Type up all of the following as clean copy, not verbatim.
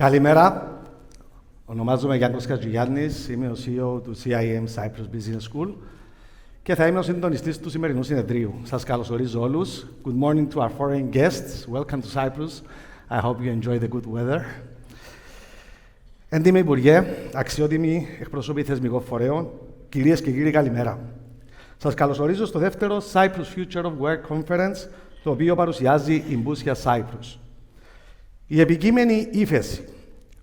Καλημέρα. Ονομάζομαι Yangos Hadjiyannis, είμαι ο CEO του CIM-Cyprus Business School και θα είμαι ο συντονιστής του σημερινού συνεδρίου. Σας καλωσορίζω όλους. Good morning to our foreign guests. Welcome to Cyprus. I hope you enjoy the good weather. Έντιμε Υπουργέ, αξιότιμοι εκπρόσωποι θεσμικών φορέων, κυρίες και κύριοι, καλημέρα. Σας καλωσορίζω στο δεύτερο Cyprus Future of Work Conference, το οποίο παρουσιάζει η Boussias Cyprus. Η επικείμενη ύφεση,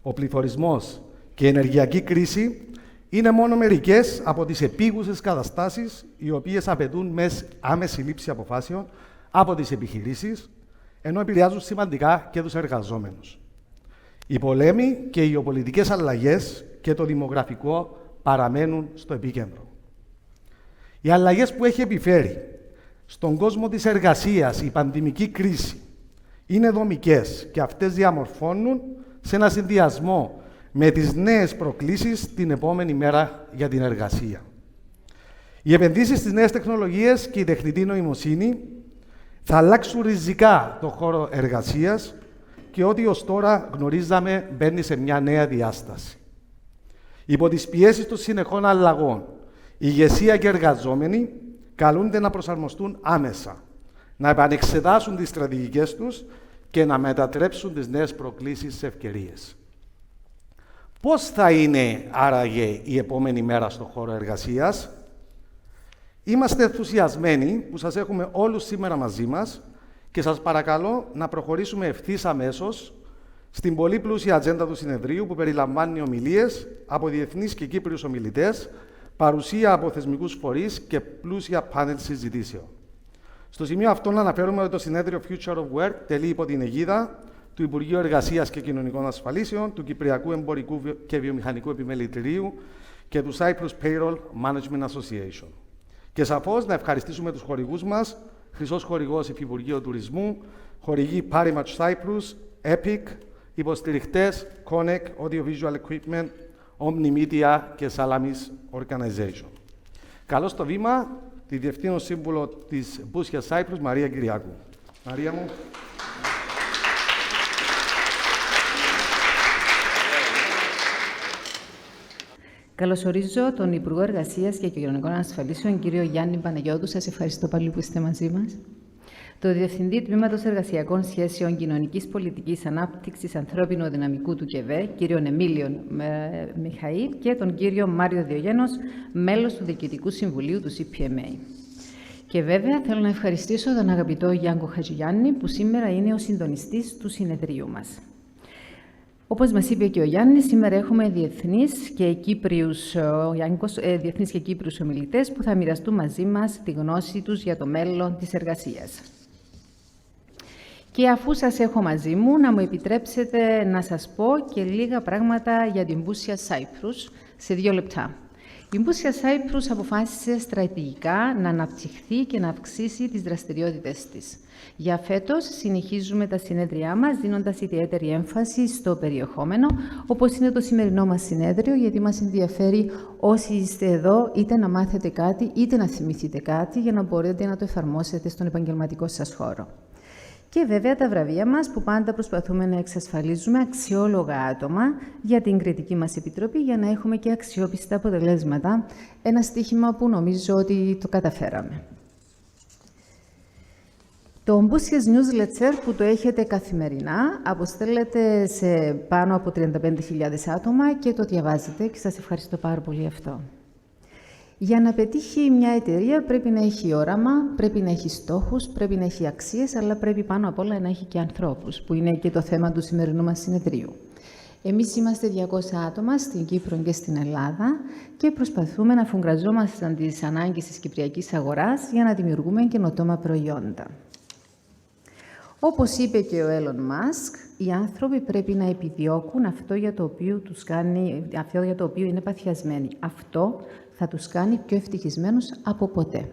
ο πληθωρισμός και η ενεργειακή κρίση είναι μόνο μερικές από τις επίγουσες καταστάσεις οι οποίες απαιτούν άμεση λήψη αποφάσεων από τις επιχειρήσεις, ενώ επηρεάζουν σημαντικά και τους εργαζόμενους. Οι πολέμοι και οι γεωπολιτικές αλλαγές και το δημογραφικό παραμένουν στο επίκεντρο. Οι αλλαγές που έχει επιφέρει στον κόσμο της εργασίας η πανδημική κρίση είναι δομικές και αυτές διαμορφώνουν σε ένα συνδυασμό με τις νέες προκλήσεις την επόμενη μέρα για την εργασία. Οι επενδύσεις στις νέες τεχνολογίες και η τεχνητή νοημοσύνη θα αλλάξουν ριζικά τον χώρο εργασίας και ό,τι ως τώρα γνωρίζαμε μπαίνει σε μια νέα διάσταση. Υπό τις πιέσεις των συνεχών αλλαγών, η ηγεσία και οι εργαζόμενοι καλούνται να προσαρμοστούν άμεσα, να επανεξετάσουν τις στρατηγικές τους και να μετατρέψουν τις νέες προκλήσεις σε ευκαιρίες. Πώς θα είναι άραγε η επόμενη μέρα στον χώρο εργασίας? Είμαστε ενθουσιασμένοι που σας έχουμε όλους σήμερα μαζί μας και σας παρακαλώ να προχωρήσουμε ευθύς αμέσως στην πολύ πλούσια ατζέντα του συνεδρίου που περιλαμβάνει ομιλίες από διεθνείς και Κύπριους ομιλητές, παρουσία από θεσμικούς φορείς και πλούσια πάνελ συζητήσεων. Στο σημείο αυτό να αναφέρουμε ότι το συνέδριο Future of Work τελεί υπό την αιγίδα του Υπουργείου Εργασίας και Κοινωνικών Ασφαλίσεων, του Κυπριακού Εμπορικού και Βιομηχανικού Επιμελητηρίου και του Cyprus Payroll Management Association. Και σαφώς να ευχαριστήσουμε τους χορηγούς μας, χρυσός χορηγός Υφυπουργείο Τουρισμού, χορηγοί Parimatch Cyprus, EPIC, υποστηριχτές Connect, Audiovisual Equipment, Omni Media και Salamis Organization. Καλώς στο βήμα τη Διευθύνων Σύμβουλο της Boussias Cyprus, Μαρία Kyriakou. Μαρία μου. Καλωσορίζω τον Υπουργό Εργασίας και Κοινωνικών Ασφαλίσεων, κύριο Γιάννη Παναγιώτου. Σας ευχαριστώ πάλι που είστε μαζί μας. Το Διευθυντή Τμήματος Εργασιακών Σχέσεων Κοινωνικής Πολιτικής Ανάπτυξης Ανθρώπινου Δυναμικού του ΚΕΒΕ, κύριο Εμίλιο Μιχαήλ, και τον κύριο Μάριο Diogenous, μέλος του Διοικητικού Συμβουλίου του CPMA. Και βέβαια θέλω να ευχαριστήσω τον αγαπητό Γιάνγκο Χατζιγιάννη, που σήμερα είναι ο συντονιστής του συνεδρίου μας. Όπως μας είπε και ο Γιάννης, σήμερα έχουμε διεθνείς και Κύπριους ομιλητές που θα μοιραστούν μαζί μας τη γνώση τους για το μέλλον της εργασίας. Και αφού σας έχω μαζί μου, να μου επιτρέψετε να σας πω και λίγα πράγματα για την Boussias Cyprus σε 2 λεπτά. Η Boussias Cyprus αποφάσισε στρατηγικά να αναπτυχθεί και να αυξήσει τις δραστηριότητες της. Για φέτος συνεχίζουμε τα συνέδριά μας, δίνοντας ιδιαίτερη έμφαση στο περιεχόμενο, όπως είναι το σημερινό μας συνέδριο, γιατί μας ενδιαφέρει όσοι είστε εδώ είτε να μάθετε κάτι, είτε να θυμηθείτε κάτι, για να μπορείτε να το εφαρμόσετε στον επαγγελματικό σας χώρο. Και βέβαια τα βραβεία μας, που πάντα προσπαθούμε να εξασφαλίζουμε αξιόλογα άτομα για την κριτική μας επιτροπή, για να έχουμε και αξιόπιστα αποτελέσματα. Ένα στοίχημα που νομίζω ότι το καταφέραμε. Το Boussias Newsletter, που το έχετε καθημερινά, αποστέλλεται σε πάνω από 35.000 άτομα και το διαβάζετε και σας ευχαριστώ πάρα πολύ αυτό. Για να πετύχει μια εταιρεία πρέπει να έχει όραμα, πρέπει να έχει στόχους, πρέπει να έχει αξίες, αλλά πρέπει πάνω απ' όλα να έχει και ανθρώπους, που είναι και το θέμα του σημερινού μας συνεδρίου. Εμείς είμαστε 200 άτομα στην Κύπρο και στην Ελλάδα και προσπαθούμε να αφουγκραζόμαστε τις ανάγκες της κυπριακής αγοράς για να δημιουργούμε καινοτόμα προϊόντα. Όπως είπε και ο Elon Musk, οι άνθρωποι πρέπει να επιδιώκουν αυτό για το οποίο είναι παθιασμένοι. Αυτό θα τους κάνει πιο ευτυχισμένους από ποτέ.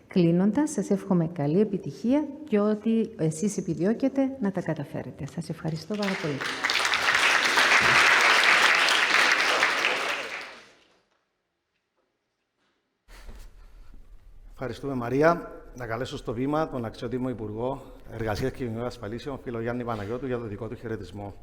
Κλείνοντας, σας εύχομαι καλή επιτυχία και ό,τι εσείς επιδιώκετε να τα καταφέρετε. Σας ευχαριστώ πάρα πολύ. Ευχαριστούμε, Μαρία. Να καλέσω στο βήμα τον αξιότιμο Υπουργό Εργασίας και Κοινωνικών Ασφαλίσεων, φίλο Γιάννη Παναγιώτου, για το δικό του χαιρετισμό.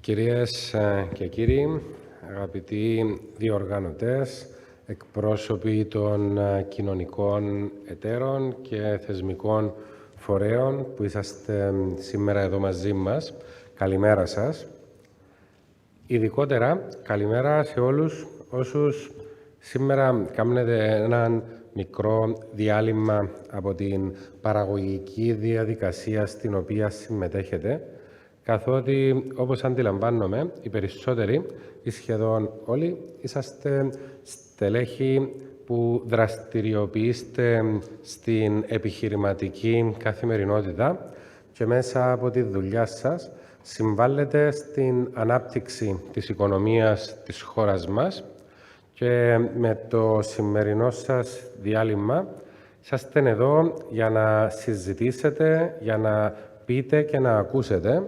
Κυρίες και κύριοι, αγαπητοί διοργανωτές, εκπρόσωποι των κοινωνικών εταίρων και θεσμικών φορέων που είσαστε σήμερα εδώ μαζί μας, καλημέρα σας. Ειδικότερα, καλημέρα σε όλους όσους σήμερα κάνετε έναν μικρό διάλειμμα από την παραγωγική διαδικασία στην οποία συμμετέχετε, καθότι, όπως αντιλαμβάνομαι, οι περισσότεροι ή σχεδόν όλοι είσαστε στελέχοι που δραστηριοποιείστε στην επιχειρηματική καθημερινότητα και μέσα από τη δουλειά σας συμβάλλετε στην ανάπτυξη της οικονομίας της χώρας μας και με το σημερινό σας διάλειμμα είσαστε εδώ για να συζητήσετε, για να πείτε και να ακούσετε,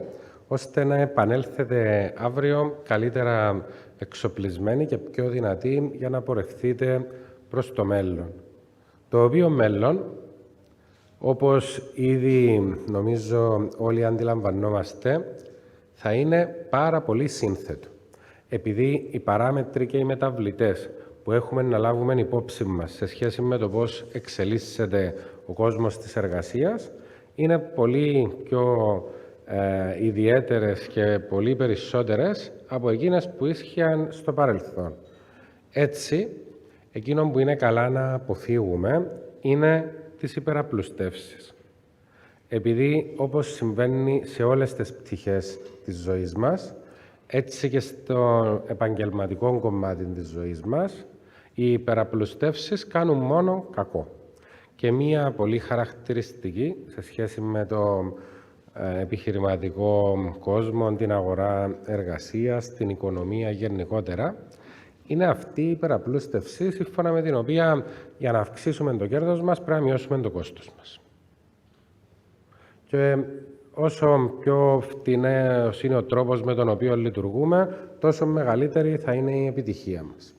ώστε να επανέλθετε αύριο καλύτερα εξοπλισμένοι και πιο δυνατοί για να πορευθείτε προς το μέλλον. Το οποίο μέλλον, όπως ήδη νομίζω όλοι αντιλαμβανόμαστε, θα είναι πάρα πολύ σύνθετο. Επειδή οι παράμετροι και οι μεταβλητές που έχουμε να λάβουμε υπόψη μας σε σχέση με το πώς εξελίσσεται ο κόσμος της εργασίας είναι πολύ πιο ιδιαίτερες και πολύ περισσότερες από εκείνες που ίσχυαν στο παρελθόν. Έτσι, εκείνο που είναι καλά να αποφύγουμε είναι τις υπεραπλουστεύσεις. Επειδή, όπως συμβαίνει σε όλες τις πτυχές της ζωής μας, έτσι και στο επαγγελματικό κομμάτι της ζωής μας, οι υπεραπλουστεύσεις κάνουν μόνο κακό. Και μία πολύ χαρακτηριστική σε σχέση με το επιχειρηματικό κόσμο, την αγορά εργασίας, την οικονομία γενικότερα, είναι αυτή η υπεραπλούστευση, σύμφωνα με την οποία για να αυξήσουμε το κέρδος μας πρέπει να μειώσουμε το κόστος μας. Και όσο πιο φτηνός είναι ο τρόπος με τον οποίο λειτουργούμε, τόσο μεγαλύτερη θα είναι η επιτυχία μας.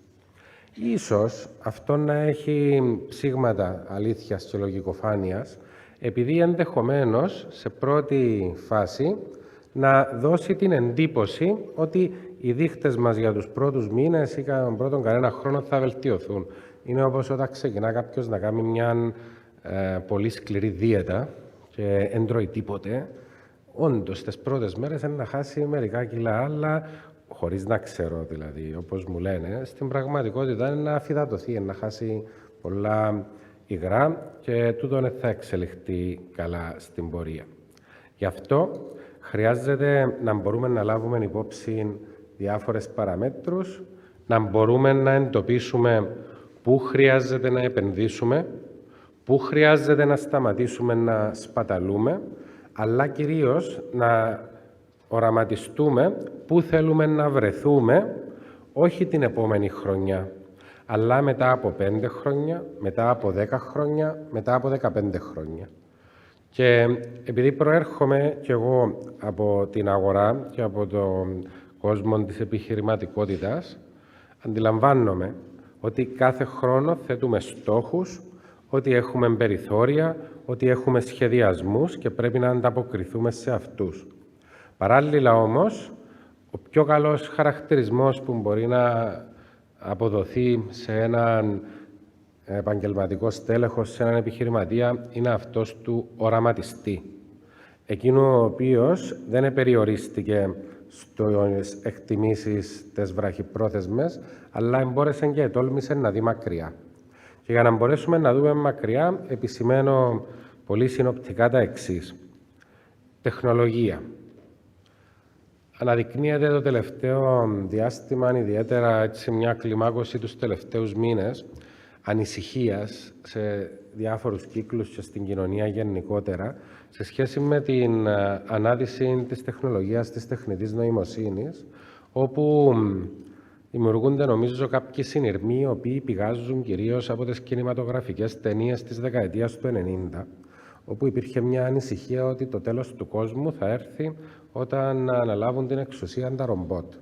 Ίσως αυτό να έχει ψήγματα αλήθειας και λογικοφάνειας, επειδή ενδεχομένως σε πρώτη φάση να δώσει την εντύπωση ότι οι δείχτες μας για τους πρώτους μήνες ή τον πρώτον κανένα χρόνο θα βελτιωθούν. Είναι όπως όταν ξεκινά κάποιος να κάνει μια πολύ σκληρή δίαιτα και δεν τρώει τίποτε. Όντως, τις πρώτες μέρες είναι να χάσει μερικά κιλά, αλλά χωρίς να ξέρω δηλαδή, όπως μου λένε, στην πραγματικότητα είναι να αφυδατωθεί, να χάσει πολλά υγρά και τούτο δεν θα εξελιχθεί καλά στην πορεία. Γι' αυτό χρειάζεται να μπορούμε να λάβουμε υπόψη διάφορες παραμέτρους, να μπορούμε να εντοπίσουμε πού χρειάζεται να επενδύσουμε, πού χρειάζεται να σταματήσουμε να σπαταλούμε, αλλά κυρίως να οραματιστούμε πού θέλουμε να βρεθούμε, όχι την επόμενη χρονιά, αλλά μετά από 5 χρόνια, μετά από 10 χρόνια, μετά από 15 χρόνια. Και επειδή προέρχομαι κι εγώ από την αγορά και από τον κόσμο της επιχειρηματικότητας, αντιλαμβάνομαι ότι κάθε χρόνο θέτουμε στόχους, ότι έχουμε περιθώρια, ότι έχουμε σχεδιασμούς και πρέπει να ανταποκριθούμε σε αυτούς. Παράλληλα όμως, ο πιο καλός χαρακτηρισμός που μπορεί να αποδοθεί σε έναν επαγγελματικό στέλεχος, σε έναν επιχειρηματία, είναι αυτός του οραματιστή. Εκείνο ο οποίος δεν περιορίστηκε στις εκτιμήσεις τις βραχυπρόθεσμες, αλλά εμπόρεσε και ετόλμησε να δει μακριά. Και για να μπορέσουμε να δούμε μακριά, επισημαίνω πολύ συνοπτικά τα εξής. Τεχνολογία. Αναδεικνύεται το τελευταίο διάστημα, ιδιαίτερα έτσι, μια κλιμάκωση τους τελευταίους μήνες, ανησυχίας σε διάφορους κύκλους και στην κοινωνία γενικότερα, σε σχέση με την ανάδυση της τεχνολογίας, της τεχνητής νοημοσύνης, όπου δημιουργούνται, νομίζω, κάποιοι συνειρμοί, οι οποίοι πηγάζουν κυρίως από τις κινηματογραφικές ταινίες της δεκαετίας του 90, όπου υπήρχε μια ανησυχία ότι το τέλος του κόσμου θα έρθει όταν αναλάβουν την εξουσία τα ρομπότ.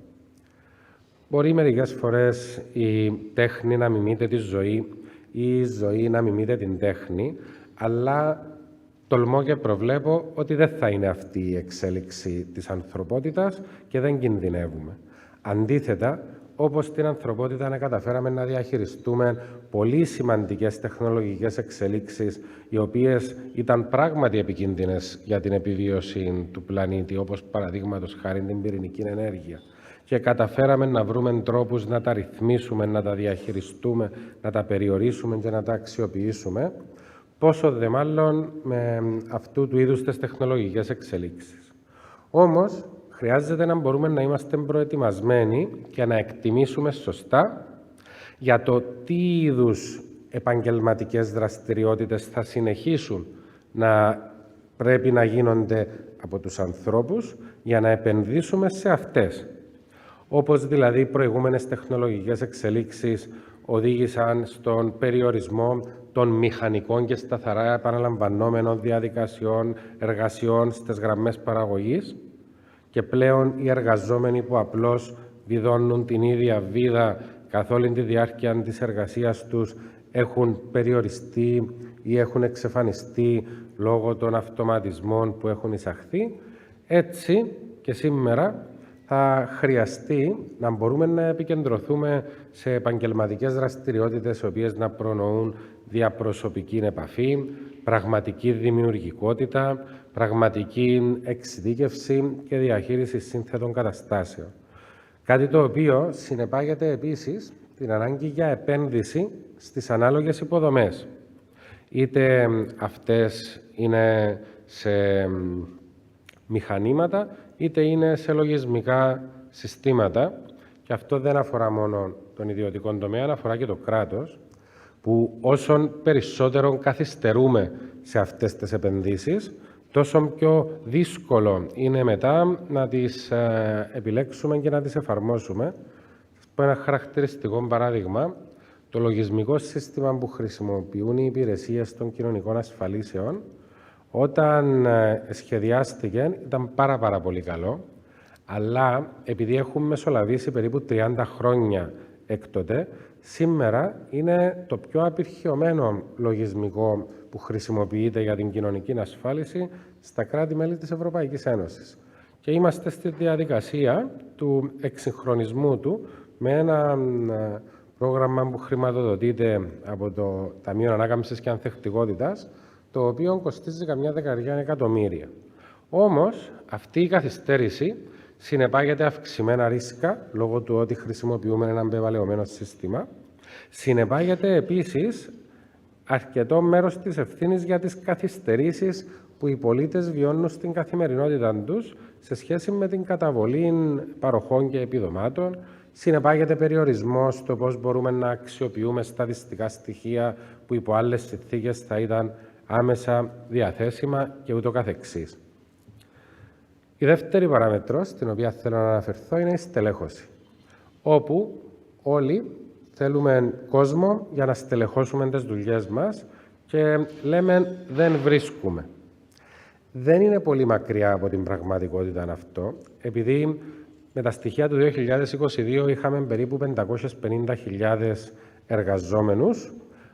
Μπορεί μερικές φορές η τέχνη να μιμείται τη ζωή ή η ζωή να μιμείται την τέχνη, αλλά τολμώ και προβλέπω ότι δεν θα είναι αυτή η εξέλιξη της ανθρωπότητας και δεν κινδυνεύουμε. Αντίθετα, όπως στην ανθρωπότητα να καταφέραμε να διαχειριστούμε πολύ σημαντικές τεχνολογικές εξελίξεις, οι οποίες ήταν πράγματι επικίνδυνες για την επιβίωση του πλανήτη, όπως παραδείγματος χάρη την πυρηνική ενέργεια, και καταφέραμε να βρούμε τρόπους να τα ρυθμίσουμε, να τα διαχειριστούμε, να τα περιορίσουμε και να τα αξιοποιήσουμε, πόσο δε μάλλον με αυτού του είδους τις τεχνολογικές εξελίξεις. Όμως, χρειάζεται να μπορούμε να είμαστε προετοιμασμένοι και να εκτιμήσουμε σωστά για το τι είδους επαγγελματικές δραστηριότητες θα συνεχίσουν να πρέπει να γίνονται από τους ανθρώπους για να επενδύσουμε σε αυτές. Όπως δηλαδή οι προηγούμενες τεχνολογικές εξελίξεις οδήγησαν στον περιορισμό των μηχανικών και σταθερά επαναλαμβανόμενων διαδικασιών εργασιών στις γραμμές παραγωγής, και πλέον οι εργαζόμενοι που απλώς βιδώνουν την ίδια βίδα καθ' όλη τη διάρκεια της εργασίας τους έχουν περιοριστεί ή έχουν εξαφανιστεί λόγω των αυτοματισμών που έχουν εισαχθεί. Έτσι και σήμερα θα χρειαστεί να μπορούμε να επικεντρωθούμε σε επαγγελματικές δραστηριότητες οι οποίες να προνοούν διαπροσωπική επαφή, πραγματική δημιουργικότητα, πραγματική εξειδίκευση και διαχείριση σύνθετων καταστάσεων. Κάτι το οποίο συνεπάγεται επίσης την ανάγκη για επένδυση στις ανάλογες υποδομές. Είτε αυτές είναι σε μηχανήματα, είτε είναι σε λογισμικά συστήματα. Και αυτό δεν αφορά μόνο τον ιδιωτικό τομέα, αφορά και το κράτος, που όσον περισσότερο καθυστερούμε σε αυτές τις επενδύσεις, τόσο πιο δύσκολο είναι μετά να τις επιλέξουμε και να τις εφαρμόσουμε. Θα πω ένα χαρακτηριστικό παράδειγμα. Το λογισμικό σύστημα που χρησιμοποιούν οι υπηρεσίες των κοινωνικών ασφαλίσεων, όταν σχεδιάστηκε, ήταν πάρα πολύ καλό, αλλά επειδή έχουν μεσολαβήσει περίπου 30 χρόνια έκτοτε, σήμερα είναι το πιο απειρχιωμένο λογισμικό που χρησιμοποιείται για την κοινωνική ασφάλιση στα κράτη-μέλη της Ευρωπαϊκής Ένωσης. Και είμαστε στη διαδικασία του εξυγχρονισμού του με ένα πρόγραμμα που χρηματοδοτείται από το Ταμείο Ανάκαμψης και Ανθεκτικότητας, το οποίο κοστίζει καμιά 10 εκατομμύρια. Όμως, αυτή η καθυστέρηση συνεπάγεται αυξημένα ρίσκα, λόγω του ότι χρησιμοποιούμε ένα πεπαλαιωμένο σύστημα. Συνεπάγεται επίσης αρκετό μέρος της ευθύνης για τις καθυστερήσεις που οι πολίτες βιώνουν στην καθημερινότητα τους σε σχέση με την καταβολή παροχών και επιδομάτων. Συνεπάγεται περιορισμό στο πώς μπορούμε να αξιοποιούμε στατιστικά στοιχεία που υπό άλλες συνθήκες θα ήταν άμεσα διαθέσιμα και ούτω καθεξής. Η δεύτερη παράμετρος, στην οποία θέλω να αναφερθώ, είναι η στελέχωση, όπου όλοι θέλουμε κόσμο για να στελεχώσουμε τις δουλειές μας και λέμε δεν βρίσκουμε. Δεν είναι πολύ μακριά από την πραγματικότητα αυτό, επειδή με τα στοιχεία του 2022 είχαμε περίπου 550.000 εργαζόμενους.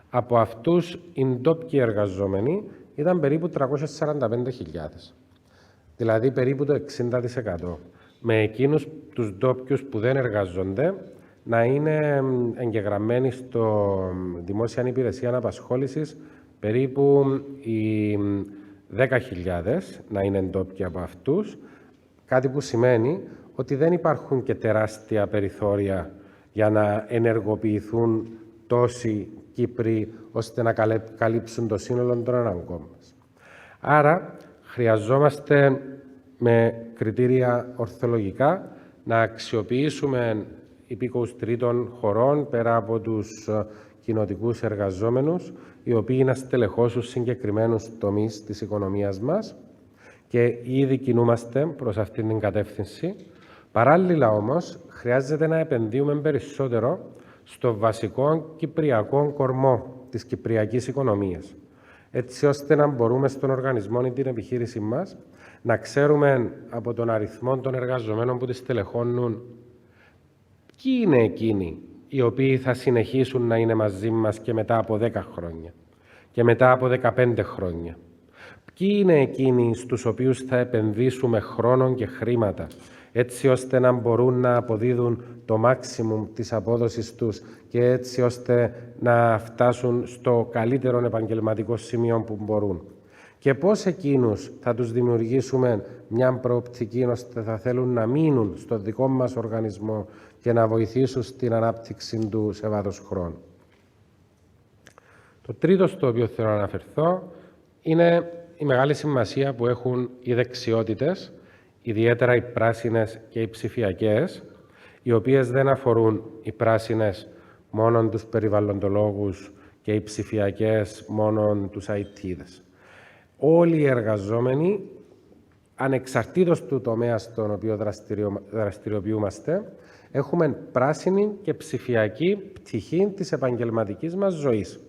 Από αυτούς οι ντόπιοι εργαζόμενοι ήταν περίπου 345.000. Δηλαδή περίπου το 60%. Με εκείνους τους ντόπιους που δεν εργάζονται να είναι εγγεγραμμένοι στο Δημόσια Υπηρεσία Απασχόλησης περίπου οι 10.000 να είναι ντόπιοι από αυτούς, κάτι που σημαίνει ότι δεν υπάρχουν και τεράστια περιθώρια για να ενεργοποιηθούν τόσοι Κύπροι ώστε να καλύψουν το σύνολο των αναγκών μας. Άρα, χρειαζόμαστε με κριτήρια ορθολογικά να αξιοποιήσουμε υπήκοους τρίτων χωρών πέρα από τους κοινοτικούς εργαζόμενους, οι οποίοι να στελεχώσουν συγκεκριμένους τομείς της οικονομίας μας και ήδη κινούμαστε προς αυτήν την κατεύθυνση. Παράλληλα όμως, χρειάζεται να επενδύουμε περισσότερο στο βασικό κυπριακό κορμό της κυπριακής οικονομίας, έτσι ώστε να μπορούμε στον οργανισμό ή την επιχείρηση μας να ξέρουμε από τον αριθμό των εργαζομένων που τις στελεχώνουν ποιοι είναι εκείνοι οι οποίοι θα συνεχίσουν να είναι μαζί μας και μετά από 10 χρόνια και μετά από 15 χρόνια. Ποιοι είναι εκείνοι στους οποίους θα επενδύσουμε χρόνο και χρήματα, έτσι ώστε να μπορούν να αποδίδουν το maximum της απόδοσης τους και έτσι ώστε να φτάσουν στο καλύτερο επαγγελματικό σημείο που μπορούν. Και πώς εκείνους θα τους δημιουργήσουμε μια προοπτική ώστε θα θέλουν να μείνουν στο δικό μας οργανισμό και να βοηθήσουν στην ανάπτυξη του σε βάθος χρόνου. Το τρίτο στο οποίο θέλω να αναφερθώ είναι η μεγάλη σημασία που έχουν οι δεξιότητες, ιδιαίτερα οι πράσινες και οι ψηφιακές, οι οποίες δεν αφορούν οι πράσινες μόνο τους περιβαλλοντολόγους και οι ψηφιακές μόνο τους IT-δες. Όλοι οι εργαζόμενοι, ανεξαρτήτως του τομέα στον οποίο δραστηριοποιούμαστε, έχουμε πράσινη και ψηφιακή πτυχή της επαγγελματικής μας ζωής.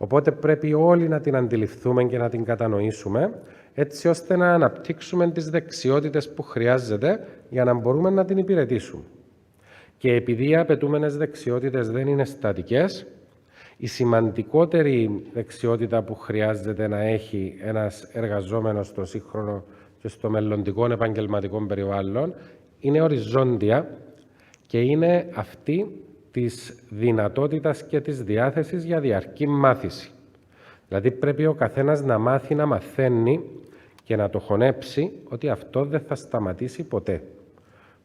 Οπότε πρέπει όλοι να την αντιληφθούμε και να την κατανοήσουμε, έτσι ώστε να αναπτύξουμε τις δεξιότητες που χρειάζεται για να μπορούμε να την υπηρετήσουμε. Και επειδή οι απαιτούμενες δεξιότητες δεν είναι στατικές, η σημαντικότερη δεξιότητα που χρειάζεται να έχει ένας εργαζόμενος στο σύγχρονο και στο μελλοντικό επαγγελματικό περιβάλλον είναι οριζόντια και είναι αυτή της δυνατότητας και της διάθεσης για διαρκή μάθηση. Δηλαδή πρέπει ο καθένας να μάθει να μαθαίνει και να το χωνέψει ότι αυτό δεν θα σταματήσει ποτέ.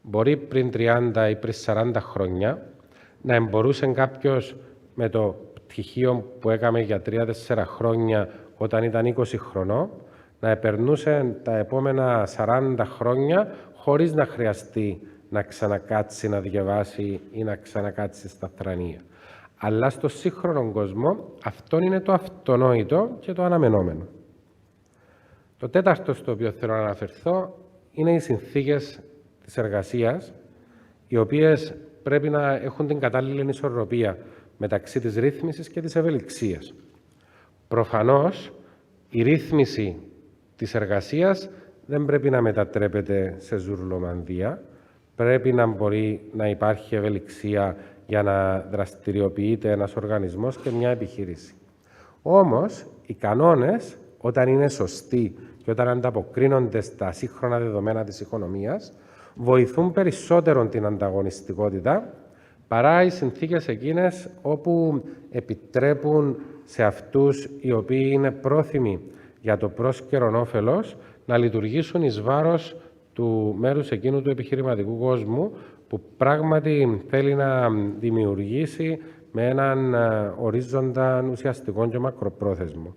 Μπορεί πριν 30 ή πριν 40 χρόνια να μπορούσε κάποιος με το πτυχίο που έκαμε για 3-4 χρόνια όταν ήταν 20 χρονών να επερνούσε τα επόμενα 40 χρόνια χωρίς να χρειαστεί να ξανακάτσει να διαβάσει ή να ξανακάτσει στα θρανία. Αλλά στο σύγχρονο κόσμο αυτό είναι το αυτονόητο και το αναμενόμενο. Το τέταρτο στο οποίο θέλω να αναφερθώ είναι οι συνθήκες της εργασίας, οι οποίες πρέπει να έχουν την κατάλληλη ισορροπία μεταξύ της ρύθμισης και της ευελιξίας. Προφανώς, η ρύθμιση της εργασίας δεν πρέπει να μετατρέπεται σε ζουρλομανδία. Πρέπει να μπορεί να υπάρχει ευελιξία για να δραστηριοποιείται ένας οργανισμός και μια επιχείρηση. Όμως, οι κανόνες, όταν είναι σωστοί και όταν ανταποκρίνονται στα σύγχρονα δεδομένα της οικονομίας, βοηθούν περισσότερο την ανταγωνιστικότητα παρά οι συνθήκες εκείνες όπου επιτρέπουν σε αυτούς οι οποίοι είναι πρόθυμοι για το πρόσκαιρον όφελος να λειτουργήσουν εις βάρος του μέρους εκείνου του επιχειρηματικού κόσμου που πράγματι θέλει να δημιουργήσει με έναν ορίζοντα ουσιαστικό και μακροπρόθεσμο.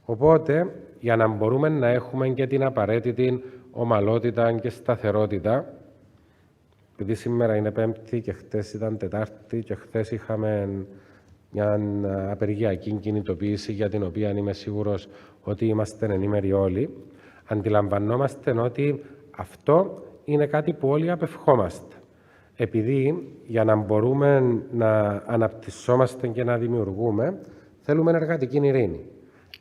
Οπότε, για να μπορούμε να έχουμε και την απαραίτητη ομαλότητα και σταθερότητα, επειδή σήμερα είναι Πέμπτη και χτες ήταν Τετάρτη και χτες είχαμε μια απεργιακή κινητοποίηση για την οποία είμαι σίγουρος ότι είμαστε ενήμεροι όλοι, αντιλαμβανόμαστε ότι αυτό είναι κάτι που όλοι απευχόμαστε. Επειδή για να μπορούμε να αναπτυσσόμαστε και να δημιουργούμε, θέλουμε εργατική ειρήνη.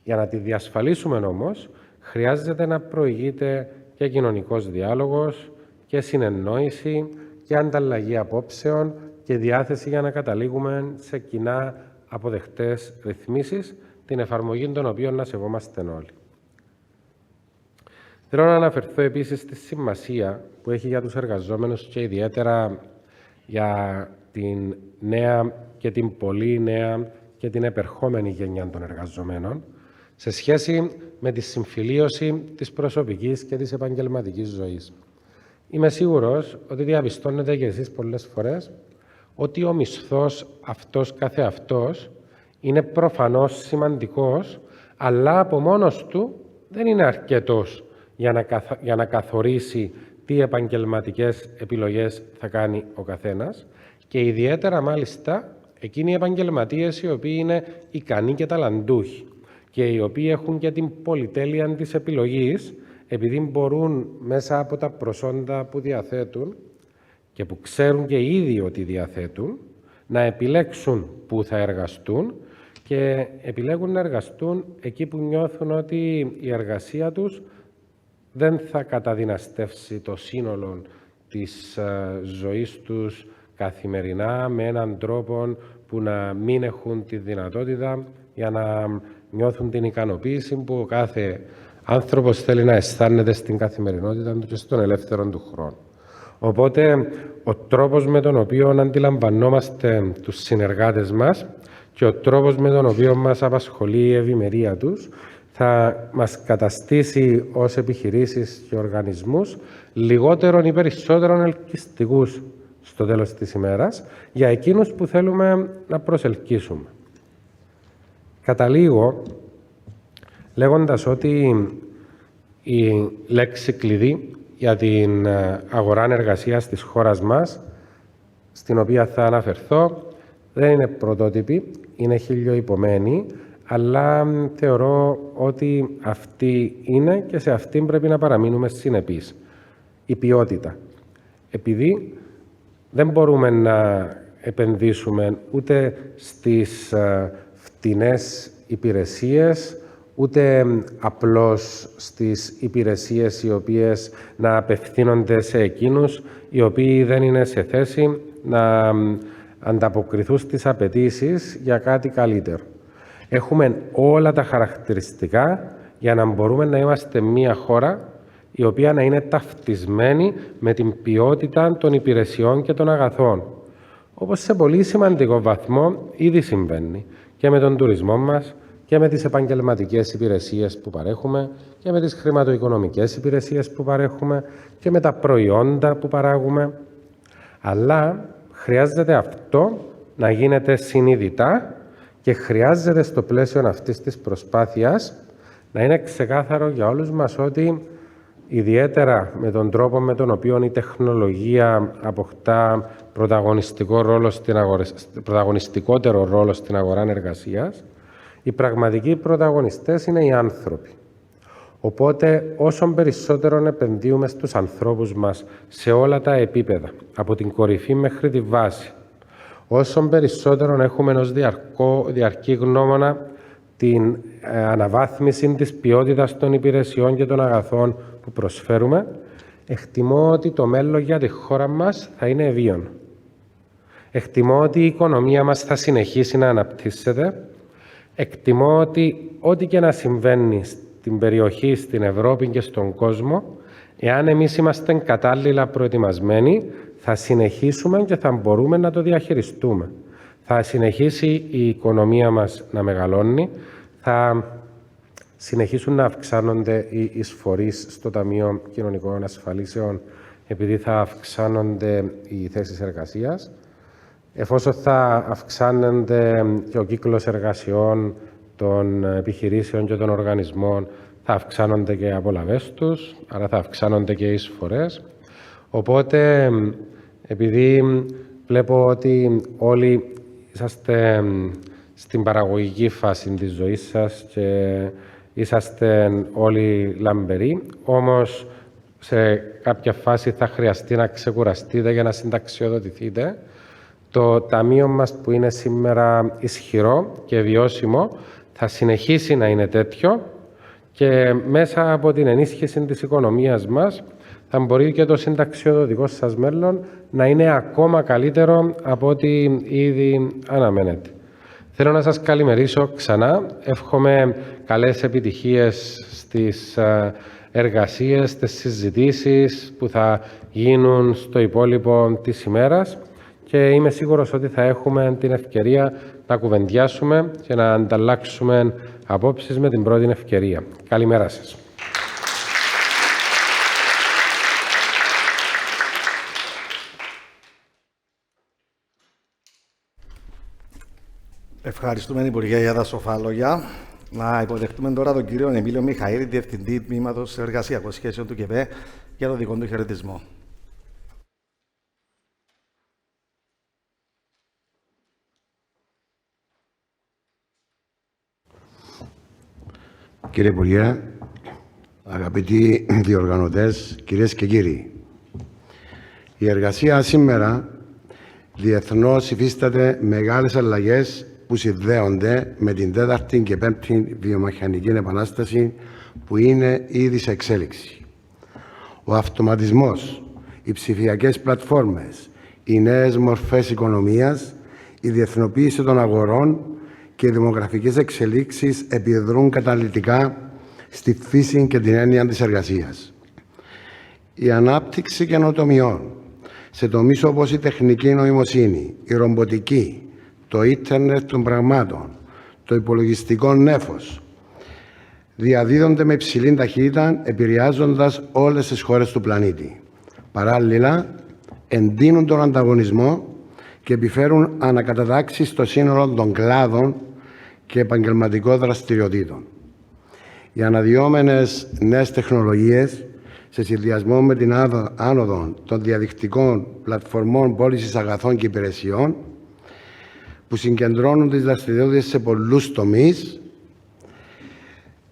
Για να τη διασφαλίσουμε όμως, χρειάζεται να προηγείται και κοινωνικός διάλογος και συνεννόηση και ανταλλαγή απόψεων και διάθεση για να καταλήγουμε σε κοινά αποδεκτές ρυθμίσεις, την εφαρμογή των οποίων να σεβόμαστε όλοι. Θέλω να αναφερθώ επίσης στη σημασία που έχει για τους εργαζόμενους και ιδιαίτερα για την νέα και την πολύ νέα και την επερχόμενη γενιά των εργαζομένων σε σχέση με τη συμφιλίωση της προσωπικής και της επαγγελματικής ζωής. Είμαι σίγουρος ότι διαπιστώνετε και εσείς πολλές φορές ότι ο μισθός αυτός καθεαυτός είναι προφανώς σημαντικός, αλλά από μόνος του δεν είναι αρκετός για να καθορίσει τι επαγγελματικές επιλογές θα κάνει ο καθένας και ιδιαίτερα μάλιστα εκείνοι οι επαγγελματίες οι οποίοι είναι ικανοί και ταλαντούχοι και οι οποίοι έχουν και την πολυτέλεια της επιλογής επειδή μπορούν μέσα από τα προσόντα που διαθέτουν και που ξέρουν και ήδη ότι διαθέτουν να επιλέξουν πού θα εργαστούν και επιλέγουν να εργαστούν εκεί που νιώθουν ότι η εργασία τους δεν θα καταδυναστεύσει το σύνολο της ζωής τους καθημερινά με έναν τρόπο που να μην έχουν τη δυνατότητα για να νιώθουν την ικανοποίηση που ο κάθε άνθρωπος θέλει να αισθάνεται στην καθημερινότητα του και στον ελεύθερο του χρόνο. Οπότε, ο τρόπος με τον οποίο αντιλαμβανόμαστε τους συνεργάτες μας και ο τρόπος με τον οποίο μας απασχολεί η ευημερία τους θα μας καταστήσει ως επιχειρήσεις και οργανισμούς λιγότερον ή περισσότερον ελκυστικούς στο τέλος της ημέρας για εκείνους που θέλουμε να προσελκύσουμε. Καταλήγω λέγοντας ότι η λέξη κλειδί για την αγορά εργασίας της χώρας μας, στην οποία θα αναφερθώ, δεν είναι πρωτότυπη, είναι χιλιοϊπωμένη, αλλά θεωρώ ότι αυτή είναι και σε αυτήν πρέπει να παραμείνουμε συνεπείς. Η ποιότητα. Επειδή δεν μπορούμε να επενδύσουμε ούτε στις φτηνές υπηρεσίες, ούτε απλώς στις υπηρεσίες οι οποίες να απευθύνονται σε εκείνους οι οποίοι δεν είναι σε θέση να ανταποκριθούν στις απαιτήσεις για κάτι καλύτερο. Έχουμε όλα τα χαρακτηριστικά για να μπορούμε να είμαστε μια χώρα η οποία να είναι ταυτισμένη με την ποιότητα των υπηρεσιών και των αγαθών. Όπως σε πολύ σημαντικό βαθμό ήδη συμβαίνει και με τον τουρισμό μας και με τις επαγγελματικές υπηρεσίες που παρέχουμε και με τις χρηματοοικονομικές υπηρεσίες που παρέχουμε και με τα προϊόντα που παράγουμε. Αλλά χρειάζεται αυτό να γίνεται συνειδητά και χρειάζεται στο πλαίσιο αυτής της προσπάθειας να είναι ξεκάθαρο για όλους μας ότι ιδιαίτερα με τον τρόπο με τον οποίο η τεχνολογία αποκτά πρωταγωνιστικότερο ρόλο στην αγορά εργασίας, οι πραγματικοί πρωταγωνιστές είναι οι άνθρωποι. Οπότε, όσο περισσότερο επενδύουμε στους ανθρώπους μας σε όλα τα επίπεδα, από την κορυφή μέχρι τη βάση, όσο περισσότερο έχουμε ως διαρκή γνώμονα την αναβάθμιση της ποιότητας των υπηρεσιών και των αγαθών που προσφέρουμε, εκτιμώ ότι το μέλλον για τη χώρα μας θα είναι ευίωνο. Εκτιμώ ότι η οικονομία μας θα συνεχίσει να αναπτύσσεται. Εκτιμώ ότι ό,τι και να συμβαίνει στην περιοχή, στην Ευρώπη και στον κόσμο, εάν εμείς είμαστε κατάλληλα προετοιμασμένοι, θα συνεχίσουμε και θα μπορούμε να το διαχειριστούμε. Θα συνεχίσει η οικονομία μας να μεγαλώνει, θα συνεχίσουν να αυξάνονται οι εισφορείς στο Ταμείο Κοινωνικών Ασφαλίσεων επειδή θα αυξάνονται οι θέσεις εργασίας. Εφόσον θα αυξάνεται και ο κύκλος εργασιών των επιχειρήσεων και των οργανισμών, θα αυξάνονται και οι απολαβές τους, άρα θα αυξάνονται και οι εισφορές. Οπότε, επειδή βλέπω ότι όλοι είσαστε στην παραγωγική φάση της ζωής σας και είσαστε όλοι λαμπεροί, όμως σε κάποια φάση θα χρειαστεί να ξεκουραστείτε για να συνταξιοδοτηθείτε. Το ταμείο μας που είναι σήμερα ισχυρό και βιώσιμο θα συνεχίσει να είναι τέτοιο και μέσα από την ενίσχυση της οικονομίας μας θα μπορεί και το συνταξιοδοτικό σας μέλλον να είναι ακόμα καλύτερο από ό,τι ήδη αναμένεται. Θέλω να σας καλημερίσω ξανά. Εύχομαι καλές επιτυχίες στις εργασίες, στις συζητήσεις που θα γίνουν στο υπόλοιπο της ημέρας και είμαι σίγουρος ότι θα έχουμε την ευκαιρία να κουβεντιάσουμε και να ανταλλάξουμε απόψεις με την πρώτη ευκαιρία. Καλημέρα σας. Ευχαριστούμε, Υπουργέ, για τα σοφά λόγια. Να υποδεχτούμε τώρα τον κύριο Εμίλιο Μιχαήλ, Διευθυντή Τμήματος Εργασιακών Σχέσεων του ΚΕΠΕ, για τον δικό του χαιρετισμό. Κύριε Υπουργέ, αγαπητοί διοργανωτές, κυρίες και κύριοι, η εργασία σήμερα διεθνώς υφίσταται μεγάλες αλλαγές που συνδέονται με την τέταρτη και πέμπτη βιομηχανική επανάσταση που είναι ήδη σε εξέλιξη. Ο αυτοματισμός, οι ψηφιακές πλατφόρμες, οι νέες μορφές οικονομίας, η διεθνοποίηση των αγορών και οι δημογραφικές εξελίξεις επιδρούν καταλυτικά στη φύση και την έννοια της εργασίας. Η ανάπτυξη καινοτομιών σε τομείς όπως η τεχνική νοημοσύνη, η ρομποτική, το ίντερνετ των πραγμάτων, το υπολογιστικό νέφος, διαδίδονται με υψηλή ταχύτητα, επηρεάζοντας όλες τις χώρες του πλανήτη. Παράλληλα, εντείνουν τον ανταγωνισμό και επιφέρουν ανακατατάξεις στο σύνολο των κλάδων και επαγγελματικών δραστηριοτήτων. Οι αναδυόμενες νέες τεχνολογίες, σε συνδυασμό με την άνοδο των διαδικτυακών πλατφορμών πώλησης αγαθών και υπηρεσιών, που συγκεντρώνουν τις δραστηριότητες σε πολλούς τομείς,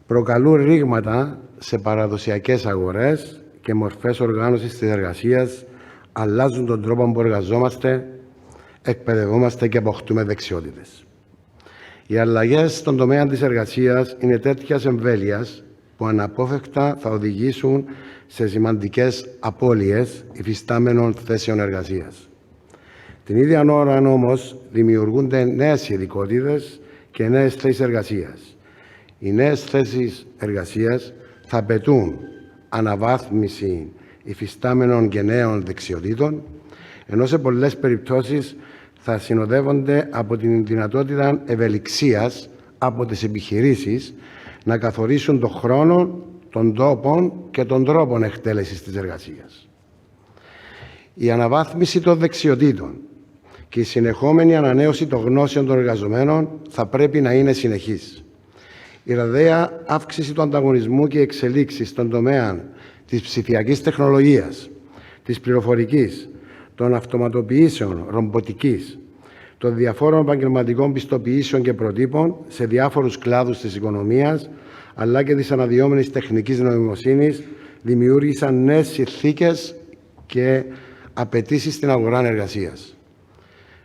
προκαλούν ρήγματα σε παραδοσιακές αγορές και μορφές οργάνωσης της εργασίας, αλλάζουν τον τρόπο που εργαζόμαστε, εκπαιδευόμαστε και αποκτούμε δεξιότητες. Οι αλλαγές στον τομέα της εργασίας είναι τέτοιας εμβέλειας που αναπόφευκτα θα οδηγήσουν σε σημαντικές απώλειες υφιστάμενων θέσεων εργασίας. Την ίδια ώρα όμως δημιουργούνται νέες ειδικότητες και νέες θέσεις εργασίας. Οι νέες θέσεις εργασίας θα απαιτούν αναβάθμιση υφιστάμενων και νέων δεξιοτήτων, ενώ σε πολλές περιπτώσεις θα συνοδεύονται από την δυνατότητα ευελιξίας από τις επιχειρήσεις να καθορίσουν τον χρόνο, των τόπων και των τρόπων εκτέλεσης της εργασίας. Η αναβάθμιση των δεξιοτήτων και η συνεχόμενη ανανέωση των γνώσεων των εργαζομένων θα πρέπει να είναι συνεχής. Η ραγδαία αύξηση του ανταγωνισμού και οι εξελίξεις στον τομέα της ψηφιακής τεχνολογίας, της πληροφορικής, των αυτοματοποιήσεων, ρομποτικής, των διαφόρων επαγγελματικών πιστοποιήσεων και προτύπων σε διάφορους κλάδους της οικονομίας, αλλά και της αναδυόμενης τεχνικής νοημοσύνης, δημιούργησαν νέες συνθήκες και απαιτήσεις στην αγορά εργασίας.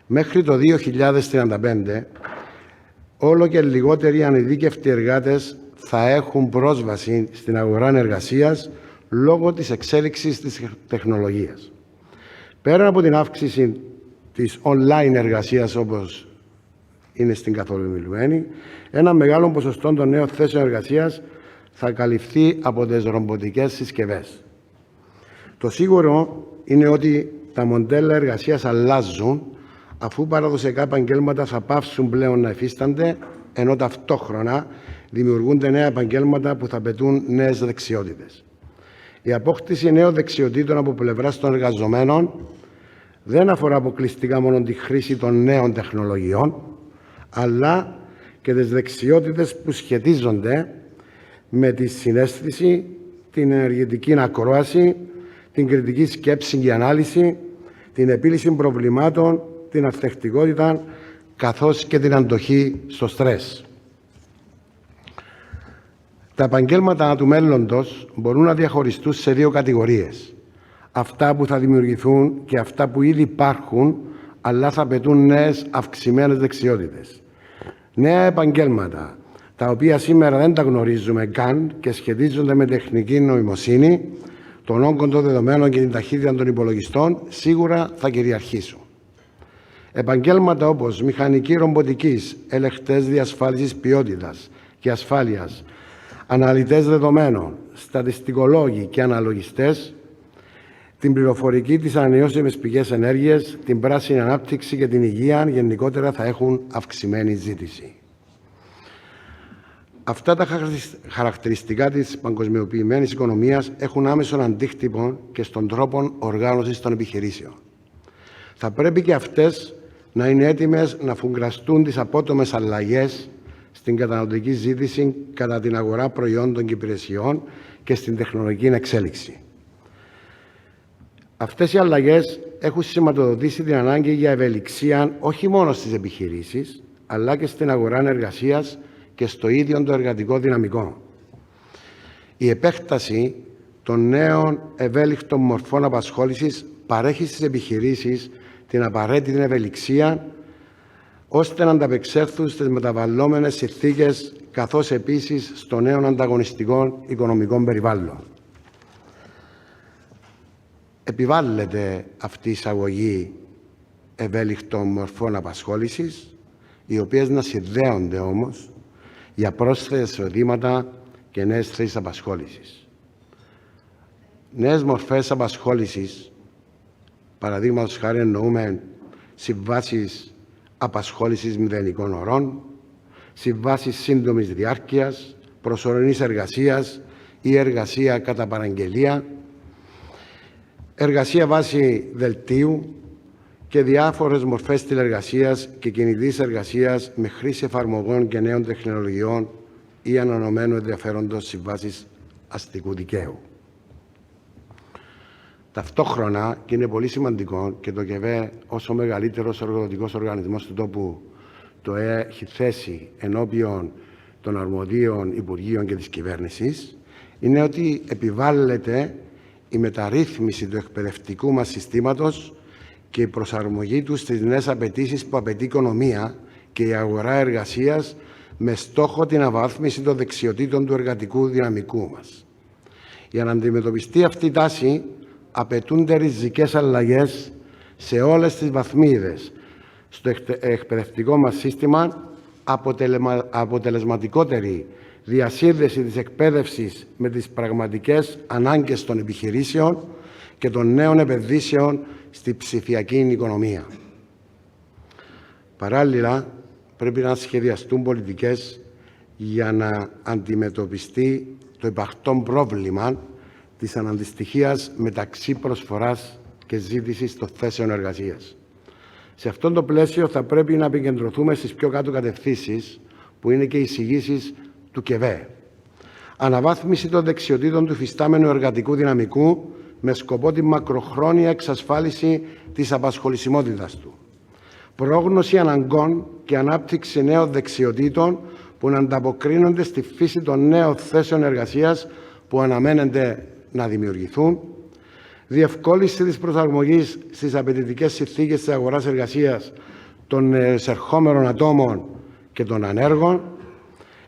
Μέχρι το 2035, όλο και λιγότεροι ανειδίκευτοι εργάτες θα έχουν πρόσβαση στην αγορά εργασίας λόγω της εξέλιξης της τεχνολογίας. Πέρα από την αύξηση της online εργασίας, όπως είναι στην καθολομιλουμένη, ένα μεγάλο ποσοστό των νέων θέσεων εργασίας θα καλυφθεί από τις ρομποτικές συσκευές. Το σίγουρο είναι ότι τα μοντέλα εργασίας αλλάζουν, αφού παραδοσιακά επαγγέλματα θα πάυσουν πλέον να υφίστανται, ενώ ταυτόχρονα δημιουργούνται νέα επαγγέλματα που θα απαιτούν νέες δεξιότητες. Η απόκτηση νέων δεξιοτήτων από πλευράς των εργαζομένων δεν αφορά αποκλειστικά μόνο τη χρήση των νέων τεχνολογιών, αλλά και τις δεξιότητες που σχετίζονται με τη συναίσθηση, την ενεργητική ακρόαση, την κριτική σκέψη και ανάλυση, την επίλυση προβλημάτων, την ανθεκτικότητα, καθώς και την αντοχή στο στρες. Τα επαγγέλματα του μέλλοντος μπορούν να διαχωριστούν σε δύο κατηγορίες. Αυτά που θα δημιουργηθούν και αυτά που ήδη υπάρχουν, αλλά θα απαιτούν νέες αυξημένες δεξιότητες. Νέα επαγγέλματα, τα οποία σήμερα δεν τα γνωρίζουμε καν και σχετίζονται με τεχνική νοημοσύνη, τον όγκο των δεδομένων και την ταχύτητα των υπολογιστών, σίγουρα θα κυριαρχήσουν. Επαγγέλματα όπως μηχανική ρομποτικής, ελεγκτές διασφάλισης ποιότητας και ασφάλειας, αναλυτές δεδομένων, στατιστικολόγοι και αναλογιστές, την πληροφορική, τις ανανεώσιμες πηγές ενέργειας, την πράσινη ανάπτυξη και την υγεία γενικότερα θα έχουν αυξημένη ζήτηση. Αυτά τα χαρακτηριστικά της παγκοσμιοποιημένης οικονομίας έχουν άμεσον αντίκτυπο και στον τρόπο οργάνωσης των επιχειρήσεων. Θα πρέπει και αυτές να είναι έτοιμες να φουγκραστούν τις απότομες αλλαγές στην καταναλωτική ζήτηση κατά την αγορά προϊόντων και υπηρεσιών και στην τεχνολογική εξέλιξη. Αυτές οι αλλαγές έχουν σηματοδοτήσει την ανάγκη για ευελιξία όχι μόνο στις επιχειρήσεις, αλλά και στην αγορά εργασίας και στο ίδιο το εργατικό δυναμικό. Η επέκταση των νέων ευέλικτων μορφών απασχόλησης παρέχει στις επιχειρήσεις την απαραίτητη ευελιξία, ώστε να ανταπεξέλθουν στις μεταβαλλόμενες συνθήκες, καθώς επίσης στο νέο ανταγωνιστικό οικονομικό περιβάλλον. Επιβάλλεται αυτή η εισαγωγή ευέλικτων μορφών απασχόλησης, οι οποίες να συνδέονται όμως για πρόσθετα εισοδήματα και νέες θέσεις απασχόλησης. Νέες μορφές απασχόλησης, παραδείγματος χάρη εννοούμε συμβάσεις απασχόλησης μηδενικών ωρών, συμβάσεις σύντομης διάρκειας, προσωρινής εργασίας ή εργασία κατά παραγγελία, εργασία βάση δελτίου και διάφορες μορφές τηλεργασίας και κινητής εργασίας με χρήση εφαρμογών και νέων τεχνολογιών ή ανανεωμένου ενδιαφέροντος συμβάσεις αστικού δικαίου. Ταυτόχρονα, και είναι πολύ σημαντικό, και το ΚΕΒΕ ως ο μεγαλύτερος εργοδοτικός οργανισμός του τόπου το έχει θέσει ενώπιον των αρμοδίων Υπουργείων και της κυβέρνησης, είναι ότι επιβάλλεται η μεταρρύθμιση του εκπαιδευτικού μας συστήματος και η προσαρμογή του στις νέες απαιτήσεις που απαιτεί η οικονομία και η αγορά εργασίας με στόχο την αναβάθμιση των δεξιοτήτων του εργατικού δυναμικού μας. Για να αντιμετωπιστεί αυτή η τάση, απαιτούνται ριζικές αλλαγές σε όλες τις βαθμίδες στο εκπαιδευτικό μας σύστημα, αποτελεσματικότερη διασύνδεση της εκπαίδευσης με τις πραγματικές ανάγκες των επιχειρήσεων και των νέων επενδύσεων στη ψηφιακή οικονομία. Παράλληλα, πρέπει να σχεδιαστούν πολιτικές για να αντιμετωπιστεί το υπαρκτό πρόβλημα της αναντιστοιχίας μεταξύ προσφοράς και ζήτησης των θέσεων εργασίας. Σε αυτό το πλαίσιο θα πρέπει να επικεντρωθούμε στις πιο κάτω κατευθύνσεις, που είναι και οι εισηγήσεις του ΚΕΒΕ. Αναβάθμιση των δεξιοτήτων του υφιστάμενου εργατικού δυναμικού με σκοπό τη μακροχρόνια εξασφάλιση της απασχολησιμότητας του. Πρόγνωση αναγκών και ανάπτυξη νέων δεξιοτήτων που να ανταποκρίνονται στη φύση των νέων θέσεων εργασίας που αναμένεται να δημιουργηθούν. Διευκόλυνση της προσαρμογής στις απαιτητικές συνθήκες της αγοράς εργασίας των εισερχόμενων ατόμων και των ανέργων.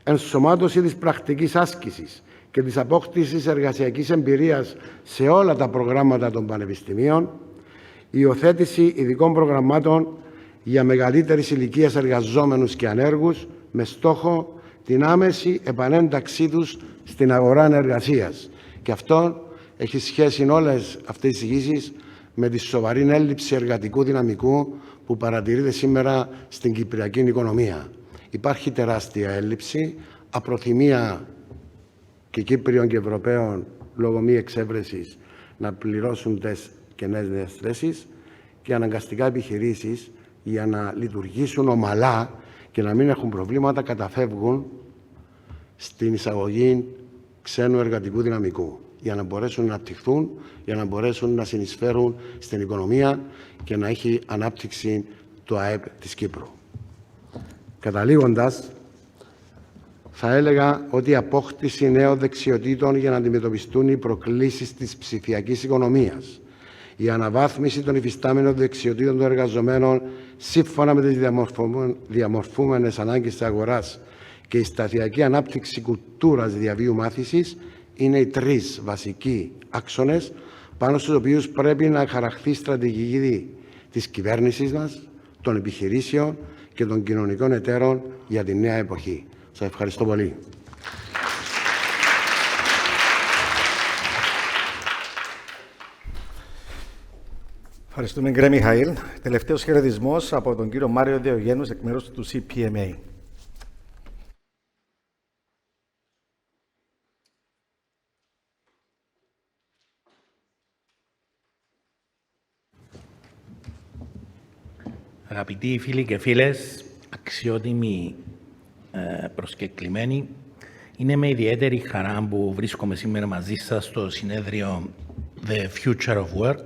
Ενσωμάτωση της πρακτικής άσκησης και της απόκτησης εργασιακής εμπειρίας σε όλα τα προγράμματα των πανεπιστημίων. Υιοθέτηση ειδικών προγραμμάτων για μεγαλύτερης ηλικίας εργαζόμενους και ανέργους με στόχο την άμεση επανένταξή τους στην αγορά εργασίας. Και αυτό έχει σχέση όλες αυτές τις εισηγήσεις με τη σοβαρή έλλειψη εργατικού δυναμικού που παρατηρείται σήμερα στην κυπριακή οικονομία. Υπάρχει τεράστια έλλειψη, απροθυμία και Κύπριων και Ευρωπαίων λόγω μη εξέβρεσης να πληρώσουν τις κενές νέες θέσεις και αναγκαστικά επιχειρήσεις για να λειτουργήσουν ομαλά και να μην έχουν προβλήματα καταφεύγουν στην εισαγωγή ξένου εργατικού δυναμικού για να μπορέσουν να αναπτυχθούν, για να μπορέσουν να συνεισφέρουν στην οικονομία και να έχει ανάπτυξη το ΑΕΠ της Κύπρου. Καταλήγοντας, θα έλεγα ότι η απόκτηση νέων δεξιοτήτων για να αντιμετωπιστούν οι προκλήσεις της ψηφιακής οικονομίας, η αναβάθμιση των υφιστάμενων δεξιοτήτων των εργαζομένων σύμφωνα με τις διαμορφούμενες ανάγκες της αγοράς και η σταδιακή ανάπτυξη κουλτούρας διαβίου μάθησης είναι οι τρεις βασικοί άξονες πάνω στους οποίους πρέπει να χαραχθεί η στρατηγική της κυβέρνησης μας, των επιχειρήσεων και των κοινωνικών εταίρων για τη νέα εποχή. Σας ευχαριστώ πολύ. Ευχαριστούμε, κύριε Μιχαήλ. Τελευταίος χαιρετισμός από τον κύριο Μάριο Diogenous εκ μέρους του CPMA. Αγαπητοί φίλοι και φίλες, αξιότιμοι προσκεκλημένοι, είναι με ιδιαίτερη χαρά που βρίσκομαι σήμερα μαζί σας στο συνέδριο The Future of Work,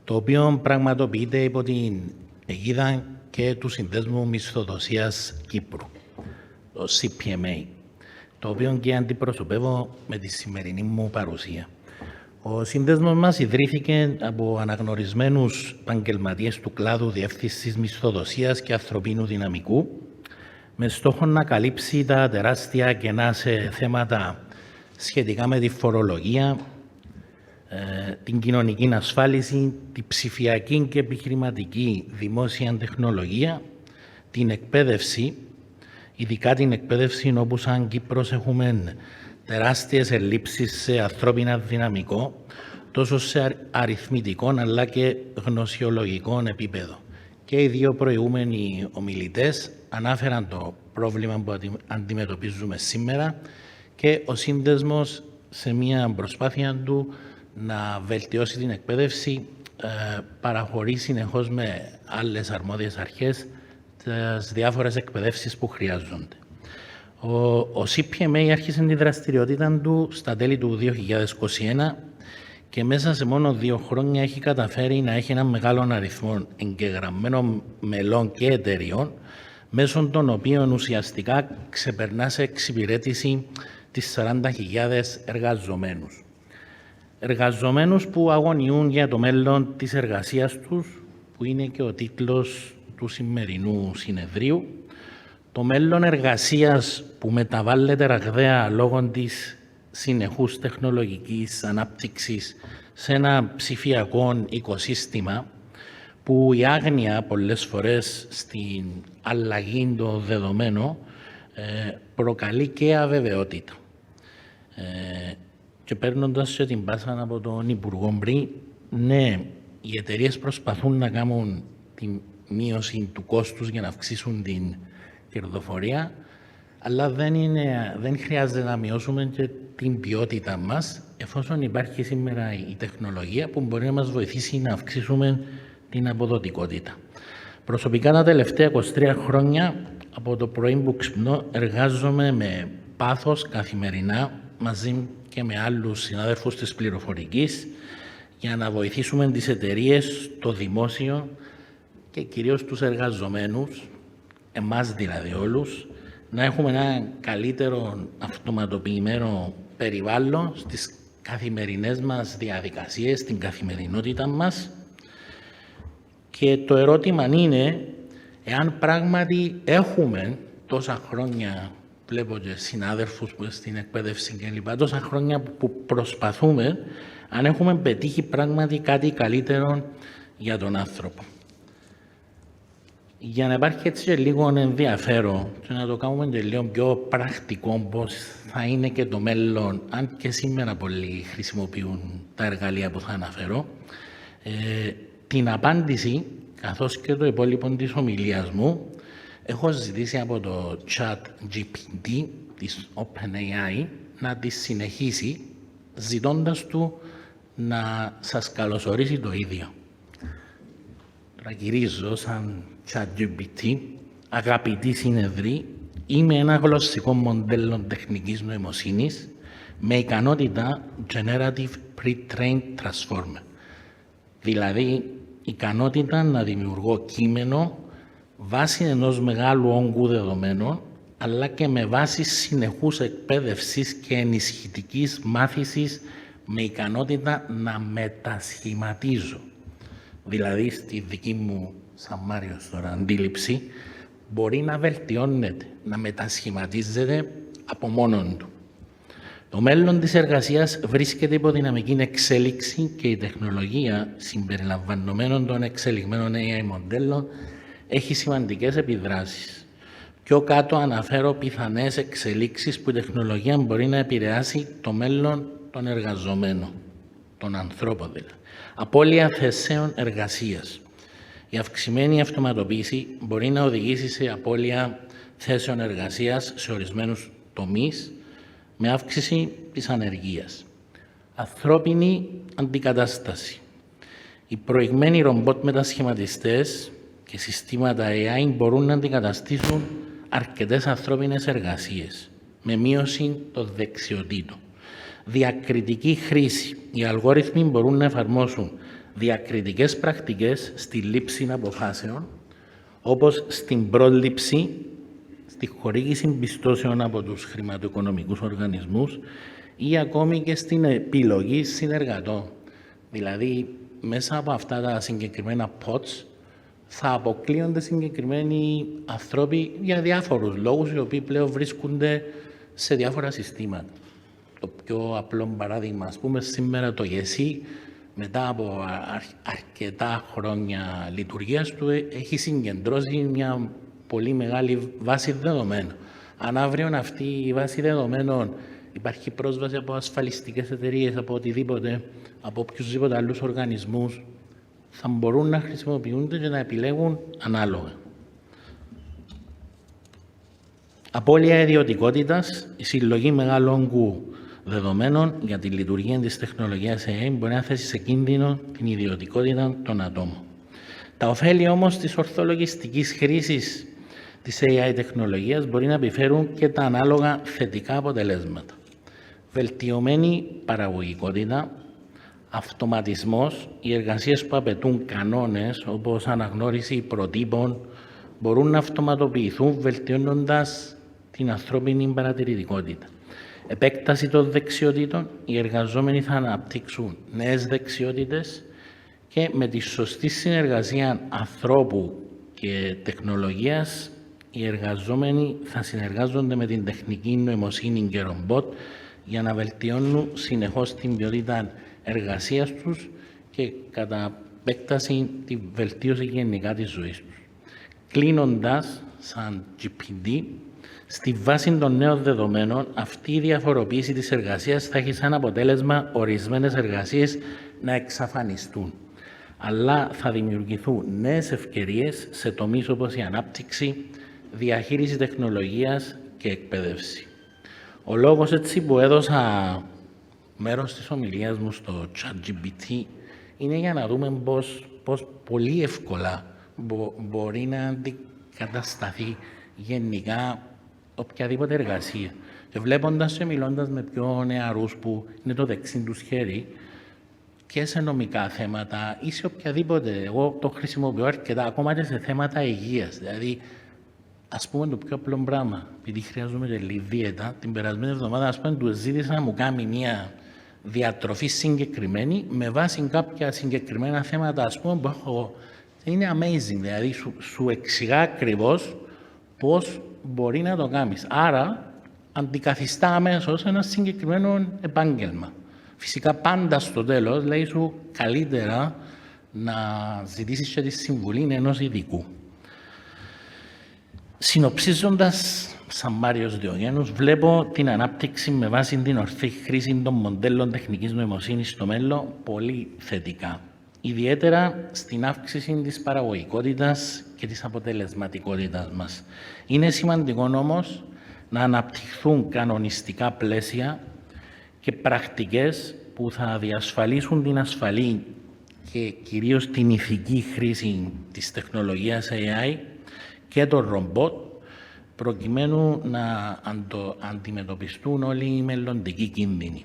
το οποίο πραγματοποιείται υπό την αιγίδα και του Συνδέσμου Μισθοδοσίας Κύπρου, το CPMA, το οποίο και αντιπροσωπεύω με τη σημερινή μου παρουσία. Ο σύνδεσμος μας ιδρύθηκε από αναγνωρισμένους επαγγελματίες του κλάδου διεύθυνσης μισθοδοσίας και ανθρωπίνου δυναμικού, με στόχο να καλύψει τα τεράστια κενά σε θέματα σχετικά με τη φορολογία, την κοινωνική ασφάλιση, την ψηφιακή και επιχειρηματική δημόσια τεχνολογία, την εκπαίδευση, ειδικά την εκπαίδευση όπου σαν Κύπρος έχουμε τεράστιες ελλείψεις σε ανθρώπινα δυναμικό, τόσο σε αριθμητικό αλλά και γνωσιολογικό επίπεδο. Και οι δύο προηγούμενοι ομιλητές ανάφεραν το πρόβλημα που αντιμετωπίζουμε σήμερα και ο σύνδεσμος σε μια προσπάθεια του να βελτιώσει την εκπαίδευση παραχωρεί συνεχώς με άλλες αρμόδιες αρχές τις διάφορες εκπαιδεύσεις που χρειάζονται. Ο CPMA άρχισε τη δραστηριότητα του στα τέλη του 2021 και μέσα σε μόνο 2 χρόνια έχει καταφέρει να έχει έναν μεγάλο αριθμό εγγεγραμμένων μελών και εταιριών, μέσω των οποίων ουσιαστικά ξεπερνά σε εξυπηρέτηση τις 40.000 εργαζομένους. Εργαζομένους που αγωνιούν για το μέλλον της εργασίας τους, που είναι και ο τίτλος του σημερινού συνεδρίου, το μέλλον εργασίας που μεταβάλλεται ραγδαία λόγω της συνεχούς τεχνολογικής ανάπτυξης σε ένα ψηφιακό οικοσύστημα, που η άγνοια πολλές φορές στην αλλαγή των δεδομένων προκαλεί και αβεβαιότητα. Και παίρνοντας και την πάσα από τον Υπουργό πριν, ναι, οι εταιρείες προσπαθούν να κάνουν τη μείωση του κόστους για να αυξήσουν την κερδοφορία, αλλά δεν χρειάζεται να μειώσουμε και την ποιότητα μας, εφόσον υπάρχει σήμερα η τεχνολογία που μπορεί να μας βοηθήσει να αυξήσουμε την αποδοτικότητα. Προσωπικά τα τελευταία 23 χρόνια, από το πρωί που ξυπνώ, εργάζομαι με πάθος καθημερινά μαζί και με άλλους συνάδελφους της πληροφορικής για να βοηθήσουμε τις εταιρείες, το δημόσιο και κυρίως τους εργαζομένους, εμάς δηλαδή όλους, να έχουμε ένα καλύτερο αυτοματοποιημένο περιβάλλον στις καθημερινές μας διαδικασίες, στην καθημερινότητα μας. Και το ερώτημα είναι, εάν πράγματι έχουμε τόσα χρόνια, βλέπω και συνάδελφους που στην εκπαίδευση κλπ, τόσα χρόνια που προσπαθούμε, αν έχουμε πετύχει πράγματι κάτι καλύτερο για τον άνθρωπο. Για να υπάρχει έτσι και λίγο ενδιαφέρον και να το κάνουμε και λίγο πιο πρακτικό πώς θα είναι και το μέλλον, αν και σήμερα πολλοί χρησιμοποιούν τα εργαλεία που θα αναφέρω, την απάντηση, καθώς και το υπόλοιπο της ομιλίας μου, έχω ζητήσει από το ChatGPT της OpenAI να τη συνεχίσει, ζητώντας του να σας καλωσορίσει το ίδιο. Τώρα γυρίζω σαν ChatGPT, αγαπητοί συνεδροί, είμαι ένα γλωσσικό μοντέλο τεχνικής νοημοσύνης με ικανότητα Generative Pre-trained Transformer. Δηλαδή, ικανότητα να δημιουργώ κείμενο βάσει ενός μεγάλου όγκου δεδομένων, αλλά και με βάση συνεχούς εκπαίδευσης και ενισχυτικής μάθησης, με ικανότητα να μετασχηματίζω. Δηλαδή, στη δική μου, σαν Μάριος τώρα, αντίληψη, μπορεί να βελτιώνεται, να μετασχηματίζεται από μόνον του. Το μέλλον της εργασίας βρίσκεται υπό δυναμική εξέλιξη και η τεχνολογία, συμπεριλαμβανομένων των εξελιγμένων AI μοντέλων, έχει σημαντικές επιδράσεις. Πιο κάτω αναφέρω πιθανές εξελίξεις που η τεχνολογία μπορεί να επηρεάσει το μέλλον των εργαζομένων, των ανθρώπων δηλαδή. Απώλεια θέσεων εργασίας. Η αυξημένη αυτοματοποίηση μπορεί να οδηγήσει σε απώλεια θέσεων εργασίας σε ορισμένους τομείς, με αύξηση της ανεργίας. Ανθρώπινη αντικατάσταση. Οι προηγμένοι ρομπότ μετασχηματιστές και συστήματα AI μπορούν να αντικαταστήσουν αρκετές ανθρώπινες εργασίες, με μείωση των δεξιοτήτων. Διακριτική χρήση. Οι αλγόριθμοι μπορούν να εφαρμόσουν διακριτικές πρακτικές στη λήψη αποφάσεων, όπως στην πρόληψη, στη χορήγηση πιστώσεων από τους χρηματοοικονομικούς οργανισμούς ή ακόμη και στην επιλογή συνεργατών. Δηλαδή, μέσα από αυτά τα συγκεκριμένα pods θα αποκλείονται συγκεκριμένοι ανθρώποι για διάφορους λόγους, οι οποίοι πλέον βρίσκονται σε διάφορα συστήματα. Το πιο απλό παράδειγμα, ας πούμε, σήμερα το ΓΕΣΥ, μετά από αρκετά χρόνια λειτουργίας του, έχει συγκεντρώσει μια πολύ μεγάλη βάση δεδομένων. Αν αύριο αυτή η βάση δεδομένων υπάρχει πρόσβαση από ασφαλιστικές εταιρείες, από οτιδήποτε, από οποιουσδήποτε άλλους οργανισμούς, θα μπορούν να χρησιμοποιούνται και να επιλέγουν ανάλογα. Απώλεια ιδιωτικότητας, η συλλογή μεγάλου όγκου δεδομένων για τη λειτουργία της τεχνολογίας AI μπορεί να θέσει σε κίνδυνο την ιδιωτικότητα των ατόμων. Τα ωφέλη όμως της ορθολογιστικής χρήσης της AI τεχνολογίας μπορεί να επιφέρουν και τα ανάλογα θετικά αποτελέσματα. Βελτιωμένη παραγωγικότητα, αυτοματισμός, οι εργασίες που απαιτούν κανόνες όπως αναγνώριση προτύπων μπορούν να αυτοματοποιηθούν βελτιώνοντας την ανθρώπινη παρατηρητικότητα. Επέκταση των δεξιοτήτων, οι εργαζόμενοι θα αναπτύξουν νέες δεξιότητες και με τη σωστή συνεργασία ανθρώπου και τεχνολογίας οι εργαζόμενοι θα συνεργάζονται με την τεχνική νοημοσύνη και ρομπότ για να βελτιώνουν συνεχώς την ποιότητα εργασίας τους και κατά επέκταση τη βελτίωση γενικά της ζωής τους. Κλείνοντας, σαν GPT, στη βάση των νέων δεδομένων, αυτή η διαφοροποίηση της εργασίας θα έχει σαν αποτέλεσμα ορισμένες εργασίες να εξαφανιστούν. Αλλά θα δημιουργηθούν νέες ευκαιρίες σε τομείς όπως η ανάπτυξη, διαχείριση τεχνολογίας και εκπαίδευση. Ο λόγος έτσι που έδωσα μέρος της ομιλίας μου στο ChatGPT είναι για να δούμε πώς πολύ εύκολα μπορεί να αντικατασταθεί γενικά οποιαδήποτε εργασία. Και βλέποντας και μιλώντας με πιο νεαρούς που είναι το δεξί τους χέρι και σε νομικά θέματα ή σε οποιαδήποτε, εγώ το χρησιμοποιώ αρκετά, ακόμα και σε θέματα υγείας. Δηλαδή, ας πούμε το πιο απλό πράγμα, επειδή χρειάζομαι και λίγη δίαιτα, την περασμένη εβδομάδα, ας πούμε, του ζήτησα να μου κάνει μια διατροφή συγκεκριμένη με βάση κάποια συγκεκριμένα θέματα, ας πούμε, που έχω. Είναι amazing, δηλαδή σου εξηγά ακριβώς πώς μπορεί να το κάνεις. Άρα, αντικαθιστά αμέσως ένα συγκεκριμένο επάγγελμα. Φυσικά, πάντα στο τέλος, λέει σου καλύτερα να ζητήσεις και τη συμβουλή ενός ειδικού. Συνοψίζοντας, σαν Μάριος Diogenous, βλέπω την ανάπτυξη με βάση την ορθή χρήση των μοντέλων τεχνικής νοημοσύνης στο μέλλον πολύ θετικά. Ιδιαίτερα στην αύξηση της παραγωγικότητας και της αποτελεσματικότητας μας. Είναι σημαντικό όμως να αναπτυχθούν κανονιστικά πλαίσια και πρακτικές που θα διασφαλίσουν την ασφαλή και κυρίως την ηθική χρήση της τεχνολογίας AI και των ρομπότ, προκειμένου να αντιμετωπιστούν όλοι οι μελλοντικοί κίνδυνοι.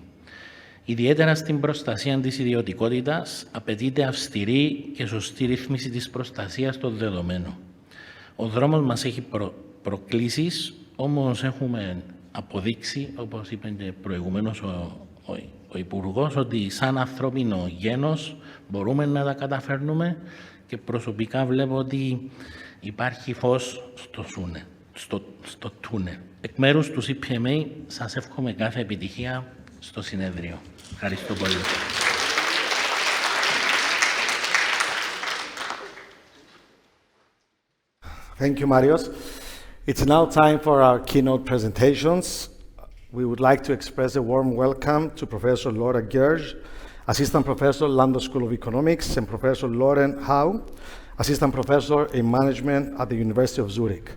Ιδιαίτερα στην προστασία της ιδιωτικότητας απαιτείται αυστηρή και σωστή ρύθμιση της προστασίας των δεδομένων. Ο δρόμος μας έχει προκλήσεις, όμως έχουμε αποδείξει, όπως είπε και προηγουμένως ο Υπουργός, ότι σαν ανθρώπινο γένος μπορούμε να τα καταφέρνουμε και προσωπικά βλέπω ότι υπάρχει φως στο τούνελ. Εκ μέρους του CPMA σας εύχομαι κάθε επιτυχία στο συνέδριο. Ευχαριστώ πολύ. Thank you, Marios. It's now time for our keynote presentations. We would like to express a warm welcome to Professor Laura Gerge, Assistant Professor, London School of Economics, and Professor Lauren Howe, Assistant Professor in Management at the University of Zurich.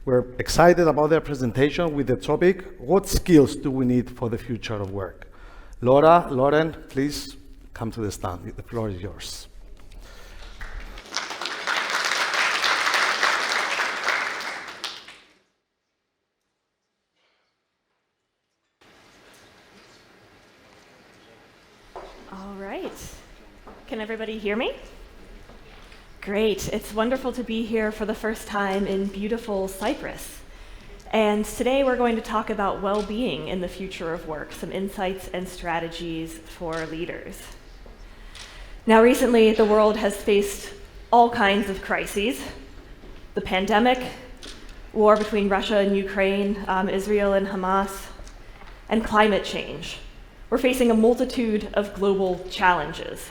We're excited about their presentation with the topic, what skills do we need for the future of work? Laura, Lauren, please come to the stand. The floor is yours. All right. Can everybody hear me? Great. It's wonderful to be here for the first time in beautiful Cyprus. And today we're going to talk about well-being in the future of work, some insights and strategies for leaders. Now, recently, the world has faced all kinds of crises. The pandemic, war between Russia and Ukraine, Israel and Hamas, and climate change. We're facing a multitude of global challenges.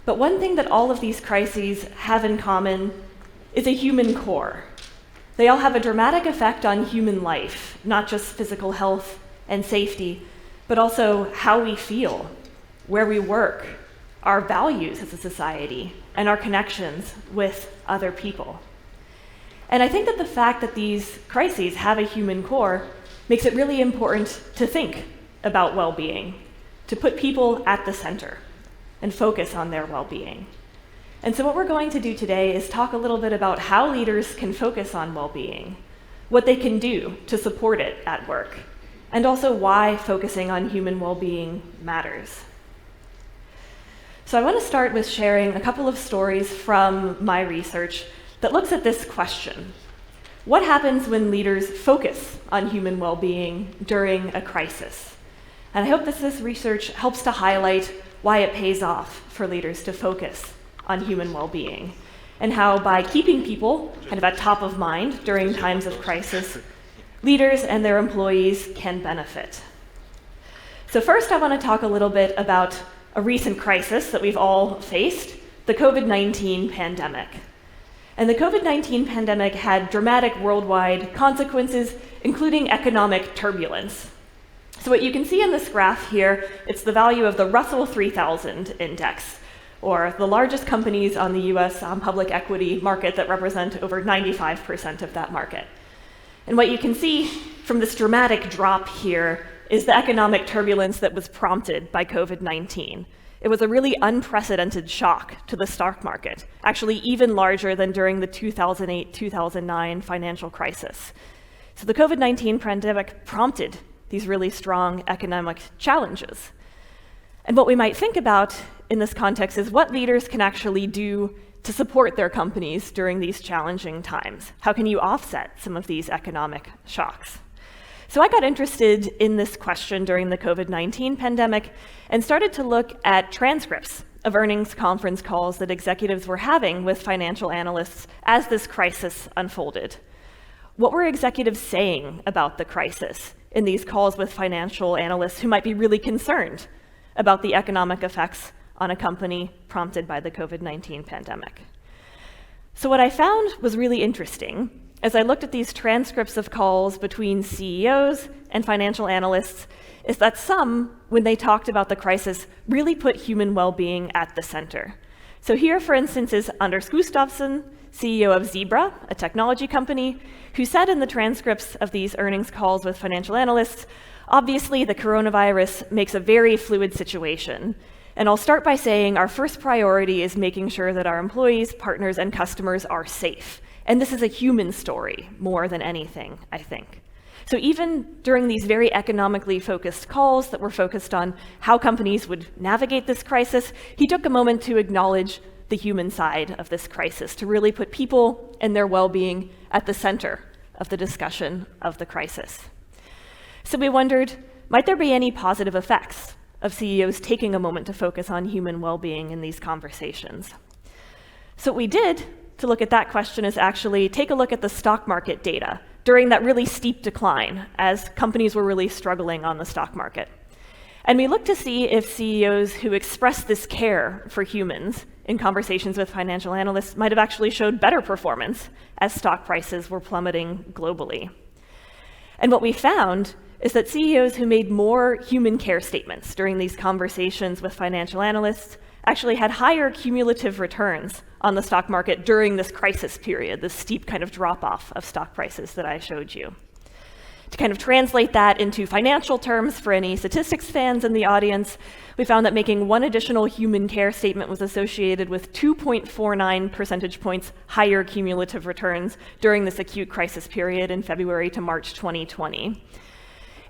But one thing that all of these crises have in common is a human core. They all have a dramatic effect on human life, not just physical health and safety, but also how we feel, where we work, our values as a society, and our connections with other people. And I think that the fact that these crises have a human core makes it really important to think about well-being, to put people at the center and focus on their well-being. And so what we're going to do today is talk a little bit about how leaders can focus on well-being, what they can do to support it at work, and also why focusing on human well-being matters. So I want to start with sharing a couple of stories from my research that looks at this question. What happens when leaders focus on human well-being during a crisis? And I hope that this research helps to highlight why it pays off for leaders to focus on human well-being, and how by keeping people kind of at top of mind during times of crisis, leaders and their employees can benefit. So first, I want to talk a little bit about a recent crisis that we've all faced, the COVID-19 pandemic. And the COVID-19 pandemic had dramatic worldwide consequences, including economic turbulence. So what you can see in this graph here, it's the value of the Russell 3000 index, or the largest companies on the US public equity market that represent over 95% of that market. And what you can see from this dramatic drop here is the economic turbulence that was prompted by COVID-19. It was a really unprecedented shock to the stock market, actually even larger than during the 2008-2009 financial crisis. So the COVID-19 pandemic prompted these really strong economic challenges. And what we might think about in this context is what leaders can actually do to support their companies during these challenging times. How can you offset some of these economic shocks? So I got interested in this question during the COVID-19 pandemic and started to look at transcripts of earnings conference calls that executives were having with financial analysts as this crisis unfolded. What were executives saying about the crisis in these calls with financial analysts who might be really concerned about the economic effects on a company prompted by the COVID-19 pandemic? So what I found was really interesting as I looked at these transcripts of calls between CEOs and financial analysts is that some, when they talked about the crisis, really put human well-being at the center. So here, for instance, is Anders Gustafsson, CEO of Zebra, a technology company, who said in the transcripts of these earnings calls with financial analysts, obviously the coronavirus makes a very fluid situation. And I'll start by saying our first priority is making sure that our employees, partners, and customers are safe. And this is a human story more than anything, I think. So even during these very economically focused calls that were focused on how companies would navigate this crisis, he took a moment to acknowledge the human side of this crisis, to really put people and their well-being at the center of the discussion of the crisis. So we wondered, might there be any positive effects of CEOs taking a moment to focus on human well-being in these conversations? So what we did to look at that question is actually take a look at the stock market data during that really steep decline as companies were really struggling on the stock market. And we looked to see if CEOs who expressed this care for humans in conversations with financial analysts might have actually showed better performance as stock prices were plummeting globally. And what we found is that CEOs who made more human care statements during these conversations with financial analysts actually had higher cumulative returns on the stock market during this crisis period, this steep kind of drop-off of stock prices that I showed you. To kind of translate that into financial terms for any statistics fans in the audience, we found that making one additional human care statement was associated with 2.49 percentage points higher cumulative returns during this acute crisis period in February to March 2020.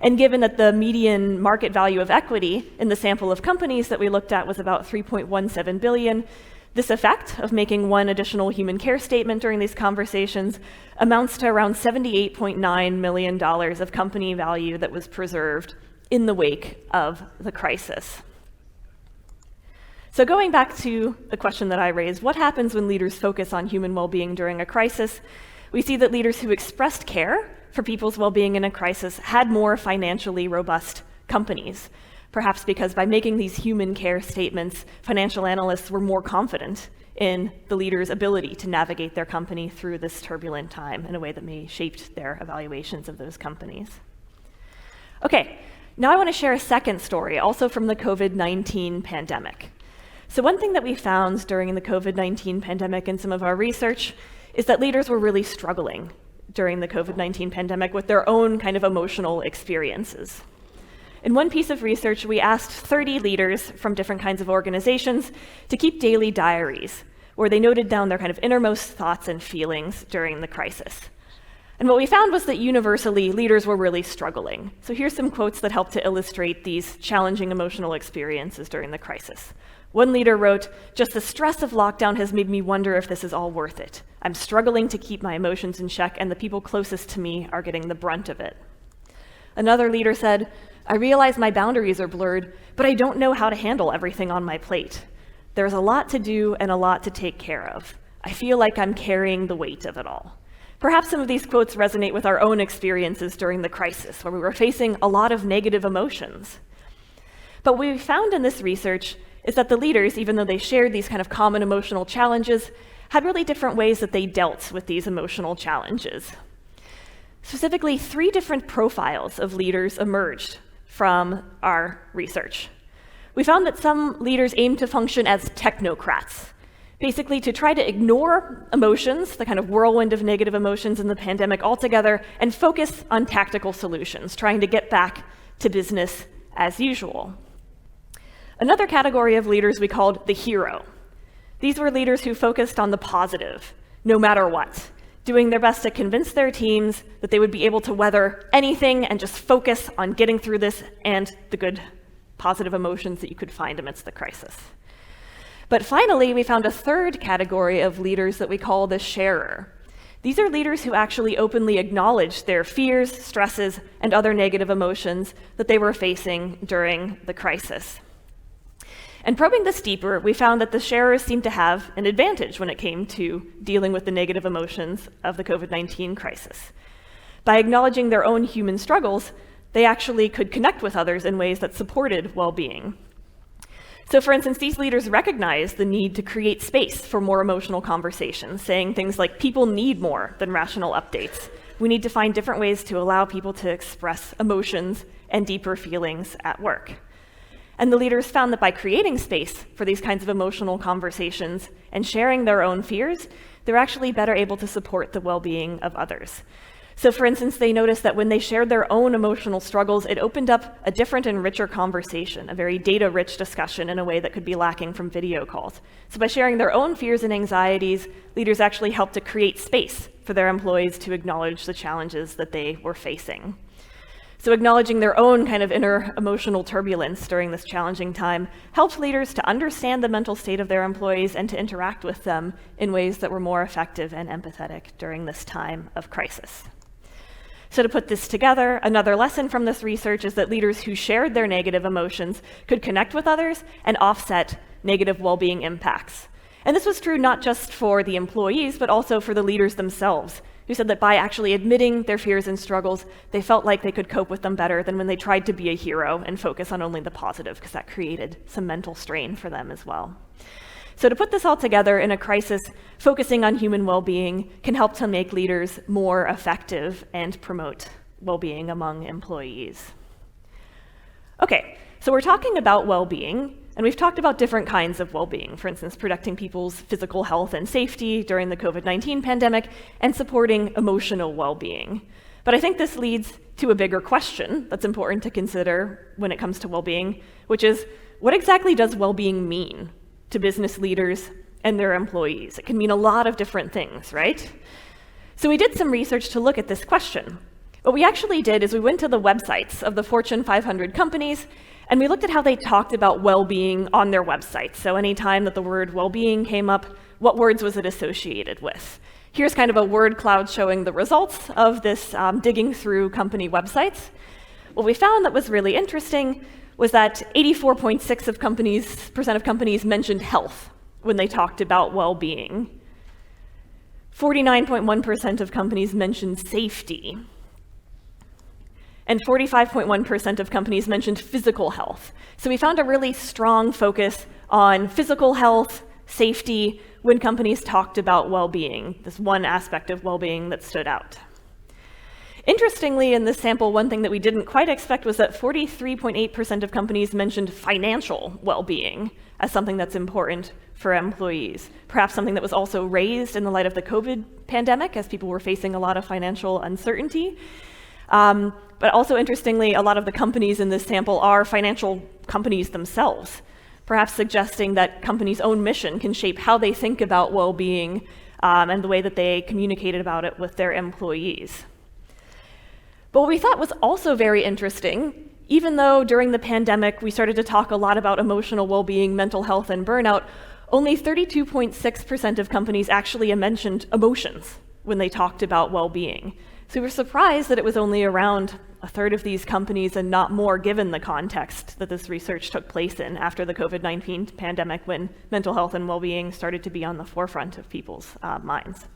And given that the median market value of equity in the sample of companies that we looked at was about 3.17 billion, this effect of making one additional human care statement during these conversations amounts to around $78.9 million of company value that was preserved in the wake of the crisis. So going back to the question that I raised, what happens when leaders focus on human well-being during a crisis? We see that leaders who expressed care for people's well-being in a crisis had more financially robust companies, perhaps because by making these human care statements, financial analysts were more confident in the leader's ability to navigate their company through this turbulent time in a way that may have shaped their evaluations of those companies. Okay, Now I want to share a second story, also from the COVID-19 pandemic. So one thing that we found during the COVID-19 pandemic in some of our research is that leaders were really struggling during the COVID-19 pandemic with their own kind of emotional experiences. In one piece of research, we asked 30 leaders from different kinds of organizations to keep daily diaries, where they noted down their kind of innermost thoughts and feelings during the crisis. And what we found was that universally, leaders were really struggling. So here's some quotes that help to illustrate these challenging emotional experiences during the crisis. One leader wrote, "Just the stress of lockdown has made me wonder if this is all worth it. I'm struggling to keep my emotions in check, and the people closest to me are getting the brunt of it." Another leader said, "I realize my boundaries are blurred, but I don't know how to handle everything on my plate. There's a lot to do and a lot to take care of. I feel like I'm carrying the weight of it all." Perhaps some of these quotes resonate with our own experiences during the crisis, where we were facing a lot of negative emotions. But what we found in this research is that the leaders, even though they shared these kind of common emotional challenges, had really different ways that they dealt with these emotional challenges. Specifically, 3 different profiles of leaders emerged from our research. We found that some leaders aimed to function as technocrats, basically to try to ignore emotions, the kind of whirlwind of negative emotions in the pandemic altogether, and focus on tactical solutions, trying to get back to business as usual. Another category of leaders we called the hero. These were leaders who focused on the positive, no matter what, doing their best to convince their teams that they would be able to weather anything and just focus on getting through this and the good positive emotions that you could find amidst the crisis. But finally, we found a third category of leaders that we call the sharer. These are leaders who actually openly acknowledge their fears, stresses, and other negative emotions that they were facing during the crisis. And probing this deeper, we found that the sharers seemed to have an advantage when it came to dealing with the negative emotions of the COVID-19 crisis. By acknowledging their own human struggles, they actually could connect with others in ways that supported well-being. So for instance, these leaders recognized the need to create space for more emotional conversations, saying things like, people need more than rational updates. We need to find different ways to allow people to express emotions and deeper feelings at work. And the leaders found that by creating space for these kinds of emotional conversations and sharing their own fears, they're actually better able to support the well-being of others. So for instance, they noticed that when they shared their own emotional struggles, it opened up a different and richer conversation, a very data-rich discussion in a way that could be lacking from video calls. So by sharing their own fears and anxieties, leaders actually helped to create space for their employees to acknowledge the challenges that they were facing. So acknowledging their own kind of inner emotional turbulence during this challenging time helped leaders to understand the mental state of their employees and to interact with them in ways that were more effective and empathetic during this time of crisis. So to put this together, another lesson from this research is that leaders who shared their negative emotions could connect with others and offset negative well-being impacts. And this was true not just for the employees, but also for the leaders themselves, who said that by actually admitting their fears and struggles, they felt like they could cope with them better than when they tried to be a hero and focus on only the positive, because that created some mental strain for them as well. So to put this all together in a crisis, focusing on human well-being can help to make leaders more effective and promote well-being among employees. Okay, so we're talking about well-being, and we've talked about different kinds of well-being, for instance, protecting people's physical health and safety during the COVID-19 pandemic and supporting emotional well-being. But I think this leads to a bigger question that's important to consider when it comes to well-being, which is, what exactly does well-being mean to business leaders and their employees? It can mean a lot of different things, right? So we did some research to look at this question. What we actually did is we went to the websites of the Fortune 500 companies, and we looked at how they talked about well-being on their websites. So anytime that the word well-being came up, what words was it associated with? Here's kind of a word cloud showing the results of this digging through company websites. What we found that was really interesting was that 84.6% of companies mentioned health when they talked about well-being. 49.1% of companies mentioned safety. And 45.1% of companies mentioned physical health. So we found a really strong focus on physical health, safety, when companies talked about well-being, this one aspect of well-being that stood out. Interestingly, in this sample, one thing that we didn't quite expect was that 43.8% of companies mentioned financial well-being as something that's important for employees. Perhaps something that was also raised in the light of the COVID pandemic, as people were facing a lot of financial uncertainty. But also interestingly, a lot of the companies in this sample are financial companies themselves, perhaps suggesting that companies' own mission can shape how they think about well-being and the way that they communicated about it with their employees. But what we thought was also very interesting, even though during the pandemic we started to talk a lot about emotional well-being, mental health, and burnout, only 32.6% of companies actually mentioned emotions when they talked about well-being. So we were surprised that it was only around a third of these companies and not more, given the context that this research took place in after the COVID-19 pandemic, when mental health and well-being started to be on the forefront of people's minds.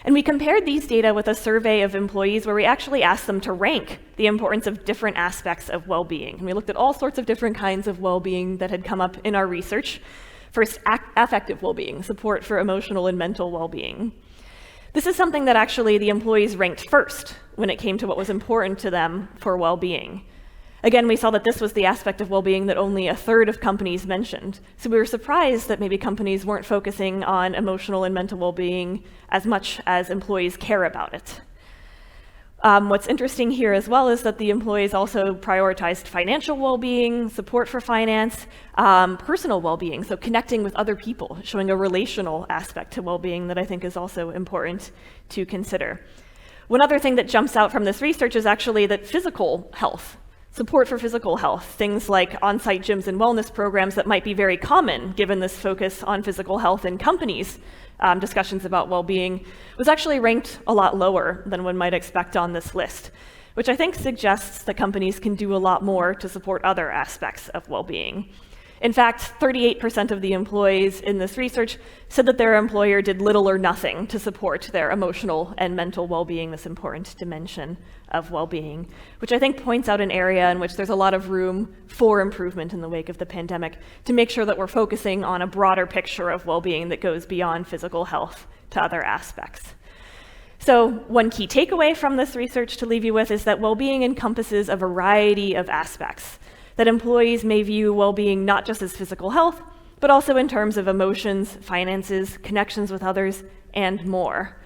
And we compared these data with a survey of employees where we actually asked them to rank the importance of different aspects of well-being. And we looked at all sorts of different kinds of well-being that had come up in our research. First, affective well-being, support for emotional and mental well-being. This is something that actually the employees ranked first when it came to what was important to them for well-being. Again, we saw that this was the aspect of well-being that only a third of companies mentioned. So we were surprised that maybe companies weren't focusing on emotional and mental well-being as much as employees care about it. What's interesting here as well is that the employees also prioritized financial well-being, support for finance, personal well-being, so connecting with other people, showing a relational aspect to well-being that I think is also important to consider. One other thing that jumps out from this research is actually that physical health, support for physical health, things like on-site gyms and wellness programs that might be very common given this focus on physical health in companies, discussions about well-being, was actually ranked a lot lower than one might expect on this list, which I think suggests that companies can do a lot more to support other aspects of well-being. In fact, 38% of the employees in this research said that their employer did little or nothing to support their emotional and mental well-being, this important dimension of well-being, which I think points out an area in which there's a lot of room for improvement in the wake of the pandemic to make sure that we're focusing on a broader picture of well-being that goes beyond physical health to other aspects. So one key takeaway from this research to leave you with is that well-being encompasses a variety of aspects, that employees may view well-being not just as physical health, but also in terms of emotions, finances, connections with others, and more.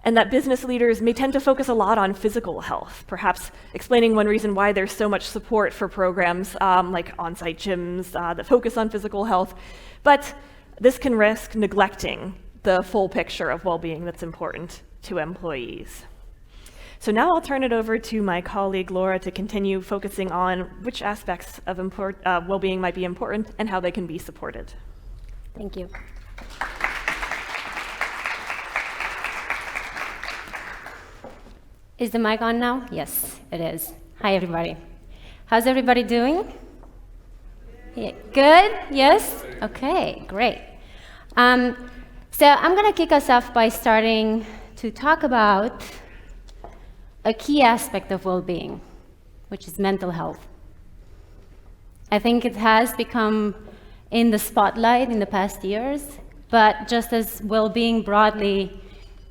And that business leaders may tend to focus a lot on physical health, perhaps explaining one reason why there's so much support for programs like on-site gyms that focus on physical health. But this can risk neglecting the full picture of well-being that's important to employees. So now I'll turn it over to my colleague Laura to continue focusing on which aspects of well-being might be important and how they can be supported. Thank you. Is the mic on now? Yes, it is. Hi, everybody. How's everybody doing? Yeah, good? Yes? Okay, great. So I'm going to kick us off by starting to talk about a key aspect of well-being, which is mental health. I think it has become in the spotlight in the past years, but just as well-being broadly,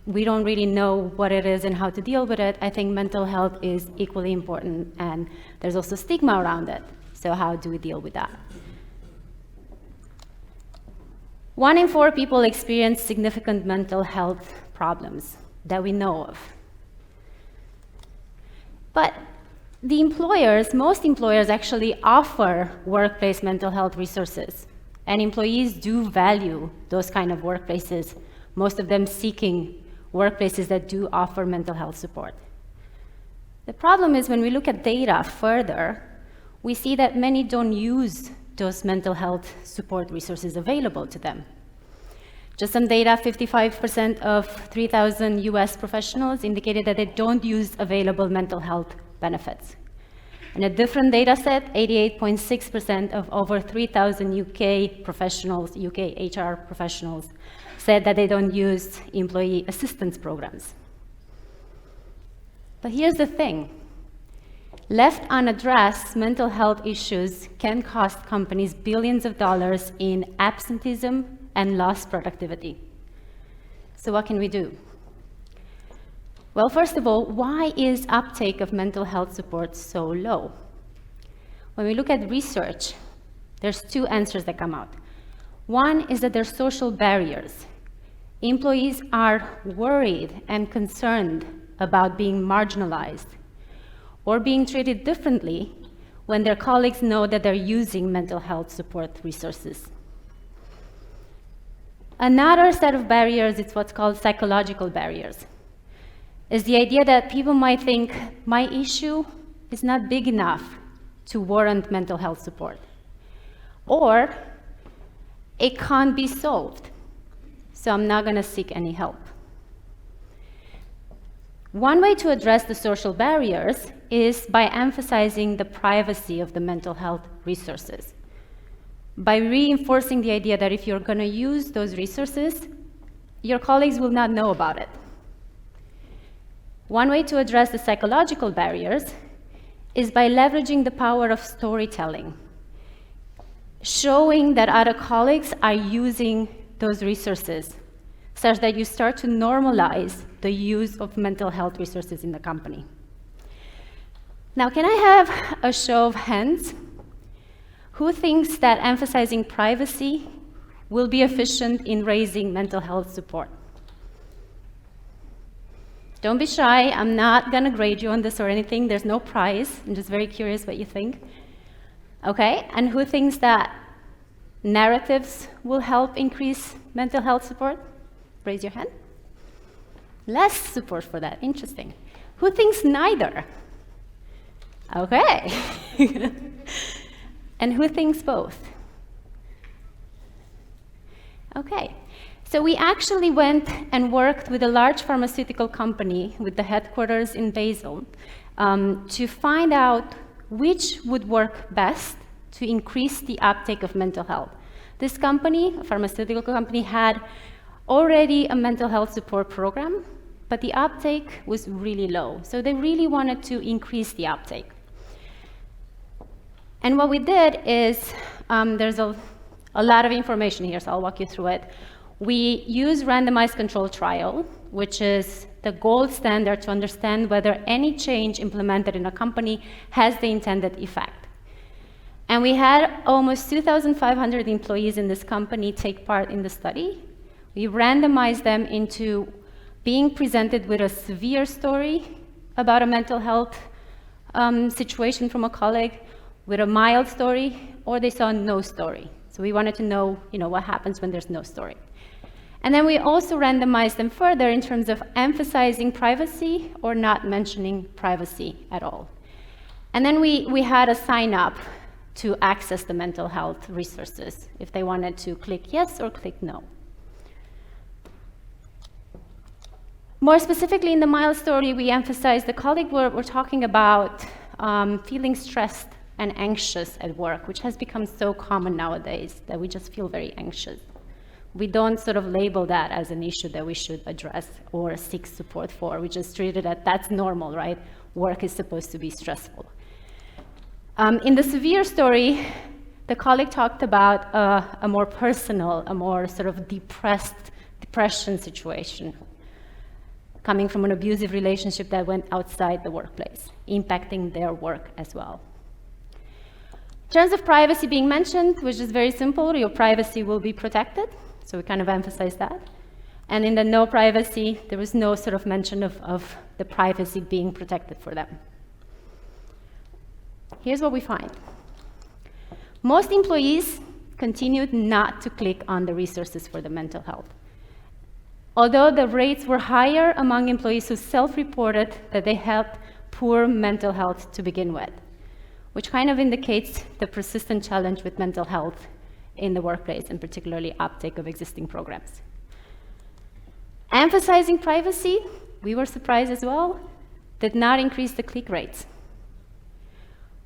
we don't really know what it is and how to deal with it. I think mental health is equally important, and there's also stigma around it. So how do we deal with that? 1 in 4 people experience significant mental health problems that we know of. But the employers, most employers actually offer workplace mental health resources, and employees do value those kind of workplaces, most of them seeking workplaces that do offer mental health support. The problem is when we look at data further, we see that many don't use those mental health support resources available to them. Just some data, 55% of 3,000 US professionals indicated that they don't use available mental health benefits. In a different data set, 88.6% of over 3,000 UK professionals, UK HR professionals, said that they don't use employee assistance programs. But here's the thing. Left unaddressed, mental health issues can cost companies billions of dollars in absenteeism and lost productivity. So what can we do? Well, first of all, why is uptake of mental health support so low? When we look at research, there's two answers that come out. One is that there's social barriers. Employees are worried and concerned about being marginalized or being treated differently when their colleagues know that they're using mental health support resources. Another set of barriers is what's called psychological barriers. Is the idea that people might think, my issue is not big enough to warrant mental health support, or it can't be solved, so I'm not going to seek any help. One way to address the social barriers is by emphasizing the privacy of the mental health resources, by reinforcing the idea that if you're going to use those resources, your colleagues will not know about it. One way to address the psychological barriers is by leveraging the power of storytelling, showing that other colleagues are using those resources, such that you start to normalize the use of mental health resources in the company. Now, can I have a show of hands? Who thinks that emphasizing privacy will be efficient in raising mental health support? Don't be shy, I'm not gonna grade you on this or anything, there's no prize, I'm just very curious what you think. Okay, and who thinks that narratives will help increase mental health support? Raise your hand. Less support for that, interesting. Who thinks neither? Okay. And who thinks both? Okay. So we actually went and worked with a large pharmaceutical company with the headquarters in Basel to find out which would work best to increase the uptake of mental health. This company, a pharmaceutical company, had already a mental health support program, but the uptake was really low. So they really wanted to increase the uptake. And what we did is, there's a lot of information here, so I'll walk you through it. We use randomized control trial, which is the gold standard to understand whether any change implemented in a company has the intended effect. And we had almost 2,500 employees in this company take part in the study. We randomized them into being presented with a severe story about a mental health situation from a colleague, with a mild story, or they saw no story. So we wanted to know, what happens when there's no story. And then we also randomized them further in terms of emphasizing privacy or not mentioning privacy at all. And then we had a sign up to access the mental health resources if they wanted to click yes or click no. More specifically, in the mild story, we emphasized the colleague were talking about feeling stressed and anxious at work, which has become so common nowadays that we just feel very anxious. We don't sort of label that as an issue that we should address or seek support for. We just treat it as that's normal, right? Work is supposed to be stressful. In the severe story, the colleague talked about a more personal, a more sort of depression situation, coming from an abusive relationship that went outside the workplace, impacting their work as well. In terms of privacy being mentioned, which is very simple, your privacy will be protected. So we kind of emphasize that. And in the no privacy, there was no sort of mention of the privacy being protected for them. Here's what we find. Most employees continued not to click on the resources for the mental health, although the rates were higher among employees who self-reported that they had poor mental health to begin with, which kind of indicates the persistent challenge with mental health in the workplace, and particularly uptake of existing programs. Emphasizing privacy, we were surprised as well, did not increase the click rates.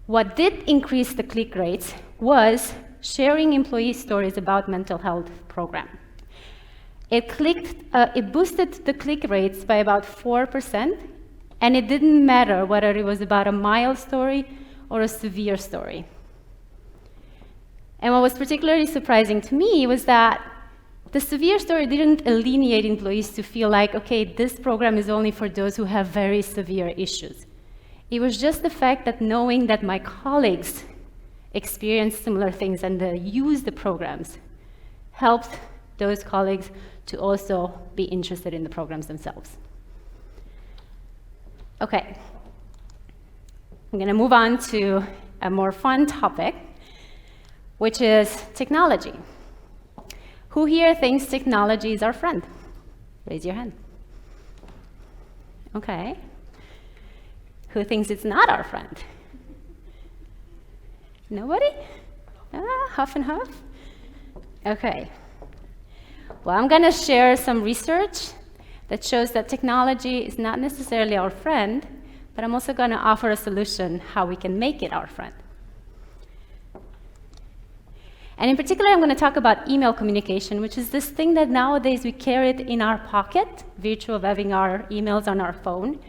What did increase the click rates was sharing employee stories about mental health program. It boosted the click rates by about 4%, and it didn't matter whether it was about a mild story or a severe story. And what was particularly surprising to me was that The severe story didn't alienate employees to feel like, okay, this program is only for those who have very severe issues. It was just the fact that knowing that my colleagues experienced similar things and use the programs helped those colleagues to also be interested in the programs themselves. Okay, I'm going to move on to a more fun topic, which is technology. Who here thinks technology is our friend? Raise your hand. Okay. Who thinks it's not our friend? Nobody? Half and half? Okay. Well, I'm going to share some research that shows that technology is not necessarily our friend, but I'm also going to offer a solution how we can make it our friend. And in particular, I'm going to talk about email communication, which is this thing that nowadays we carry it in our pocket, virtue of having our emails on our phone.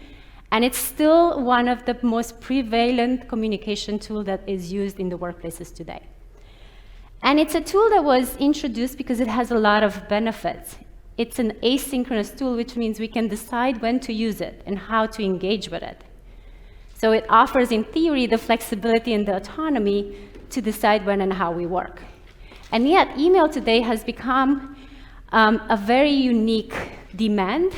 And it's still one of the most prevalent communication tools that is used in the workplaces today. And it's a tool that was introduced because it has a lot of benefits. It's an asynchronous tool, which means we can decide when to use it and how to engage with it. So it offers, in theory, the flexibility and the autonomy to decide when and how we work. And yet, email today has become a very unique demand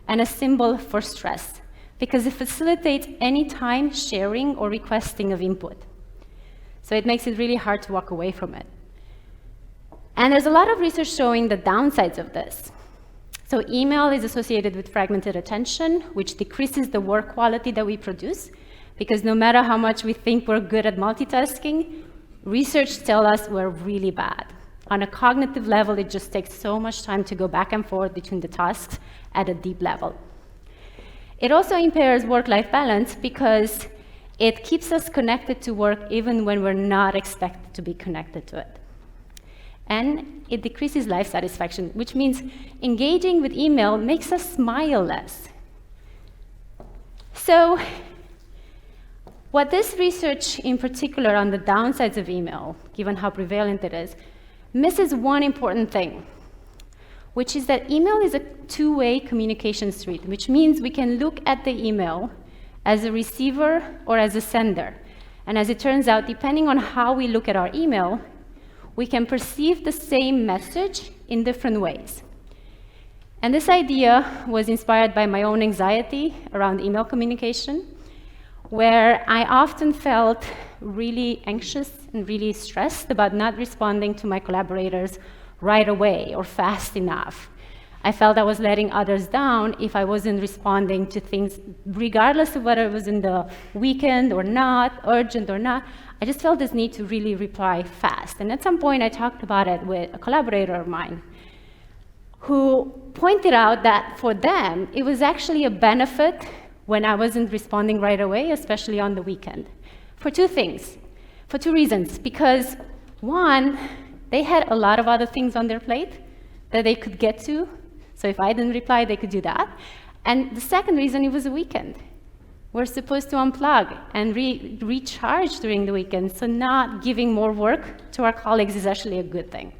and a symbol for stress, because it facilitates any time sharing or requesting of input. So it makes it really hard to walk away from it. And there's a lot of research showing the downsides of this. So email is associated with fragmented attention, which decreases the work quality that we produce, because no matter how much we think we're good at multitasking, research tells us we're really bad. On a cognitive level, it just takes so much time to go back and forth between the tasks at a deep level. It also impairs work-life balance because it keeps us connected to work even when we're not expected to be connected to it. And it decreases life satisfaction, which means engaging with email makes us smile less. So, what this research, in particular on the downsides of email, given how prevalent it is, misses one important thing, which is that email is a two-way communication street, which means we can look at the email as a receiver or as a sender. And as it turns out, depending on how we look at our email, we can perceive the same message in different ways. And this idea was inspired by my own anxiety around email communication, where I often felt really anxious and really stressed about not responding to my collaborators right away or fast enough. I felt I was letting others down if I wasn't responding to things, regardless of whether it was in the weekend or not, urgent or not. I just felt this need to really reply fast. And at some point, I talked about it with a collaborator of mine who pointed out that for them, it was actually a benefit when I wasn't responding right away, especially on the weekend, for two reasons. Because one, they had a lot of other things on their plate that they could get to. So if I didn't reply, they could do that. And the second reason, it was a weekend. We're supposed to unplug and recharge during the weekend, so not giving more work to our colleagues is actually a good thing.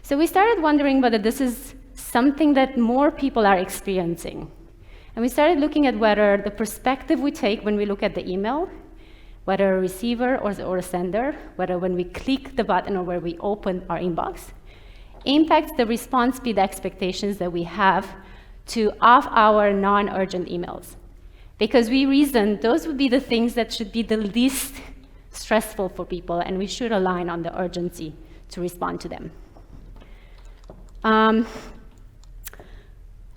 So we started wondering whether this is something that more people are experiencing. And we started looking at whether the perspective we take when we look at the email, whether a receiver or a sender, whether when we click the button or where we open our inbox, impacts the response speed expectations that we have to off-hour non-urgent emails. Because we reasoned those would be the things that should be the least stressful for people, and we should align on the urgency to respond to them.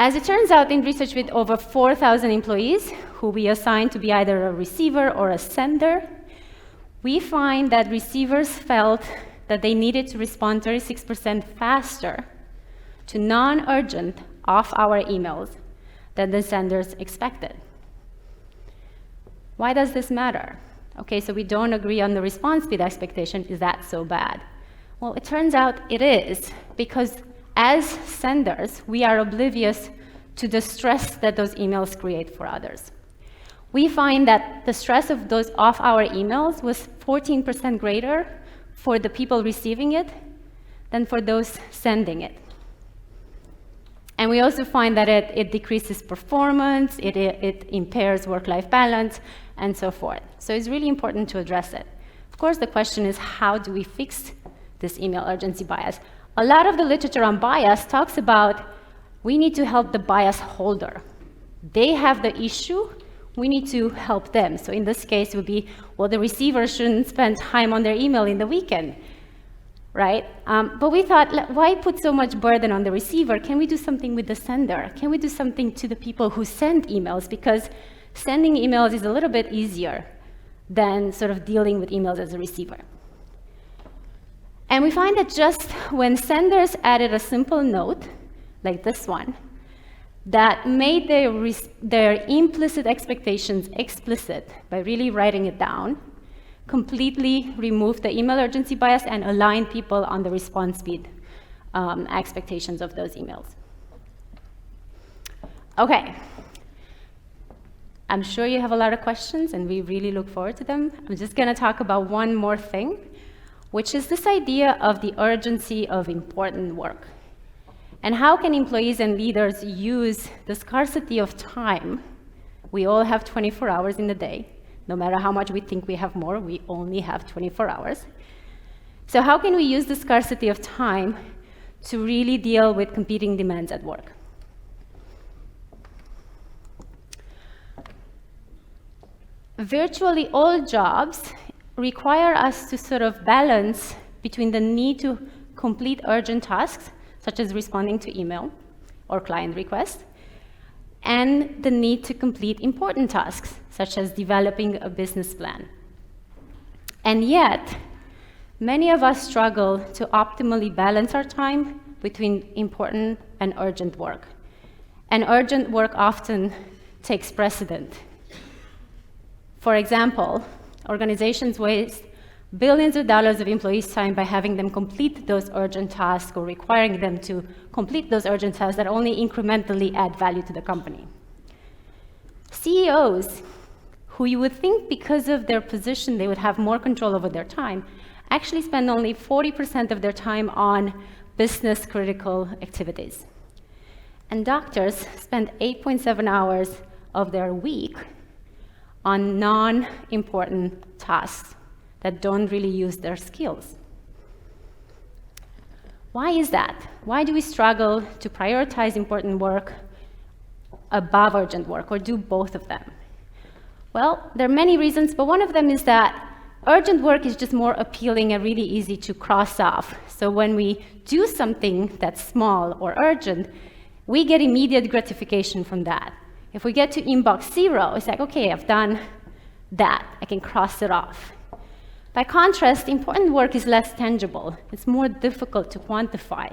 As it turns out, in research with over 4,000 employees who we assigned to be either a receiver or a sender, we find that receivers felt that they needed to respond 36% faster to non-urgent off-hour emails than the senders expected. Why does this matter? Okay, so we don't agree on the response speed expectation. Is that so bad? Well, it turns out it is, because as senders, we are oblivious to the stress that those emails create for others. We find that the stress of those off-hour emails was 14% greater for the people receiving it than for those sending it. And we also find that it decreases performance, it impairs work-life balance, and so forth. So it's really important to address it. Of course, the question is, how do we fix this email urgency bias? A lot of the literature on bias talks about we need to help the bias holder. They have the issue, we need to help them. So in this case, it would be, well, the receiver shouldn't spend time on their email in the weekend, right? But we thought, why put so much burden on the receiver? Can we do something with the sender? Can we do something to the people who send emails? Because sending emails is a little bit easier than sort of dealing with emails as a receiver. And we find that just when senders added a simple note, like this one, that made their implicit expectations explicit by really writing it down, completely removed the email urgency bias and aligned people on the response speed expectations of those emails. Okay. I'm sure you have a lot of questions, and we really look forward to them. I'm just going to talk about one more thing, which is this idea of the urgency of important work. And how can employees and leaders use the scarcity of time? We all have 24 hours in the day. No matter how much we think we have more, we only have 24 hours. So how can we use the scarcity of time to really deal with competing demands at work? Virtually all jobs require us to sort of balance between the need to complete urgent tasks, such as responding to email or client requests, and the need to complete important tasks, such as developing a business plan. And yet, many of us struggle to optimally balance our time between important and urgent work. And urgent work often takes precedent. For example, organizations waste billions of dollars of employees' time by having them complete those urgent tasks or requiring them to complete those urgent tasks that only incrementally add value to the company. CEOs, who you would think because of their position they would have more control over their time, actually spend only 40% of their time on business-critical activities. And doctors spend 8.7 hours of their week on non-important tasks that don't really use their skills. Why is that? Why do we struggle to prioritize important work above urgent work, or do both of them? Well, there are many reasons, but one of them is that urgent work is just more appealing and really easy to cross off. So when we do something that's small or urgent, we get immediate gratification from that. If we get to inbox 0, it's like, okay, I've done that. I can cross it off. By contrast, important work is less tangible. It's more difficult to quantify.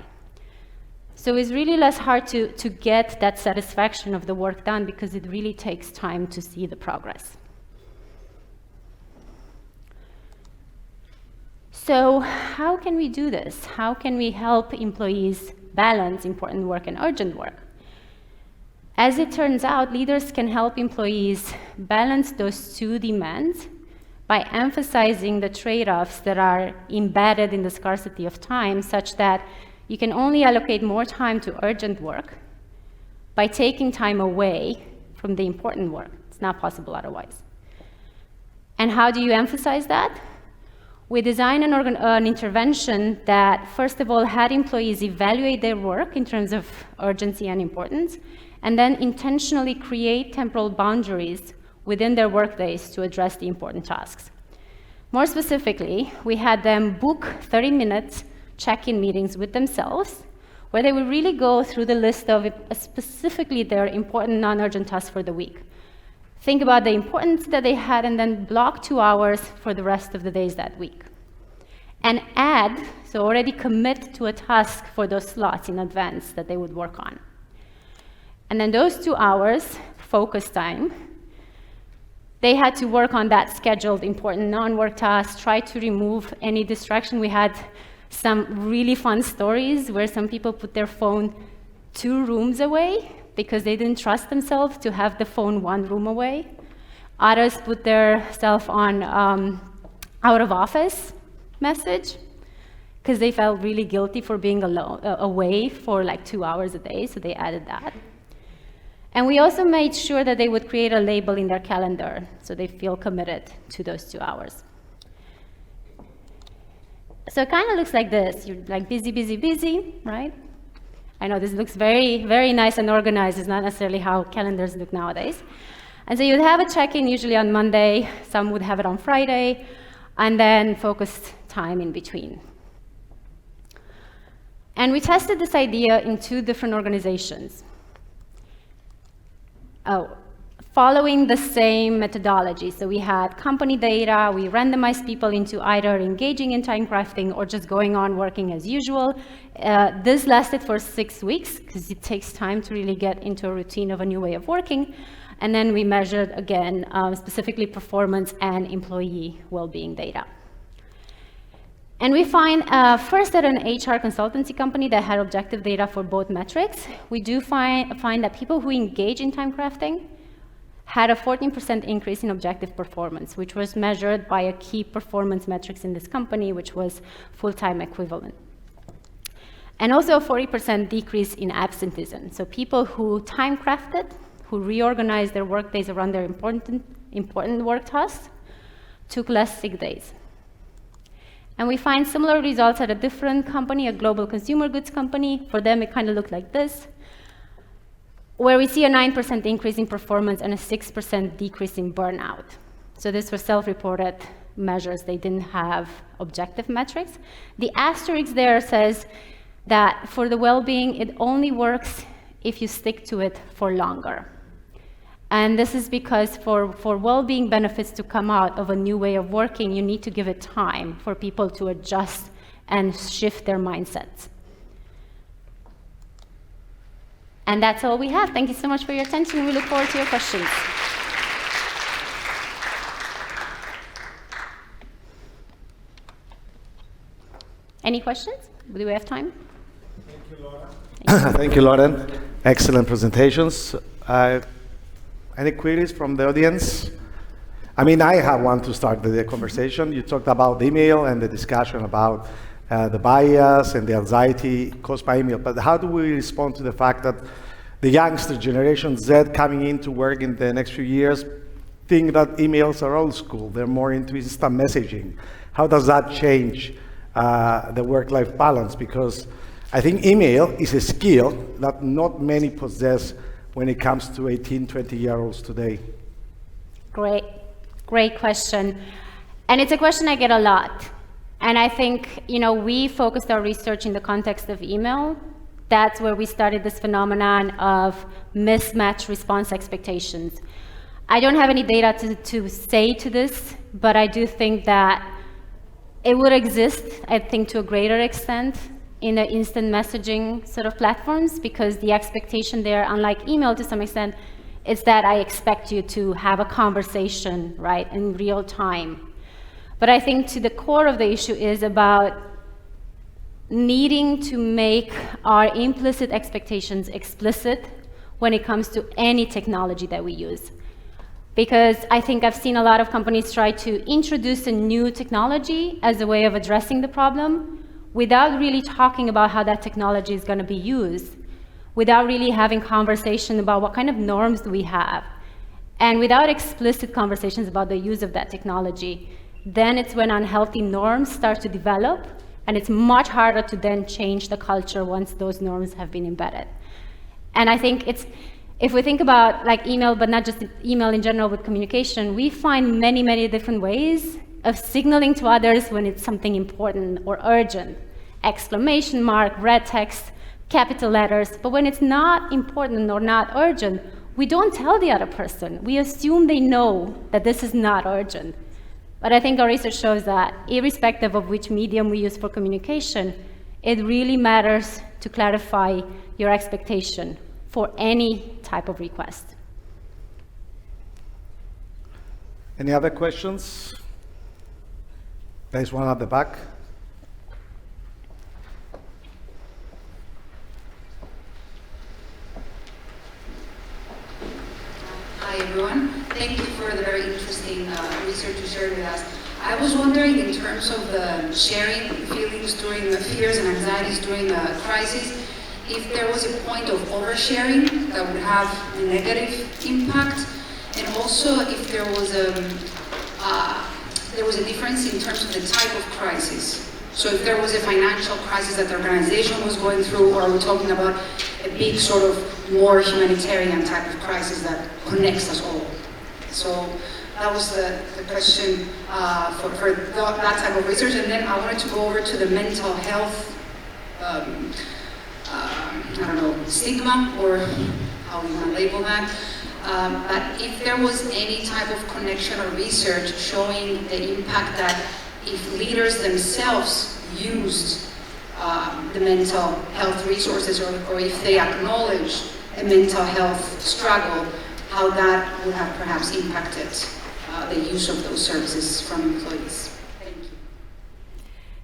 So it's really less hard to get that satisfaction of the work done because it really takes time to see the progress. So how can we do this? How can we help employees balance important work and urgent work? As it turns out, leaders can help employees balance those two demands by emphasizing the trade-offs that are embedded in the scarcity of time, such that you can only allocate more time to urgent work by taking time away from the important work. It's not possible otherwise. And how do you emphasize that? We designed an intervention that, first of all, had employees evaluate their work in terms of urgency and importance, and then intentionally create temporal boundaries within their workdays to address the important tasks. More specifically, we had them book 30 minutes check-in meetings with themselves, where they would really go through the list of specifically their important non-urgent tasks for the week. Think about the importance that they had, and then block 2 hours for the rest of the days that week. And add, so already commit to a task for those slots in advance that they would work on. And then those 2 hours, focus time, they had to work on that scheduled important non-work tasks, try to remove any distraction. We had some really fun stories where some people put their phone 2 rooms away because they didn't trust themselves to have the phone 1 room away. Others put their self on out of office message. because they felt really guilty for being away for like 2 hours a day, so they added that. And we also made sure that they would create a label in their calendar, so they feel committed to those 2 hours. So it kind of looks like this. You're like busy, busy, busy, right? I know this looks very, very nice and organized. It's not necessarily how calendars look nowadays. And so you'd have a check-in usually on Monday. Some would have it on Friday, and then focused time in between. And we tested this idea in 2 different organizations. Following the same methodology. So we had company data, we randomized people into either engaging in time crafting or just going on working as usual. This lasted for 6 weeks, because it takes time to really get into a routine of a new way of working. And then we measured, again, specifically performance and employee well-being data. And we find, first at an HR consultancy company that had objective data for both metrics, we do find that people who engage in time crafting had a 14% increase in objective performance, which was measured by a key performance metrics in this company, which was full-time equivalent. And also a 40% decrease in absenteeism. So people who time crafted, who reorganized their work days around their important work tasks, took less sick days. And we find similar results at a different company, a global consumer goods company. For them, it kind of looked like this, where we see a 9% increase in performance and a 6% decrease in burnout. So these were self-reported measures. They didn't have objective metrics. The asterisk there says that for the well-being, it only works if you stick to it for longer. And this is because for well-being benefits to come out of a new way of working, you need to give it time for people to adjust and shift their mindsets. And that's all we have. Thank you so much for your attention. We look forward to your questions. Any questions? Do we have time? Thank you, Lauren. Thank you, Lauren. Excellent presentations. Any queries from the audience? I mean, I have one to start the conversation. You talked about the email and the discussion about the bias and the anxiety caused by email, but how do we respond to the fact that the youngster generation Z coming into work in the next few years think that emails are old school, they're more into instant messaging? How does that change the work-life balance? Because I think email is a skill that not many possess when it comes to 18, 20-year-olds today. Great question. And it's a question I get a lot. And I think, we focused our research in the context of email. That's where we started this phenomenon of mismatched response expectations. I don't have any data to say to this, but I do think that it would exist, I think, to a greater extent in the instant messaging sort of platforms, because the expectation there, unlike email to some extent, is that I expect you to have a conversation, right, in real time. But I think to the core of the issue is about needing to make our implicit expectations explicit when it comes to any technology that we use. Because I think I've seen a lot of companies try to introduce a new technology as a way of addressing the problem without really talking about how that technology is going to be used, without really having conversation about what kind of norms do we have, and without explicit conversations about the use of that technology. Then it's when unhealthy norms start to develop, and it's much harder to then change the culture once those norms have been embedded. And I think if we think about like email, but not just email in general with communication, we find many, many different ways of signaling to others when it's something important or urgent. Exclamation mark, red text, capital letters. But when it's not important or not urgent, we don't tell the other person. We assume they know that this is not urgent. But I think our research shows that irrespective of which medium we use for communication, it really matters to clarify your expectation for any type of request. Any other questions? There's one at the back. Hi everyone. Thank you for the very interesting research you shared with us. I was wondering, in terms of the sharing feelings during the fears and anxieties during the crisis, if there was a point of oversharing that would have a negative impact, and also if there was a difference in terms of the type of crisis. So if there was a financial crisis that the organization was going through, or are we talking about a big sort of more humanitarian type of crisis that connects us all? So that was the question for that type of research. And then I wanted to go over to the mental health, stigma, or how we want to label that. But if there was any type of connection or research showing the impact that if leaders themselves used the mental health resources, or if they acknowledge a mental health struggle, how that would have perhaps impacted the use of those services from employees. Thank you.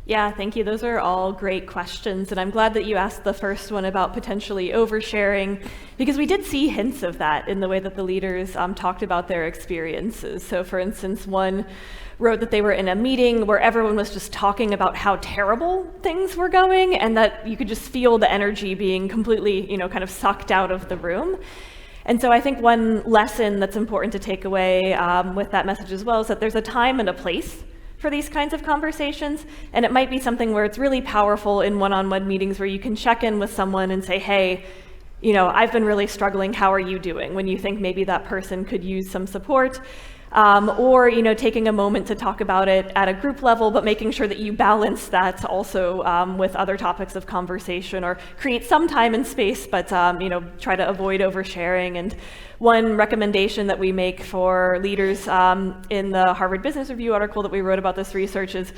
Yeah, thank you. Those are all great questions. And I'm glad that you asked the first one about potentially oversharing, because we did see hints of that in the way that the leaders talked about their experiences. So for instance, one wrote that they were in a meeting where everyone was just talking about how terrible things were going, and that you could just feel the energy being completely, kind of sucked out of the room. And so I think one lesson that's important to take away with that message as well is that there's a time and a place for these kinds of conversations, and it might be something where it's really powerful in one-on-one meetings where you can check in with someone and say, hey, I've been really struggling, how are you doing? When you think maybe that person could use some support. Or taking a moment to talk about it at a group level, but making sure that you balance that also with other topics of conversation, or create some time and space, but try to avoid oversharing. And one recommendation that we make for leaders in the Harvard Business Review article that we wrote about this research is,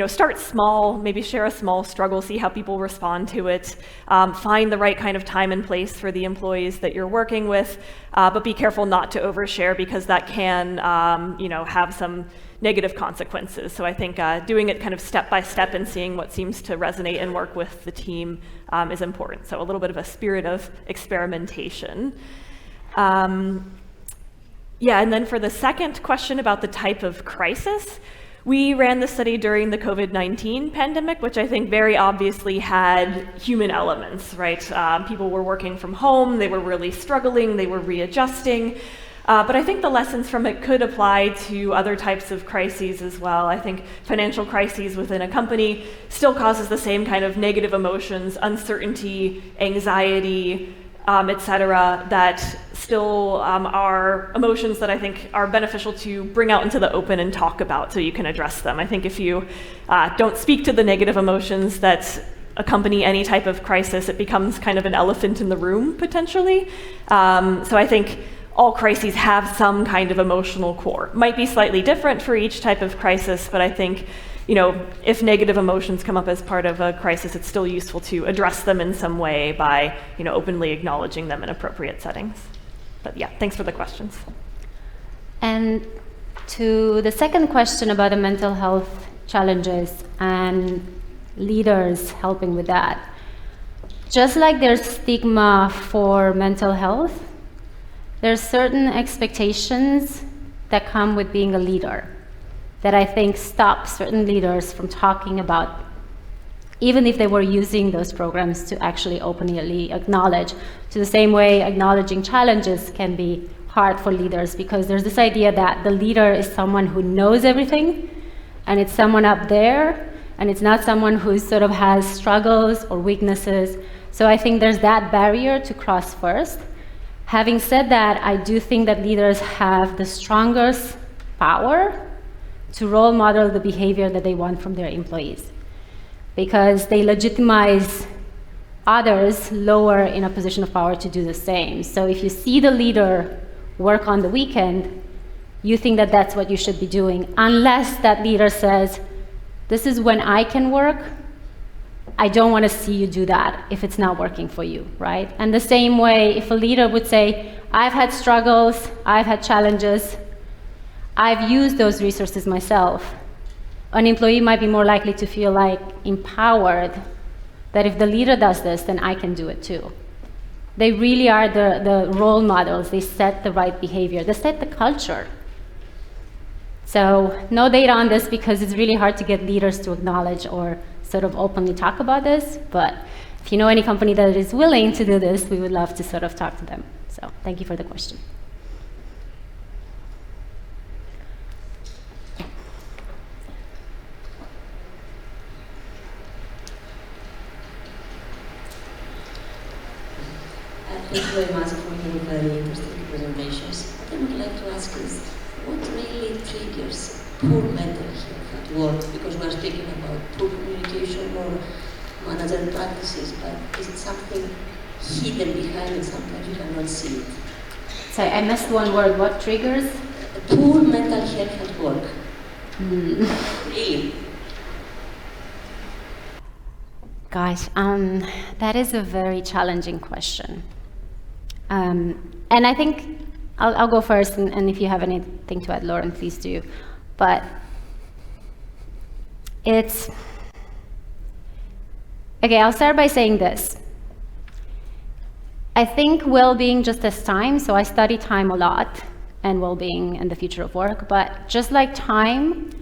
start small, maybe share a small struggle, see how people respond to it, find the right kind of time and place for the employees that you're working with, but be careful not to overshare, because that can have some negative consequences. So I think doing it kind of step by step and seeing what seems to resonate and work with the team is important. So a little bit of a spirit of experimentation. And then for the second question about the type of crisis, we ran the study during the COVID-19 pandemic, which I think very obviously had human elements, right? People were working from home, they were really struggling, they were readjusting. But I think the lessons from it could apply to other types of crises as well. I think financial crises within a company still causes the same kind of negative emotions, uncertainty, anxiety, etc., that still are emotions that I think are beneficial to bring out into the open and talk about so you can address them. I think if you don't speak to the negative emotions that accompany any type of crisis, it becomes kind of an elephant in the room, potentially. So I think all crises have some kind of emotional core. Might be slightly different for each type of crisis, but I think if negative emotions come up as part of a crisis, it's still useful to address them in some way by, openly acknowledging them in appropriate settings. But yeah, thanks for the questions. And to the second question about the mental health challenges and leaders helping with that, just like there's stigma for mental health, there's certain expectations that come with being a leader that I think stop certain leaders from talking about, even if they were using those programs to actually openly acknowledge, to the same way acknowledging challenges can be hard for leaders, because there's this idea that the leader is someone who knows everything, and it's someone up there, and it's not someone who sort of has struggles or weaknesses. So I think there's that barrier to cross first. Having said that, I do think that leaders have the strongest power to role model the behavior that they want from their employees, because they legitimize others lower in a position of power to do the same. So if you see the leader work on the weekend, you think that that's what you should be doing, unless that leader says, this is when I can work, I don't want to see you do that if it's not working for you, right? And the same way, if a leader would say, I've had struggles, I've had challenges, I've used those resources myself, an employee might be more likely to feel like empowered, that if the leader does this, then I can do it too. They really are the role models. They set the right behavior. They set the culture. So no data on this because it's really hard to get leaders to acknowledge or sort of openly talk about this. But if you know any company that is willing to do this, we would love to sort of talk to them. So thank you for the question. Thank you very much for your very interesting presentations. What I would like to ask is, what really triggers poor mental health at work? Because we are speaking about poor communication or managerial practices, but is it something hidden behind and sometimes you cannot see it? Sorry, I missed one word. What triggers? Poor mental health at work. Really? Gosh, that is a very challenging question. And I think I'll go first, and if you have anything to add, Lauren, please do. But it's... Okay, I'll start by saying this. I think well-being just as time, so I study time a lot, and well-being and the future of work, but just like time,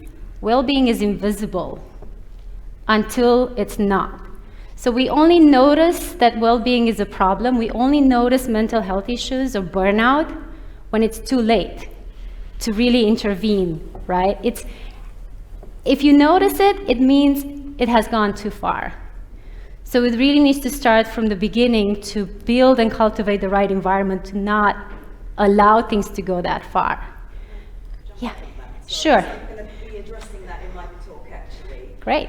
well-being is invisible until it's not. So we only notice that well-being is a problem, we only notice mental health issues or burnout when it's too late to really intervene, right? If you notice it, it means it has gone too far. So it really needs to start from the beginning to build and cultivate the right environment to not allow things to go that far. Yeah, sure. So I'm going to be addressing that in my talk, actually. Great.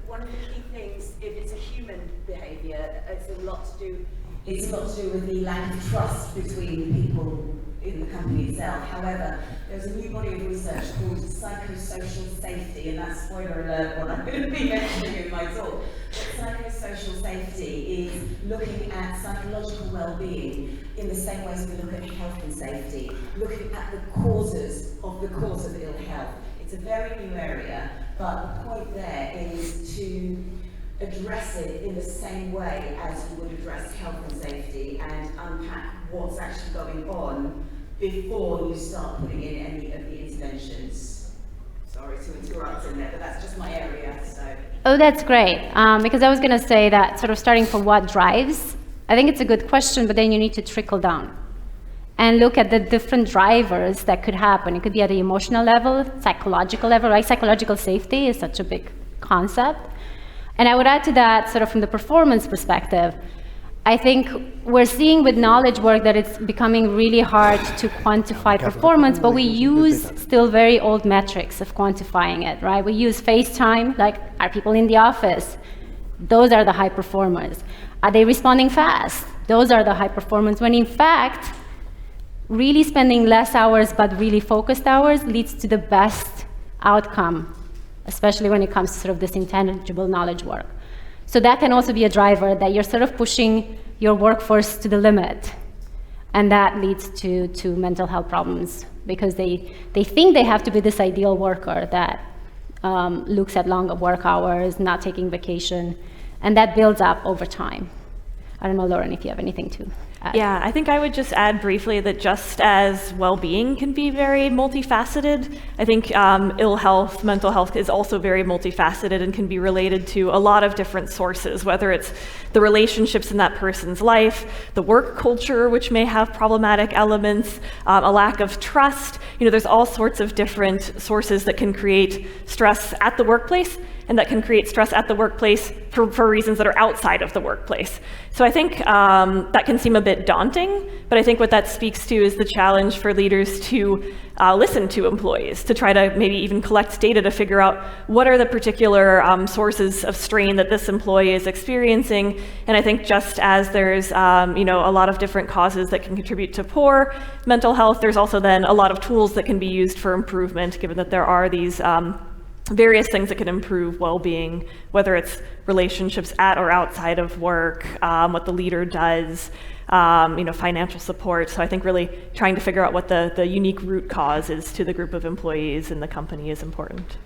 One of the key things, if it's a human behaviour, it's a lot to do with the lack of trust between people in the company itself. However, there's a new body of research called psychosocial safety, and that's spoiler alert what I'm going to be mentioning in my talk. But psychosocial safety is looking at psychological well-being in the same way as we look at health and safety, looking at the causes of ill health. It's a very new area, but the point there is to address it in the same way as you would address health and safety and unpack what's actually going on before you start putting in any of the interventions. Sorry to interrupt in there, but that's just my area, so. Oh, that's great, because I was going to say that sort of starting from what drives, I think it's a good question, but then you need to trickle down and look at the different drivers that could happen. It could be at the emotional level, psychological level, right? Psychological safety is such a big concept. And I would add to that, sort of from the performance perspective, I think we're seeing with knowledge work that it's becoming really hard to quantify performance, but we use still very old metrics of quantifying it, right? We use face time, like, are people in the office? Those are the high performers. Are they responding fast? Those are the high performers, when in fact, really spending less hours but really focused hours leads to the best outcome, especially when it comes to sort of this intangible knowledge work. So that can also be a driver that you're sort of pushing your workforce to the limit. And that leads to mental health problems because they think they have to be this ideal worker that looks at longer work hours, not taking vacation, and that builds up over time. I don't know, Lauren, if you have anything to add. Yeah, I think I would just add briefly that just as well-being can be very multifaceted, I think ill health, mental health is also very multifaceted and can be related to a lot of different sources, whether it's the relationships in that person's life, the work culture, which may have problematic elements, a lack of trust. You know, there's all sorts of different sources that can create stress at the workplace and that can create stress at the workplace for reasons that are outside of the workplace. So I think that can seem a bit daunting, but I think what that speaks to is the challenge for leaders to listen to employees, to try to maybe even collect data to figure out what are the particular sources of strain that this employee is experiencing. And I think just as there's a lot of different causes that can contribute to poor mental health, there's also then a lot of tools that can be used for improvement, given that there are these various things that can improve well-being, whether it's relationships at or outside of work, what the leader does, financial support. So I think really trying to figure out what the unique root cause is to the group of employees in the company is important.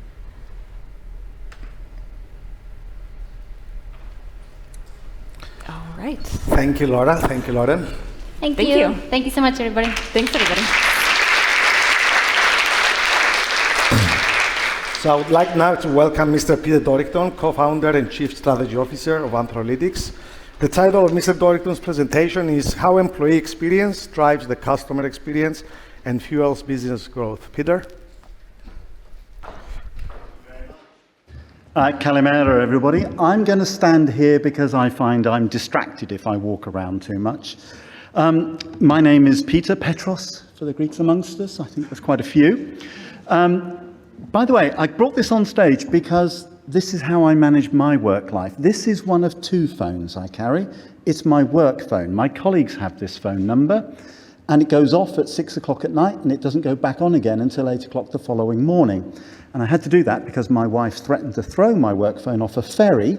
All right. Thank you, Laura. Thank you, Lauren. Thank you. Thank you so much, everybody. Thanks, everybody. So I would like now to welcome Mr. Peter Dorrington, co-founder and chief strategy officer of Anthrolytics. The title of Mr. Dorrington's presentation is How Employee Experience Drives the Customer Experience and Fuels Business Growth. Peter? Kalimera, everybody. I'm going to stand here because I find I'm distracted if I walk around too much. My name is Peter Petros, for the Greeks amongst us. I think there's quite a few. By the way, I brought this on stage because this is how I manage my work life. This is one of two phones I carry. It's my work phone. My colleagues have this phone number, and it goes off at 6 o'clock at night, and it doesn't go back on again until 8 o'clock the following morning. And I had to do that because my wife threatened to throw my work phone off a ferry,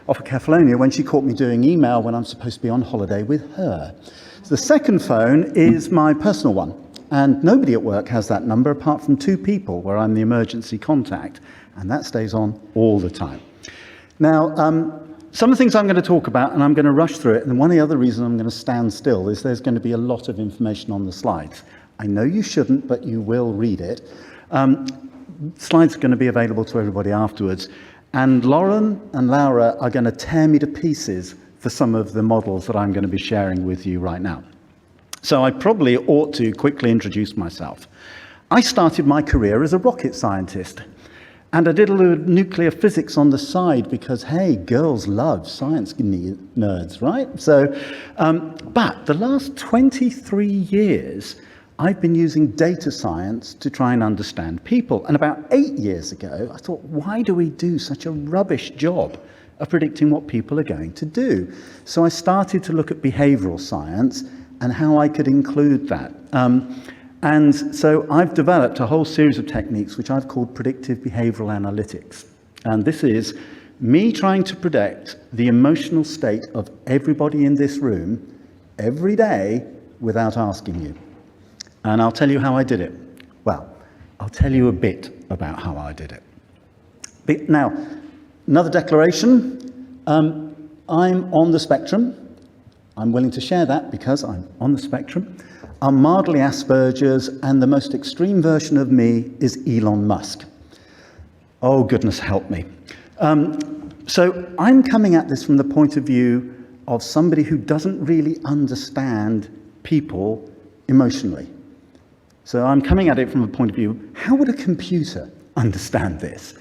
off of Kefalonia, when she caught me doing email when I'm supposed to be on holiday with her. So the second phone is my personal one. And nobody at work has that number apart from two people where I'm the emergency contact. And that stays on all the time. Now, some of the things I'm going to talk about, and I'm going to rush through it, and one of the other reasons I'm going to stand still is there's going to be a lot of information on the slides. I know you shouldn't, but you will read it. Slides are going to be available to everybody afterwards. And Lauren and Laura are going to tear me to pieces for some of the models that I'm going to be sharing with you right now. So I probably ought to quickly introduce myself. I started my career as a rocket scientist. And I did a little nuclear physics on the side because, hey, girls love science nerds, right? So, but the last 23 years, I've been using data science to try and understand people. And about 8 years ago, I thought, why do we do such a rubbish job of predicting what people are going to do? So I started to look at behavioral science and how I could include that. And so I've developed a whole series of techniques which I've called predictive behavioral analytics. And this is me trying to predict the emotional state of everybody in this room every day without asking you. And I'll tell you how I did it. Well, I'll tell you a bit about how I did it. Now, another declaration. I'm on the spectrum. I'm willing to share that because I'm on the spectrum. I'm mildly Asperger's, and the most extreme version of me is Elon Musk. Oh, goodness help me. So I'm coming at this from the point of view of somebody who doesn't really understand people emotionally. So I'm coming at it from the point of view, how would a computer understand this?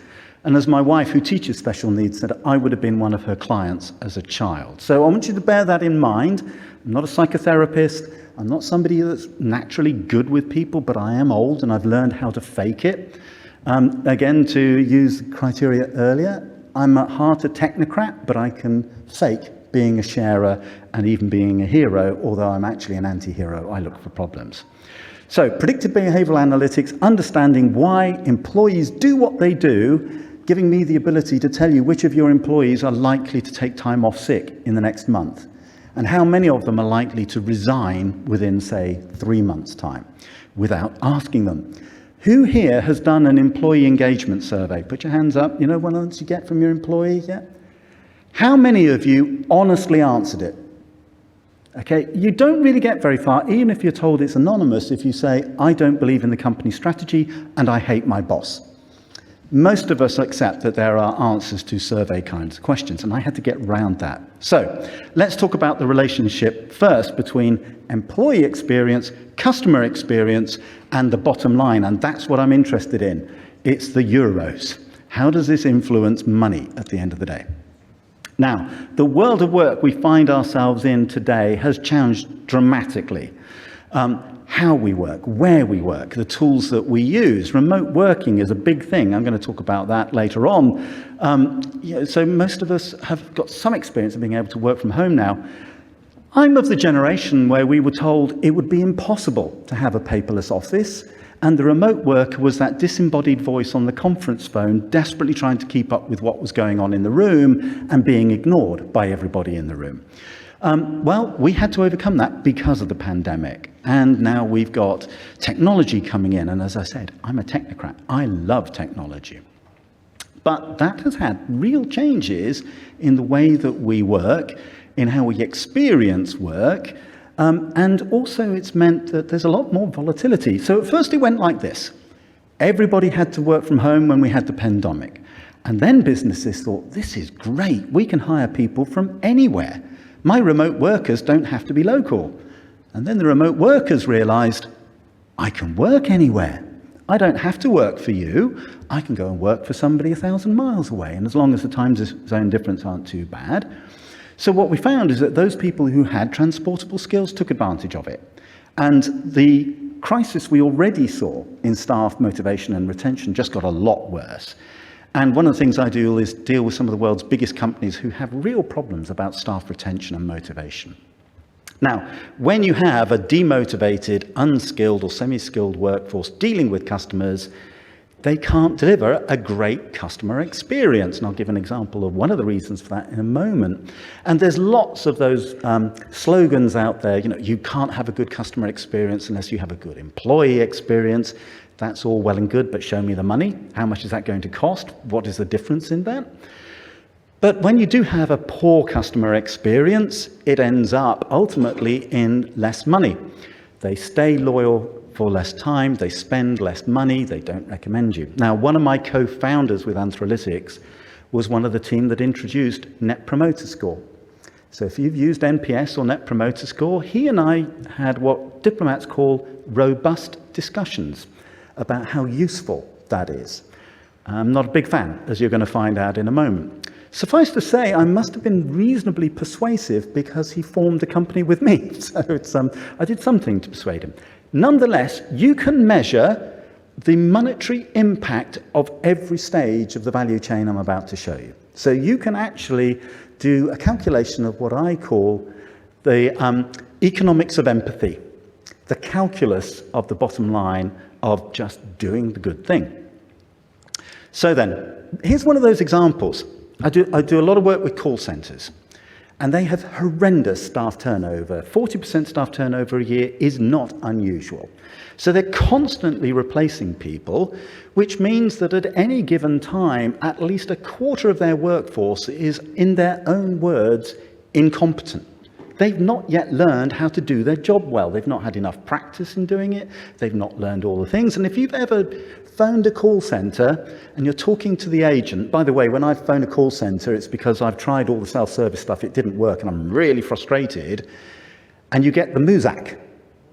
And as my wife, who teaches special needs, said, I would have been one of her clients as a child. So I want you to bear that in mind. I'm not a psychotherapist. I'm not somebody that's naturally good with people, but I am old and I've learned how to fake it. Again, to use the criteria earlier, I'm at heart a technocrat, but I can fake being a sharer and even being a hero, although I'm actually an anti-hero. I look for problems. So predictive behavioral analytics, understanding why employees do what they do, giving me the ability to tell you which of your employees are likely to take time off sick in the next month, and how many of them are likely to resign within, say, 3 months' time, without asking them. Who here has done an employee engagement survey? Put your hands up. You know what answer you get from your employee yet? How many of you honestly answered it? Okay, you don't really get very far, even if you're told it's anonymous, if you say, I don't believe in the company strategy and I hate my boss. Most of us accept that there are answers to survey kinds of questions, and I had to get around that. So let's talk about the relationship first between employee experience, customer experience, and the bottom line, and that's what I'm interested in. It's the euros. How does this influence money at the end of the day? Now, the world of work we find ourselves in today has changed dramatically. How we work, where we work, the tools that we use. Remote working is a big thing. I'm going to talk about that later on. So most of us have got some experience of being able to work from home now. I'm of the generation where we were told it would be impossible to have a paperless office, and the remote worker was that disembodied voice on the conference phone, desperately trying to keep up with what was going on in the room and being ignored by everybody in the room. Well, we had to overcome that because of the pandemic. And now we've got technology coming in. And as I said, I'm a technocrat. I love technology. But that has had real changes in the way that we work, in how we experience work. And also it's meant that there's a lot more volatility. So at first it went like this. Everybody had to work from home when we had the pandemic. And then businesses thought, this is great. We can hire people from anywhere. My remote workers don't have to be local. And then the remote workers realized, I can work anywhere. I don't have to work for you. I can go and work for somebody 1,000 miles away. And as long as the time zone difference aren't too bad. So what we found is that those people who had transportable skills took advantage of it. And the crisis we already saw in staff motivation and retention just got a lot worse. And one of the things I do is deal with some of the world's biggest companies who have real problems about staff retention and motivation. Now, when you have a demotivated, unskilled or semi-skilled workforce dealing with customers, they can't deliver a great customer experience. And I'll give an example of one of the reasons for that in a moment. And there's lots of those slogans out there, you can't have a good customer experience unless you have a good employee experience. That's all well and good, but show me the money. How much is that going to cost? What is the difference in that? But when you do have a poor customer experience, it ends up ultimately in less money. They stay loyal for less time, they spend less money, they don't recommend you. Now, one of my co-founders with Anthrolytics was one of the team that introduced Net Promoter Score. So if you've used NPS or Net Promoter Score, he and I had what diplomats call robust discussions about how useful that is. I'm not a big fan, as you're going to find out in a moment. Suffice to say, I must have been reasonably persuasive because he formed a company with me. So I did something to persuade him. Nonetheless, you can measure the monetary impact of every stage of the value chain I'm about to show you. So you can actually do a calculation of what I call the economics of empathy, the calculus of the bottom line of just doing the good thing. So then, here's one of those examples. I do a lot of work with call centers, and they have horrendous staff turnover. 40% staff turnover a year is not unusual. So they're constantly replacing people, which means that at any given time, at least a quarter of their workforce is, in their own words, incompetent. They've not yet learned how to do their job well. They've not had enough practice in doing it. They've not learned all the things. And if you've ever phoned a call center and you're talking to the agent, by the way, when I phone a call center, it's because I've tried all the self-service stuff, it didn't work, and I'm really frustrated. And you get the muzak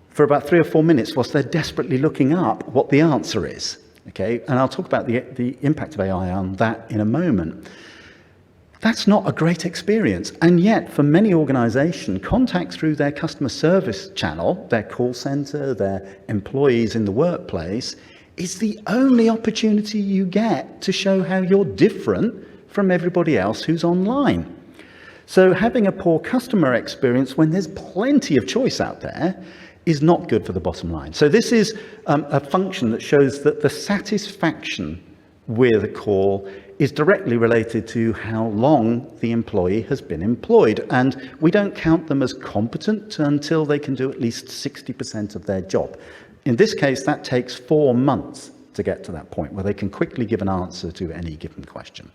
for about 3 or 4 minutes whilst they're desperately looking up what the answer is. Okay, and I'll talk about the impact of AI on that in a moment. That's not a great experience. And yet, for many organizations, contact through their customer service channel, their call center, their employees in the workplace, is the only opportunity you get to show how you're different from everybody else who's online. So having a poor customer experience when there's plenty of choice out there is not good for the bottom line. So this is a function that shows that the satisfaction with a call is directly related to how long the employee has been employed. And we don't count them as competent until they can do at least 60% of their job. In this case, that takes 4 months to get to that point where they can quickly give an answer to any given question.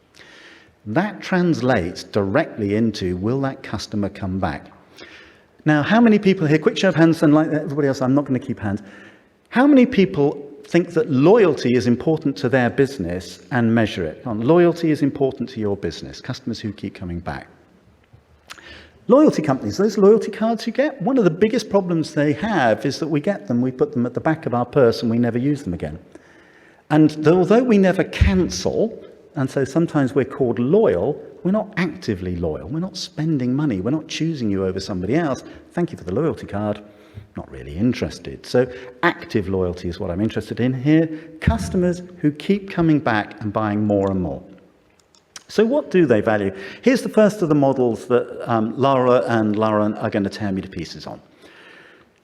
That translates directly into, will that customer come back? Now, how many people here, quick show of hands, and like everybody else, I'm not going to keep hands. How many people think that loyalty is important to their business and measure it? Loyalty is important to your business, customers who keep coming back. Loyalty companies, those loyalty cards you get, one of the biggest problems they have is that we get them, we put them at the back of our purse and we never use them again. And although we never cancel, and so sometimes we're called loyal, we're not actively loyal. We're not spending money. We're not choosing you over somebody else. Thank you for the loyalty card. Not really interested. So active loyalty is what I'm interested in here. Customers who keep coming back and buying more and more. So what do they value? Here's the first of the models that Laura and Lauren are going to tear me to pieces on.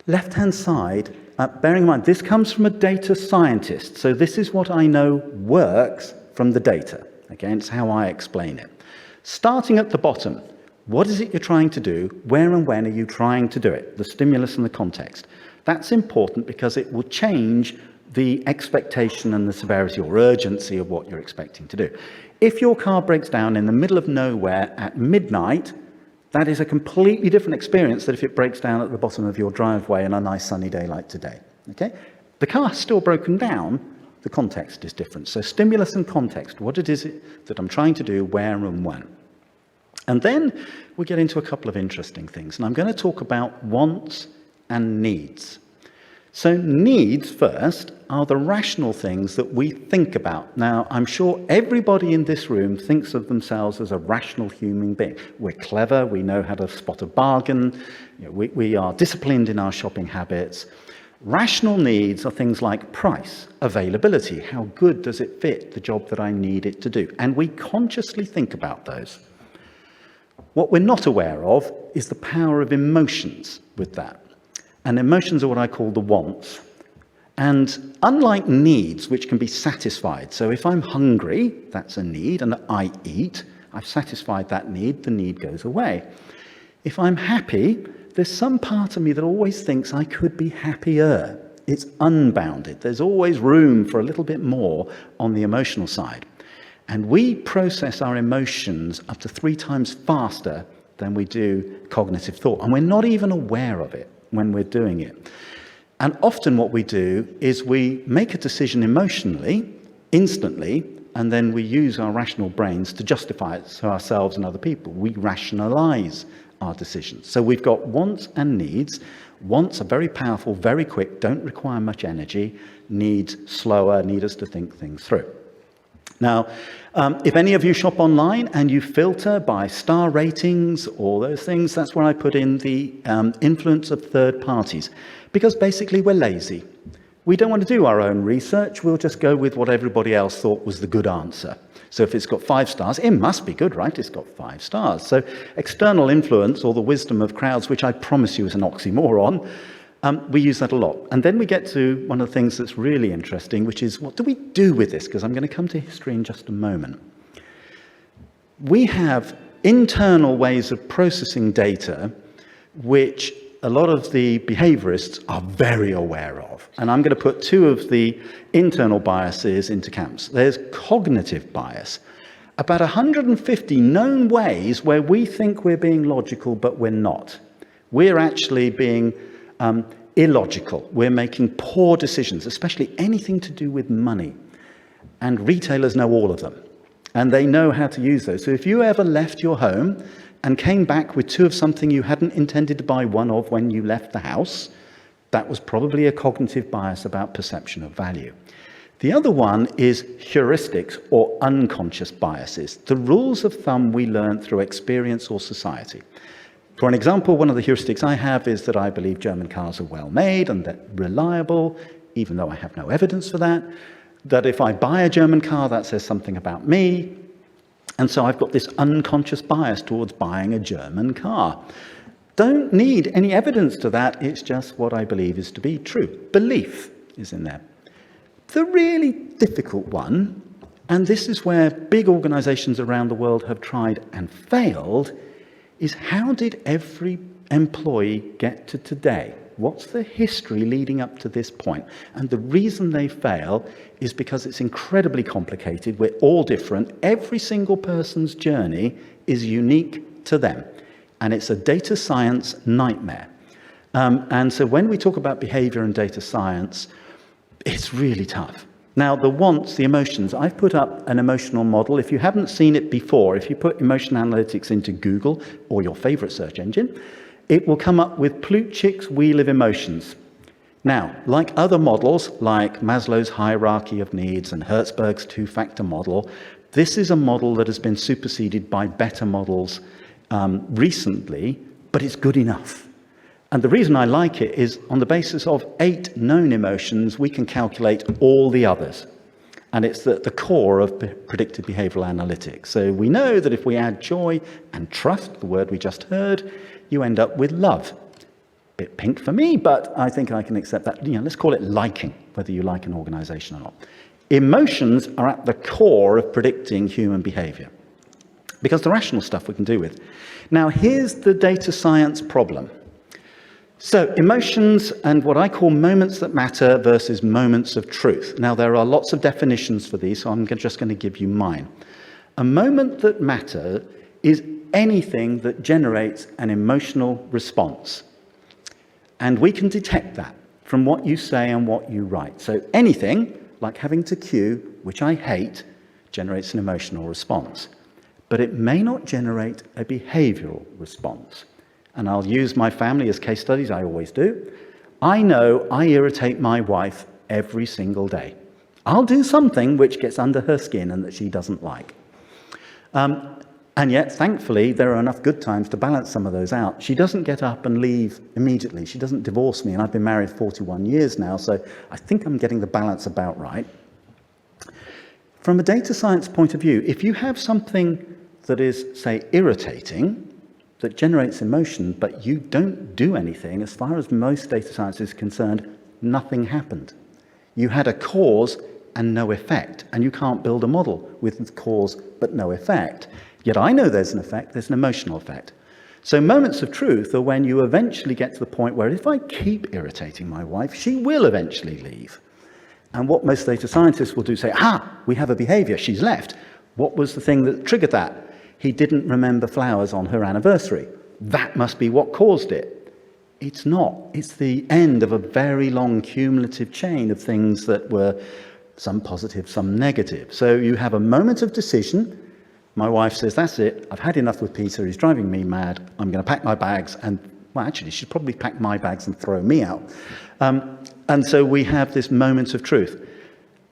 Left-hand side, bearing in mind, this comes from a data scientist. So this is what I know works from the data. Again, it's how I explain it. Starting at the bottom, what is it you're trying to do? Where and when are you trying to do it? The stimulus and the context. That's important because it will change the expectation and the severity or urgency of what you're expecting to do. If your car breaks down in the middle of nowhere at midnight, that is a completely different experience than if it breaks down at the bottom of your driveway on a nice sunny day like today. Okay? The car's still broken down, The context is different. So stimulus and context, what it is that I'm trying to do, where and when. And then we get into a couple of interesting things. And I'm going to talk about wants and needs. So needs, first, are the rational things that we think about. Now, I'm sure everybody in this room thinks of themselves as a rational human being. We're clever, we know how to spot a bargain, we are disciplined in our shopping habits. Rational needs are things like price, availability, how good does it fit the job that I need it to do? And we consciously think about those. What we're not aware of is the power of emotions with that. And emotions are what I call the wants. And unlike needs, which can be satisfied, so if I'm hungry, that's a need, and I eat, I've satisfied that need, the need goes away. If I'm happy, there's some part of me that always thinks I could be happier. It's unbounded. There's always room for a little bit more on the emotional side. And we process our emotions up to 3 times faster than we do cognitive thought. And we're not even aware of it when we're doing it. And often what we do is we make a decision emotionally, instantly, and then we use our rational brains to justify it to ourselves and other people. We rationalize our decisions. So we've got wants and needs. Wants are very powerful, very quick, don't require much energy. Needs, slower, need us to think things through. Now, if any of you shop online and you filter by star ratings or those things, that's where I put in the influence of third parties. Because basically we're lazy. We don't want to do our own research. We'll just go with what everybody else thought was the good answer. So if it's got 5 stars, it must be good, right? It's got 5 stars. So external influence, or the wisdom of crowds, which I promise you is an oxymoron, we use that a lot. And then we get to one of the things that's really interesting, which is, what do we do with this? Because I'm going to come to history in just a moment. We have internal ways of processing data, which a lot of the behaviorists are very aware of. And I'm going to put 2 of the internal biases into camps. There's cognitive bias. About 150 known ways where we think we're being logical, but we're not. We're actually being illogical. We're making poor decisions, especially anything to do with money. And retailers know all of them. And they know how to use those. So if you ever left your home and came back with 2 of something you hadn't intended to buy 1 of when you left the house, that was probably a cognitive bias about perception of value. The other one is heuristics or unconscious biases, the rules of thumb we learn through experience or society. For an example, one of the heuristics I have is that I believe German cars are well made and they're reliable, even though I have no evidence for that. That if I buy a German car, that says something about me. And so I've got this unconscious bias towards buying a German car. Don't need any evidence to that. It's just what I believe is to be true. Belief is in there. The really difficult one, and this is where big organizations around the world have tried and failed, is how did every employee get to today? What's the history leading up to this point? And the reason they fail is because it's incredibly complicated. We're all different. Every single person's journey is unique to them. And it's a data science nightmare. And so when we talk about behavior and data science, it's really tough. Now, the wants, the emotions, I've put up an emotional model. If you haven't seen it before, if you put emotion analytics into Google or your favorite search engine, it will come up with Plutchik's Wheel of Emotions. Now, like other models, like Maslow's hierarchy of needs and Hertzberg's 2-factor model, this is a model that has been superseded by better models recently, but it's good enough. And the reason I like it is on the basis of 8 known emotions, we can calculate all the others. And it's the core of predictive behavioral analytics. So we know that if we add joy and trust, the word we just heard, you end up with love. Bit pink for me, but I think I can accept that. Let's call it liking, whether you like an organization or not. Emotions are at the core of predicting human behavior, because the rational stuff we can do with. Now, here's the data science problem. So emotions and what I call moments that matter versus moments of truth. Now, there are lots of definitions for these, so I'm just going to give you mine. A moment that matters is anything that generates an emotional response. And we can detect that from what you say and what you write. So anything like having to queue, which I hate, generates an emotional response. But it may not generate a behavioral response. And I'll use my family as case studies, I always do. I know I irritate my wife every single day. I'll do something which gets under her skin and that she doesn't like. And yet, thankfully, there are enough good times to balance some of those out. She doesn't get up and leave immediately. She doesn't divorce me, and I've been married 41 years now, so I think I'm getting the balance about right. From a data science point of view, if you have something that is, say, irritating, that generates emotion, but you don't do anything, as far as most data science is concerned, nothing happened. You had a cause and no effect, and you can't build a model with cause but no effect. Yet I know there's an effect, there's an emotional effect. So moments of truth are when you eventually get to the point where if I keep irritating my wife, she will eventually leave. And what most data scientists will do is say, we have a behavior, she's left. What was the thing that triggered that? He didn't remember flowers on her anniversary. That must be what caused it. It's not. It's the end of a very long cumulative chain of things that were some positive, some negative. So you have a moment of decision. My wife says, that's it, I've had enough with Peter, he's driving me mad, I'm going to pack my bags, and, well, actually, she'd probably pack my bags and throw me out. And so we have this moment of truth.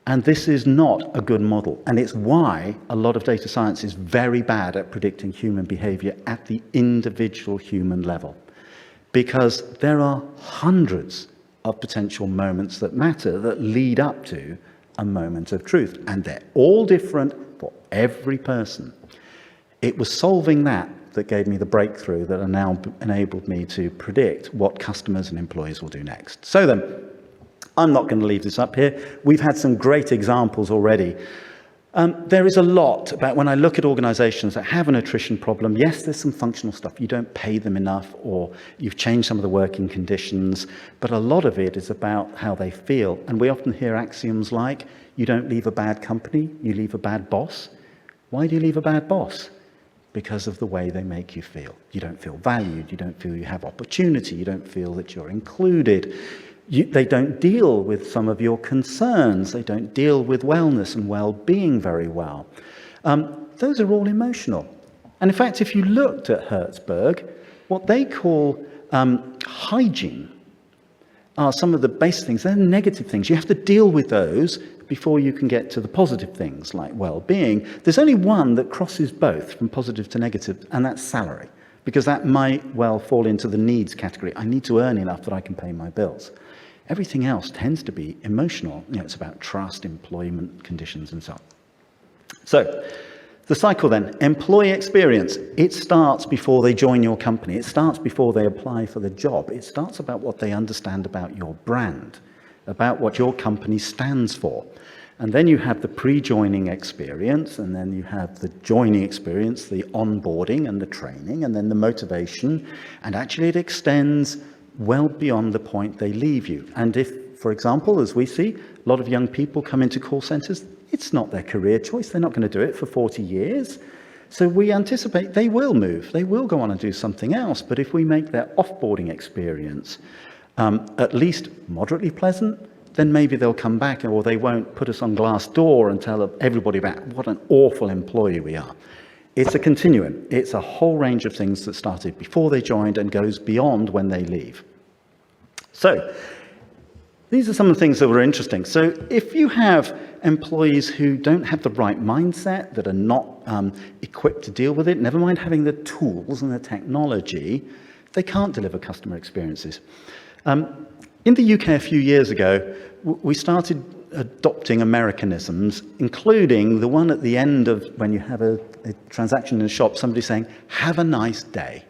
And this is not a good model. And it's why a lot of data science is very bad at predicting human behavior at the individual human level. Because there are hundreds of potential moments that matter that lead up to a moment of truth. And they're all different for every person. It was solving that gave me the breakthrough that now enabled me to predict what customers and employees will do next. So then, I'm not going to leave this up here. We've had some great examples already. There is a lot about when I look at organizations that have an attrition problem. Yes, there's some functional stuff. You don't pay them enough, or you've changed some of the working conditions, but a lot of it is about how they feel. And we often hear axioms like, you don't leave a bad company, you leave a bad boss. Why do you leave a bad boss? Because of the way they make you feel. You don't feel valued, you don't feel you have opportunity, you don't feel that you're included. They don't deal with some of your concerns. They don't deal with wellness and well-being very well. Those are all emotional. And in fact, if you looked at Hertzberg, what they call hygiene are some of the basic things. They're negative things. You have to deal with those before you can get to the positive things like well-being. There's only one that crosses both from positive to negative, and that's salary, because that might well fall into the needs category. I need to earn enough that I can pay my bills. Everything else tends to be emotional. It's about trust, employment conditions, and so on. So, the cycle then, employee experience. It starts before they join your company. It starts before they apply for the job. It starts about what they understand about your brand, about what your company stands for. And then you have the pre-joining experience, and then you have the joining experience, the onboarding and the training, and then the motivation. And actually it extends well beyond the point they leave you. And if, for example, as we see, a lot of young people come into call centers, it's not their career choice. They're not going to do it for 40 years. So we anticipate they will move. They will go on and do something else. But if we make their offboarding experience at least moderately pleasant, then maybe they'll come back, or they won't put us on Glassdoor and tell everybody about what an awful employee we are. It's a continuum. It's a whole range of things that started before they joined and goes beyond when they leave. So these are some of the things that were interesting. So if you have employees who don't have the right mindset, that are not equipped to deal with it, never mind having the tools and the technology, they can't deliver customer experiences. In the UK a few years ago, we started adopting Americanisms, including the one at the end of when you have a transaction in a shop, somebody saying, "Have a nice day."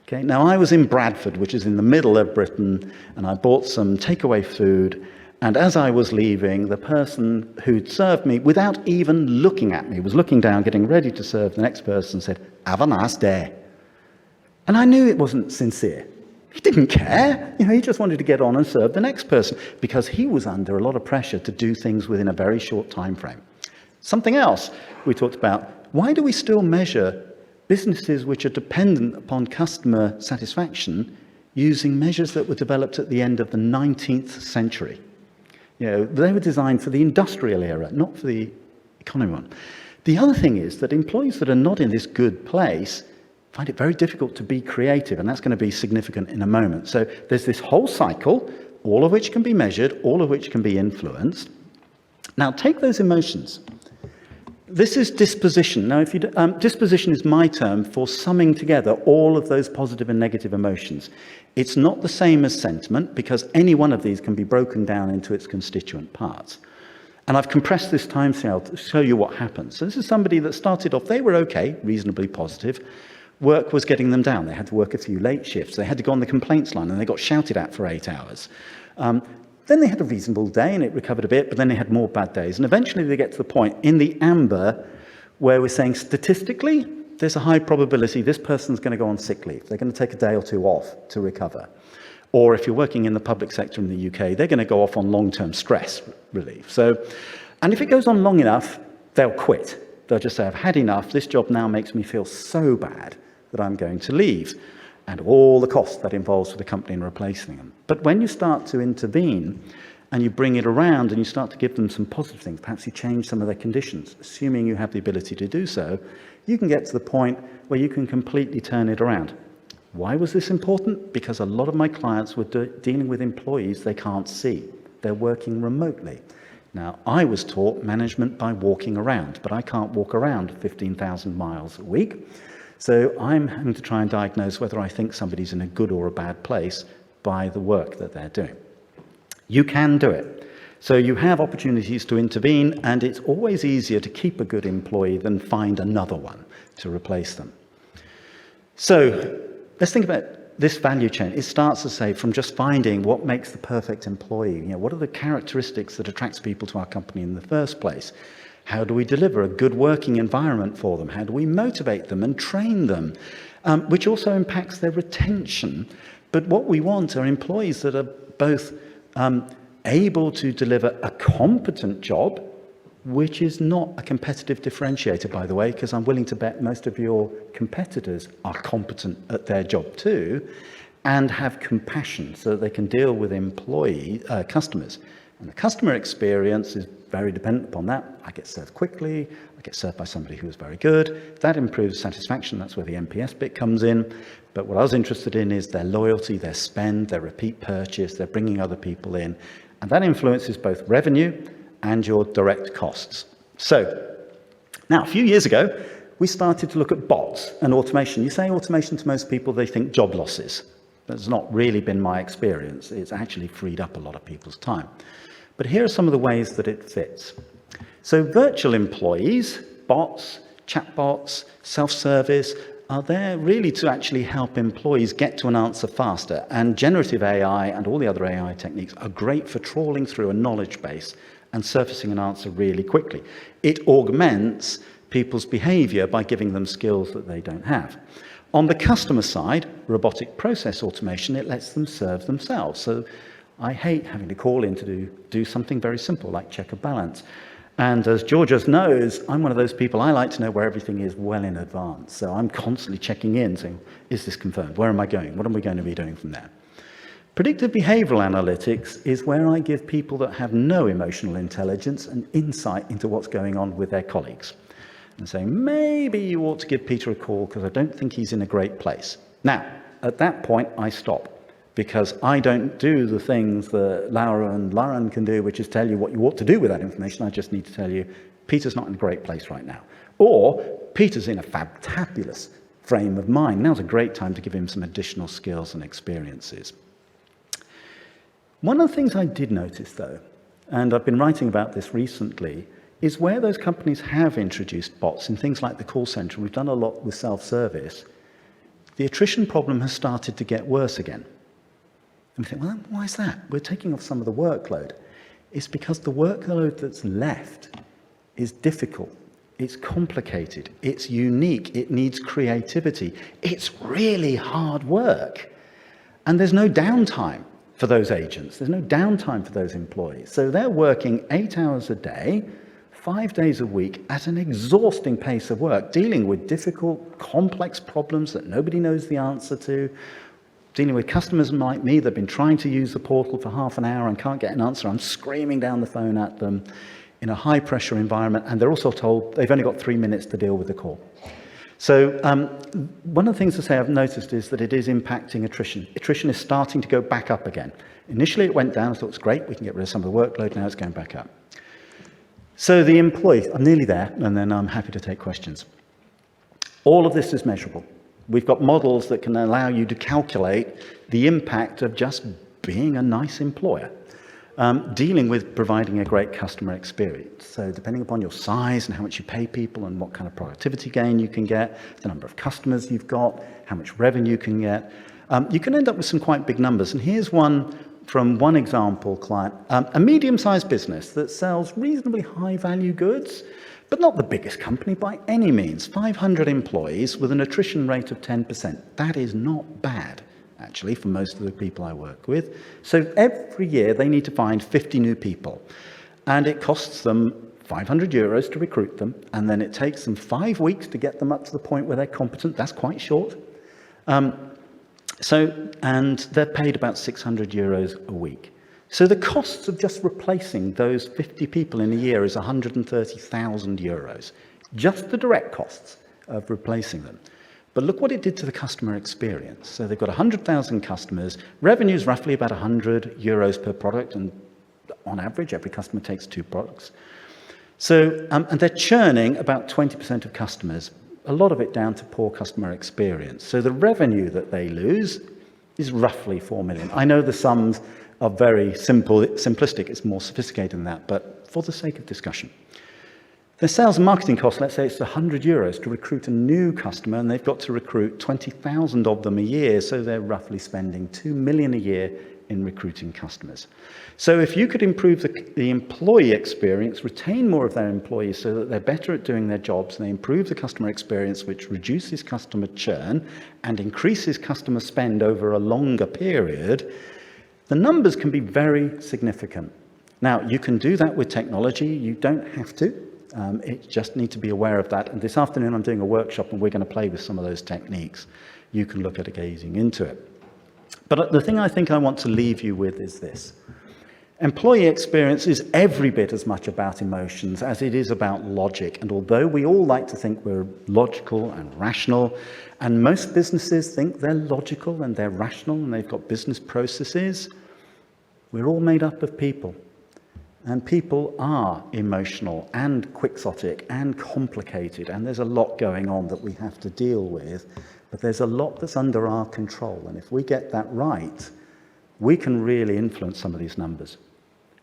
Okay, now I was in Bradford, which is in the middle of Britain, and I bought some takeaway food, and as I was leaving, the person who'd served me, without even looking at me, was looking down, getting ready to serve the next person, said, "Have a nice day." And I knew it wasn't sincere. He didn't care. He just wanted to get on and serve the next person because he was under a lot of pressure to do things within a very short time frame. Something else we talked about, why do we still measure businesses which are dependent upon customer satisfaction using measures that were developed at the end of the 19th century? They were designed for the industrial era, not for the economy one. The other thing is that employees that are not in this good place find it very difficult to be creative, and that's going to be significant in a moment. So there's this whole cycle, all of which can be measured, all of which can be influenced. Now, take those emotions. This is disposition. Now, disposition is my term for summing together all of those positive and negative emotions. It's not the same as sentiment, because any one of these can be broken down into its constituent parts. And I've compressed this timescale to show you what happens. So this is somebody that started off, they were okay, reasonably positive. Work was getting them down. They had to work a few late shifts. They had to go on the complaints line, and they got shouted at for 8 hours. Then they had a reasonable day, and it recovered a bit, but then they had more bad days. And eventually they get to the point in the amber where we're saying statistically, there's a high probability this person's going to go on sick leave. They're going to take a day or two off to recover. Or if you're working in the public sector in the UK, they're going to go off on long-term stress relief. And if it goes on long enough, they'll quit. They'll just say, I've had enough. This job now makes me feel so bad that I'm going to leave. And all the cost that involves for the company in replacing them. But when you start to intervene and you bring it around and you start to give them some positive things, perhaps you change some of their conditions, assuming you have the ability to do so, you can get to the point where you can completely turn it around. Why was this important? Because a lot of my clients were dealing with employees they can't see. They're working remotely. Now, I was taught management by walking around, but I can't walk around 15,000 miles a week. So I'm having to try and diagnose whether I think somebody's in a good or a bad place by the work that they're doing. You can do it. So you have opportunities to intervene, and it's always easier to keep a good employee than find another one to replace them. So let's think about this value chain. It starts to say from just finding what makes the perfect employee. What are the characteristics that attracts people to our company in the first place? How do we deliver a good working environment for them? How do we motivate them and train them? Which also impacts their retention. But what we want are employees that are both able to deliver a competent job, which is not a competitive differentiator, by the way, because I'm willing to bet most of your competitors are competent at their job too, and have compassion so that they can deal with customers. And the customer experience is very dependent upon that. I get served quickly, I get served by somebody who is very good. That improves satisfaction, that's where the NPS bit comes in. But what I was interested in is their loyalty, their spend, their repeat purchase, they're bringing other people in. And that influences both revenue and your direct costs. So, now a few years ago, we started to look at bots and automation. You say automation to most people, they think job losses. That's not really been my experience. It's actually freed up a lot of people's time. But here are some of the ways that it fits. So virtual employees, bots, chatbots, self-service, are there really to actually help employees get to an answer faster. And generative AI and all the other AI techniques are great for trawling through a knowledge base and surfacing an answer really quickly. It augments people's behavior by giving them skills that they don't have. On the customer side, robotic process automation, it lets them serve themselves. So I hate having to call in to do something very simple like check a balance. And as Georgios knows, I'm one of those people, I like to know where everything is well in advance. So I'm constantly checking in, saying, is this confirmed? Where am I going? What am we going to be doing from there? Predictive behavioral analytics is where I give people that have no emotional intelligence an insight into what's going on with their colleagues. And saying, maybe you ought to give Peter a call because I don't think he's in a great place. Now, at that point, I stop. Because I don't do the things that Laura and Lauren can do, which is tell you what you ought to do with that information. I just need to tell you, Peter's not in a great place right now. Or, Peter's in a fabulous frame of mind. Now's a great time to give him some additional skills and experiences. One of the things I did notice, though, and I've been writing about this recently, is where those companies have introduced bots in things like the call center, and we've done a lot with self-service, the attrition problem has started to get worse again. And we think, well, why is that? We're taking off some of the workload. It's because the workload that's left is difficult. It's complicated. It's unique. It needs creativity. It's really hard work. And there's no downtime for those agents. There's no downtime for those employees. So they're working 8 hours a day, 5 days a week at an exhausting pace of work, dealing with difficult, complex problems that nobody knows the answer to, dealing with customers like me that have been trying to use the portal for half an hour and can't get an answer. I'm screaming down the phone at them in a high-pressure environment, and they're also told they've only got 3 minutes to deal with the call. So one of the things to say I've noticed is that it is impacting attrition. Attrition is starting to go back up again. Initially, it went down. I thought, it's great. We can get rid of some of the workload. Now it's going back up. So the employee, I'm nearly there, and then I'm happy to take questions. All of this is measurable. We've got models that can allow you to calculate the impact of just being a nice employer, dealing with providing a great customer experience. So depending upon your size and how much you pay people and what kind of productivity gain you can get, the number of customers you've got, how much revenue you can get, you can end up with some quite big numbers. And here's one from one example client, a medium-sized business that sells reasonably high-value goods, but not the biggest company by any means. 500 employees with an attrition rate of 10%. That is not bad, actually, for most of the people I work with. So every year they need to find 50 new people, and it costs them €500 to recruit them, and then it takes them 5 weeks to get them up to the point where they're competent. That's quite short. And they're paid about €600 a week. So the costs of just replacing those 50 people in a year is €130,000. Just the direct costs of replacing them. But look what it did to the customer experience. So they've got 100,000 customers. Revenue is roughly about €100 per product, and on average, every customer takes 2 products. So, and they're churning about 20% of customers, a lot of it down to poor customer experience. So the revenue that they lose is roughly 4 million. I know the sums are very simplistic, it's more sophisticated than that, but for the sake of discussion. The sales and marketing cost, let's say it's €100 to recruit a new customer, and they've got to recruit 20,000 of them a year, so they're roughly spending 2 million a year in recruiting customers. So if you could improve the employee experience, retain more of their employees so that they're better at doing their jobs, and they improve the customer experience, which reduces customer churn and increases customer spend over a longer period, the numbers can be very significant. Now, you can do that with technology. You don't have to. You just need to be aware of that. And this afternoon, I'm doing a workshop, and we're going to play with some of those techniques. You can look at gazing into it. But the thing I think I want to leave you with is this. Employee experience is every bit as much about emotions as it is about logic. And although we all like to think we're logical and rational, and most businesses think they're logical and they're rational and they've got business processes, we're all made up of people. And people are emotional and quixotic and complicated, and there's a lot going on that we have to deal with, but there's a lot that's under our control. And if we get that right, we can really influence some of these numbers.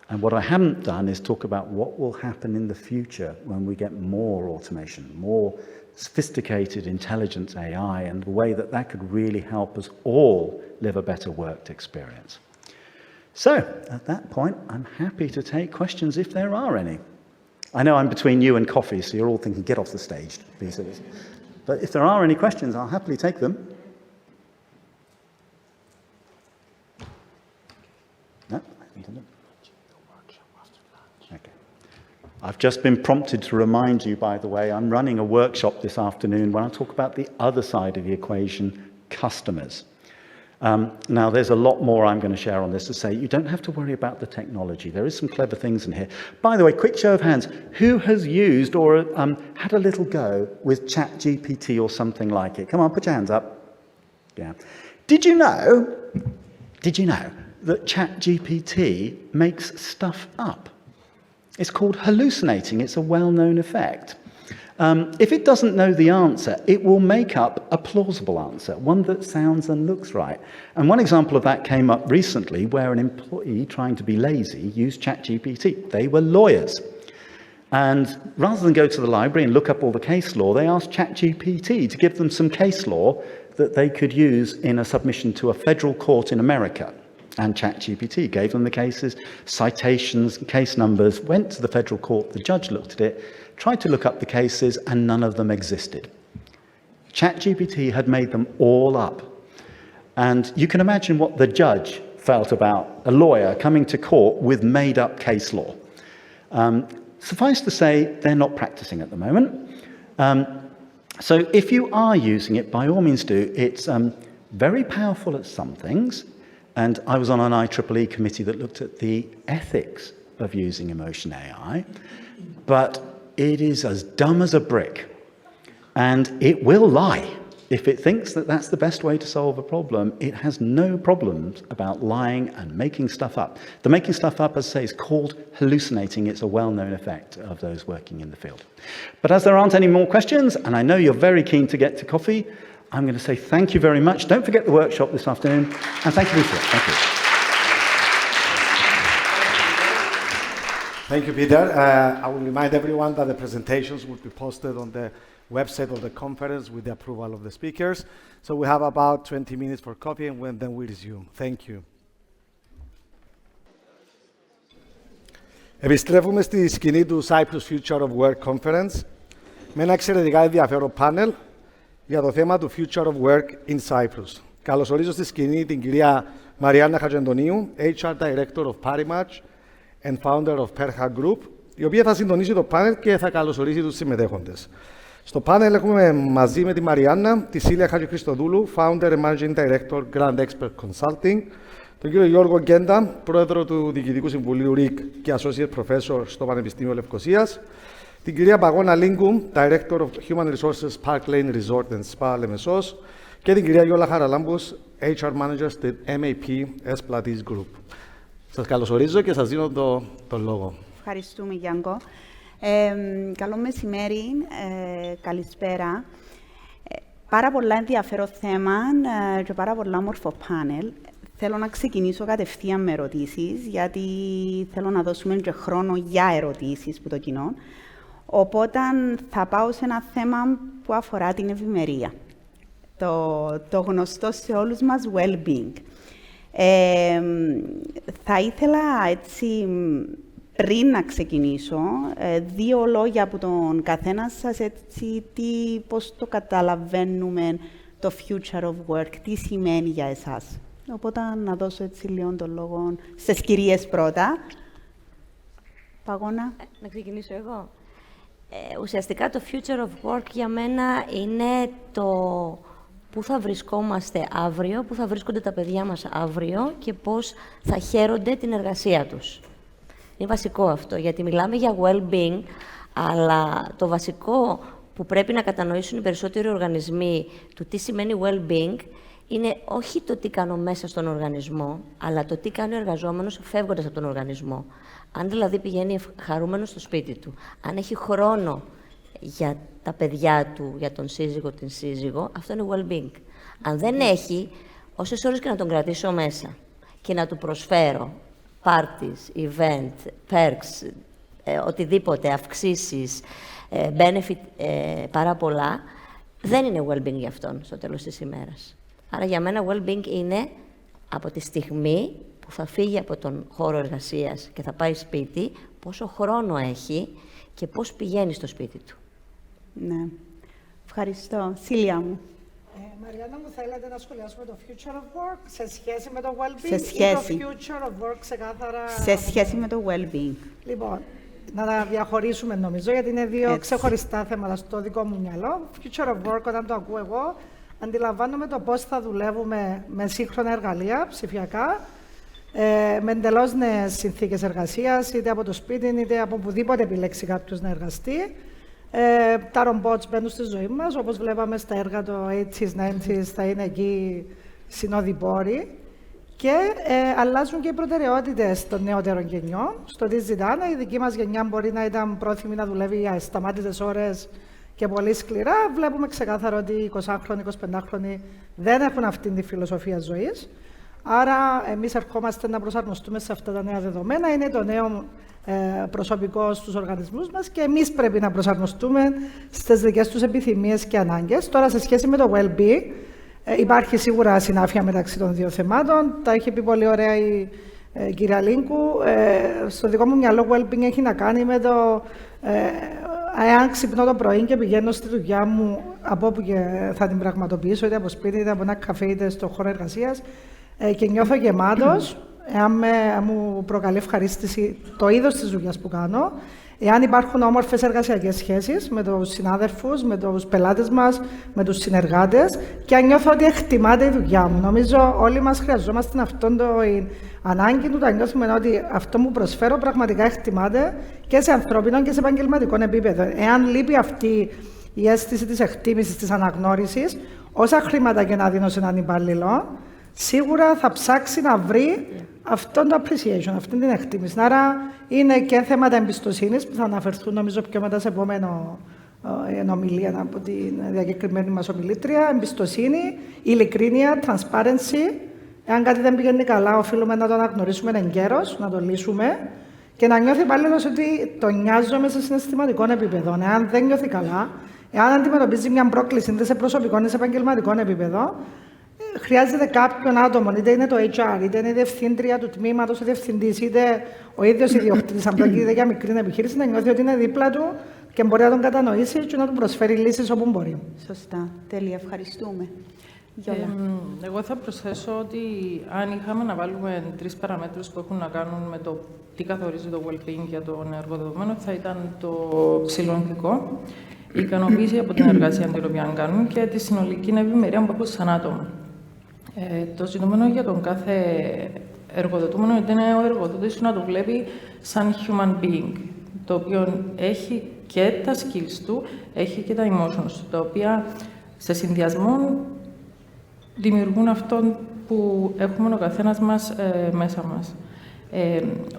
And what I haven't done is talk about what will happen in the future when we get more automation, more sophisticated, intelligent AI, and the way that that could really help us all live a better work experience. So, at that point, I'm happy to take questions if there are any. I know I'm between you and coffee, so you're all thinking, get off the stage, please. But if there are any questions, I'll happily take them. No? Okay. I've just been prompted to remind you, by the way, I'm running a workshop this afternoon where I talk about the other side of the equation, customers. Now, there's a lot more I'm going to share on this to say you don't have to worry about the technology. There is some clever things in here. By the way, quick show of hands. Who has used or had a little go with ChatGPT or something like it? Come on, put your hands up. Yeah. Did you know that ChatGPT makes stuff up? It's called hallucinating. It's a well-known effect. If it doesn't know the answer, it will make up a plausible answer, one that sounds and looks right. And one example of that came up recently where an employee trying to be lazy used ChatGPT. They were lawyers. And rather than go to the library and look up all the case law, they asked ChatGPT to give them some case law that they could use in a submission to a federal court in America. And ChatGPT gave them the cases, citations, case numbers, went to the federal court, the judge looked at it, tried to look up the cases, and none of them existed. ChatGPT had made them all up. And you can imagine what the judge felt about a lawyer coming to court with made-up case law. Suffice to say, they're not practicing at the moment. So if you are using it, by all means do. It's very powerful at some things, and I was on an IEEE committee that looked at the ethics of using emotion AI, but it is as dumb as a brick, and it will lie. If it thinks that that's the best way to solve a problem, it has no problems about lying and making stuff up. The making stuff up, as I say, is called hallucinating. It's a well-known effect of those working in the field. But as there aren't any more questions, and I know you're very keen to get to coffee, I'm going to say thank you very much. Don't forget the workshop this afternoon, and thank you, Lisa. Thank you. Thank you, Peter. I will remind everyone that the presentations will be posted on the website of the conference with the approval of the speakers. So we have about 20 minutes for coffee, and then we resume. Thank you. Επιστρέφουμε στη σκηνή του Cyprus Future of Work Conference με ένα εξαιρετικά ενδιαφέρον πάνελ για το θέμα του Future of Work in Cyprus. Καλωσορίζω στη σκηνή την κυρία Μαριάννα Χατζιαντονίου, HR Director of Parimatch and Founder of Perha Group, η οποία θα συντονίσει το πάνελ και θα καλωσορίσει τους συμμετέχοντες. Στο πάνελ έχουμε μαζί με τη Μαριάννα τη Σίλια Χατζηχρηστοδούλου, Founder and Managing Director Grand Expert Consulting, τον κύριο Γιώργο Γκέντα, Πρόεδρο του Διοικητικού Συμβουλίου RIC και Associate Professor στο Πανεπιστήμιο Λευκωσίας, την κυρία Παγώνα Λίγκου, Director of Human Resources Park Lane Resort and Spa Λεμεσός και την κυρία Γιώλα Χαραλάμπους, HR Manager στη MAP Esplatis Group. Σας καλωσορίζω και σας δίνω το λόγο. Ευχαριστούμε, Γιάνγκο. Καλό μεσημέρι, καλησπέρα. Πάρα πολλά ενδιαφέρον θέμα και πάρα πολλά όμορφο πάνελ. Θέλω να ξεκινήσω κατευθείαν με ερωτήσεις, γιατί θέλω να δώσουμε και χρόνο για ερωτήσεις που το κοινό. Οπότε θα πάω σε ένα θέμα που αφορά την ευημερία. Το γνωστό σε όλους μας well-being. Θα ήθελα έτσι, πριν να ξεκινήσω, δύο λόγια από τον καθένα σας, έτσι, πώς το καταλαβαίνουμε το Future of Work, τι σημαίνει για εσάς. Οπότε να δώσω έτσι λίγο τον λόγο στις κυρίες πρώτα. Παγώνα. Να ξεκινήσω εγώ. Ουσιαστικά το Future of Work για μένα είναι το πού θα βρισκόμαστε αύριο, πού θα βρίσκονται τα παιδιά μας αύριο και πώς θα χαίρονται την εργασία τους. Είναι βασικό αυτό, γιατί μιλάμε για well-being, αλλά το βασικό που πρέπει να κατανοήσουν οι περισσότεροι οργανισμοί του τι σημαίνει well-being είναι όχι το τι κάνω μέσα στον οργανισμό, αλλά το τι κάνει ο εργαζόμενος φεύγοντας από τον οργανισμό. Αν δηλαδή πηγαίνει χαρούμενος στο σπίτι του, αν έχει χρόνο για τα παιδιά του, για τον σύζυγο, την σύζυγο, αυτό είναι well-being. Αν δεν έχει, όσες ώρες και να τον κρατήσω μέσα και να του προσφέρω parties, event, perks, οτιδήποτε, αυξήσεις, benefit, πάρα πολλά, δεν είναι well-being για αυτόν στο τέλος της ημέρας. Άρα για μένα well-being είναι από τη στιγμή που θα φύγει από τον χώρο εργασίας και θα πάει σπίτι, πόσο χρόνο έχει και πώς πηγαίνει στο σπίτι του. Ναι. Ευχαριστώ. Σίλια μου. Μαριάννα μου, θέλετε να σχολιάσουμε το Future of Work σε σχέση με το well-being σε σχέση. ή το Future of Work ξεκάθαρα... Σε σχέση με το well-being. Λοιπόν, να τα διαχωρίσουμε νομίζω, γιατί είναι δύο ξεχωριστά θέματα στο δικό μου μυαλό. Future of Work, όταν το ακούω εγώ, αντιλαμβάνομαι το πώς θα δουλεύουμε με σύγχρονα εργαλεία, ψηφιακά, με εντελώς νέες συνθήκες εργασίας, είτε από το σπίτι, είτε από οπουδήποτε επιλέξει κάποιος να εργαστεί. Τα ρομπότς μπαίνουν στη ζωή μας, όπως βλέπαμε στα έργα το 80s, 90s, θα είναι εκεί συνοδοιπόροι. Και αλλάζουν και οι προτεραιότητες των νεότερων γενιών. Στο τι ζητάνε, η δική μας γενιά μπορεί να ήταν πρόθυμη να δουλεύει για ασταμάτητες ώρες και πολύ σκληρά. Βλέπουμε ξεκάθαρα ότι οι 20χρονοι, 25χρονοι δεν έχουν αυτή τη φιλοσοφία ζωής. Άρα, εμείς ερχόμαστε να προσαρμοστούμε σε αυτά τα νέα δεδομένα. Είναι το νέο προσωπικό στους οργανισμούς μας και εμείς πρέπει να προσαρμοστούμε στις δικές τους επιθυμίες και ανάγκες. Τώρα, σε σχέση με το well-being, υπάρχει σίγουρα συνάφεια μεταξύ των δύο θεμάτων. Τα είχε πει πολύ ωραία η κυρία Λίγκου. Στο δικό μου μυαλό, well-being έχει να κάνει με το εάν ξυπνώ το πρωί και πηγαίνω στη δουλειά μου από όπου και θα την πραγματοποιήσω, είτε από σπίτι, είτε από ένα καφέ, είτε στο χώρο εργασίας, και νιώθω γεμάτος, εάν μου προκαλεί ευχαρίστηση το είδος της δουλειάς που κάνω, Εάν υπάρχουν όμορφες εργασιακές σχέσεις με τους συνάδελφους, με τους πελάτες μας, με τους συνεργάτες και αν νιώθω ότι εκτιμάται η δουλειά μου. Νομίζω όλοι μας χρειαζόμαστε αυτόν το ανάγκη του, να νιώθουμε ότι αυτό που προσφέρω πραγματικά εκτιμάται και σε ανθρώπινο και σε επαγγελματικό επίπεδο. Εάν λείπει αυτή η αίσθηση της εκτίμησης, της αναγνώρισης, όσα χρήματα και να δίνω σε έναν υπάλληλο, σίγουρα θα ψάξει να βρει αυτό το appreciation, αυτή την εκτίμηση. Άρα είναι και θέματα εμπιστοσύνης που θα αναφερθούν νομίζω πιο μετά σε επόμενο ομιλία από την διακεκριμένη μας ομιλήτρια. Εμπιστοσύνη, ειλικρίνεια, transparency. Εάν κάτι δεν πηγαίνει καλά, οφείλουμε να το αναγνωρίσουμε εγκαίρως, να το λύσουμε και να νιώθει υπάλληλος ότι το νοιάζομαι σε συναισθηματικό επίπεδο. Εάν δεν νιώθει καλά, εάν αντιμετωπίζει μια πρόκληση είτε σε προσωπικό είτε σε επαγγελματικό επίπεδο, χρειάζεται κάποιον άτομο, είτε είναι το HR, είτε είναι η διευθύντρια του τμήματος, ο διευθυντής, είτε ο ίδιος ιδιοκτήτης, αν πρόκειται για μικρή επιχείρηση, να νιώθει ότι είναι δίπλα του και μπορεί να τον κατανοήσει και να του προσφέρει λύσεις όπου μπορεί. Σωστά. Τέλεια. Ευχαριστούμε. Εγώ θα προσθέσω ότι αν είχαμε να βάλουμε 3 παραμέτρους που έχουν να κάνουν με το τι καθορίζει το well-being για τον εργοδοτούμενο, θα ήταν το ψηλοηθικό, η ικανοποίηση από την εργασία την οποία κάνουν και τη συνολική ευημερία που έχουν σαν άτομο. Το ζητούμενο για τον κάθε εργοδοτούμενο είναι ο εργοδότης να το βλέπει σαν human being, το οποίο έχει και τα skills του, έχει και τα emotions του, τα οποία σε συνδυασμό δημιουργούν αυτό που έχουμε ο καθένας μας μέσα μας.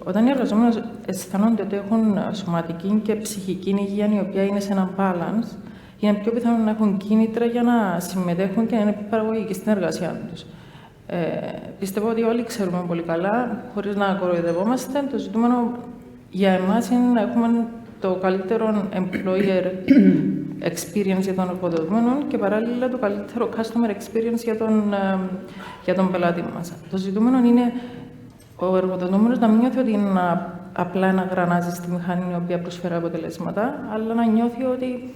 Όταν οι εργαζόμενοι αισθάνονται ότι έχουν σωματική και ψυχική υγεία, η οποία είναι σε ένα balance, είναι πιο πιθανό να έχουν κίνητρα για να συμμετέχουν και να είναι παραγωγικοί στην εργασία τους. Πιστεύω ότι όλοι ξέρουμε πολύ καλά, χωρίς να κοροϊδευόμαστε, το ζητούμενο για εμάς είναι να έχουμε το καλύτερο employer experience για τον εργοδοτούμενο και παράλληλα το καλύτερο customer experience για τον πελάτη μας. Το ζητούμενο είναι ο εργοδοτούμενος να μην νιώθει ότι είναι απλά ένα γρανάζι στη μηχανή η οποία προσφέρει αποτελέσματα, αλλά να νιώθει ότι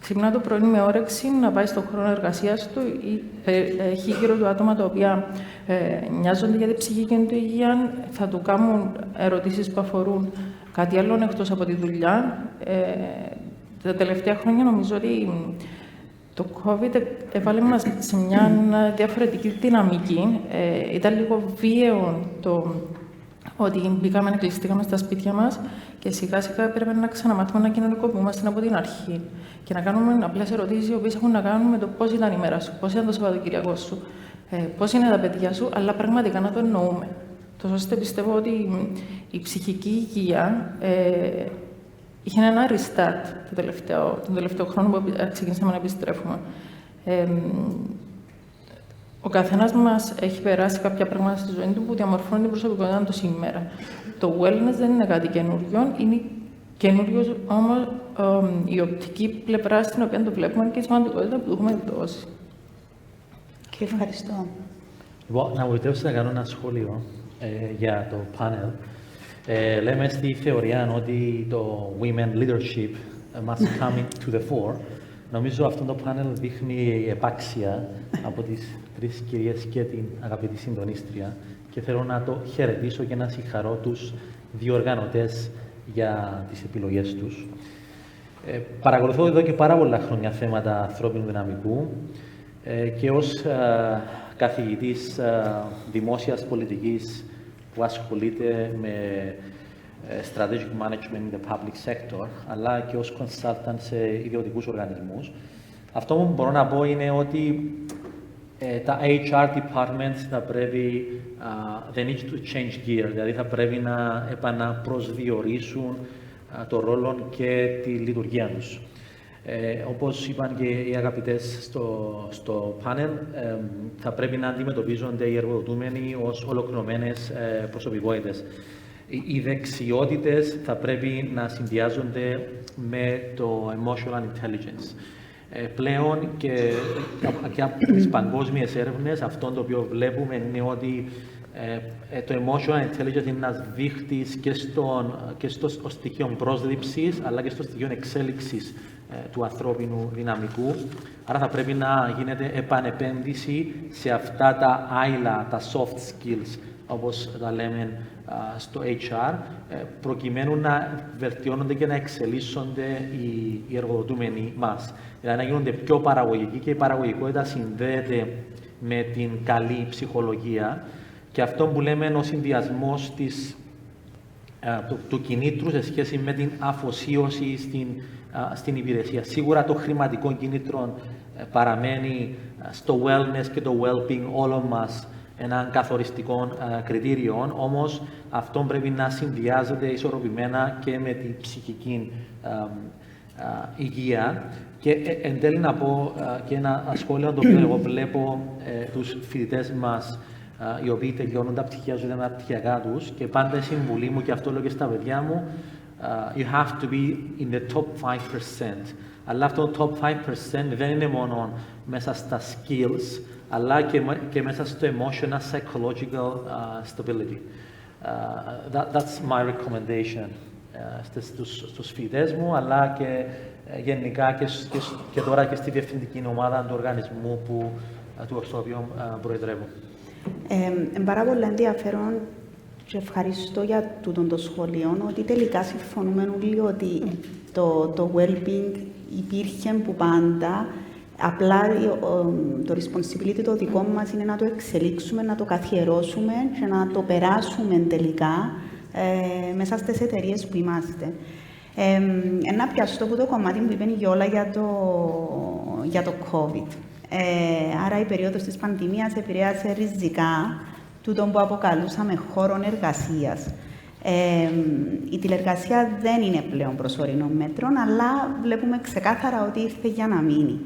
ξυπνά το πρωί με όρεξη να πάει στον χρόνο εργασίας του ή έχει γύρω του άτομα τα οποία νοιάζονται για την ψυχική του υγεία, θα του κάνουν ερωτήσεις που αφορούν κάτι άλλο εκτός από τη δουλειά. Τα τελευταία χρόνια νομίζω ότι το COVID έβαλε μας σε μια διαφορετική δυναμική. Ήταν λίγο βίαιο το ότι μπήκαμε, κλειστήκαμε στα σπίτια μας και σιγά σιγά έπρεπε να ξαναμάθουμε να κοινωνικοποιούμαστε από την αρχή και να κάνουμε απλές ερωτήσεις οι οποίες έχουν να κάνουν με το πώς ήταν η μέρα σου, πώς ήταν το Σαββατοκυριακό σου, πώς είναι τα παιδιά σου, αλλά πραγματικά να το εννοούμε. Τόσο ώστε πιστεύω ότι η ψυχική υγεία είχε ένα restart τον τελευταίο χρόνο που ξεκινήσαμε να επιστρέφουμε. Ο καθένας μας έχει περάσει κάποια πράγματα στη ζωή του που διαμορφώνουν την προσωπικότητα του σήμερα. Το wellness δεν είναι κάτι καινούριο, είναι καινούριο όμως η οπτική πλευρά στην οποία το βλέπουμε και η σημαντικότητα που έχουμε δώσει. Και ευχαριστώ. Λοιπόν, να μου επιτρέψετε να κάνω ένα σχόλιο για το πάνελ. Λέμε στη θεωρία ότι το women leadership must come to the fore. Νομίζω αυτό το πάνελ δείχνει επάξια από τις 3 κυρίες και την αγαπητή συντονίστρια και θέλω να το χαιρετήσω και να συγχαρώ τους διοργανωτές για τις επιλογές τους. Παρακολουθώ εδώ και πάρα πολλά χρόνια θέματα ανθρώπινου δυναμικού και ως καθηγητής δημόσιας πολιτικής που ασχολείται με strategic management in the public sector, αλλά και ως consultant σε ιδιωτικούς οργανισμούς. Αυτό που μπορώ να πω είναι ότι τα HR departments θα πρέπει, they need to change gear, δηλαδή θα πρέπει να επαναπροσδιορίσουν το ρόλο και τη λειτουργία τους. Όπως είπαν και οι αγαπητές στο πάνελ, θα πρέπει να αντιμετωπίζονται οι εργοδοτούμενοι ως ολοκληρωμένες προσωπικότητες. Οι δεξιότητες θα πρέπει να συνδυάζονται με το emotional intelligence. Πλέον και από τις παγκόσμιες έρευνες, αυτό το οποίο βλέπουμε είναι ότι το emotional intelligence είναι ένας δείχτης και στο στοιχείο πρόσληψης, αλλά και στο στοιχείο εξέλιξης του ανθρώπινου δυναμικού. Άρα θα πρέπει να γίνεται επανεπένδυση σε αυτά τα άειλα, τα soft skills όπως τα λέμε στο HR, προκειμένου να βελτιώνονται και να εξελίσσονται οι εργοδοτούμενοι μας. Δηλαδή να γίνονται πιο παραγωγικοί, και η παραγωγικότητα συνδέεται με την καλή ψυχολογία, και αυτό που λέμε ο συνδυασμός του κινήτρου σε σχέση με την αφοσίωση στην υπηρεσία. Σίγουρα το χρηματικό κίνητρο παραμένει στο wellness και το well-being όλων μας έναν καθοριστικό κριτήριο, όμως αυτό πρέπει να συνδυάζεται ισορροπημένα και με την ψυχική υγεία. Και εν τέλει να πω και ένα σχόλιο το οποίο εγώ βλέπω τους φοιτητές μας οι οποίοι τελειώνουν τα πτυχία τους, τα πτυχιακά τους, και πάντα η συμβουλή μου, και αυτό λέω και στα παιδιά μου, you have to be in the top 5%. Αλλά αυτό το top 5% δεν είναι μόνο μέσα στα skills, αλλά και μέσα στο emotional, psychological stability. That's my recommendation στους φοιτητές μου, αλλά και γενικά και τώρα και στη διευθυντική ομάδα του οργανισμού στο οποίο προεδρεύω. Πάρα πολύ ενδιαφέρον και ευχαριστώ για το σχόλιο, ότι τελικά συμφωνούμε όλοι ότι το well-being υπήρχε που πάντα, απλά το responsibility το δικό μας είναι να το εξελίξουμε, να το καθιερώσουμε και να το περάσουμε τελικά μέσα στις εταιρείες που είμαστε. Ένα πιαστό από το κομμάτι που είπε η Γιώλα για το COVID. Άρα η περίοδος της πανδημίας επηρέασε ριζικά τούτο που αποκαλούσαμε χώρο εργασίας. Η τηλεργασία δεν είναι πλέον προσωρινό μέτρο, αλλά βλέπουμε ξεκάθαρα ότι ήρθε για να μείνει.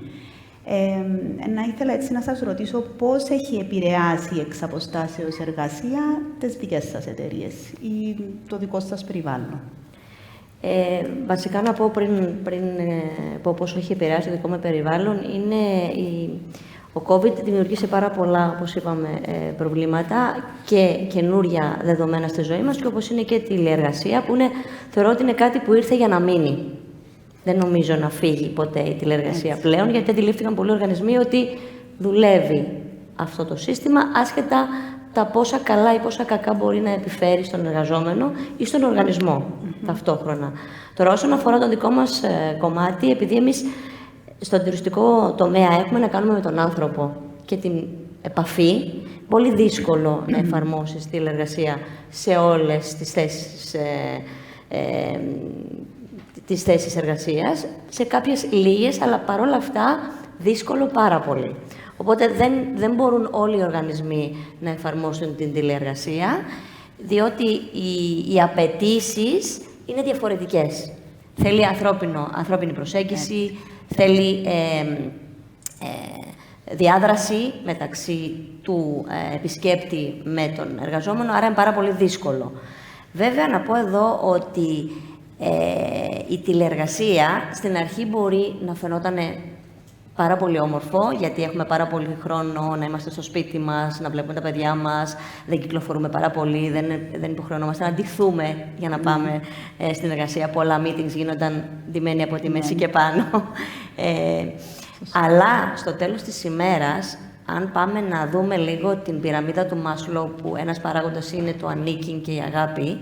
Να ήθελα έτσι να σας ρωτήσω πώς έχει επηρεάσει η εξαποστάσεως εργασία τις δικές σας εταιρείες ή το δικό σας περιβάλλον. Βασικά να πω πριν πω πώς έχει επηρεάσει το δικό μου περιβάλλον, είναι ο COVID δημιουργήσε πάρα πολλά, όπως είπαμε, προβλήματα και καινούρια δεδομένα στη ζωή μας, και όπως είναι και η τηλεεργασία, που θεωρώ ότι είναι κάτι που ήρθε για να μείνει. Δεν νομίζω να φύγει ποτέ η τηλεεργασία πλέον, γιατί αντιλήφθηκαν πολλοί οργανισμοί ότι δουλεύει αυτό το σύστημα, άσχετα τα πόσα καλά ή πόσα κακά μπορεί να επιφέρει στον εργαζόμενο ή στον οργανισμό ταυτόχρονα. Τώρα, όσον αφορά το δικό μας κομμάτι, επειδή εμείς στον τουριστικό τομέα έχουμε να κάνουμε με τον άνθρωπο και την επαφή, πολύ δύσκολο να εφαρμόσεις τηλεεργασία σε όλες τις θέσεις εργασίας, σε κάποιες λίγες, αλλά παρόλα αυτά δύσκολο πάρα πολύ. Οπότε δεν μπορούν όλοι οι οργανισμοί να εφαρμόσουν την τηλεεργασία, διότι οι απαιτήσεις είναι διαφορετικές. Θέλει ανθρώπινη προσέγγιση, θέλει διάδραση μεταξύ του επισκέπτη με τον εργαζόμενο, άρα είναι πάρα πολύ δύσκολο. Βέβαια, να πω εδώ ότι η τηλεεργασία στην αρχή μπορεί να φαινόταν πάρα πολύ όμορφο, γιατί έχουμε πάρα πολύ χρόνο να είμαστε στο σπίτι μας, να βλέπουμε τα παιδιά μας, δεν κυκλοφορούμε πάρα πολύ, δεν υποχρεωνόμαστε να ντυθούμε για να πάμε στην εργασία. Πολλά meetings γίνονταν ντυμένοι από τη μέση και πάνω. Αλλά στο τέλος της ημέρας, αν πάμε να δούμε λίγο την πυραμίδα του Maslow, που ένας παράγοντας είναι το ανήκειν και η αγάπη,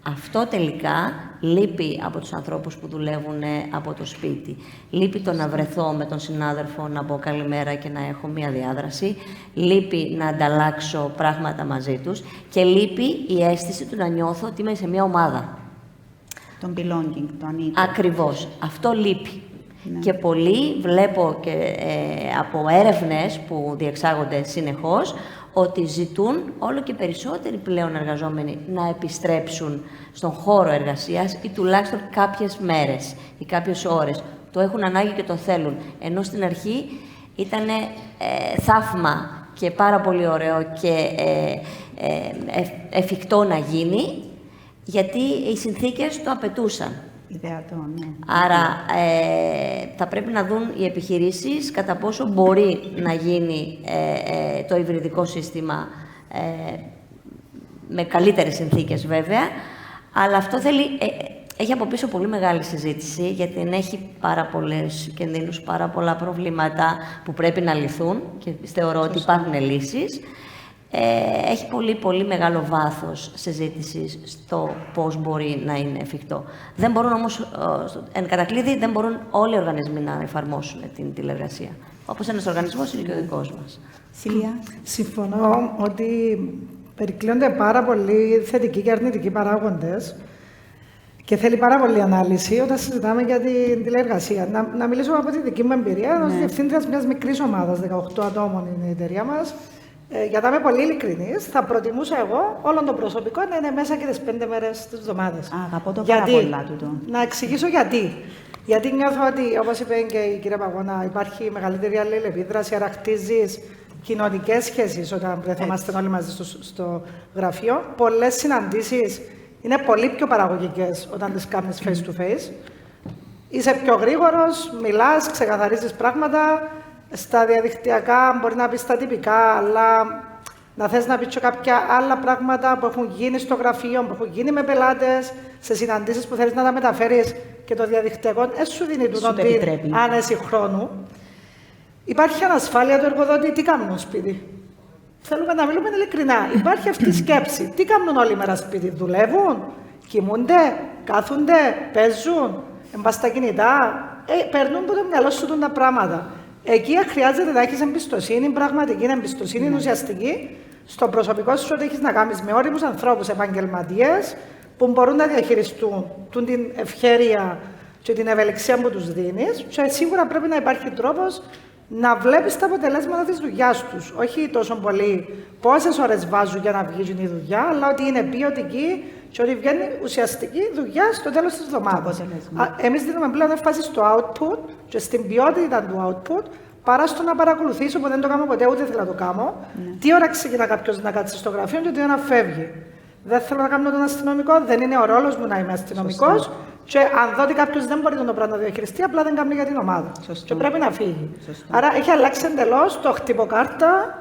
αυτό τελικά λείπει από τους ανθρώπους που δουλεύουν από το σπίτι. Λείπει το να βρεθώ με τον συνάδελφο, να πω καλημέρα και να έχω μία διάδραση. Λείπει να ανταλλάξω πράγματα μαζί τους. Και λείπει η αίσθηση του να νιώθω ότι είμαι σε μία ομάδα. Τον belonging, το ανήκω. Ακριβώς. Αυτό λείπει. Ναι. Και πολλοί βλέπω και από έρευνες που διεξάγονται συνεχώς, ότι ζητούν όλο και περισσότεροι πλέον εργαζόμενοι να επιστρέψουν στον χώρο εργασίας ή τουλάχιστον κάποιες μέρες ή κάποιες ώρες. Το έχουν ανάγκη και το θέλουν. Ενώ στην αρχή ήταν θαύμα και πάρα πολύ ωραίο και εφικτό να γίνει, γιατί οι συνθήκες το απαιτούσαν. Ιδεατό, ναι. Άρα θα πρέπει να δουν οι επιχειρήσεις κατά πόσο μπορεί να γίνει το υβριδικό σύστημα με καλύτερες συνθήκες βέβαια, αλλά αυτό έχει από πίσω πολύ μεγάλη συζήτηση, γιατί έχει πάρα πολλές κινδύνους, πάρα πολλά προβλήματα που πρέπει να λυθούν και θεωρώ ότι υπάρχουν λύσεις. έχει πολύ μεγάλο βάθος συζήτησης στο πώς μπορεί να είναι εφικτό. Δεν μπορούν όμως, εν κατακλείδη, δεν μπορούν όλοι οι οργανισμοί να εφαρμόσουν την τηλεργασία. Όπως ένας οργανισμός είναι και ο δικός μας. Σίλια. Συμφωνώ ότι περικλείονται πάρα πολλοί θετικοί και αρνητικοί παράγοντες και θέλει πάρα πολλή ανάλυση όταν συζητάμε για την τηλεργασία. Να μιλήσω από τη δική μου εμπειρία, ως διευθύντριας μιας μικρής ομάδας, 18 ατόμων είναι η εταιρεία μας. Για να είμαι πολύ ειλικρινής, θα προτιμούσα εγώ όλο το προσωπικό να είναι μέσα και τις 5 μέρες της εβδομάδας. Αγαπώ το πάρα πολλά τούτο. Να εξηγήσω γιατί. Γιατί νιώθω ότι, όπως είπε και η κυρία Παγώνα, υπάρχει μεγαλύτερη αλληλεπίδραση, άρα χτίζεις κοινωνικές σχέσεις όταν βρεθόμαστε όλοι μαζί στο γραφείο. Πολλές συναντήσεις είναι πολύ πιο παραγωγικές όταν τις κάνεις face to face. Είσαι πιο γρήγορος, μιλάς, ξεκαθαρίζεις πράγματα. Στα διαδικτυακά μπορεί να πεις τα τυπικά, αλλά να θες να πεις και κάποια άλλα πράγματα που έχουν γίνει στο γραφείο, που έχουν γίνει με πελάτες, σε συναντήσεις που θέλεις να τα μεταφέρεις και το διαδικτυακό σου δίνει την άνεση χρόνου. Υπάρχει ανασφάλεια του εργοδότη, τι κάνουν στο σπίτι. Θέλουμε να μιλούμε ειλικρινά. Υπάρχει αυτή η σκέψη. Τι κάνουν όλη μέρα σπίτι, δουλεύουν, κοιμούνται, κάθονται, παίζουν, εμπά στα κινητά. Περνούν από το μυαλό σου τα πράγματα. Εκεί χρειάζεται να έχεις εμπιστοσύνη, πραγματική εμπιστοσύνη, ουσιαστική, στο προσωπικό σου ότι έχεις να κάνεις με όριμους ανθρώπους, επαγγελματίες, που μπορούν να διαχειριστούν την ευχέρεια και την ευελιξία που τους δίνεις. Και σίγουρα πρέπει να υπάρχει τρόπος να βλέπεις τα αποτελέσματα της δουλειάς τους. Όχι τόσο πολύ πόσες ώρες βάζουν για να βγει η δουλειά, αλλά ότι είναι ποιοτική και ότι βγαίνει ουσιαστική δουλειά στο τέλος της εβδομάδας. Εμείς δίνουμε πλέον έμφαση στο output και στην ποιότητα του output, παρά στο να παρακολουθήσω, που δεν το κάνω ποτέ, ούτε θέλω να το κάνω. Τι ώρα ξεκινά κάποιος να κάτσει στο γραφείο και τι ώρα φεύγει. Δεν θέλω να κάνω τον αστυνομικό, δεν είναι ο ρόλος μου να είμαι αστυνομικός. Και αν δω ότι κάποιος δεν μπορεί το πράγμα να διαχειριστεί, απλά δεν κάνει για την ομάδα. Και πρέπει να φύγει. Άρα έχει αλλάξει εντελώς το χτυπώ κάρτα,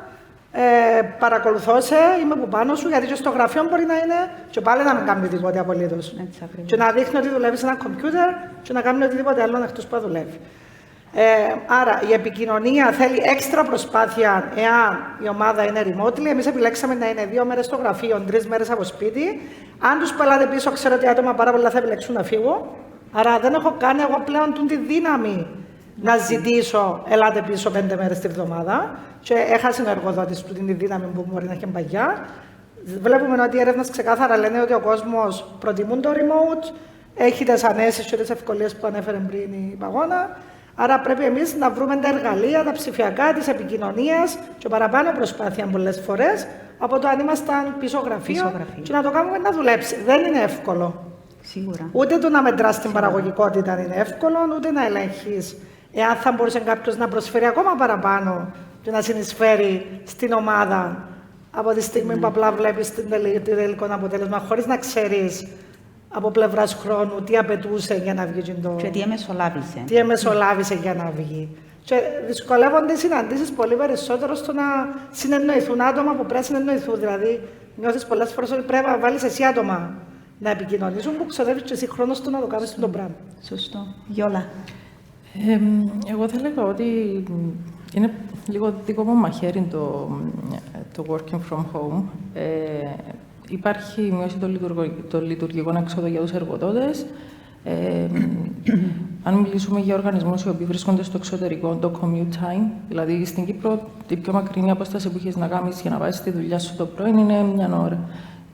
παρακολουθώ σε, είμαι που πάνω σου, γιατί και στο γραφείο μπορεί να είναι και πάλι να μην κάνει τίποτε απολύτως. Και να δείχνει ότι δουλεύει σε ένα κομπιούτερ και να κάνει οτιδήποτε άλλο εκτός που δουλεύει. Άρα η επικοινωνία θέλει έξτρα προσπάθεια εάν η ομάδα είναι remotely. Εμείς επιλέξαμε να είναι 2 μέρες στο γραφείο, 3 μέρες από σπίτι. Αν τους πελάτε πίσω, ξέρω ότι άτομα πάρα πολλά θα επιλέξουν να φύγουν. Άρα δεν έχω κάνει εγώ πλέον τη δύναμη να ζητήσω ελάτε πίσω 5 μέρες τη βδομάδα. Και έχασε ο εργοδότης του την δύναμη που μπορεί να έχει παγιά. Βλέπουμε ότι οι έρευνες ξεκάθαρα λένε ότι ο κόσμος προτιμούν το remote, έχει τις ανέσεις και τις ευκολίες που ανέφερε πριν η Παγώνα. Άρα πρέπει εμείς να βρούμε τα εργαλεία, τα ψηφιακά, της επικοινωνίας και παραπάνω προσπάθεια πολλές φορές από το αν ήμασταν πίσω γραφείο και να το κάνουμε να δουλέψει. Δεν είναι εύκολο. Σίγουρα. Ούτε το να μετράς την παραγωγικότητα είναι εύκολο, ούτε να ελέγχεις εάν θα μπορούσε κάποιος να προσφέρει ακόμα παραπάνω και να συνεισφέρει στην ομάδα από τη στιγμή που απλά βλέπεις το τελικό αποτέλεσμα, χωρίς να ξέρεις από πλευράς χρόνου τι απαιτούσε για να βγει το... Και τι εμεσολάβησε. Τι εμεσολάβησε για να βγει. Και δυσκολεύονται οι συναντήσεις πολύ περισσότερο στο να συνεννοηθούν άτομα που πρέπει να συνεννοηθούν. Δηλαδή, νιώθεις πολλές φορές ότι πρέπει να βάλεις εσύ άτομα να επικοινωνήσουν, που ξοδεύεις και εσύ χρόνο στο να το κάνεις το πράγμα. Σωστό. Γιόλα. Εγώ θα έλεγα ότι είναι λίγο δικό μου μαχαίρι το working from home. Υπάρχει μείωση των λειτουργικών εξόδων για τους εργοδότες. Αν μιλήσουμε για οργανισμούς οι οποίοι βρίσκονται στο εξωτερικό, το commute time, δηλαδή στην Κύπρο, η πιο μακρινή απόσταση που έχεις να κάνεις για να πάεις στη δουλειά σου το πρωί είναι 1 ώρα.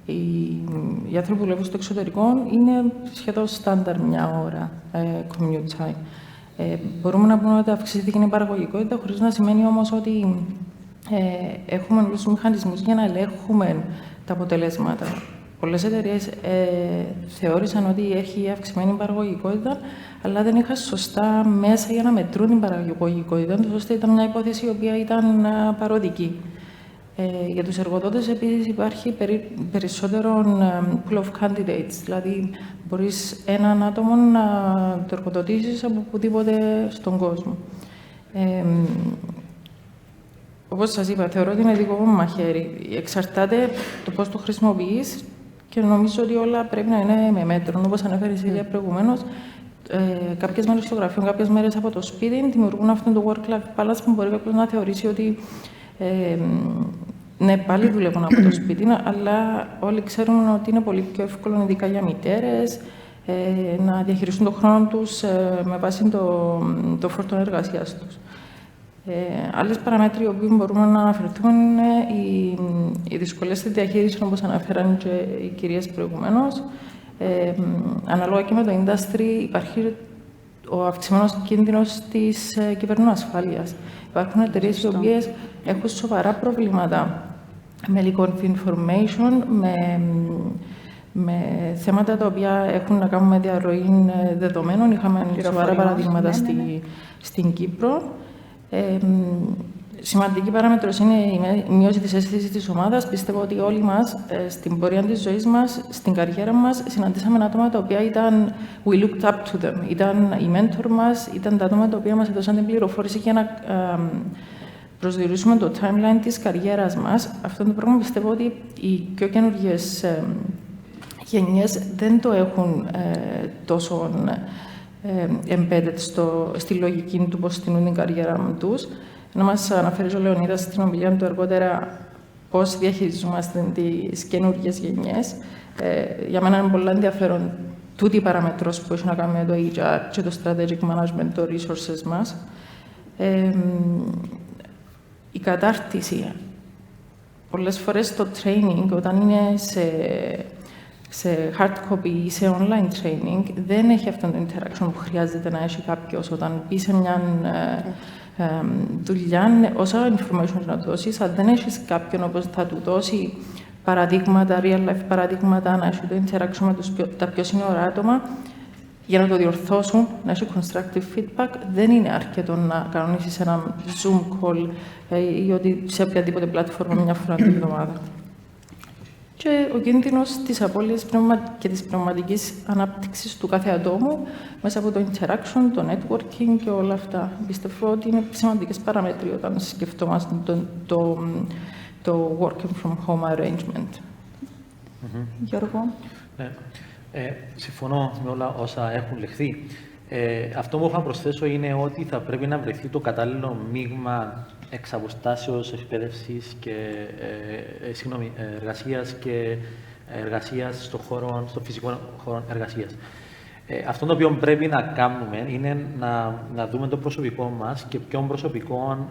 Οι άνθρωποι που δουλεύουν στο εξωτερικό είναι σχεδόν στάνταρ 1 ώρα commute time. Μπορούμε να πούμε ότι αυξήθηκε η παραγωγικότητα, χωρίς να σημαίνει όμως ότι έχουμε όλους τους μηχανισμούς για να ελέγχουμε τα αποτελέσματα. Πολλές εταιρείες θεώρησαν ότι έχει αυξημένη παραγωγικότητα, αλλά δεν είχαν σωστά μέσα για να μετρούν την παραγωγικότητα, ώστε ήταν μια υπόθεση η οποία ήταν παροδική. Για τους εργοδότες, επίσης, υπάρχει περισσότερο pool of candidates, δηλαδή μπορείς έναν άτομο να το εργοδοτήσεις από οπουδήποτε στον κόσμο. Όπως σας είπα, θεωρώ ότι είναι δικό μου μαχαίρι. Εξαρτάται το πώς το χρησιμοποιείς και νομίζω ότι όλα πρέπει να είναι με μέτρο. Όπως ανέφερε η Σίλια προηγουμένως, κάποιες μέρες στο γραφείο, κάποιες μέρες από το σπίτι δημιουργούν αυτό το work-life balance που μπορεί κάποιος να θεωρήσει ότι ναι, πάλι δουλεύουν από το σπίτι, αλλά όλοι ξέρουμε ότι είναι πολύ πιο εύκολο, ειδικά για μητέρες, να διαχειριστούν τον χρόνο τους με βάση το φόρτο εργασίας τους. Άλλες παραμέτροι που μπορούμε να αναφερθούμε είναι οι δυσκολίες στη διαχείριση, όπως αναφέραν και οι κυρίες προηγουμένως. Ανάλογα και με το industry υπάρχει ο αυξημένος κίνδυνος της κυβερνοασφάλειας. Υπάρχουν εταιρείες οι οποίες έχουν σοβαρά προβλήματα με leak of information, με θέματα τα οποία έχουν να κάνουν με διαρροή δεδομένων. Είχαμε σοβαρά παραδείγματα στην Κύπρο. Σημαντική παράμετρος είναι η μείωση της αίσθησης της ομάδας. Πιστεύω ότι όλοι μας, στην πορεία της ζωής μας, στην καριέρα μας, συναντήσαμε άτομα τα οποία ήταν we looked up to them. Ήταν οι mentor μας, ήταν τα άτομα τα οποία μας έδωσαν την πληροφόρηση για να προσδιορίσουμε το timeline της καριέρας μας. Αυτό το πράγμα πιστεύω ότι οι πιο καινούργιες γενιές δεν το έχουν τόσο embedded στη λογική του πώς στείλουν την καριέρα τους. Να μας αναφέρει ο Λεωνίδας στην ομιλία του αργότερα πώς διαχειριζόμαστε τις καινούργιες γενιές. Για μένα είναι πολύ ενδιαφέρον τούτη η παραμετρός που έχει να κάνει με το HR και το strategic management, το resources μας. Η κατάρτιση. Πολλές φορές το training, όταν είναι σε hard copy ή σε online training, δεν έχει αυτό το interaction που χρειάζεται να έχει κάποιος όταν πει σε μια δουλειά, όσα information να δώσεις, αν δεν έχεις κάποιον όπως θα του δώσει παραδείγματα, real life παραδείγματα, να έχει το interaction με τα πιο σύνορα άτομα, για να το διορθώσουν, να έχει constructive feedback, δεν είναι αρκετό να κανονίσεις ένα Zoom call ή ότι σε οποιαδήποτε πλατφόρμα μια φορά την εβδομάδα. Και ο κίνδυνος της απώλειας και της πνευματικής ανάπτυξης του κάθε ατόμου μέσα από το interaction, το networking και όλα αυτά. Πιστεύω ότι είναι σημαντικές παραμέτροι όταν σκεφτόμαστε το working from home arrangement. Γιώργο. Συμφωνώ με όλα όσα έχουν λεχθεί. Αυτό που θα προσθέσω είναι ότι θα πρέπει να βρεθεί το κατάλληλο μείγμα εξαποστάσεως εκπαίδευσης και εργασίας και εργασίας στο φυσικό χώρο εργασίας. Αυτό το οποίο πρέπει να κάνουμε είναι να δούμε το προσωπικό μας και ποιον προσωπικό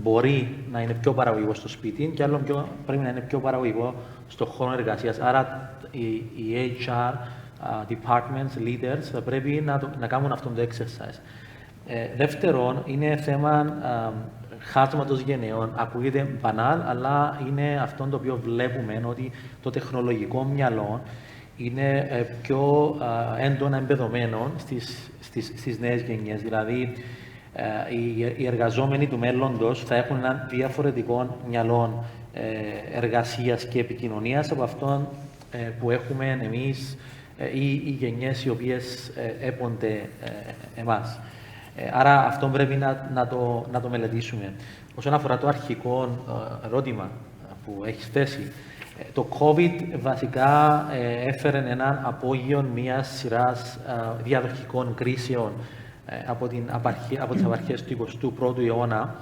μπορεί να είναι πιο παραγωγικό στο σπίτι και άλλο πρέπει να είναι πιο παραγωγικό στο χώρο εργασίας. Άρα οι HR departments, leaders θα πρέπει να κάνουν αυτό το exercise. Δεύτερον, είναι θέμα χάσματος γενναιών. Ακούγεται μπανάλ, αλλά είναι αυτό το οποίο βλέπουμε, ότι το τεχνολογικό μυαλό είναι πιο έντονα εμπεδομένο στις νέες γενιές. Δηλαδή, οι εργαζόμενοι του μέλλοντος θα έχουν ένα διαφορετικό μυαλό εργασίας και επικοινωνίας από αυτόν που έχουμε εμείς ή οι γενιές οι οποίες έπονται εμάς. Άρα αυτό πρέπει να το μελετήσουμε. Όσον αφορά το αρχικό ερώτημα που έχεις θέσει, το COVID βασικά έφερε έναν απόγειο μιας σειράς διαδοχικών κρίσεων από τις απαρχές του 21ου αιώνα.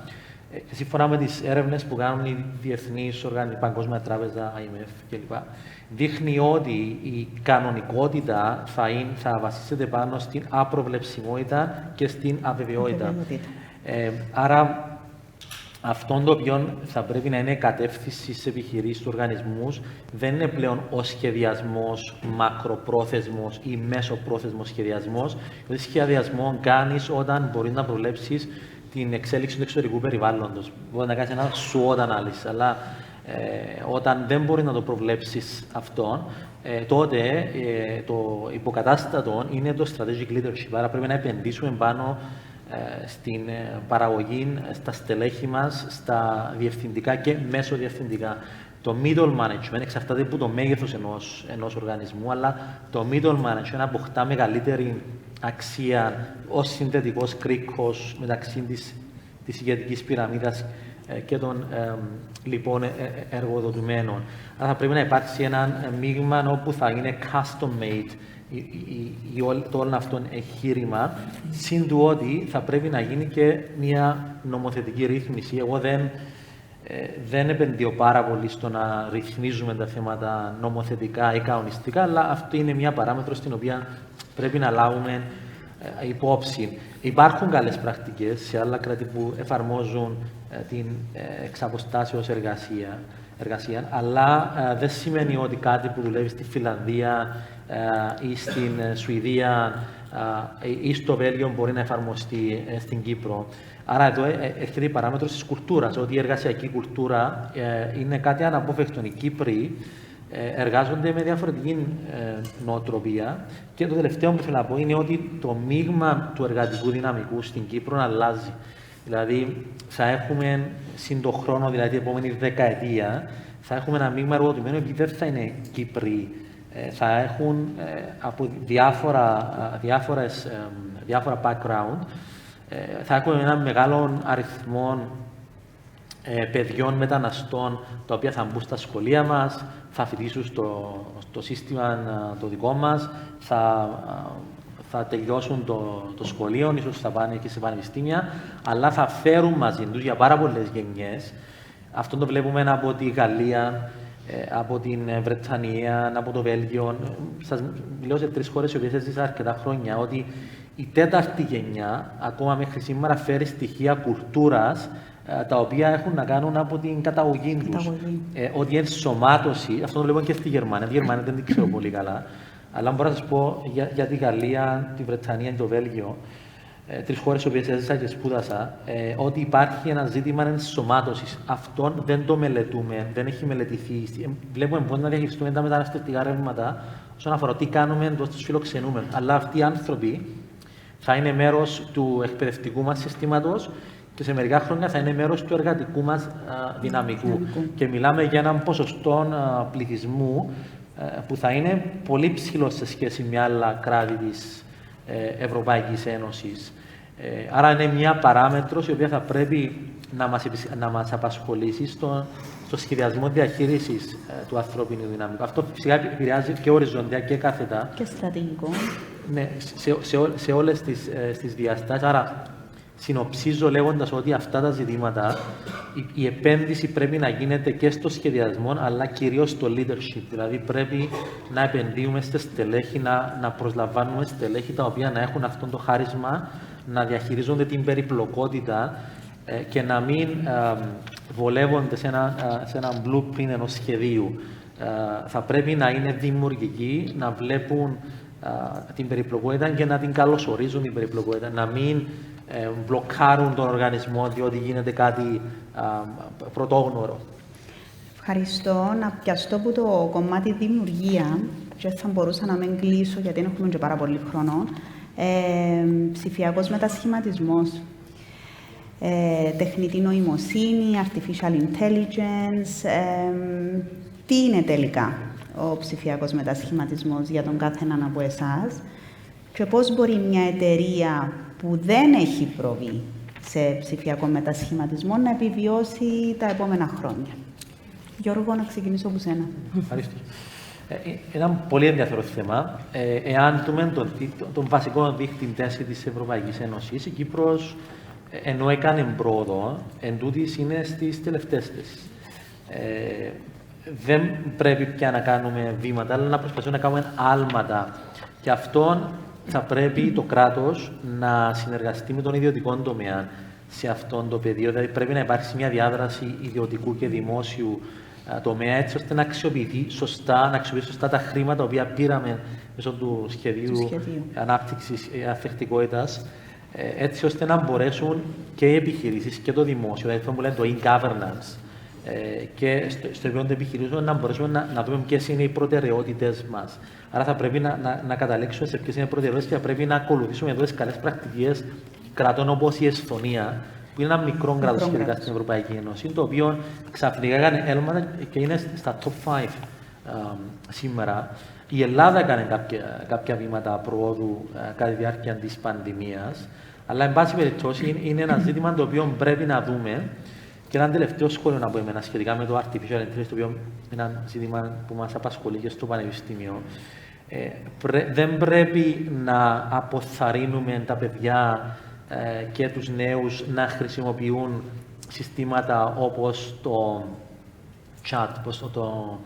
Σύμφωνα με τις έρευνες που κάνουν οι διεθνείς οργανισμοί, η Παγκόσμια Τράπεζα, IMF κλπ., δείχνει ότι η κανονικότητα θα βασίζεται πάνω στην απροβλεψιμότητα και στην αβεβαιότητα. Άρα, αυτό το οποίο θα πρέπει να είναι κατεύθυνση στις επιχειρήσεις του οργανισμούς δεν είναι πλέον ο σχεδιασμός μακροπρόθεσμος ή μέσοπρόθεσμος σχεδιασμός. Δηλαδή, σχεδιασμό κάνεις όταν μπορείς να προβλέψεις την εξέλιξη του εξωτερικού περιβάλλοντος. Μπορεί να κάνεις ένα SWOT ανάλυση, αλλά όταν δεν μπορεί να το προβλέψεις αυτόν, τότε το υποκατάστατο είναι το strategic leadership. Άρα πρέπει να επενδύσουμε πάνω στην παραγωγή, στα στελέχη μας, στα διευθυντικά και μέσοδιευθυντικά. Το middle management εξαρτάται από το μέγεθος ενός οργανισμού, αλλά το middle management αποκτά μεγαλύτερη αξία ως συνδετικός κρίκος μεταξύ της ηγετικής πυραμίδας και των λοιπόν εργοδοτουμένων. Άρα θα πρέπει να υπάρξει ένα μείγμα όπου θα είναι custom-made το όλο αυτό εγχείρημα, συν του ότι θα πρέπει να γίνει και μια νομοθετική ρύθμιση. Εγώ δεν δεν επενδύω πάρα πολύ στο να ρυθμίζουμε τα θέματα νομοθετικά ή κανονιστικά, αλλά αυτή είναι μια παράμετρος στην οποία πρέπει να λάβουμε υπόψη. Υπάρχουν καλές πρακτικές σε άλλα κράτη που εφαρμόζουν την εξαποστάσεως εργασία, αλλά δεν σημαίνει ότι κάτι που δουλεύει στη Φινλανδία ή στην Σουηδία ή στο Βέλγιο μπορεί να εφαρμοστεί στην Κύπρο. Άρα εδώ έρχεται η παράμετρος της κουλτούρας, ότι η εργασιακή κουλτούρα είναι κάτι αναπόφευκτο. Οι Κύπροι εργάζονται με διαφορετική νοοτροπία και το τελευταίο που θέλω να πω είναι ότι το μείγμα του εργατικού δυναμικού στην Κύπρο αλλάζει. Δηλαδή θα έχουμε συν το χρόνο, δηλαδή την επόμενη δεκαετία, θα έχουμε ένα μείγμα εργοδοτημένου επειδή δεν θα είναι Κύπροι. Θα έχουν από διάφορα background, θα έχουμε έναν μεγάλο αριθμό παιδιών μεταναστών τα οποία θα μπουν στα σχολεία μας, θα φοιτήσουν στο σύστημα το δικό μας, θα τελειώσουν το σχολείο, ίσως θα πάνε και σε πανεπιστήμια, αλλά θα φέρουν μαζί τους για πάρα πολλές γενιές. Αυτό το βλέπουμε από τη Γαλλία, από την Βρετανία, από το Βέλγιο. Σας μιλώ σε 3 χώρες οι οποίες έζησα αρκετά χρόνια, ότι η τέταρτη γενιά, ακόμα μέχρι σήμερα, φέρει στοιχεία κουλτούρας τα οποία έχουν να κάνουν από την καταγωγή τους. Ότι η ενσωμάτωση, αυτό το βλέπω και στη Γερμανία. Τη Γερμανία δεν την ξέρω πολύ καλά, αλλά μπορώ να σας πω για τη Γαλλία, τη Βρετανία και το Βέλγιο, 3 χώρες οι οποίες έζησα και σπούδασα, ότι υπάρχει ένα ζήτημα ενσωμάτωσης. Αυτό δεν το μελετούμε, δεν έχει μελετηθεί. Βλέπουμε πώς να διαχειριστούμε τα μεταναστευτικά ρεύματα όσον αφορά τι κάνουμε, πώς τους φιλοξενούμε. Αλλά αυτοί οι άνθρωποι θα είναι μέρος του εκπαιδευτικού μας συστήματος και σε μερικά χρόνια θα είναι μέρος του εργατικού μας δυναμικού. Και μιλάμε για έναν ποσοστό πληθυσμού που θα είναι πολύ ψηλό σε σχέση με άλλα κράτη της Ευρωπαϊκής Ένωσης. Άρα είναι μια παράμετρος η οποία θα πρέπει να μας απασχολήσει στο σχεδιασμό διαχείρισης του ανθρώπινου δυναμικού. Αυτό φυσικά επηρεάζει και οριζόντια και κάθετα. Και στρατηγικό. Ναι, σε όλες τις διαστάσεις. Άρα συνοψίζω λέγοντας ότι αυτά τα ζητήματα, η επένδυση πρέπει να γίνεται και στο σχεδιασμό, αλλά κυρίως στο leadership. Δηλαδή πρέπει να επενδύουμε σε στελέχη, να προσλαμβάνουμε στελέχη τα οποία να έχουν αυτό το χάρισμα, να διαχειρίζονται την περιπλοκότητα και να μην βολεύονται σε ένα blueprint ενός σχεδίου. Θα πρέπει να είναι δημιουργικοί, να βλέπουν την περιπλοκότητα και να την καλωσορίζουν την περιπλοκότητα, να μην μπλοκάρουν τον οργανισμό διότι γίνεται κάτι πρωτόγνωρο. Ευχαριστώ. Να πιαστώ από το κομμάτι δημιουργία και θα μπορούσα να μην κλείσω γιατί δεν έχουμε και πάρα πολύ χρόνο. Ψηφιακός μετασχηματισμός, τεχνητή νοημοσύνη, artificial intelligence. Τι είναι τελικά ο ψηφιακός μετασχηματισμός για τον κάθε έναν από εσάς και πώς μπορεί μια εταιρεία που δεν έχει προβεί σε ψηφιακό μετασχηματισμό να επιβιώσει τα επόμενα χρόνια. Γιώργο, να ξεκινήσω από σένα. Ευχαριστώ. Ένα πολύ ενδιαφέρον θέμα. Εάν δούμε τον βασικό δείκτη τάση της Ευρωπαϊκής Ένωσης, η Κύπρος, ενώ έκανε πρόοδο, εν τούτης είναι στις τελευταίες θέσεις. Δεν πρέπει πια να κάνουμε βήματα, αλλά να προσπαθούμε να κάνουμε άλματα. Και αυτό θα πρέπει το κράτος να συνεργαστεί με τον ιδιωτικό τομέα σε αυτό το πεδίο. Δηλαδή πρέπει να υπάρξει μια διάδραση ιδιωτικού και δημόσιου τομέα, έτσι ώστε να αξιοποιηθεί σωστά, τα χρήματα τα οποία πήραμε μέσω του σχεδίου ανάπτυξης ανθεκτικότητας, έτσι ώστε να μπορέσουν και οι επιχειρήσεις και το δημόσιο, δηλαδή αυτό που λένε το e-governance, και στο επίπεδο των επιχειρήσεων να μπορέσουμε να δούμε ποιες είναι οι προτεραιότητες μας. Άρα θα πρέπει να καταλήξουμε σε ποιες είναι οι προτεραιότητες και θα πρέπει να ακολουθήσουμε εδώ τις καλές πρακτικές κρατών όπως η Εσθονία, που είναι ένα μικρό κράτος σχετικά στην Ευρωπαϊκή Ένωση, το οποίο ξαφνικά έκανε έλματα και είναι στα top 5 σήμερα. Η Ελλάδα έκανε κάποια βήματα προόδου κατά τη διάρκεια της πανδημίας, αλλά εν πάση περιπτώσει είναι ένα ζήτημα το οποίο πρέπει να δούμε. Και ένα τελευταίο σχόλιο να πω εμένα σχετικά με το artificial intelligence, το οποίο είναι ένα ζήτημα που μας απασχολεί και στο Πανεπιστήμιο. Δεν πρέπει να αποθαρρύνουμε τα παιδιά και τους νέους να χρησιμοποιούν συστήματα όπως το chat, το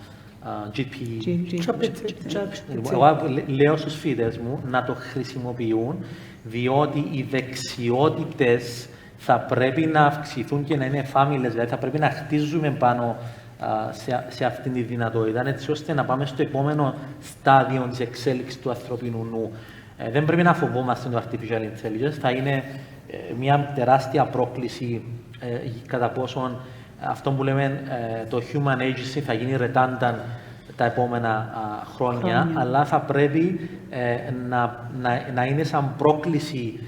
Εγώ λέω στους φοιτητές μου να το χρησιμοποιούν, διότι οι δεξιότητες θα πρέπει να αυξηθούν και να είναι εφάμιλες, δηλαδή θα πρέπει να χτίζουμε πάνω σε αυτήν τη δυνατότητα, έτσι ώστε να πάμε στο επόμενο στάδιο της εξέλιξης του ανθρωπίνου νου. Δεν πρέπει να φοβόμαστε το artificial intelligence, θα είναι μια τεράστια πρόκληση κατά πόσον αυτό που λέμε το human agency θα γίνει redundant τα επόμενα χρόνια, αλλά θα πρέπει να είναι σαν πρόκληση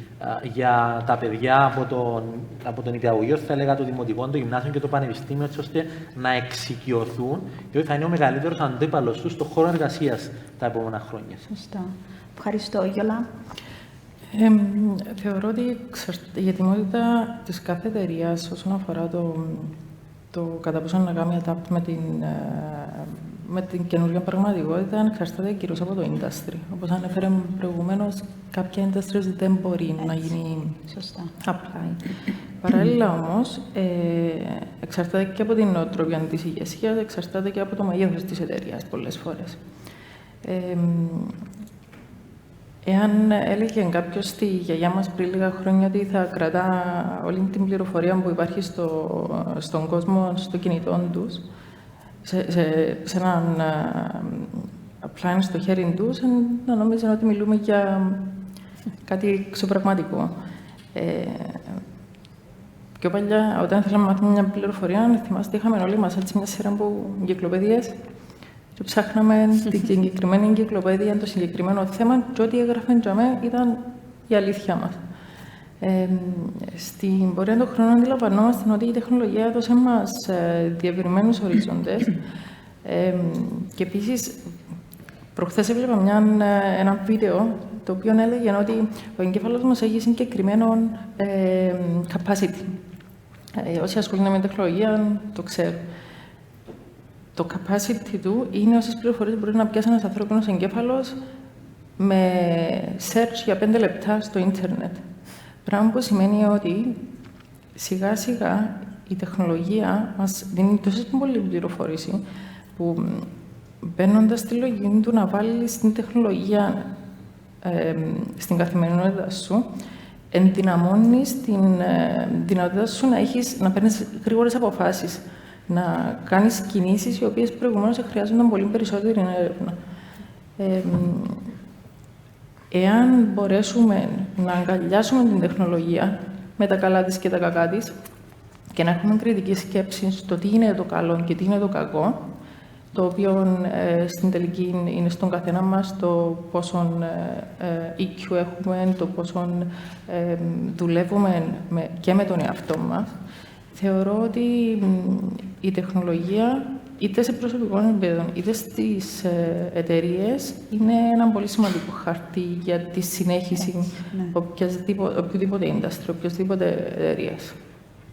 για τα παιδιά από τον υπηαγωγείο, θα έλεγα το δημοτικό, το γυμνάσιο και το πανεπιστήμιο, έτσι ώστε να εξοικειωθούν, διότι θα είναι ο μεγαλύτερος αντίπαλος τους στον χώρο εργασίας τα επόμενα χρόνια. Σωστά. Ευχαριστώ, Γιώλα. Θεωρώ ότι η ετοιμότητα της κάθε εταιρείας όσον αφορά το κατά πόσο να κάνει adapt με την καινούργια πραγματικότητα εξαρτάται κυρίως από το industry. Όπως ανέφερε προηγουμένως, κάποια industries δεν μπορεί να γίνει apply. Παράλληλα όμως, εξαρτάται και από την νοοτροπία της ηγεσίας, εξαρτάται και από το μεγέθος της εταιρείας πολλές φορές. Εάν έλεγε κάποιος στη γιαγιά μας πριν λίγα χρόνια ότι θα κρατά όλη την πληροφορία που υπάρχει στον κόσμο, στο κινητό τους, σε έναν πλάνο στο χέρι τους, να νόμιζαν ότι μιλούμε για κάτι ξεπραγματικό. Πιο παλιά, όταν θέλαμε να μάθουμε μια πληροφορία, θυμάστε, είχαμε όλοι μας έτσι μια σειρά από εγκυκλοπαίδειες και ψάχναμε την συγκεκριμένη εγκυκλοπαίδεια, το συγκεκριμένο θέμα και ό,τι έγραφε ήταν η αλήθεια μας. Στην πορεία των χρόνων αντιλαμβανόμαστε ότι η τεχνολογία έδωσε μας διευρυμένους ορίζοντες και επίσης προχθές έβλεπα ένα βίντεο το οποίο έλεγε ότι ο εγκέφαλος μας έχει συγκεκριμένο capacity. Όσοι ασχολούνται με τεχνολογία το ξέρουν. Το capacity του είναι όσες πληροφορίες μπορεί να πιάσει ένας ανθρώπινος εγκέφαλος με search για 5 λεπτά στο ίντερνετ. Πράγμα που σημαίνει ότι σιγά σιγά η τεχνολογία μας δίνει τόσο πολύ πληροφόρηση που μπαίνοντας στη λογική του να βάλεις την τεχνολογία στην καθημερινότητα σου, ενδυναμώνεις την δυνατότητα σου να παίρνεις γρήγορες αποφάσεις, να κάνεις κινήσεις οι οποίες προηγουμένως χρειάζονταν πολύ περισσότερη έρευνα. Εάν μπορέσουμε να αγκαλιάσουμε την τεχνολογία με τα καλά της και τα κακά της και να έχουμε κριτική σκέψη στο τι είναι το καλό και τι είναι το κακό, το οποίο στην τελική είναι στον καθένα μας το πόσον EQ έχουμε, το πόσον δουλεύουμε και με τον εαυτό μας, θεωρώ ότι η τεχνολογία, είτε σε προσωπικό επίπεδο, είτε στις εταιρείες, είναι ένα πολύ σημαντικό χαρτί για τη συνέχιση οποιοδήποτε industry, οποιοδήποτε εταιρείας.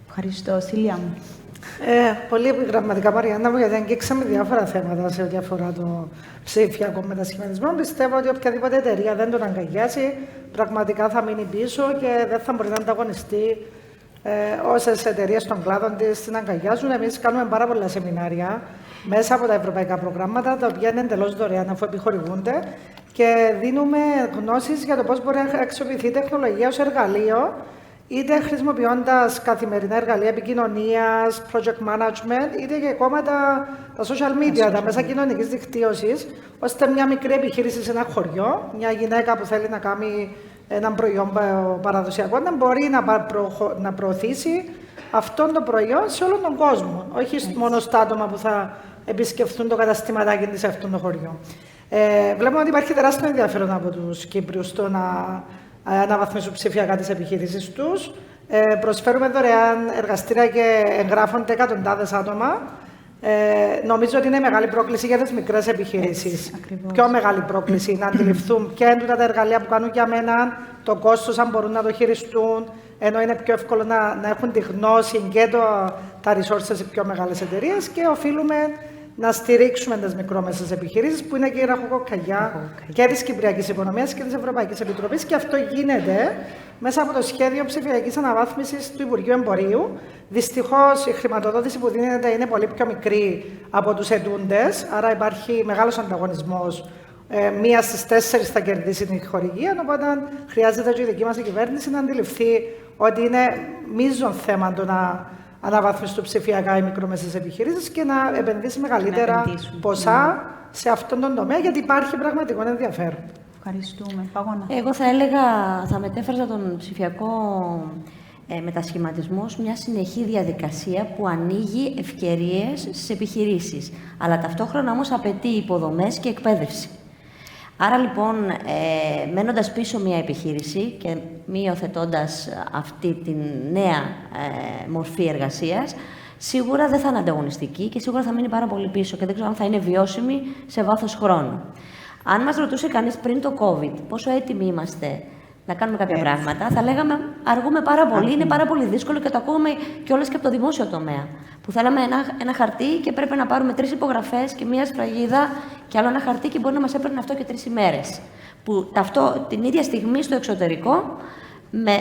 Ευχαριστώ. Σίλια μου. Πολύ επιγραμματικά, Μαριάννα μου, γιατί αγγίξαμε διάφορα θέματα σε ό,τι αφορά το ψηφιακό μετασχηματισμό. Πιστεύω ότι οποιαδήποτε εταιρεία δεν τον αγκαλιάσει, πραγματικά θα μείνει πίσω και δεν θα μπορεί να ανταγωνιστεί όσες εταιρείες των κλάδων της την αγκαλιάζουν. Εμείς κάνουμε πάρα πολλά σεμινάρια μέσα από τα ευρωπαϊκά προγράμματα, τα οποία είναι εντελώς δωρεάν αφού επιχορηγούνται, και δίνουμε γνώσεις για το πώς μπορεί να αξιοποιηθεί η τεχνολογία ως εργαλείο, είτε χρησιμοποιώντας καθημερινά εργαλεία επικοινωνίας, project management, είτε και ακόμα τα social media, τα μέσα κοινωνικής δικτύωσης, ώστε μια μικρή επιχείρηση σε ένα χωριό, μια γυναίκα που θέλει να κάνει έναν προϊόν παραδοσιακό, να μπορεί να προωθήσει αυτό το προϊόν σε όλον τον κόσμο, όχι μόνο στα άτομα που θα επισκεφθούν το καταστηματάκι της σε αυτό το χωριό. Βλέπουμε ότι υπάρχει τεράστιο ενδιαφέρον από τους Κύπριους στο να αναβαθμίσουν ψηφιακά τις επιχειρήσεις τους. Προσφέρουμε δωρεάν εργαστήρια και εγγράφονται εκατοντάδες άτομα. Νομίζω ότι είναι μεγάλη πρόκληση για τις μικρές επιχειρήσεις. Πιο μεγάλη πρόκληση να αντιληφθούν ποια είναι τα εργαλεία που κάνουν για μένα, το κόστος, αν μπορούν να το χειριστούν, ενώ είναι πιο εύκολο να έχουν τη γνώση και τα resources σε πιο μεγάλες εταιρείες, και οφείλουμε να στηρίξουμε τις μικρόμεσες επιχειρήσεις, που είναι και η ραχοκοκαλιά και της Κυπριακής Οικονομίας και της Ευρωπαϊκής Επιτροπής. Και αυτό γίνεται μέσα από το σχέδιο ψηφιακής αναβάθμισης του Υπουργείου Εμπορίου. Δυστυχώς, η χρηματοδότηση που δίνεται είναι πολύ πιο μικρή από τους ετούντες, άρα υπάρχει μεγάλος ανταγωνισμός. Μία στις 4 θα κερδίσει την χορηγία, οπότε χρειάζεται και η δική μας η κυβέρνηση να αντιληφθεί ότι είναι μείζον θέμα το να αναβαθμιστούν ψηφιακά οι μικρομεσαίες επιχειρήσεις και να επενδύσει μεγαλύτερα ποσά σε αυτόν τον τομέα, γιατί υπάρχει πραγματικό ενδιαφέρον. Ευχαριστούμε. Παγώνα. Εγώ θα έλεγα, θα μετέφραζα τον ψηφιακό μετασχηματισμό μια συνεχή διαδικασία που ανοίγει ευκαιρίες στις επιχειρήσεις, αλλά ταυτόχρονα όμως απαιτεί υποδομές και εκπαίδευση. Άρα λοιπόν, μένοντας πίσω μια επιχείρηση και μη υιοθετώντας αυτή τη νέα μορφή εργασίας, σίγουρα δεν θα είναι ανταγωνιστική και σίγουρα θα μείνει πάρα πολύ πίσω και δεν ξέρω αν θα είναι βιώσιμη σε βάθος χρόνου. Αν μας ρωτούσε κανείς πριν το COVID πόσο έτοιμοι είμαστε να κάνουμε κάποια πράγματα, θα λέγαμε αργούμε πάρα πολύ, είναι πάρα πολύ δύσκολο και το ακούμε κιόλας και από το δημόσιο τομέα. Που θέλαμε ένα χαρτί και πρέπει να πάρουμε 3 υπογραφές και μία σφραγίδα και άλλο ένα χαρτί και μπορεί να μας έπαιρνε αυτό και 3 ημέρες. Που την ίδια στιγμή στο εξωτερικό,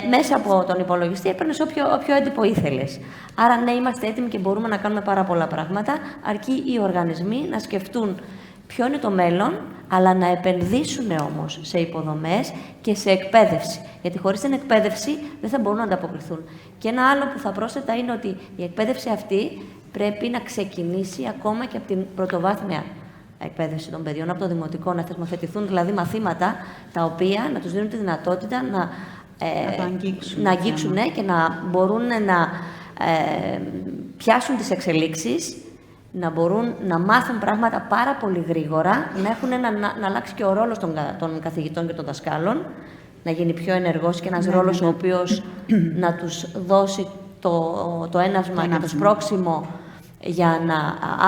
μέσα από τον υπολογιστή, έπαιρνες όποιο έντυπο ήθελες. Άρα, ναι, είμαστε έτοιμοι και μπορούμε να κάνουμε πάρα πολλά πράγματα, αρκεί οι οργανισμοί να σκεφτούν ποιο είναι το μέλλον, αλλά να επενδύσουν όμως σε υποδομές και σε εκπαίδευση. Γιατί χωρίς την εκπαίδευση δεν θα μπορούν να ανταποκριθούν. Και ένα άλλο που θα πρόσθετα είναι ότι η εκπαίδευση αυτή πρέπει να ξεκινήσει ακόμα και από την πρωτοβάθμια εκπαίδευση των παιδιών, από το δημοτικό, να θεσμοθετηθούν δηλαδή μαθήματα τα οποία να τους δίνουν τη δυνατότητα να αγγίξουν και να μπορούν να πιάσουν τις εξελίξεις, να μπορούν να μάθουν πράγματα πάρα πολύ γρήγορα, να αλλάξει και ο ρόλος των καθηγητών και των δασκάλων, να γίνει πιο ενεργός και ένας ρόλος ο οποίος να τους δώσει το ένασμα και το σπρώξιμο για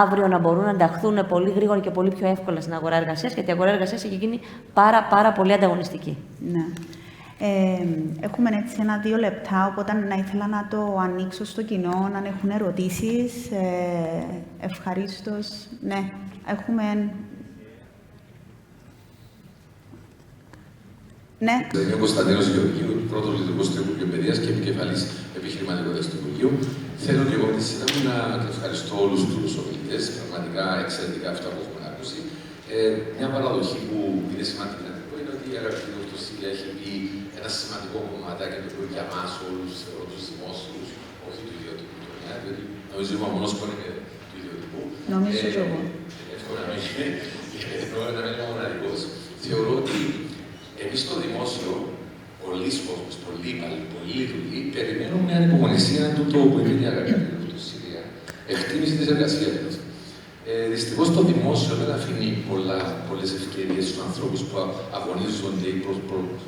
αύριο να μπορούν να ενταχθούν πολύ γρήγορα και πολύ πιο εύκολα στην αγορά εργασίας, γιατί η αγορά εργασίας έχει γίνει πάρα πολύ ανταγωνιστική. Ναι. Έχουμε έτσι 1-2 λεπτά, οπότε να ήθελα να το ανοίξω στο κοινό, αν έχουν ερωτήσεις. Ευχαρίστως. Ναι, έχουμε... Ναι. Είμαι ο Κωνσταντίνος Γεωργίου, πρώτος λειτουργός του Υπουργείου Παιδείας και επικεφαλής επιχειρηματικότητας του Υπουργείου. Θέλω και εγώ με τη σειρά μου να ευχαριστώ όλους τους ομιλητές, πραγματικά εξαιρετικά αυτά που έχουμε ακούσει. Μια παραδοχή που είναι σημαντική να την πω είναι ότι η αγαπητή Λευκωσία έχει πει ένα σημαντικό κομματάκι το οποίο για εμάς όλους τους δημόσιους, όχι του ιδιωτικού τομέα, διότι νομίζω ο μόνος που είναι του ιδιωτικού. Νομίζω και εγώ. Εύκολα να μην είναι ο μοναδικός. Θεωρώ ότι εμείς στο δημόσιο, πολλοί κόσμος, πολλοί δουλειοί, περιμένουμε με ανυπομονησία τούτο που είναι η αγαπητή Λευκωσία, εκτίμηση της εργασίας μας. Δυστυχώς το δημόσιο δεν αφήνει πολλές ευκαιρίες στους ανθρώπους που αγωνίζονται ή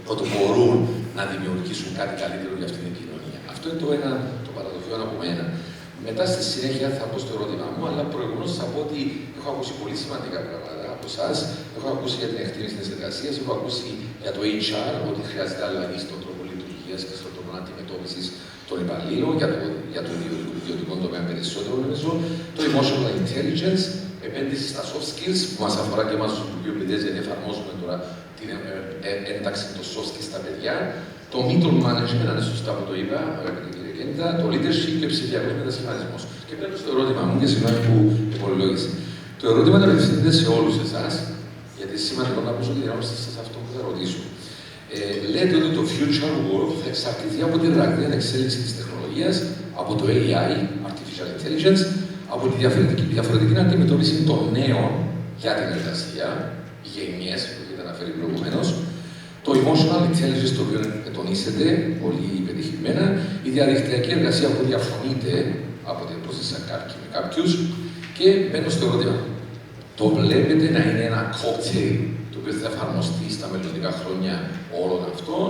πρωτοπορούν να δημιουργήσουν κάτι καλύτερο για αυτήν την κοινωνία. Αυτό είναι το παραδοχείο από μένα. Μετά στη συνέχεια θα πω στο ερώτημά μου, αλλά προηγουμένως θα πω ότι έχω ακούσει πολύ σημαντικά πράγματα από εσάς. Έχω ακούσει για την εκτίμηση της εργασίας, έχω ακούσει για το HR, ότι χρειάζεται αλλαγή στον τρόπο λειτουργίας και στον τρόπο αντιμετώπισης των υπαλλήλων, για το ιδιωτικό τομέα περισσότερο νομίζω, το emotional intelligence, επένδυση στα soft skills, που μας αφορά και εμάς στους Υπουργείου Παιδείας, γιατί εφαρμόζουμε τώρα την ένταξη των soft skills στα παιδιά, το middle management, αν είναι σωστά που το είπα, αγαπητή κυρία Κέντα, το leadership και ψηφιακός μετασχηματισμός. Και πρέπει στο ερώτημα μου, και συγγνώμη που υπολογίζει. Το ερώτημα απευθύνεται σε όλους εσάς, γιατί είναι σημαντικό να ακούσω την ερώτηση σε αυτό που θα ρωτήσω. Λέτε ότι το future work θα εξαρτηθεί από τη ραγδαία εξέλιξη της τεχνολογίας, από το AI, artificial intelligence, από τη διαφορετική αντιμετώπιση των νέων για την εργασία, οι γενιές που έχετε αναφέρει προηγουμένως, το emotional intelligence το οποίο τονίσετε πολύ πετυχημένα, η διαδικτυακή εργασία που διαφωνείται από την πρόσθεση με κάποιους και μπαίνω στο ερώτημα. Το βλέπετε να είναι ένα cocktail το οποίο θα εφαρμοστεί στα μελλοντικά χρόνια όλων αυτών,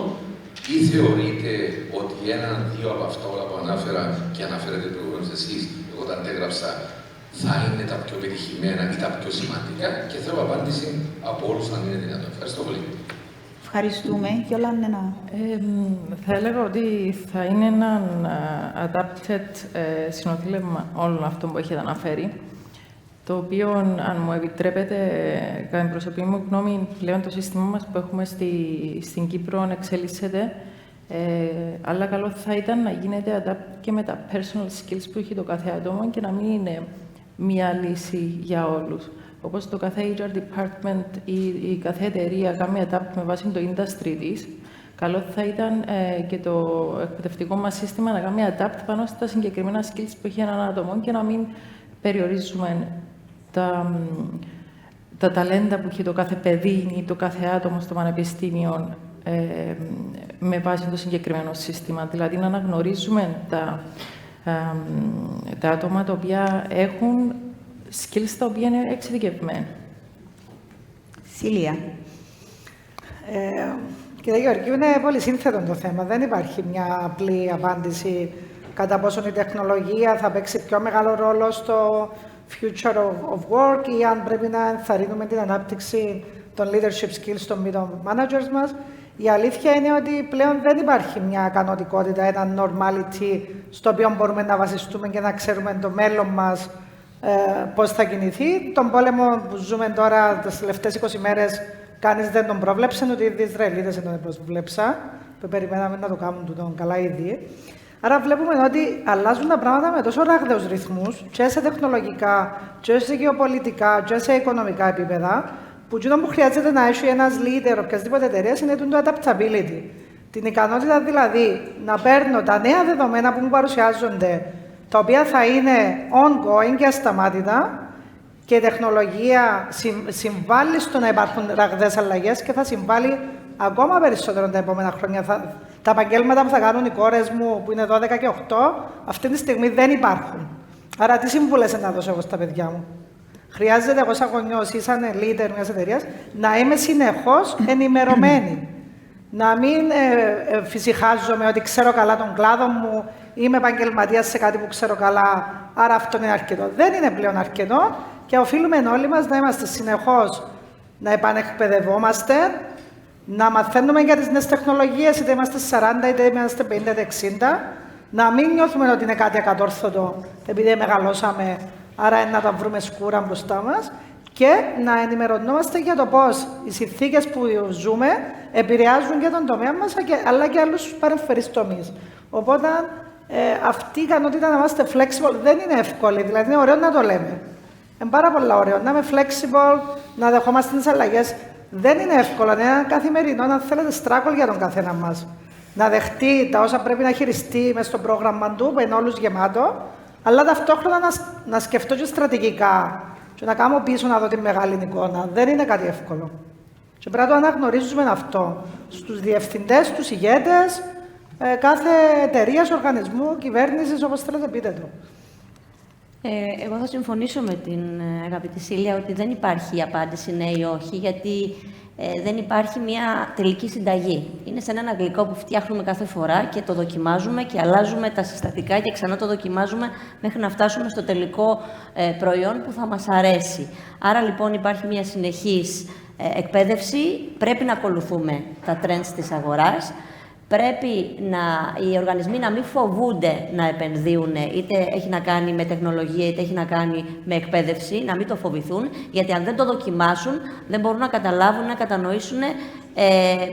ή θεωρείτε ότι 1-2 από αυτά όλα που ανάφερα και αναφέρετε προηγουμένως εσείς, εγώ τα αντέγραψα, θα είναι τα πιο πετυχημένα ή τα πιο σημαντικά και θέλω απάντηση από όλους αν είναι δυνατόν. Ευχαριστώ πολύ. Ευχαριστούμε. Θα έλεγα ότι θα είναι ένα adapted συνοθήλευμα όλων αυτών που έχετε αναφέρει. το οποίο, αν μου επιτρέπετε, κατά την προσωπική μου γνώμη, πλέον το σύστημα μας που έχουμε στην Κύπρο εξελίσσεται, αλλά καλό θα ήταν να γίνεται adapt και με τα personal skills που έχει το κάθε άτομο και να μην είναι μία λύση για όλους. Όπως το κάθε HR department ή η κάθε εταιρεία κάνει adapt με βάση το industry της, καλό θα ήταν και το εκπαιδευτικό μας σύστημα να κάνει adapt πάνω στα συγκεκριμένα skills που έχει έναν άτομο και να μην περιορίζουμε τα ταλέντα που έχει το κάθε παιδί ή το κάθε άτομο στο πανεπιστήμιο με βάση το συγκεκριμένο σύστημα. Δηλαδή να αναγνωρίζουμε τα άτομα τα οποία έχουν skills τα οποία είναι εξειδικευμένα. Σίλια. Κύριε Γεωργίου, είναι πολύ σύνθετο το θέμα. Δεν υπάρχει μια απλή απάντηση κατά πόσον η τεχνολογία θα παίξει πιο μεγάλο ρόλο στο future of work ή αν πρέπει να ενθαρρύνουμε την ανάπτυξη των leadership skills των middle managers μας. Η αλήθεια είναι ότι πλέον δεν υπάρχει μια κανονικότητα, ένα normality στο οποίο μπορούμε να βασιστούμε και να ξέρουμε το μέλλον μας πώς θα κινηθεί. Τον πόλεμο που ζούμε τώρα τις τελευταίες 20 μέρες, κανείς δεν τον πρόβλεψε, ούτε οι Ισραηλίτες δεν τον προβλέψα, που περιμέναμε να το κάνουν τον καλά ήδη. Άρα βλέπουμε ότι αλλάζουν τα πράγματα με τόσο ράγδαους ρυθμούς, και σε τεχνολογικά, και σε γεωπολιτικά, και σε οικονομικά επίπεδα, που εκείνο που χρειάζεται να έχει ένας leader οποιασδήποτε εταιρείας είναι το adaptability. Την ικανότητα δηλαδή να παίρνω τα νέα δεδομένα που μου παρουσιάζονται, τα οποία θα είναι ongoing και ασταμάτητα, και η τεχνολογία συμβάλλει στο να υπάρχουν ραγδαίες αλλαγές και θα συμβάλλει ακόμα περισσότερο τα επόμενα χρόνια. Τα επαγγέλματα που θα κάνουν οι κόρες μου, που είναι 12 και 8, αυτή τη στιγμή δεν υπάρχουν. Άρα, τι συμβουλές να δώσω εγώ στα παιδιά μου? Χρειάζεται εγώ σαν γονιός ή σαν leader μιας εταιρείας να είμαι συνεχώς ενημερωμένη. Να μην φυσικάζομαι ότι ξέρω καλά τον κλάδο μου, είμαι επαγγελματίας σε κάτι που ξέρω καλά, άρα αυτό είναι αρκετό. Δεν είναι πλέον αρκετό και οφείλουμε όλοι μας να είμαστε συνεχώς να επανεκπαιδευόμαστε, να μαθαίνουμε για τις νέες τεχνολογίες, είτε είμαστε 40, είτε είμαστε 50, είτε 60, να μην νιώθουμε ότι είναι κάτι ακατόρθωτο επειδή μεγαλώσαμε, άρα να τα βρούμε σκούρα μπροστά μας, και να ενημερωνόμαστε για το πώς οι συνθήκες που ζούμε επηρεάζουν και τον τομέα μας, αλλά και άλλους παρεμφερείς τομείς. Οπότε αυτή η ικανότητα να είμαστε flexible δεν είναι εύκολη, δηλαδή είναι ωραίο να το λέμε. Είναι πάρα πολύ ωραίο να είμαι flexible, να δεχόμαστε τις αλλαγές. Δεν είναι εύκολο, είναι ένα καθημερινό, αν θέλετε, struggle για τον καθένα μας. Να δεχτεί τα όσα πρέπει να χειριστεί μέσα στο πρόγραμμα του, που είναι όλους γεμάτο, αλλά ταυτόχρονα να σκεφτώ και στρατηγικά και να κάνω πίσω να δω τη μεγάλη εικόνα. Δεν είναι κάτι εύκολο. Και πρέπει να το αναγνωρίζουμε αυτό στους διευθυντές, στους ηγέτες, κάθε εταιρείας, οργανισμού, κυβέρνησης, όπως θέλετε πείτε το. Εγώ θα συμφωνήσω με την αγαπητή Σίλια ότι δεν υπάρχει απάντηση ναι ή όχι, γιατί δεν υπάρχει μια τελική συνταγή. Είναι σαν ένα γλυκό που φτιάχνουμε κάθε φορά και το δοκιμάζουμε και αλλάζουμε τα συστατικά και ξανά το δοκιμάζουμε μέχρι να φτάσουμε στο τελικό προϊόν που θα μας αρέσει. Άρα λοιπόν υπάρχει μια συνεχής εκπαίδευση, πρέπει να ακολουθούμε τα trends της αγοράς. Πρέπει οι οργανισμοί να μην φοβούνται να επενδύουν, είτε έχει να κάνει με τεχνολογία, είτε έχει να κάνει με εκπαίδευση, να μην το φοβηθούν, γιατί αν δεν το δοκιμάσουν, δεν μπορούν να καταλάβουν, να κατανοήσουν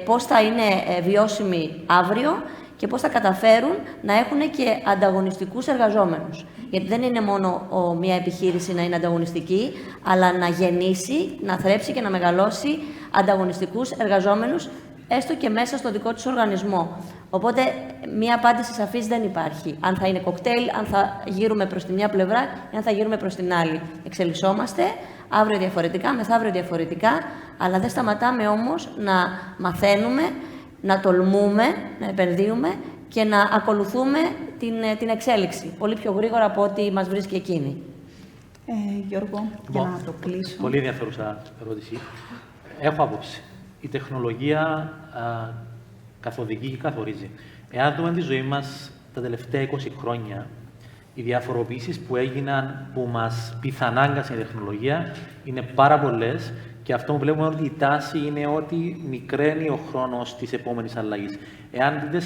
πώς θα είναι βιώσιμοι αύριο και πώς θα καταφέρουν να έχουν και ανταγωνιστικούς εργαζόμενους. Γιατί δεν είναι μόνο μια επιχείρηση να είναι ανταγωνιστική, αλλά να γεννήσει, να θρέψει και να μεγαλώσει ανταγωνιστικούς εργαζόμενους, έστω και μέσα στο δικό τους οργανισμό. Οπότε, μία απάντηση σαφής δεν υπάρχει. Αν θα είναι κοκτέιλ, αν θα γύρουμε προς τη μια πλευρά ή αν θα γύρουμε προς την άλλη. Εξελισσόμαστε, αύριο διαφορετικά, μεθαύριο διαφορετικά, αλλά δεν σταματάμε όμως να μαθαίνουμε, να τολμούμε, να επενδύουμε και να ακολουθούμε την εξέλιξη. Πολύ πιο γρήγορα από ό,τι μας βρίσκει εκείνη. Γιώργο, για να το κλείσω. Πολύ ενδιαφέρουσα ερώτηση. Έχω άποψη. Η τεχνολογία καθοδηγεί και καθορίζει. Εάν δούμε τη ζωή μας τα τελευταία 20 χρόνια, οι διαφοροποιήσεις που έγιναν, που μας πιθανάγκασε η τεχνολογία, είναι πάρα πολλές και αυτό που βλέπουμε ότι η τάση είναι ότι μικραίνει ο χρόνος της επόμενης αλλαγής. Εάν δείτε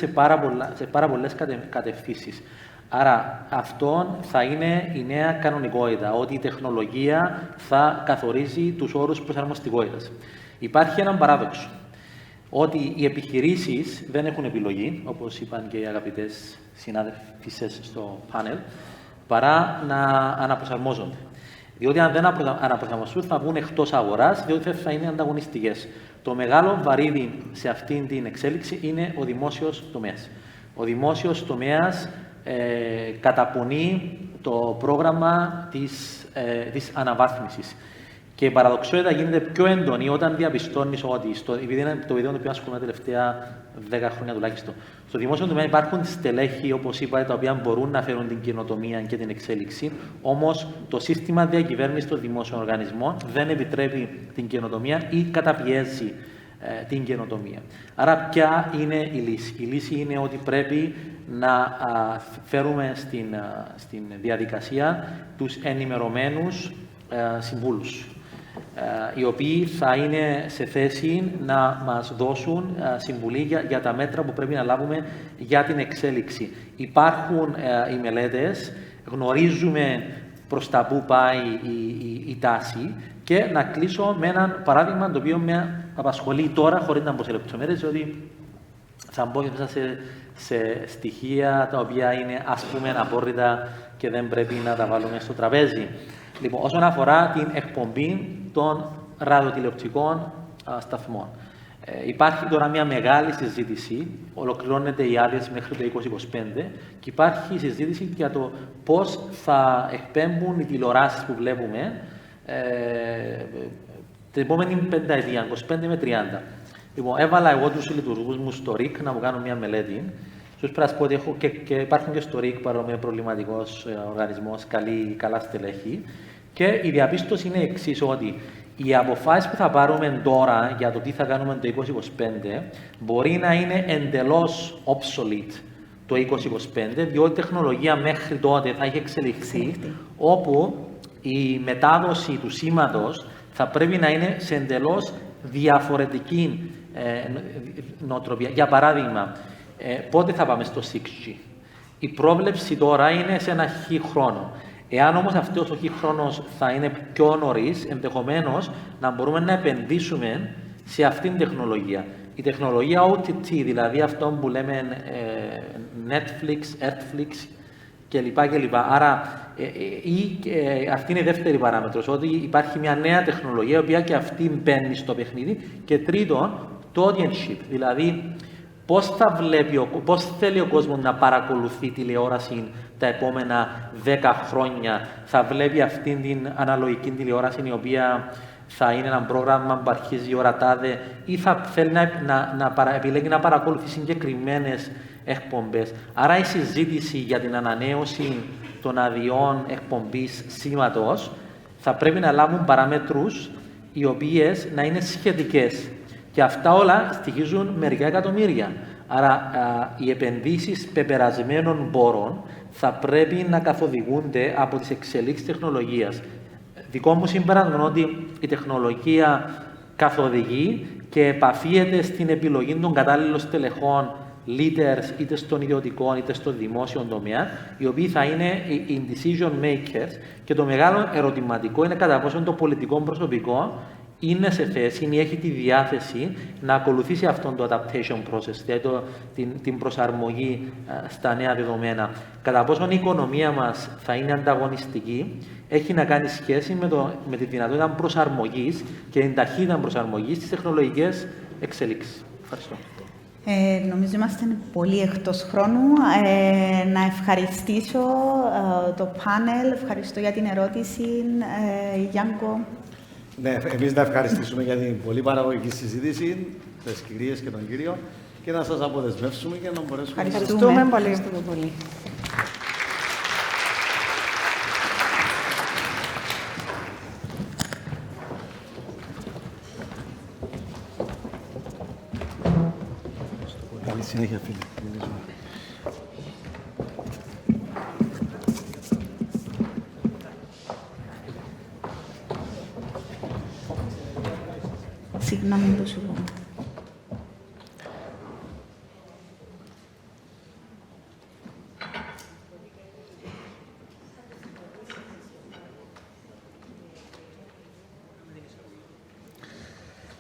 σε πάρα πολλές κατευθύνσεις, Άρα αυτό θα είναι η νέα κανονικότητα, ότι η τεχνολογία θα καθορίζει τους όρους προσαρμοστικότητας. Υπάρχει ένα παράδοξο, ότι οι επιχειρήσεις δεν έχουν επιλογή, όπως είπαν και οι αγαπητές συνάδελφοι στο πάνελ, παρά να αναπροσαρμόζονται. Διότι αν δεν αναπροσαρμοστούν θα βγουν εκτός αγοράς, διότι θα είναι ανταγωνιστικές. Το μεγάλο βαρύδι σε αυτήν την εξέλιξη είναι ο δημόσιος τομέας. Ο δημόσιος τομέας καταπονεί το πρόγραμμα της αναβάθμισης. Και η παραδοξότητα γίνεται πιο έντονη όταν διαπιστώνεις ότι, επειδή είναι το βίντεο το οποίο ασχολούμαι τα τελευταία 10 χρόνια τουλάχιστον, στο δημόσιο τομέα υπάρχουν στελέχη, όπως είπατε, τα οποία μπορούν να φέρουν την καινοτομία και την εξέλιξη, όμως το σύστημα διακυβέρνησης των δημόσιων οργανισμών δεν επιτρέπει την καινοτομία ή καταπιέζει την καινοτομία. Άρα, ποια είναι η λύση? Η λύση είναι ότι πρέπει να φέρουμε στην διαδικασία τους ενημερωμένους συμβούλους, οι οποίοι θα είναι σε θέση να μας δώσουν συμβουλή για τα μέτρα που πρέπει να λάβουμε για την εξέλιξη. Υπάρχουν οι μελέτες, γνωρίζουμε προς τα που πάει η τάση και να κλείσω με ένα παράδειγμα το οποίο με απασχολεί τώρα, χωρίς να μπω σε λεπτομέρειες, ότι θα μπω σε στοιχεία τα οποία είναι, ας πούμε, απόρριτα και δεν πρέπει να τα βάλουμε στο τραπέζι. Λοιπόν, όσον αφορά την εκπομπή των ραδιοτηλεοπτικών σταθμών, υπάρχει τώρα μια μεγάλη συζήτηση, ολοκληρώνεται οι άδειες μέχρι το 2025 και υπάρχει συζήτηση για το πώς θα εκπέμπουν οι τηλεοράσεις που βλέπουμε την επόμενη πενταετία, 25 με 30. Λοιπόν, έβαλα εγώ τους λειτουργούς μου στο RIC να μου κάνω μια μελέτη. Στους πρέπει να σας πω ότι έχω και υπάρχουν και στο RIC παρόμοια προβληματικός οργανισμός, καλά στελέχη. Και η διαπίστωση είναι εξής, ότι οι αποφάσεις που θα πάρουμε τώρα για το τι θα κάνουμε το 2025 μπορεί να είναι εντελώς obsolete το 2025, διότι η τεχνολογία μέχρι τότε θα έχει εξελιχθεί, όπου η μετάδοση του σήματος θα πρέπει να είναι σε εντελώς διαφορετική νοοτροπία. Για παράδειγμα, πότε θα πάμε στο 6G? Η πρόβλεψη τώρα είναι σε ένα χι χρόνο. Εάν όμως αυτός ο χι χρόνος θα είναι πιο νωρίς, ενδεχομένως να μπορούμε να επενδύσουμε σε αυτήν την τεχνολογία. Η τεχνολογία OTT, δηλαδή αυτό που λέμε Netflix, Earthflix κλπ. Άρα, αυτή είναι η δεύτερη παράμετρος, ότι υπάρχει μια νέα τεχνολογία, η οποία και αυτή μπαίνει στο παιχνίδι. Και τρίτον, το audienceship, δηλαδή πώς θέλει ο κόσμος να παρακολουθεί τηλεόραση τα επόμενα 10 χρόνια. Θα βλέπει αυτήν την αναλογική τηλεόραση, η οποία θα είναι ένα πρόγραμμα που αρχίζει η ώρα τάδε, ή θα θέλει να επιλέγει να παρακολουθεί συγκεκριμένες εκπομπές. Άρα η συζήτηση για την ανανέωση των αδειών εκπομπής σήματος θα πρέπει να λάβουν παραμέτρους οι οποίες να είναι σχετικές. Και αυτά όλα στοιχίζουν μερικά εκατομμύρια. Άρα οι επενδύσεις πεπερασμένων πόρων θα πρέπει να καθοδηγούνται από τις εξελίξεις τεχνολογίας. Δικό μου συμπέρασμα είναι ότι η τεχνολογία καθοδηγεί και επαφίεται στην επιλογή των κατάλληλων στελεχών, leaders, είτε στον ιδιωτικό είτε στο δημόσιο τομέα, οι οποίοι θα είναι οι decision makers. Και το μεγάλο ερωτηματικό είναι κατά πόσο το πολιτικό προσωπικό είναι σε θέση ή έχει τη διάθεση να ακολουθήσει αυτόν το adaptation process, δηλαδή την προσαρμογή στα νέα δεδομένα. Κατά πόσον η οικονομία μας θα είναι ανταγωνιστική, έχει να κάνει σχέση με τη δυνατότητα προσαρμογής και την ταχύτητα προσαρμογής στις τεχνολογικές εξελίξεις. Ευχαριστώ. Νομίζω είμαστε πολύ εκτός χρόνου. Να ευχαριστήσω το πάνελ. Ευχαριστώ για την ερώτηση. Γιάνγκο. Ναι, εμείς να ευχαριστήσουμε για την πολύ παραγωγική συζήτηση, τις κυρίες και τον κύριο, και να σας αποδεσμεύσουμε για να μπορέσουμε να... Ευχαριστούμε πολύ. Καλή συνέχεια, φίλε. Συγγνώμη το σου πω.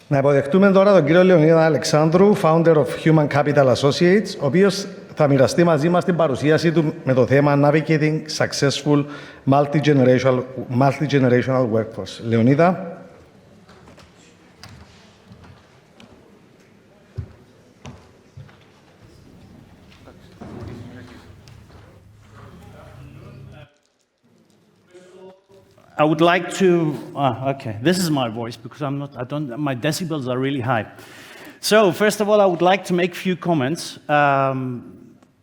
Να υποδεχτούμε τώρα τον κύριο Λεωνίδα Αλεξάνδρου, founder of Human Capital Associates, ο οποίος θα μοιραστεί μαζί μας την παρουσίαση του με το θέμα Navigating Successful Multi-Generational Workforce. Λεωνίδα. I would like to, okay, this is my voice because my decibels are really high. So first of all, I would like to make a few comments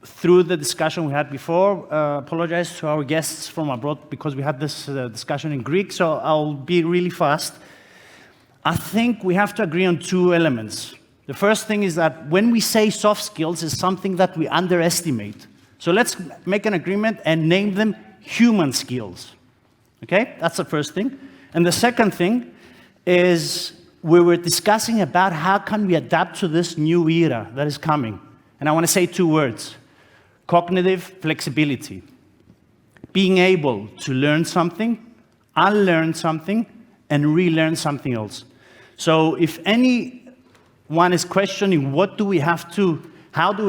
through the discussion we had before. Apologize to our guests from abroad because we had this discussion in Greek, so I'll be really fast. I think we have to agree on two elements. The first thing is that when we say soft skills, it's something that we underestimate. So let's make an agreement and name them human skills. Okay, that's the first thing. And the second thing is we were discussing about how can we adapt to this new era that is coming. And I want to say two words: cognitive flexibility. Being able to learn something, unlearn something, and relearn something else. So if anyone is questioning how do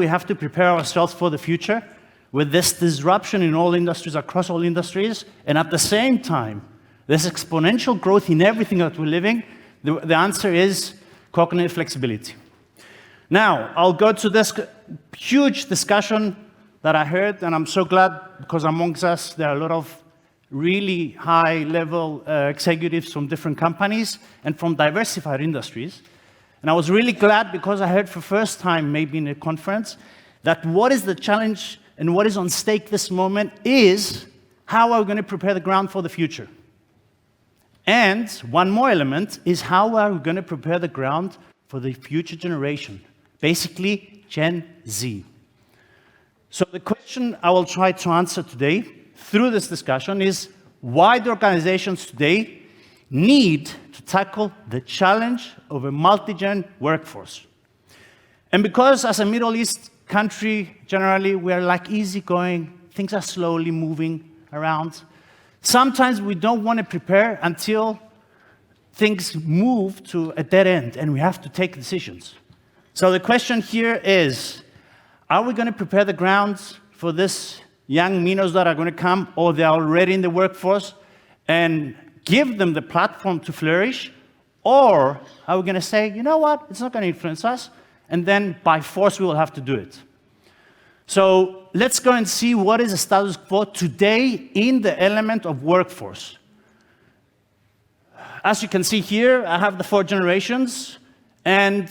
we have to prepare ourselves for the future, with this disruption in all industries, across all industries, and at the same time, this exponential growth in everything that we're living, the answer is cognitive flexibility. Now, I'll go to this huge discussion that I heard, and I'm so glad because amongst us, there are a lot of really high-level executives from different companies and from diversified industries. And I was really glad because I heard for the first time, maybe in a conference, that what is the challenge and what is on stake this moment is how are we going to prepare the ground for the future? And one more element is how are we going to prepare the ground for the future generation, basically Gen Z. So the question I will try to answer today through this discussion is why do organizations today need to tackle the challenge of a multi-gen workforce? And because as a Middle East country, generally, we are like easygoing, things are slowly moving around. Sometimes we don't want to prepare until things move to a dead end and we have to take decisions. So the question here is, are we going to prepare the grounds for this young minnows that are going to come, or they're already in the workforce, and give them the platform to flourish? Or are we going to say, you know what, it's not going to influence us, and then by force we will have to do it? So let's go and see what is the status quo today in the element of workforce. As you can see here, I have the 4 generations, and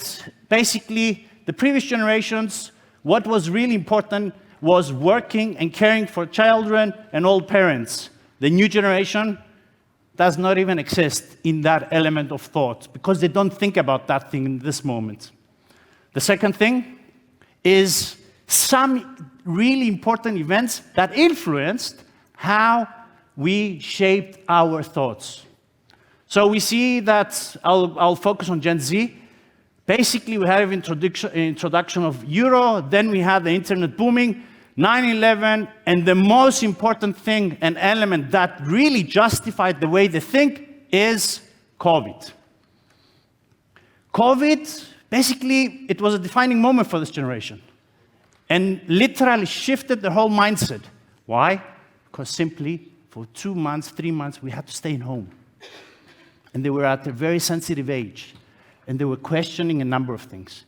basically the previous generations, what was really important was working and caring for children and old parents. The new generation does not even exist in that element of thought because they don't think about that thing in this moment. The second thing is some really important events that influenced how we shaped our thoughts. So we see that, I'll focus on Gen Z. Basically, we had an introduction of Euro, then we had the internet booming, 9/11, and the most important thing, an element that really justified the way they think, is COVID. COVID, basically, it was a defining moment for this generation and literally shifted the whole mindset. Why? Because simply, for 2 months, 3 months, we had to stay in home. And they were at a very sensitive age, and they were questioning a number of things.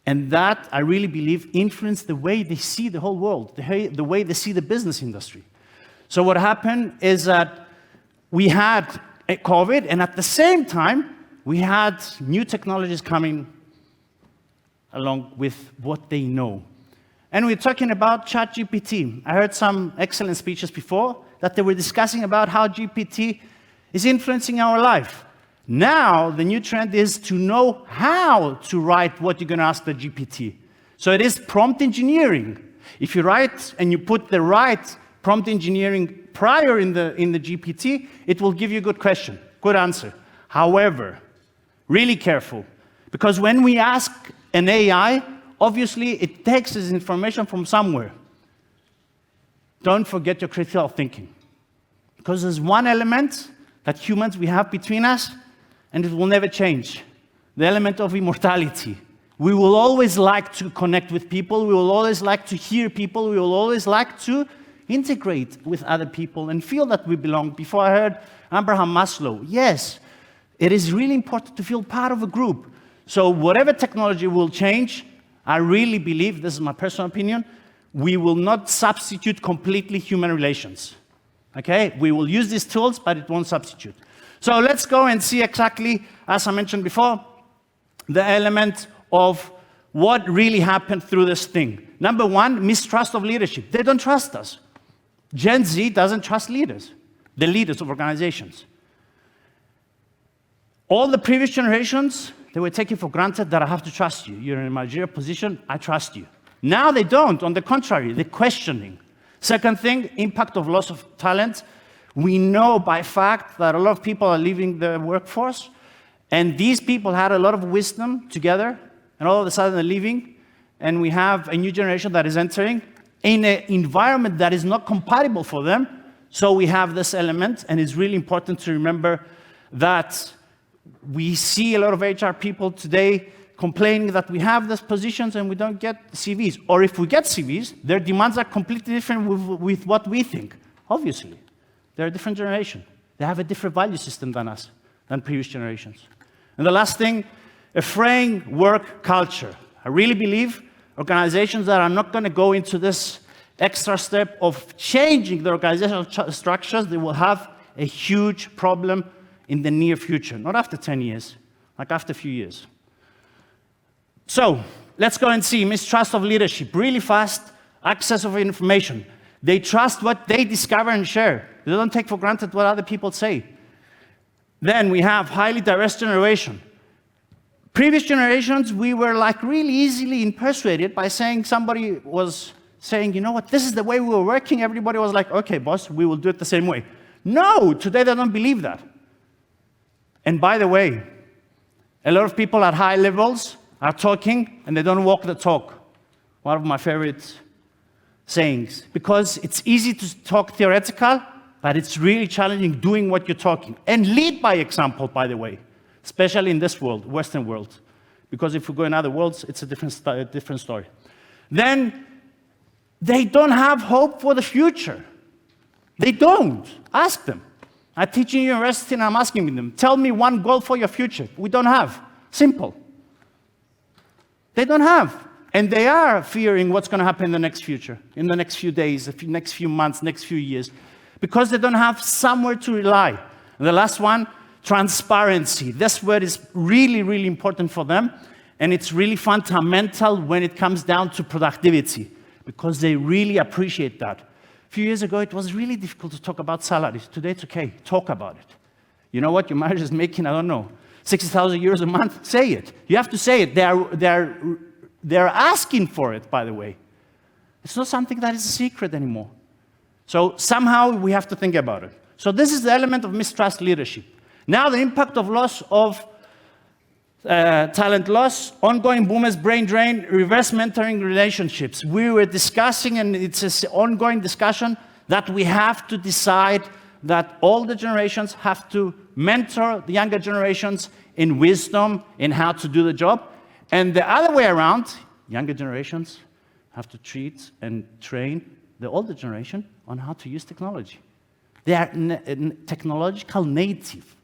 And that, I really believe, influenced the way they see the whole world, the way they see the business industry. So what happened is that we had COVID, and at the same time, we had new technologies coming along with what they know. And we're talking about ChatGPT. I heard some excellent speeches before that they were discussing about how GPT is influencing our life. Now, the new trend is to know how to write what you're going to ask the GPT. So it is prompt engineering. If you write and you put the right prompt engineering prior in the GPT, it will give you a good question, good answer. However, really careful, because when we ask an AI, obviously it takes this information from somewhere. Don't forget your critical thinking, because there's one element that humans we have between us, and it will never change. the element of immortality. We will always like to connect with people. We will always like to hear people. We will always like to integrate with other people and feel that we belong. Before I heard Abraham Maslow, yes, it is really important to feel part of a group. So whatever technology will change, I really believe, this is my personal opinion, we will not substitute completely human relations. Okay? We will use these tools, but it won't substitute. So let's go and see exactly, as I mentioned before, the element of what really happened through this thing. Number one, mistrust of leadership. They don't trust us. Gen Z doesn't trust leaders, the leaders of organizations. All the previous generations, they were taking for granted that I have to trust you. You're in a managerial position, I trust you. Now they don't. On the contrary, they're questioning. Second thing, impact of loss of talent. We know by fact that a lot of people are leaving the workforce, and these people had a lot of wisdom together, and all of a sudden they're leaving, and we have a new generation that is entering in an environment that is not compatible for them. So we have this element, and it's really important to remember that we see a lot of HR people today complaining that we have these positions and we don't get CVs. Or if we get CVs, their demands are completely different with what we think. Obviously, they're a different generation. They have a different value system than us, than previous generations. And the last thing, a fraying work culture. I really believe organizations that are not going to go into this extra step of changing their organizational structures, they will have a huge problem in the near future. Not after 10 years, like after a few years. So, let's go and see mistrust of leadership. Really fast access of information. They trust what they discover and share. They don't take for granted what other people say. Then we have highly diverse generation. Previous generations, we were like really easily persuaded by saying somebody was saying, you know what, this is the way we were working. Everybody was like, okay, boss, we will do it the same way. No, today they don't believe that. And by the way, a lot of people at high levels are talking and they don't walk the talk. One of my favorite sayings. Because it's easy to talk theoretical, but it's really challenging doing what you're talking. And lead by example, by the way, especially in this world, Western world. Because if we go in other worlds, it's a different story. Then they don't have hope for the future. They don't. Ask them. I teach in university and I'm asking them, tell me one goal for your future. We don't have. Simple. They don't have. And they are fearing what's going to happen in the next future, in the next few days, the next few months, next few years, because they don't have somewhere to rely. And the last one, transparency. This word is really, really important for them, and it's really fundamental when it comes down to productivity, because they really appreciate that. A few years ago, it was really difficult to talk about salaries. Today, it's okay. Talk about it. You know what? Your manager is making, I don't know, 60,000 euros a month? Say it. You have to say it. They're asking for it, by the way. It's not something that is a secret anymore. So somehow we have to think about it. So this is the element of mistrust leadership. Now the impact of loss of talent loss, ongoing boomers, brain drain, reverse mentoring relationships. We were discussing, and it's an ongoing discussion, that we have to decide that all the generations have to mentor the younger generations in wisdom, in how to do the job. And the other way around, younger generations have to treat and train the older generation on how to use technology. They are technological native.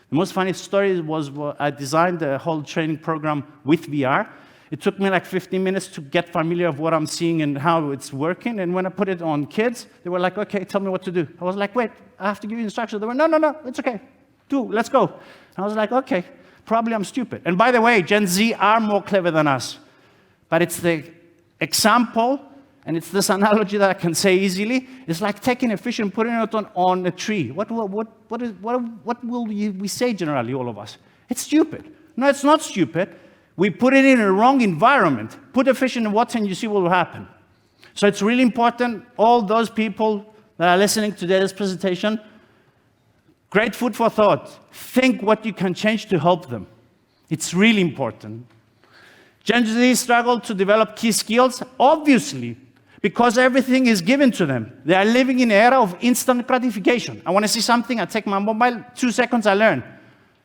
The most funny story was I designed the whole training program with VR. It took me like 15 minutes to get familiar with what I'm seeing and how it's working. And when I put it on kids, they were like, okay, tell me what to do. I was like, wait, I have to give you instructions. They were, no, it's okay. Let's go. And I was like, okay, probably I'm stupid. And by the way, Gen Z are more clever than us. But it's the example, and it's this analogy that I can say easily. It's like taking a fish and putting it on a tree. What will we say generally, all of us? It's stupid. No, it's not stupid. We put it in a wrong environment. Put a fish in the water and you see what will happen. So it's really important, all those people that are listening to today's presentation, great food for thought. Think what you can change to help them. It's really important. Gen Z struggle to develop key skills, obviously, because everything is given to them. They are living in an era of instant gratification. I want to see something, I take my mobile, 2 seconds, I learn.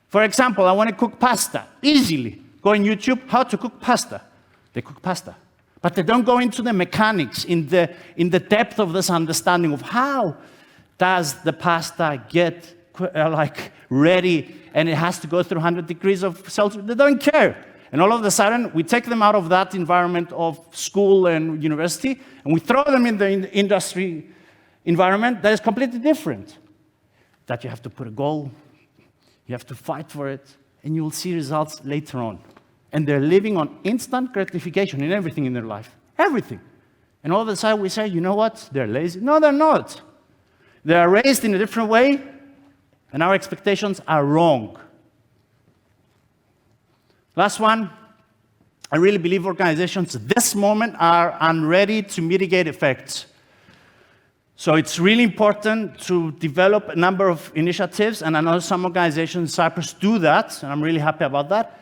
For example, I want to cook pasta easily. Go on YouTube, how to cook pasta. They cook pasta. But they don't go into the mechanics, in the depth of this understanding of how does the pasta get ready, and it has to go through 100 degrees of Celsius. They don't care. And all of a sudden, we take them out of that environment of school and university, and we throw them in the industry environment that is completely different. That you have to put a goal, you have to fight for it, and you will see results later on. And they're living on instant gratification in everything in their life. Everything. And all of a sudden we say, you know what? They're lazy. No, they're not. They are raised in a different way, and our expectations are wrong. Last one. I really believe organizations at this moment are unready to mitigate effects. So it's really important to develop a number of initiatives, and I know some organizations in Cyprus do that, and I'm really happy about that.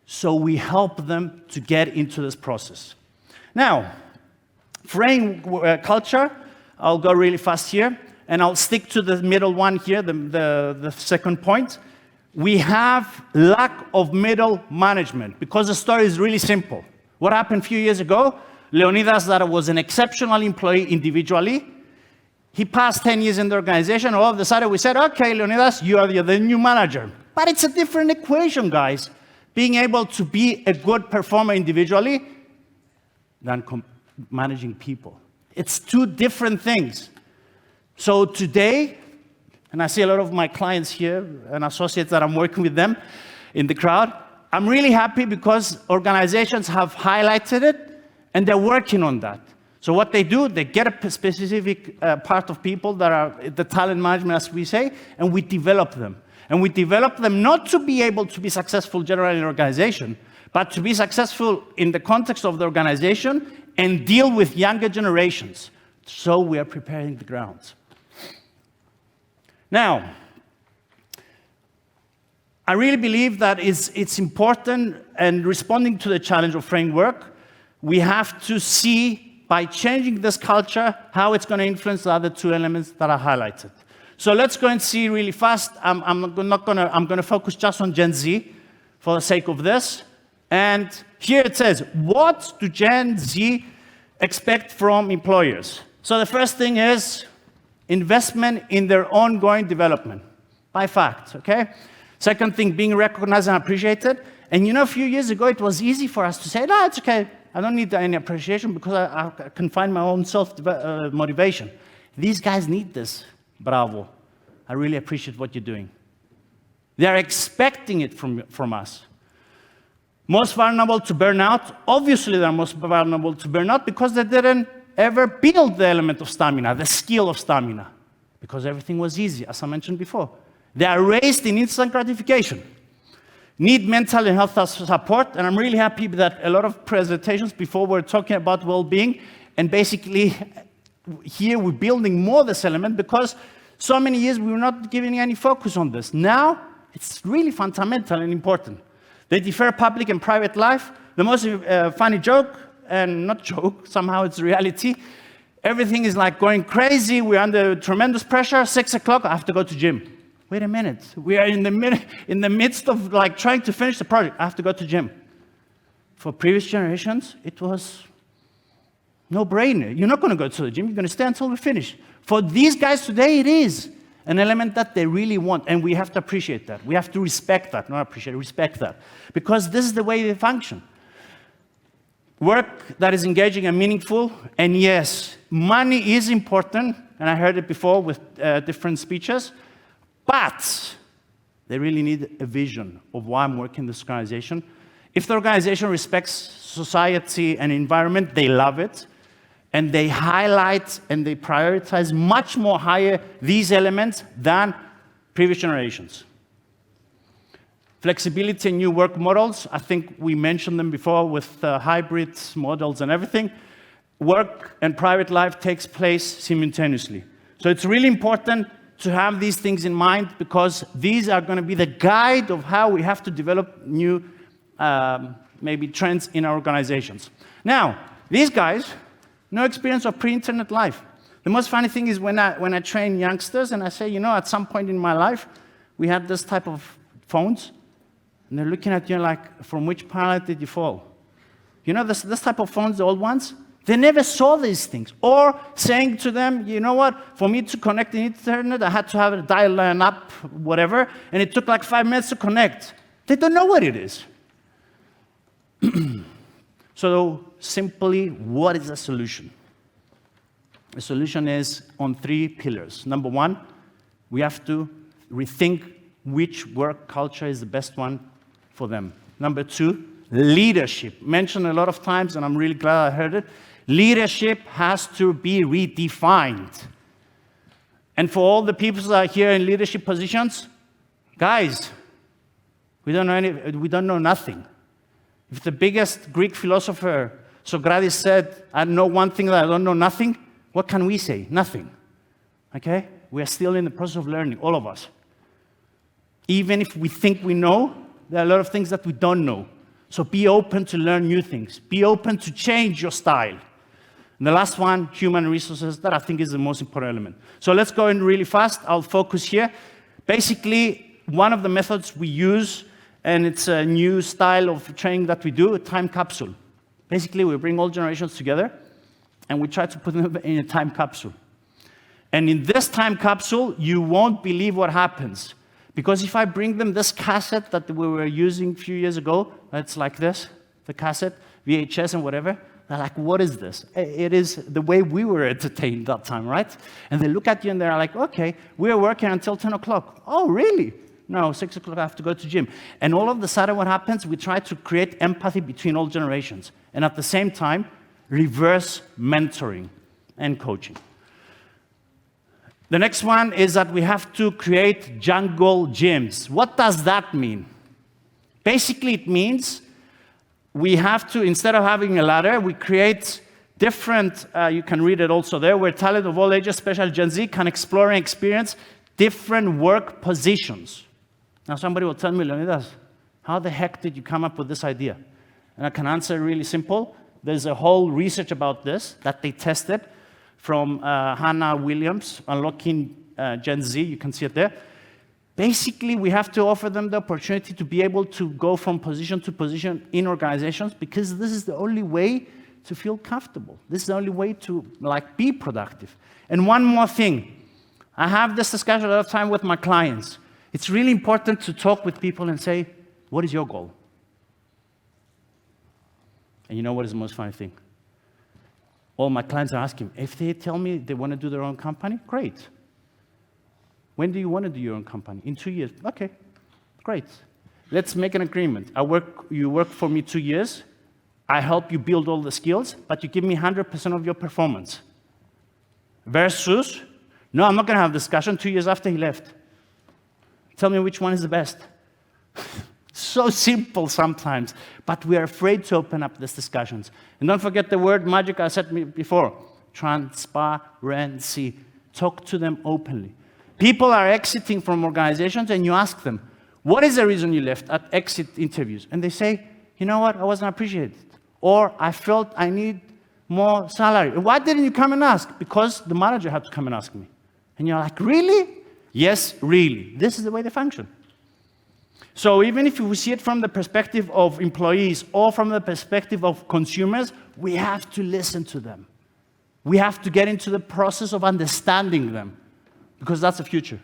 So we help them to get into this process. Now, frame culture, I'll go really fast here, and I'll stick to the middle one here, the second point. We have lack of middle management, because the story is really simple. What happened a few years ago? Leonidas, that was an exceptional employee individually, he passed 10 years in the organization, all of a sudden we said, okay, Leonidas, you are the new manager. But it's a different equation, guys. Being able to be a good performer individually than managing people. It's two different things. So today, and I see a lot of my clients here and associates that I'm working with them in the crowd, I'm really happy because organizations have highlighted it and they're working on that. So what they do, they get a specific part of people that are the talent management, as we say, and we develop them. And we develop them not to be able to be successful generally in an organization, but to be successful in the context of the organization and deal with younger generations. So we are preparing the grounds. Now, I really believe that it's important, and responding to the challenge of framework, we have to see, by changing this culture, how it's going to influence the other two elements that are highlighted. So let's go and see really fast. I'm going to focus just on Gen Z for the sake of this. And here it says, what do Gen Z expect from employers? So the first thing is investment in their ongoing development, by fact, okay? Second thing, being recognized and appreciated. And you know, a few years ago, it was easy for us to say, no, it's okay. I don't need any appreciation because I can find my own self-motivation. These guys need this. Bravo. I really appreciate what you're doing. They're expecting it from us. Most vulnerable to burnout. Obviously, they're most vulnerable to burnout because they didn't ever build the element of stamina, the skill of stamina, because everything was easy, as I mentioned before. They are raised in instant gratification. Need mental and health support, and I'm really happy that a lot of presentations before were talking about well-being, and basically here we're building more this element because so many years we were not giving any focus on this. Now, it's really fundamental and important. They differ public and private life. The most funny joke, and not joke, somehow it's reality, everything is like going crazy, we're under tremendous pressure, 6 o'clock, I have to go to gym. Wait a minute, we are in the midst of like trying to finish the project, I have to go to gym. For previous generations, it was no-brainer. You're not going to go to the gym, you're going to stay until we finish. For these guys today, it is an element that they really want, and we have to appreciate that. We have to respect that, not appreciate, respect that. Because this is the way they function. Work that is engaging and meaningful, and yes, money is important, and I heard it before with different speeches, but they really need a vision of why I'm working in this organization. If the organization respects society and environment, they love it, and they highlight and they prioritize much more higher these elements than previous generations. Flexibility and new work models, I think we mentioned them before with hybrid models and everything. Work and private life takes place simultaneously. So it's really important to have these things in mind because these are going to be the guide of how we have to develop new maybe trends in our organizations. Now, these guys, no experience of pre-internet life. The most funny thing is when I train youngsters and I say, you know, at some point in my life, we had this type of phones, and they're looking at you like, from which planet did you fall? You know, this type of phones, the old ones, they never saw these things. Or saying to them, you know what, for me to connect the internet, I had to have a dial-in up, whatever, and it took like 5 minutes to connect. They don't know what it is. So simply, what is the solution? The solution is on 3 pillars. Number 1, we have to rethink which work culture is the best one for them. Number 2, leadership. Mentioned a lot of times, and I'm really glad I heard it. Leadership has to be redefined. And for all the people that are here in leadership positions, guys, we don't know nothing. If the biggest Greek philosopher, Socrates, said, I know one thing that I don't know nothing, what can we say? Nothing. Okay? We are still in the process of learning, all of us. Even if we think we know, there are a lot of things that we don't know. So be open to learn new things. Be open to change your style. And the last one, human resources, that I think is the most important element. So let's go in really fast. I'll focus here. Basically, one of the methods we use, and it's a new style of training that we do, a time capsule. Basically, we bring all generations together, and we try to put them in a time capsule. And in this time capsule, you won't believe what happens. Because if I bring them this cassette that we were using a few years ago, it's like this, the cassette, VHS and whatever, they're like, what is this? It is the way we were entertained that time, right? And they look at you and they're like, okay, we are working until 10 o'clock. Oh, really? No, 6 o'clock I have to go to gym. And all of a sudden what happens, we try to create empathy between all generations. And at the same time, reverse mentoring and coaching. The next one is that we have to create jungle gyms. What does that mean? Basically, it means we have to, instead of having a ladder, we create different, you can read it also there, where talent of all ages, especially Gen Z, can explore and experience different work positions. Now, somebody will tell me, Leonidas, how the heck did you come up with this idea? And I can answer really simple. There's a whole research about this that they tested from Hannah Williams, Unlocking Gen Z, you can see it there. Basically, we have to offer them the opportunity to be able to go from position to position in organizations, because this is the only way to feel comfortable. This is the only way to be productive. And one more thing, I have this discussion a lot of time with my clients. It's really important to talk with people and say, what is your goal? And you know what is the most funny thing? All my clients are asking, if they tell me they want to do their own company, great. When do you want to do your own company? In 2 years. Okay, great. Let's make an agreement. You work for me 2 years. I help you build all the skills, but you give me 100% of your performance. Versus, no, I'm not going to have a discussion 2 years after he left. Tell me which one is the best. So simple sometimes, but we are afraid to open up these discussions. And don't forget the word magic I said before, transparency. Talk to them openly. People are exiting from organizations and you ask them, what is the reason you left at exit interviews? And they say, you know what, I wasn't appreciated. Or I felt I need more salary. Why didn't you come and ask? Because the manager had to come and ask me. And you're like, really? Yes, really. This is the way they function. So even if we see it from the perspective of employees or from the perspective of consumers, we have to listen to them. We have to get into the process of understanding them, because that's the future.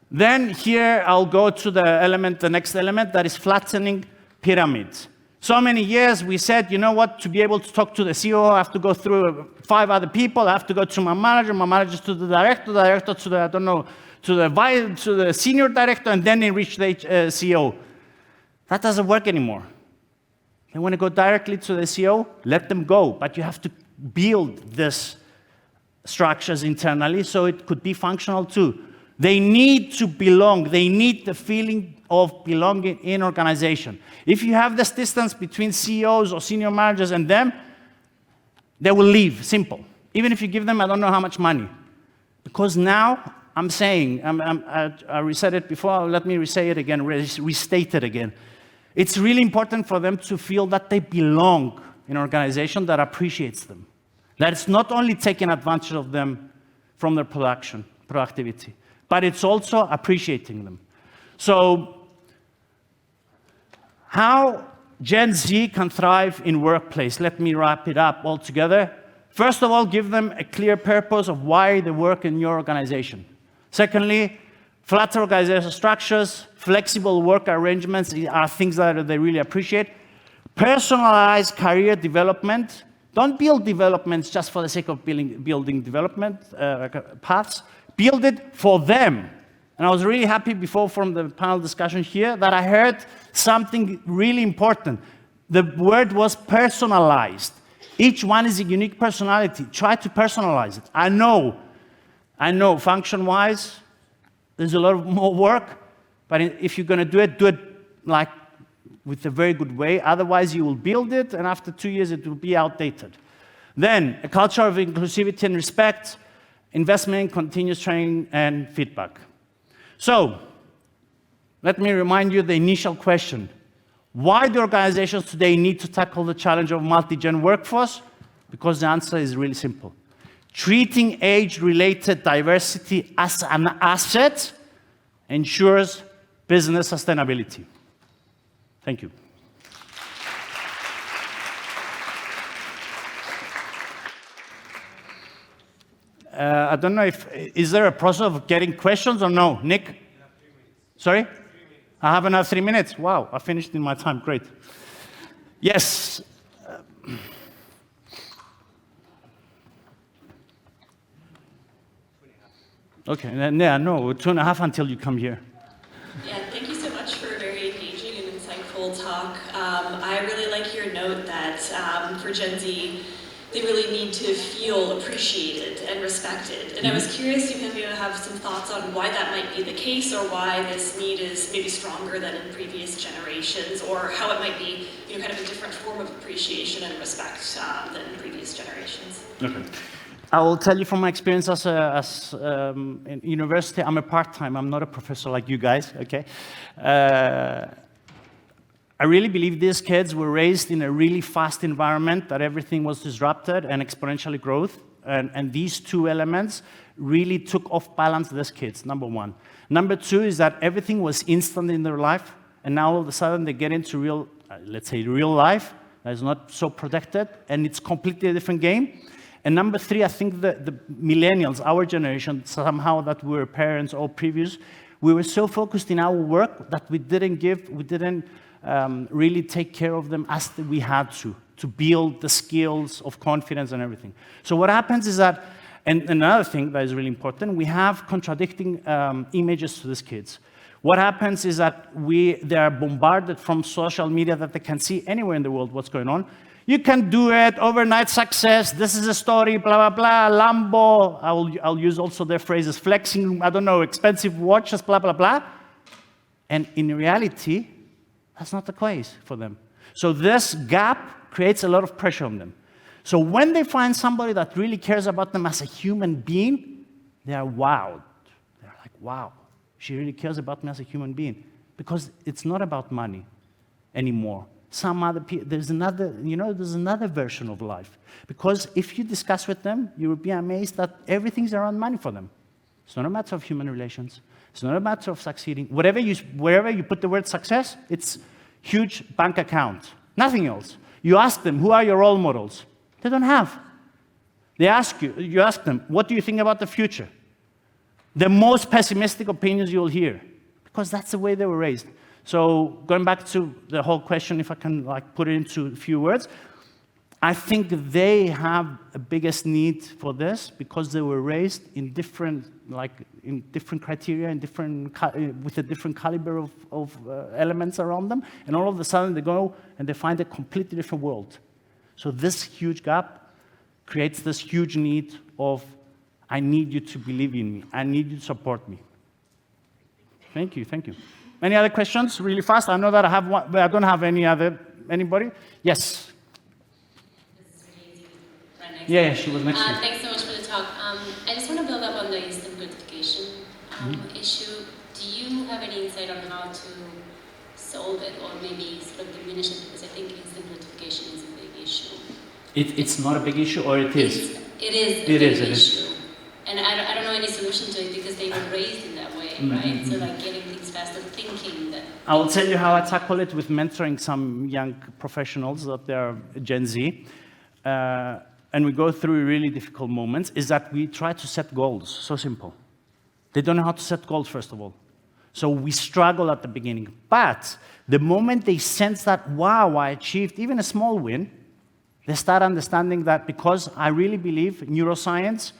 Then here I'll go to the next element, that is flattening pyramids. So many years we said, you know what, to be able to talk to the CEO, I have to go through 5 other people, I have to go to my manager to the director to the, I don't know, to the senior director, and then they reach the CEO. That doesn't work anymore. They want to go directly to the CEO, let them go. But you have to build this structures internally so it could be functional too. They need to belong. They need the feeling of belonging in organization. If you have this distance between CEOs or senior managers and them, they will leave, simple. Even if you give them, I don't know how much money. Because now, I'm saying, I said it before, let me restate it again. It's really important for them to feel that they belong in an organization that appreciates them. That it's not only taking advantage of them from their productivity, but it's also appreciating them. So how Gen Z can thrive in workplace. Let me wrap it up all together. First of all, give them a clear purpose of why they work in your organization. Secondly, flat organizational structures, flexible work arrangements are things that they really appreciate. Personalized career development. Don't build developments just for the sake of building development paths. Build it for them. And I was really happy before from the panel discussion here that I heard something really important. The word was personalized. Each one is a unique personality. Try to personalize it. I know function-wise, there's a lot more work, but if you're going to do it like with a very good way. Otherwise, you will build it, and after 2 years, it will be outdated. Then, a culture of inclusivity and respect, investment in continuous training and feedback. So, let me remind you the initial question. Why do organizations today need to tackle the challenge of multi-gen workforce? Because the answer is really simple. Treating age-related diversity as an asset ensures business sustainability. Thank you. I don't know is there a process of getting questions or no? Nick? Sorry? I have another 3 minutes. Wow, I finished in my time. Great. Yes. Okay, yeah, no, 2.5 until you come here. Yeah, thank you so much for a very engaging and insightful talk. I really like your note that for Gen Z, they really need to feel appreciated and respected. And I was curious if you have some thoughts on why that might be the case, or why this need is maybe stronger than in previous generations, or how it might be, kind of a different form of appreciation and respect than in previous generations. Okay. I will tell you from my experience in university, I'm a part-time, I'm not a professor like you guys, okay? I really believe these kids were raised in a really fast environment, that everything was disrupted and exponentially growth, and these two elements really took off balance these kids, number one. Number two is that everything was instant in their life, and now all of a sudden they get into real, let's say real life, that is not so protected, and it's completely a different game. And number three, I think the millennials, our generation, somehow that we were parents or previous, we were so focused in our work that we didn't really take care of them as we had to build the skills of confidence and everything. So what happens is that, and another thing that is really important, we have contradicting images to these kids. What happens is that they are bombarded from social media that they can see anywhere in the world what's going on. You can do it, overnight success, this is a story, blah, blah, blah, Lambo, I'll use also their phrases, flexing, I don't know, expensive watches, blah, blah, blah. And in reality, that's not the case for them. So this gap creates a lot of pressure on them. So when they find somebody that really cares about them as a human being, they are wowed. They're like, wow, she really cares about me as a human being. Because it's not about money anymore. Some other people, there's another version of life. Because if you discuss with them, you will be amazed that everything's around money for them. It's not a matter of human relations. It's not a matter of succeeding. Wherever you put the word success, it's huge bank account. Nothing else. You ask them, who are your role models? They don't have. You ask them, what do you think about the future? The most pessimistic opinions you will hear. Because that's the way they were raised. So going back to the whole question, if I can put it into a few words, I think they have a biggest need for this because they were raised in different criteria, with a different caliber of elements around them, and all of a sudden they go and they find a completely different world. So this huge gap creates this huge need of, I need you to believe in me, I need you to support me. Thank you. Any other questions, really fast? I know that I have one, but I don't have anybody? Yes. Yeah, she was next to me. Thanks so much for the talk. I just want to build up on the instant gratification issue. Do you have any insight on how to solve it, or maybe sort of diminish it? Because I think instant gratification is a big issue. It's not a big issue, or it is? It is a big issue. And I don't know any solution to it because they were raised in that right? So like getting things faster, thinking that... I will tell you how I tackle it with mentoring some young professionals that they're Gen Z. And we go through really difficult moments, is that we try to set goals. So simple. They don't know how to set goals, first of all. So we struggle at the beginning. But the moment they sense that, wow, I achieved even a small win, they start understanding that because I really believe neuroscience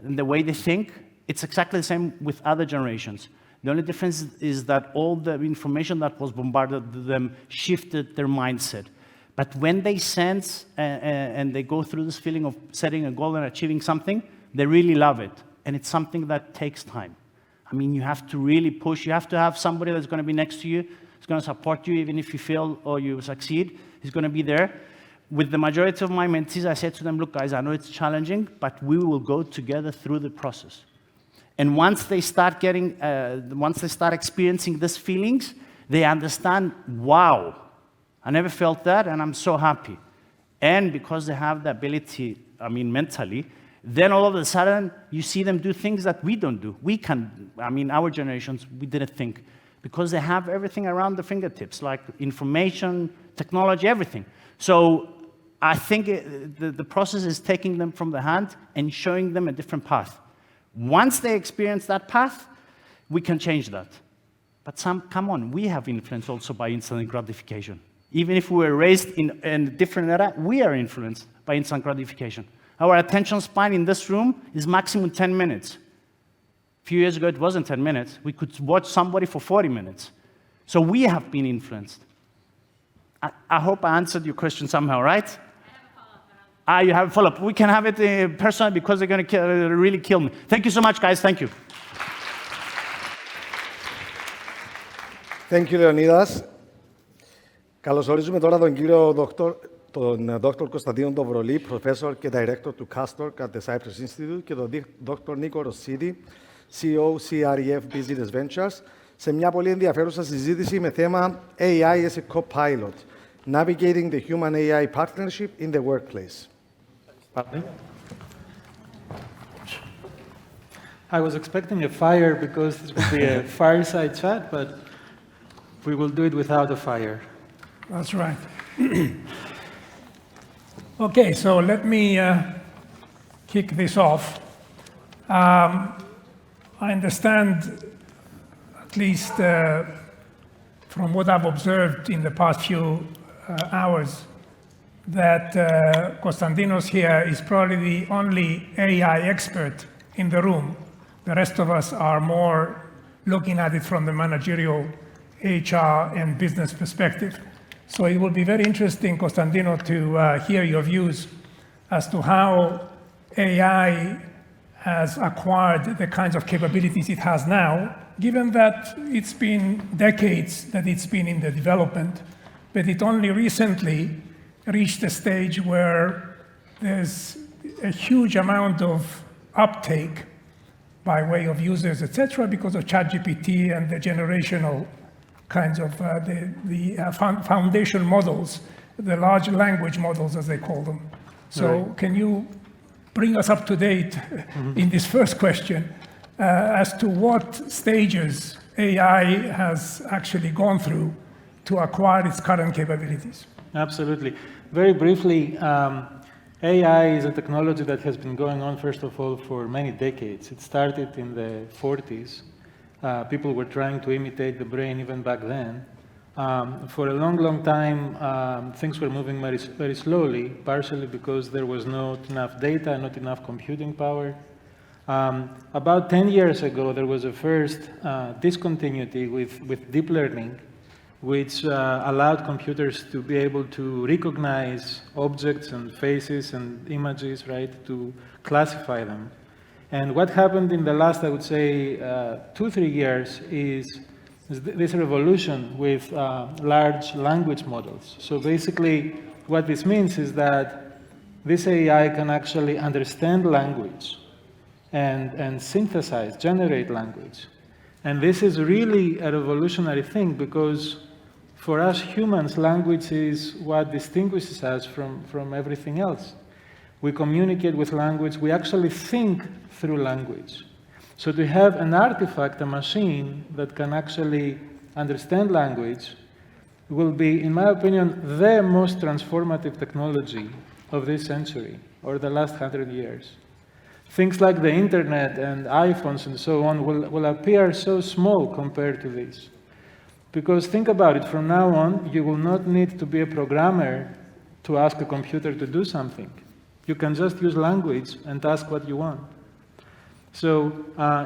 and the way they think, it's exactly the same with other generations. The only difference is that all the information that was bombarded to them shifted their mindset. But when they sense and they go through this feeling of setting a goal and achieving something, they really love it. And it's something that takes time. I mean, you have to really push. You have to have somebody that's going to be next to you, who's going to support you even if you fail or you succeed. He's going to be there. With the majority of my mentees, I said to them, look, guys, I know it's challenging, but we will go together through the process. And once they start experiencing these feelings, they understand, wow, I never felt that, and I'm so happy. And because they have the ability, I mean, mentally, then all of a sudden, you see them do things that we don't do. We can, I mean, our generations, we didn't think. Because they have everything around the fingertips, like information, technology, everything. So I think the process is taking them from the hand and showing them a different path. Once they experience that path, we can change that. But come on, we have influence also by instant gratification. Even if we were raised in a different era, we are influenced by instant gratification. Our attention span in this room is maximum 10 minutes. A few years ago, it wasn't 10 minutes. We could watch somebody for 40 minutes. So we have been influenced. I hope I answered your question somehow, right? You have a follow-up. We can have it personally because they're going to really kill me. Thank you so much, guys. Thank you. Thank you, Leonidas. Καλωσορίζουμε τώρα τον κύριο Dr. Κωνσταντίνο Ντοβρολή, Professor και Director του CASTOR at the Cyprus Institute και τον Dr. Νίκο Ρωσίδη, CEO CREF Business Ventures, σε μια πολύ ενδιαφέρουσα συζήτηση με θέμα AI as a co-pilot, Navigating the Human-AI Partnership in the Workplace. I was expecting a fire because this would be a fireside chat, but we will do it without a fire. That's right. Okay, so let me kick this off. I understand, at least from what I've observed in the past few hours, that Konstantinos here is probably the only AI expert in the room. The rest of us are more looking at it from the managerial, HR, and business perspective. So it will be very interesting, Konstantino, to hear your views as to how AI has acquired the kinds of capabilities it has now, given that it's been decades that it's been in the development, but it only recently reached a stage where there's a huge amount of uptake by way of users, etc., because of ChatGPT and the generational kinds of foundation models, the large language models, as they call them. So can you bring us up to date in this first question as to what stages AI has actually gone through to acquire its current capabilities? Absolutely. Very briefly, AI is a technology that has been going on, first of all, for many decades. It started in the 40s. People were trying to imitate the brain even back then. For a long, long time, things were moving very, very slowly, partially because there was not enough data, not enough computing power. About 10 years ago, there was a first discontinuity with deep learning, which allowed computers to be able to recognize objects and faces and images, right, to classify them. And what happened in the last, I would say, 2-3 years is this revolution with large language models. So basically, what this means is that this AI can actually understand language and synthesize, generate language. And this is really a revolutionary thing because for us humans, language is what distinguishes us from everything else. We communicate with language. We actually think through language. So to have an artifact, a machine that can actually understand language will be, in my opinion, the most transformative technology of this century or the last 100 years. Things like the internet and iPhones and so on will appear so small compared to this. Because think about it, from now on, you will not need to be a programmer to ask a computer to do something. You can just use language and ask what you want. So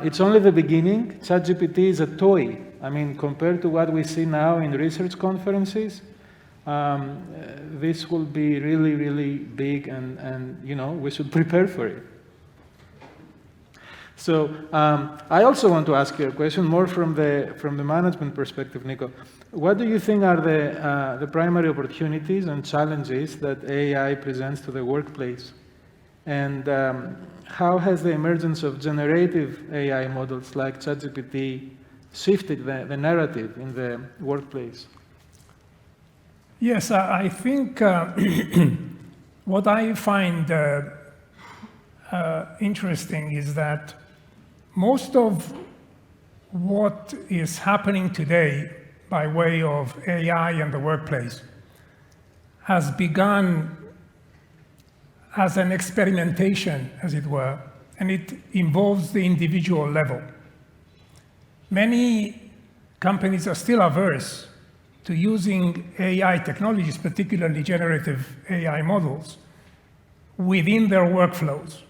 it's only the beginning. ChatGPT is a toy. I mean, compared to what we see now in research conferences, this will be really, really big, and you know, we should prepare for it. So I also want to ask you a question more from the management perspective, Nico. What do you think are the primary opportunities and challenges that AI presents to the workplace? And how has the emergence of generative AI models like ChatGPT shifted the narrative in the workplace? Yes, I think what I find interesting is that most of what is happening today by way of AI and the workplace has begun as an experimentation, as it were, and it involves the individual level. Many companies are still averse to using AI technologies, particularly generative AI models, within their workflows.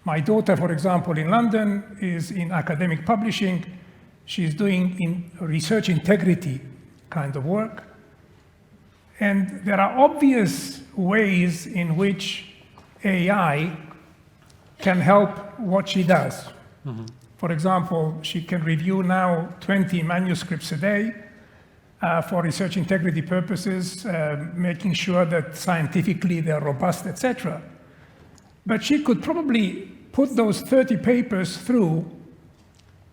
My daughter, for example, in London is in academic publishing. She's doing research integrity kind of work. And there are obvious ways in which AI can help what she does. Mm-hmm. For example, she can review now 20 manuscripts a day for research integrity purposes, making sure that scientifically they're robust, etc. But she could probably put those 30 papers through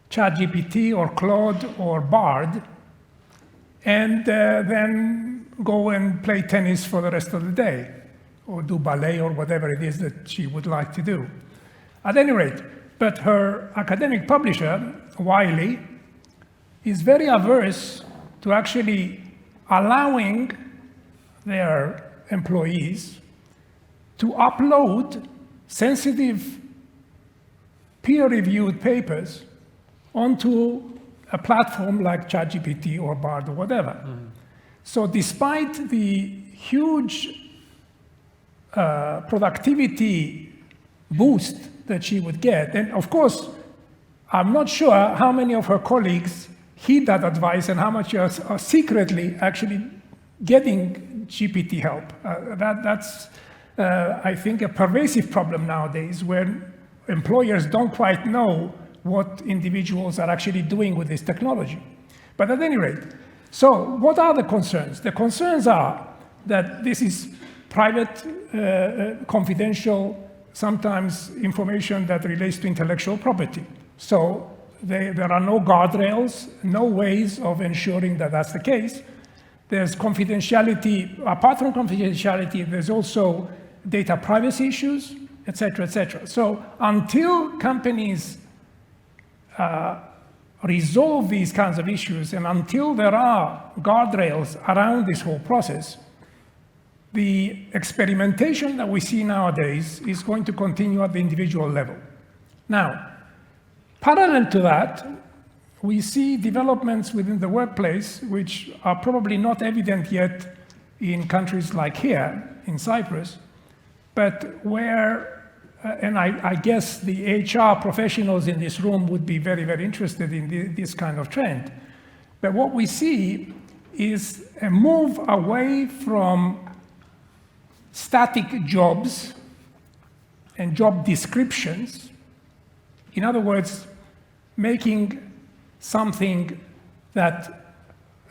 ChatGPT or Claude or Bard, and then go and play tennis for the rest of the day, or do ballet or whatever it is that she would like to do. At any rate, but her academic publisher, Wiley, is very averse to actually allowing their employees to upload sensitive peer-reviewed papers onto a platform like ChatGPT or Bard or whatever. Mm-hmm. So despite the huge productivity boost that she would get, and of course, I'm not sure how many of her colleagues heed that advice and how much are secretly actually getting GPT help. That's, I think, a pervasive problem nowadays where employers don't quite know what individuals are actually doing with this technology. But at any rate, so what are the concerns? The concerns are that this is private, confidential, sometimes information that relates to intellectual property. So there are no guardrails, no ways of ensuring that that's the case. There's confidentiality. Apart from confidentiality, there's also data privacy issues, et cetera, et cetera. So until companies resolve these kinds of issues, and until there are guardrails around this whole process, the experimentation that we see nowadays is going to continue at the individual level. Now, parallel to that, we see developments within the workplace which are probably not evident yet in countries like here, in Cyprus, but where, and I guess the HR professionals in this room would be very, very interested in this kind of trend. But what we see is a move away from static jobs and job descriptions. In other words, making something that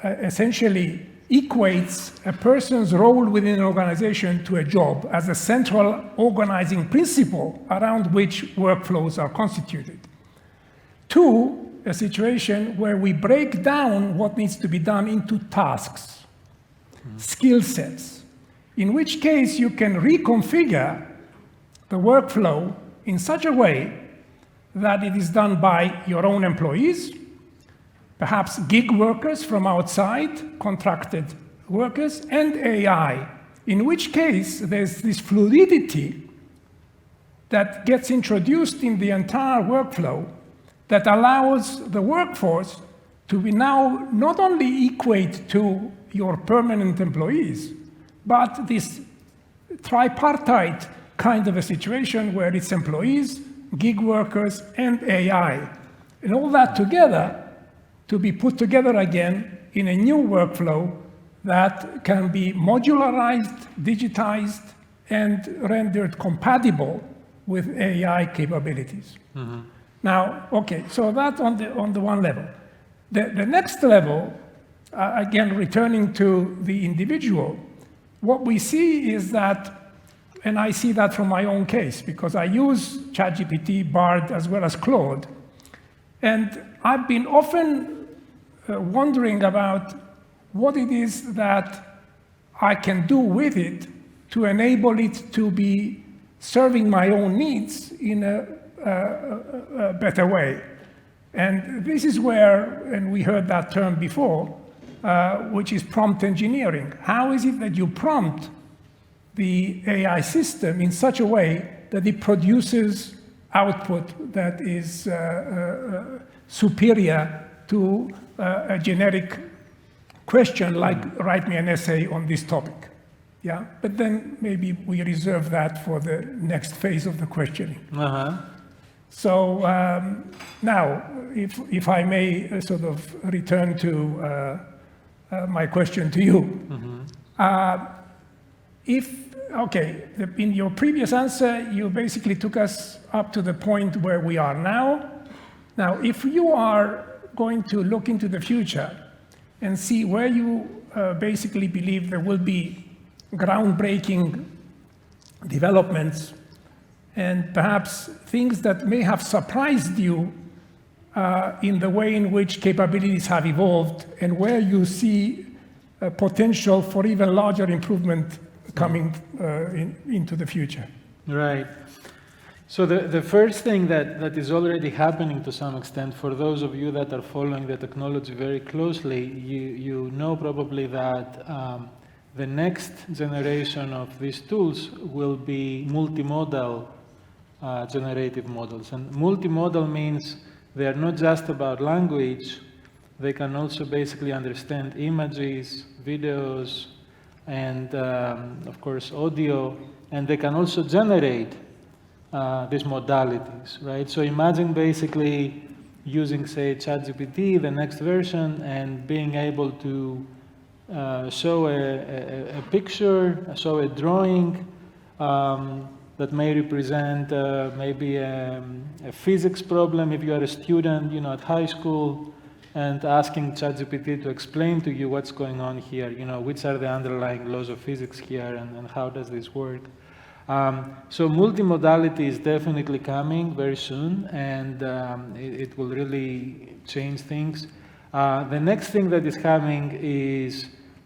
essentially equates a person's role within an organization to a job as a central organizing principle around which workflows are constituted. To a situation where we break down what needs to be done into tasks, skill sets, in which case you can reconfigure the workflow in such a way that it is done by your own employees, perhaps gig workers from outside, contracted workers, and AI, in which case there's this fluidity that gets introduced in the entire workflow that allows the workforce to be now not only equate to your permanent employees, but this tripartite kind of a situation where it's employees, gig workers, and AI. And all that together to be put together again in a new workflow that can be modularized, digitized, and rendered compatible with AI capabilities. Mm-hmm. Now, okay, so that on the one level. The next level, again, returning to the individual, what we see is that, and I see that from my own case, because I use ChatGPT, Bard, as well as Claude, and I've been often wondering about what it is that I can do with it to enable it to be serving my own needs in a better way. And this is where, and we heard that term before, which is prompt engineering. How is it that you prompt the AI system in such a way that it produces output that is superior to a generic question like write me an essay on this topic? Yeah, but then maybe we reserve that for the next phase of the questioning. Uh-huh. So now, if I may sort of return to my question to you. Mm-hmm. In your previous answer, you basically took us up to the point where we are now. Now, if you are going to look into the future and see where you basically believe there will be groundbreaking developments and perhaps things that may have surprised you in the way in which capabilities have evolved and where you see potential for even larger improvement coming into the future. Right. So the first thing that is already happening to some extent, for those of you that are following the technology very closely, you know probably that the next generation of these tools will be multimodal generative models. And multimodal means they are not just about language, they can also basically understand images, videos, and of course audio, and they can also generate these modalities, right? So imagine basically using, say, ChatGPT, the next version, and being able to show a picture, show a drawing that may represent maybe a physics problem if you are a student, at high school, and asking ChatGPT to explain to you what's going on here, which are the underlying laws of physics here, and how does this work. So multimodality is definitely coming very soon, and it will really change things. The next thing that is coming is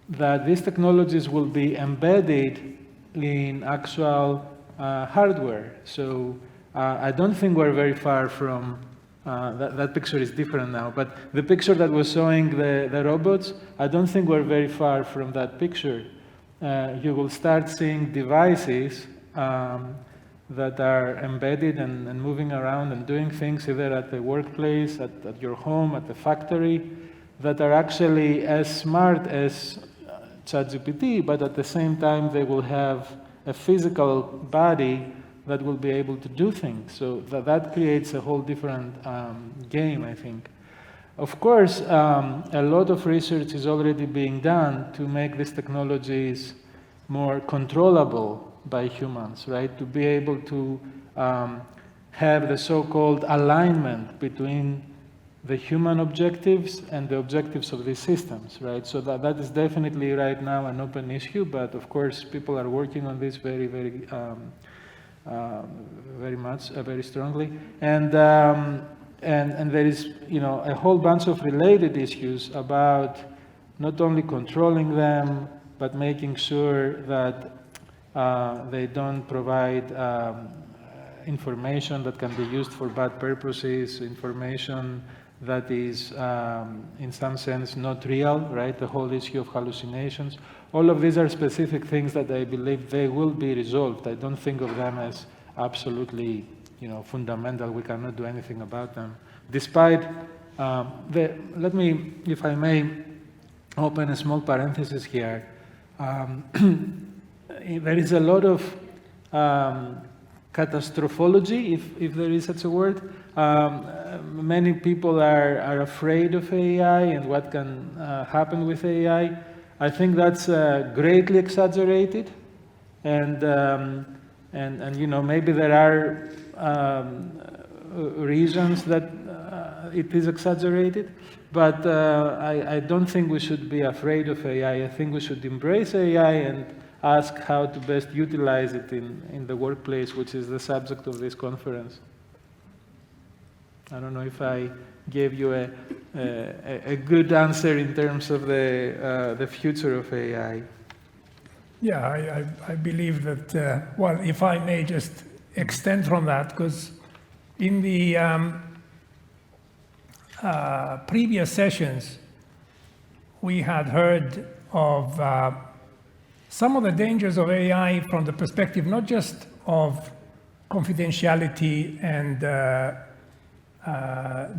that these technologies will be embedded in actual hardware. So I don't think we're very far from, that picture is different now, but the picture that was showing the robots, I don't think we're very far from that picture. You will start seeing devices that are embedded and moving around and doing things either at the workplace, at your home, at the factory, that are actually as smart as ChatGPT, but at the same time they will have a physical body that will be able to do things. So that creates a whole different game, I think. Of course, a lot of research is already being done to make these technologies more controllable by humans, right? To be able to have the so-called alignment between the human objectives and the objectives of these systems, right? So that is definitely right now an open issue, but of course people are working on this very, very, very much, very strongly. And there is, a whole bunch of related issues about not only controlling them, but making sure that they don't provide information that can be used for bad purposes, information that is, in some sense, not real, right? The whole issue of hallucinations. All of these are specific things that I believe they will be resolved. I don't think of them as absolutely, fundamental. We cannot do anything about them. Despite, let me, if I may, open a small parenthesis here. There is a lot of catastrophology, if there is such a word. Many people are afraid of AI and what can happen with AI. I think that's greatly exaggerated, and maybe there are reasons that it is exaggerated, but I don't think we should be afraid of AI. I think we should embrace AI and ask how to best utilize it in the workplace, which is the subject of this conference. I don't know if I gave you a good answer in terms of the future of AI. Yeah, I believe that, well, if I may just extend from that, because in the previous sessions, we had heard of some of the dangers of AI from the perspective not just of confidentiality and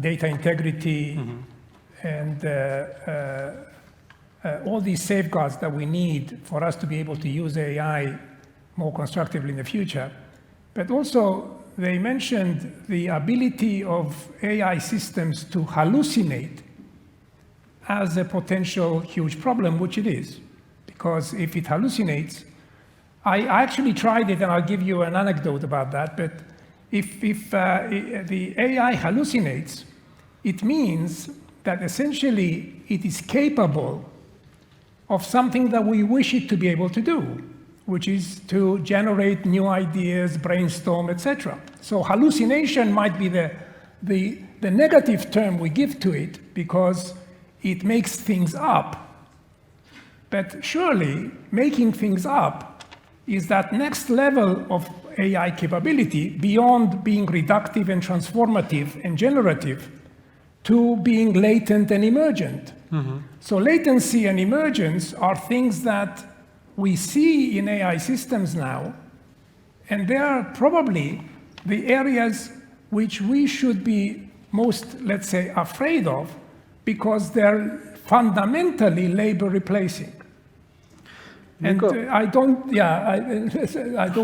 data integrity and all these safeguards that we need for us to be able to use AI more constructively in the future. But also, they mentioned the ability of AI systems to hallucinate as a potential huge problem, which it is. Because if it hallucinates, I actually tried it, and I'll give you an anecdote about that, but if the AI hallucinates, it means that essentially it is capable of something that we wish it to be able to do, which is to generate new ideas, brainstorm, etc. So hallucination might be the negative term we give to it because it makes things up. But surely making things up is that next level of AI capability beyond being reductive and transformative and generative to being latent and emergent. So latency and emergence are things that we see in AI systems now, and they are probably the areas which we should be most, let's say, afraid of, because they're fundamentally labor replacing. And I don't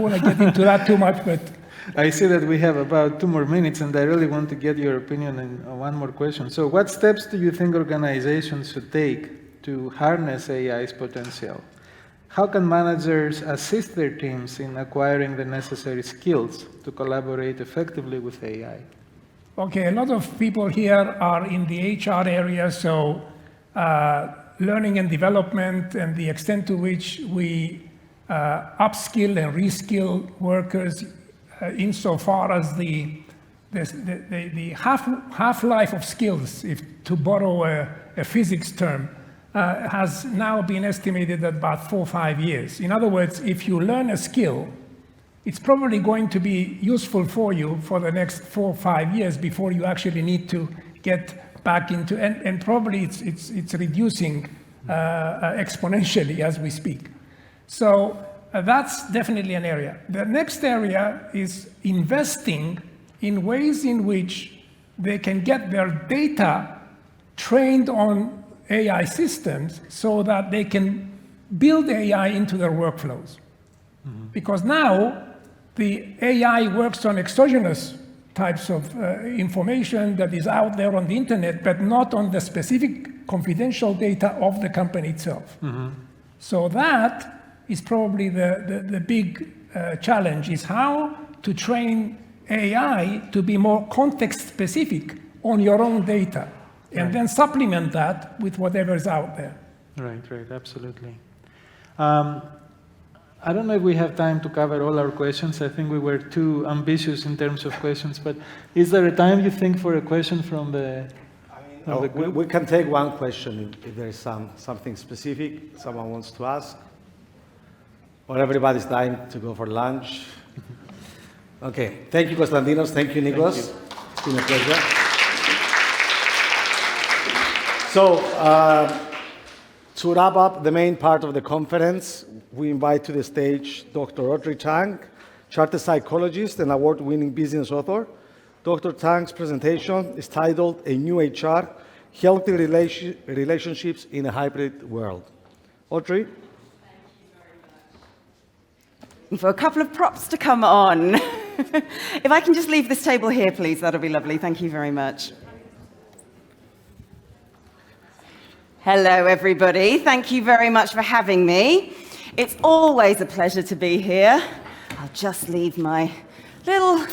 want to get into that too much, but I see that we have about 2 more minutes, and I really want to get your opinion on one more question. So what steps do you think organizations should take to harness AI's potential? How can managers assist their teams in acquiring the necessary skills to collaborate effectively with AI? Okay, a lot of people here are in the HR area, so learning and development and the extent to which we upskill and reskill workers insofar as the half-life of skills, if to borrow a physics term, has now been estimated at about 4 or 5 years. In other words, if you learn a skill, it's probably going to be useful for you for the next 4 or 5 years before you actually need to get back into, and probably it's reducing exponentially as we speak. So that's definitely an area. The next area is investing in ways in which they can get their data trained on AI systems so that they can build AI into their workflows. Because now the AI works on exogenous types of information that is out there on the internet, but not on the specific confidential data of the company itself. So that is probably the big challenge, is how to train AI to be more context specific on your own data, and then supplement that with whatever's out there. Right, absolutely. I don't know if we have time to cover all our questions. I think we were too ambitious in terms of questions, but is there a time you think for a question from the group? We can take one question if there is something specific someone wants to ask. Or everybody's dying to go for lunch. Okay. Thank you, Konstantinos. Thank you, Nikos. It's been a pleasure. So, to wrap up the main part of the conference, we invite to the stage Dr. Audrey Tang, chartered psychologist and award-winning business author. Dr. Tang's presentation is titled A New HR, Healthy Relationships in a Hybrid World. Audrey? For a couple of props to come on. If I can just leave this table here, please, that'll be lovely. Thank you very much. Hello, everybody. Thank you very much for having me. It's always a pleasure to be here. I'll just leave my little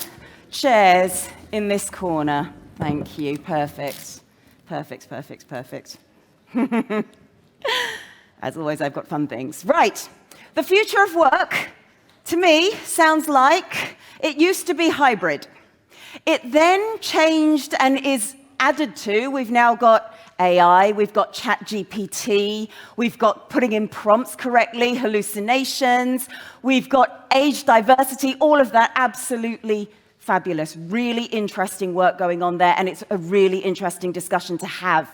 chairs in this corner. Thank you. Perfect. Perfect, perfect, perfect. As always, I've got fun things. Right. The future of work, to me, sounds like it used to be hybrid. It then changed and is added to. We've now got AI, we've got ChatGPT, we've got putting in prompts correctly, hallucinations, we've got age diversity, all of that absolutely fabulous. Really interesting work going on there, and it's a really interesting discussion to have.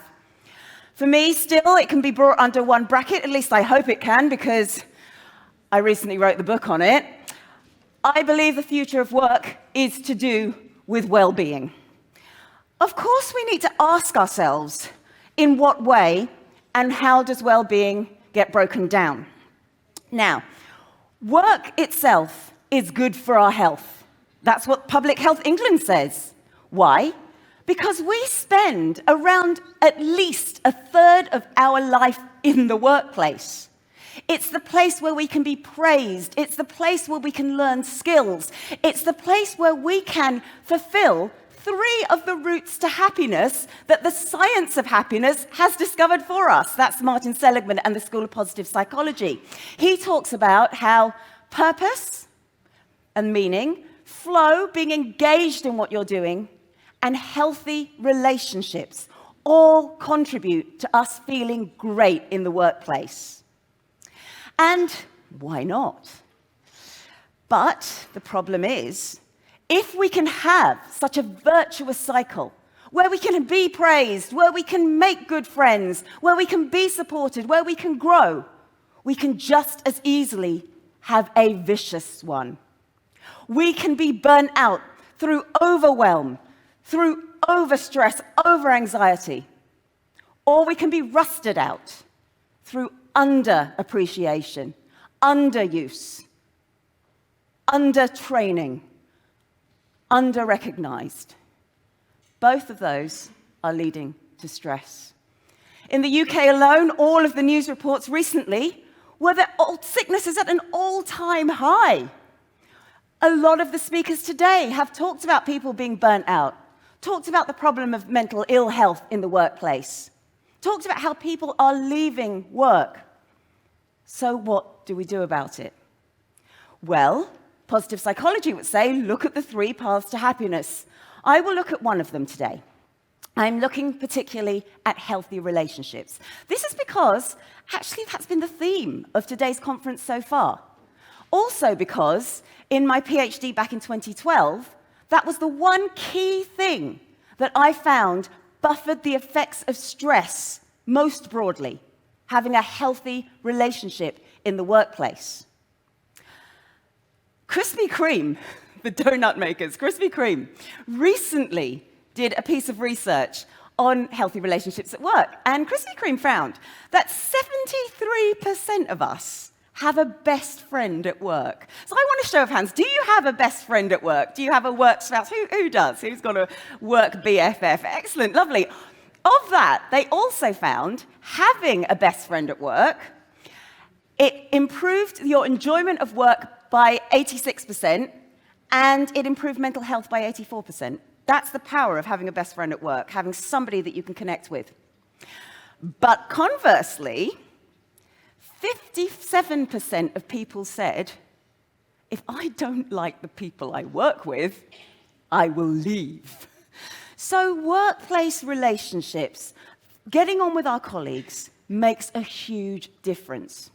For me, still, it can be brought under one bracket, at least I hope it can, because I recently wrote the book on it. I believe the future of work is to do with well-being. Of course, we need to ask ourselves, in what way and how does well-being get broken down? Now, work itself is good for our health. That's what Public Health England says. Why? Because we spend around at least a third of our life in the workplace. It's the place where we can be praised. It's the place where we can learn skills. It's the place where we can fulfill 3 of the routes to happiness that the science of happiness has discovered for us. That's Martin Seligman and the School of Positive Psychology. He talks about how purpose and meaning, flow, being engaged in what you're doing, and healthy relationships all contribute to us feeling great in the workplace. And why not? But the problem is, if we can have such a virtuous cycle, where we can be praised, where we can make good friends, where we can be supported, where we can grow, we can just as easily have a vicious one. We can be burnt out through overwhelm, through overstress, over-anxiety, or we can be rusted out through under-appreciation, underuse, under-training, under-recognized. Both of those are leading to stress. In the UK alone, all of the news reports recently were that sickness is at an all-time high. A lot of the speakers today have talked about people being burnt out, talked about the problem of mental ill health in the workplace, talked about how people are leaving work. So what do we do about it? Well, positive psychology would say, look at the 3 paths to happiness. I will look at one of them today. I'm looking particularly at healthy relationships. This is because, actually, that's been the theme of today's conference so far. Also because, in my PhD back in 2012, that was the one key thing that I found buffered the effects of stress most broadly, having a healthy relationship in the workplace. Krispy Kreme, the donut makers, Krispy Kreme, recently did a piece of research on healthy relationships at work. And Krispy Kreme found that 73% of us have a best friend at work. So I want a show of hands. Do you have a best friend at work? Do you have a work spouse? Who does? Who's got a work BFF? Excellent, lovely. Of that, they also found having a best friend at work, it improved your enjoyment of work by 86%, and it improved mental health by 84%. That's the power of having a best friend at work, having somebody that you can connect with. But conversely, 57% of people said, if I don't like the people I work with, I will leave. So workplace relationships, getting on with our colleagues, makes a huge difference.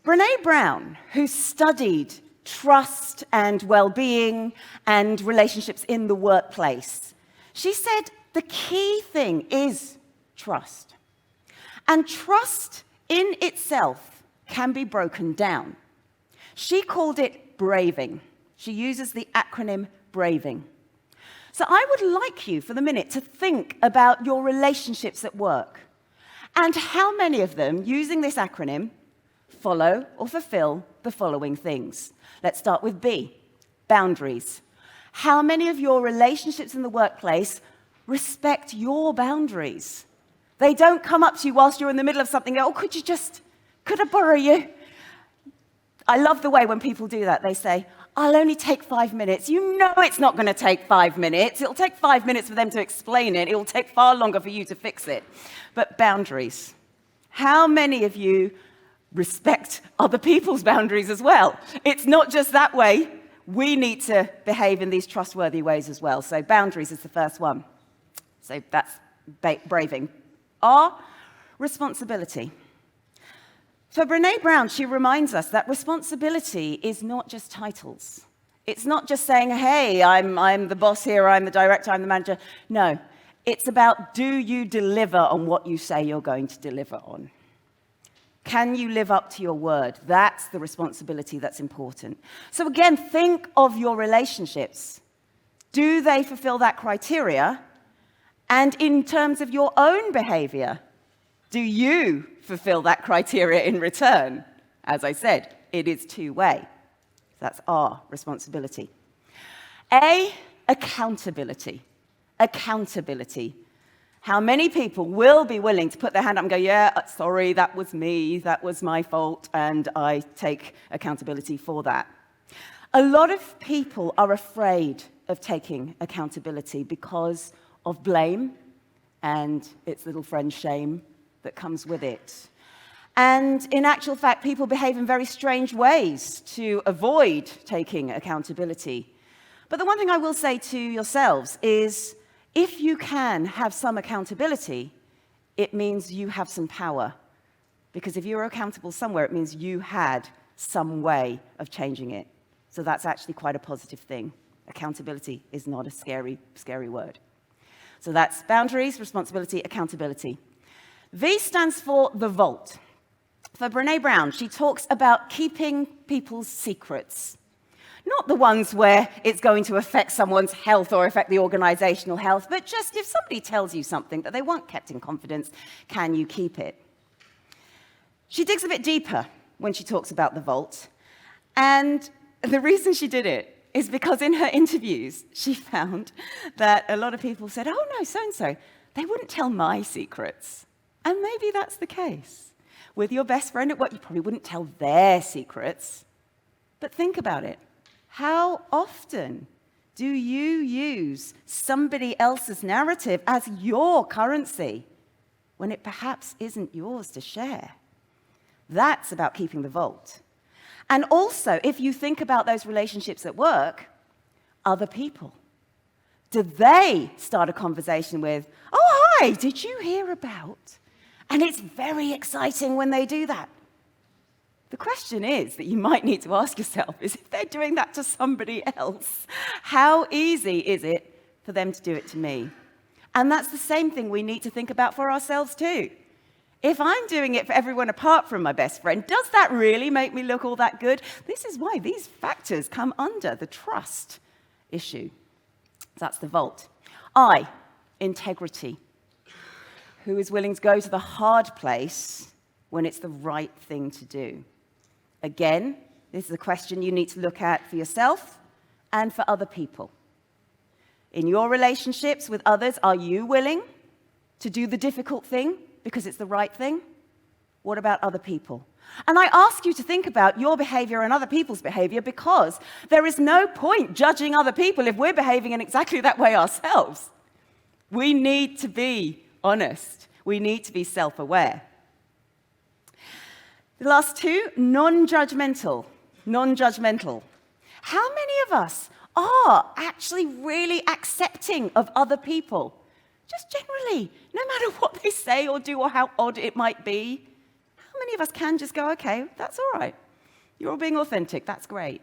Brené Brown, who studied trust and well-being and relationships in the workplace. She said the key thing is trust. And trust in itself can be broken down. She called it braving. She uses the acronym braving. So I would like you for the minute to think about your relationships at work and how many of them, using this acronym, follow or fulfill the following things. Let's start with B, boundaries. How many of your relationships in the workplace respect your boundaries? They don't come up to you whilst you're in the middle of something, oh, could I borrow you? I love the way when people do that. They say, I'll only take 5 minutes. You know it's not going to take 5 minutes. It'll take 5 minutes for them to explain it. It'll take far longer for you to fix it. But boundaries. How many of you respect other people's boundaries as well? It's not just that way. We need to behave in these trustworthy ways as well. So boundaries is the first one. So that's braving. R, responsibility. For Brené Brown, she reminds us that responsibility is not just titles. It's not just saying, hey, I'm the boss here, I'm the director, I'm the manager. No, it's about, do you deliver on what you say you're going to deliver on? Can you live up to your word? That's the responsibility that's important. So again, think of your relationships. Do they fulfill that criteria? And in terms of your own behavior, do you fulfill that criteria in return? As I said, it is two-way. That's R, responsibility. A, accountability. Accountability. How many people will be willing to put their hand up and go, yeah, sorry, that was me, that was my fault, and I take accountability for that. A lot of people are afraid of taking accountability because of blame and its little friend shame that comes with it. And in actual fact, people behave in very strange ways to avoid taking accountability. But the one thing I will say to yourselves is, if you can have some accountability, it means you have some power. Because if you're accountable somewhere, it means you had some way of changing it. So that's actually quite a positive thing. Accountability is not a scary, scary word. So that's boundaries, responsibility, accountability. V stands for the vault. For Brené Brown, she talks about keeping people's secrets. Not the ones where it's going to affect someone's health or affect the organizational health, but just if somebody tells you something that they want kept in confidence, can you keep it? She digs a bit deeper when she talks about the vault. And the reason she did it is because in her interviews, she found that a lot of people said, oh no, so-and-so, they wouldn't tell my secrets. And maybe that's the case. With your best friend at work, you probably wouldn't tell their secrets. But think about it. How often do you use somebody else's narrative as your currency when it perhaps isn't yours to share? That's about keeping the vault. And also, if you think about those relationships at work, other people. Do they start a conversation with, oh, hi, did you hear about? And it's very exciting when they do that. The question is that you might need to ask yourself is if they're doing that to somebody else, how easy is it for them to do it to me? And that's the same thing we need to think about for ourselves too. If I'm doing it for everyone apart from my best friend, does that really make me look all that good? This is why these factors come under the trust issue. That's the vault. I, integrity. Who is willing to go to the hard place when it's the right thing to do? Again, this is a question you need to look at for yourself and for other people. In your relationships with others, are you willing to do the difficult thing because it's the right thing? What about other people? And I ask you to think about your behavior and other people's behavior because there is no point judging other people if we're behaving in exactly that way ourselves. We need to be honest. We need to be self-aware. The last two, non-judgmental. Non-judgmental. How many of us are actually really accepting of other people? Just generally, no matter what they say or do or how odd it might be. How many of us can just go, okay, that's all right. You're all being authentic, that's great.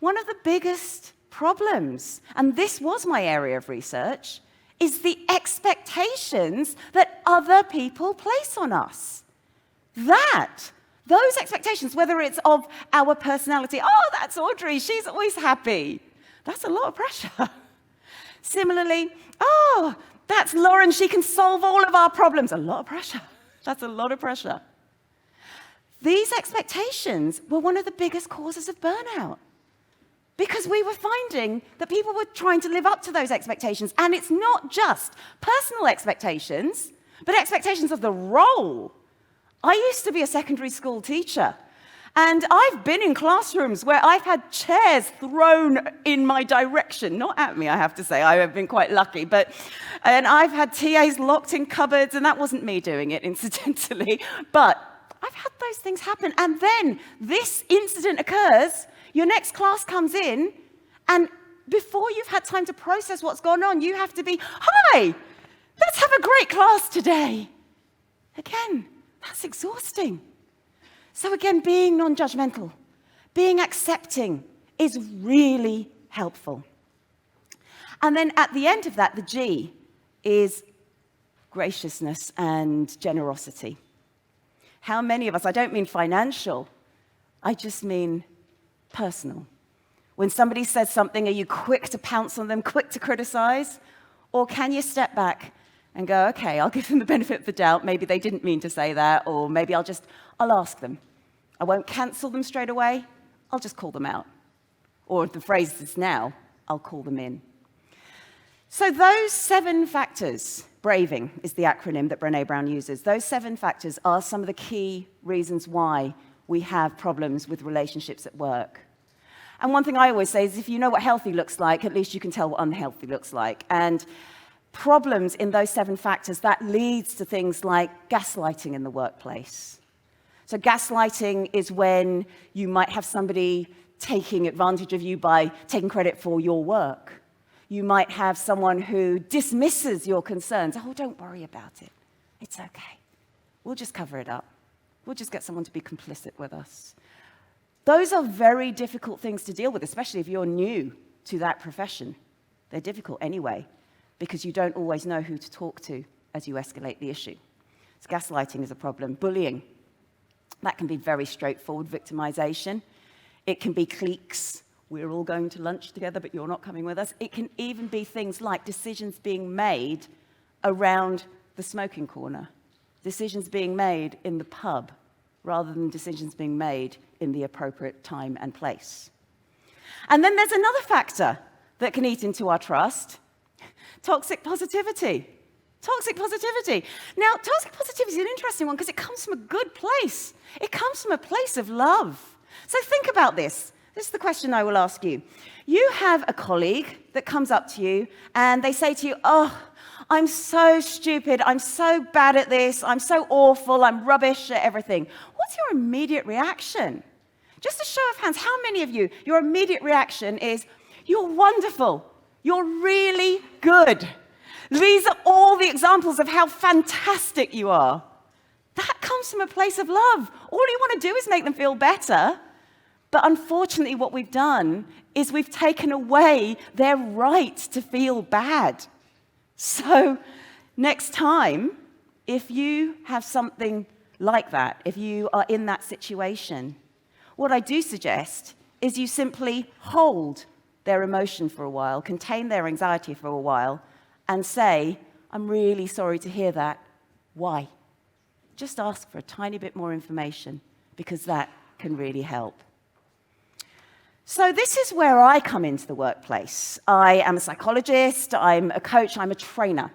one of the biggest problems, and this was my area of research, is the expectations that other people place on us. Those expectations, whether it's of our personality, oh, that's Audrey, she's always happy. That's a lot of pressure. Similarly, oh, that's Lauren, she can solve all of our problems. A lot of pressure. That's a lot of pressure. These expectations were one of the biggest causes of burnout because we were finding that people were trying to live up to those expectations. And it's not just personal expectations, but expectations of the role. I used to be a secondary school teacher, and I've been in classrooms where I've had chairs thrown in my direction, not at me, I have to say. I have been quite lucky, and I've had TAs locked in cupboards, and that wasn't me doing it, incidentally, but I've had those things happen. And then this incident occurs, your next class comes in, and before you've had time to process what's gone on, you have to be, hi, let's have a great class today. Again, that's exhausting. So again, being non-judgmental, being accepting is really helpful. And then at the end of that, the G is graciousness and generosity. How many of us, I don't mean financial, I just mean personal. When somebody says something, are you quick to pounce on them, quick to criticize? Or can you step back and go, okay, I'll give them the benefit of the doubt. Maybe they didn't mean to say that, or maybe I'll ask them. I won't cancel them straight away. I'll just call them out. Or the phrase is now, I'll call them in. So those 7 factors, BRAVING is the acronym that Brené Brown uses. Those 7 factors are some of the key reasons why we have problems with relationships at work. And one thing I always say is if you know what healthy looks like, at least you can tell what unhealthy looks like. And problems in those 7 factors, that leads to things like gaslighting in the workplace. So gaslighting is when you might have somebody taking advantage of you by taking credit for your work. You might have someone who dismisses your concerns. Oh, don't worry about it. It's okay. We'll just cover it up. We'll just get someone to be complicit with us. Those are very difficult things to deal with, especially if you're new to that profession. They're difficult anyway, because you don't always know who to talk to as you escalate the issue. So gaslighting is a problem. Bullying. That can be very straightforward victimization. It can be cliques. We're all going to lunch together, but you're not coming with us. It can even be things like decisions being made around the smoking corner, decisions being made in the pub, rather than decisions being made in the appropriate time and place. And then there's another factor that can eat into our trust, toxic positivity. Toxic positivity. Now, toxic positivity is an interesting one because it comes from a good place. It comes from a place of love. So think about this. This is the question I will ask you. You have a colleague that comes up to you and they say to you, oh, I'm so stupid, I'm so bad at this, I'm so awful, I'm rubbish at everything. What's your immediate reaction? Just a show of hands, how many of you, your immediate reaction is, you're wonderful, you're really good. These are all the examples of how fantastic you are. That comes from a place of love. All you want to do is make them feel better. But unfortunately, what we've done is we've taken away their right to feel bad. So next time, if you have something like that, if you are in that situation, what I do suggest is you simply hold their emotion for a while, contain their anxiety for a while, and say, I'm really sorry to hear that. Why? Just ask for a tiny bit more information, because that can really help. So this is where I come into the workplace. I am a psychologist, I'm a coach, I'm a trainer.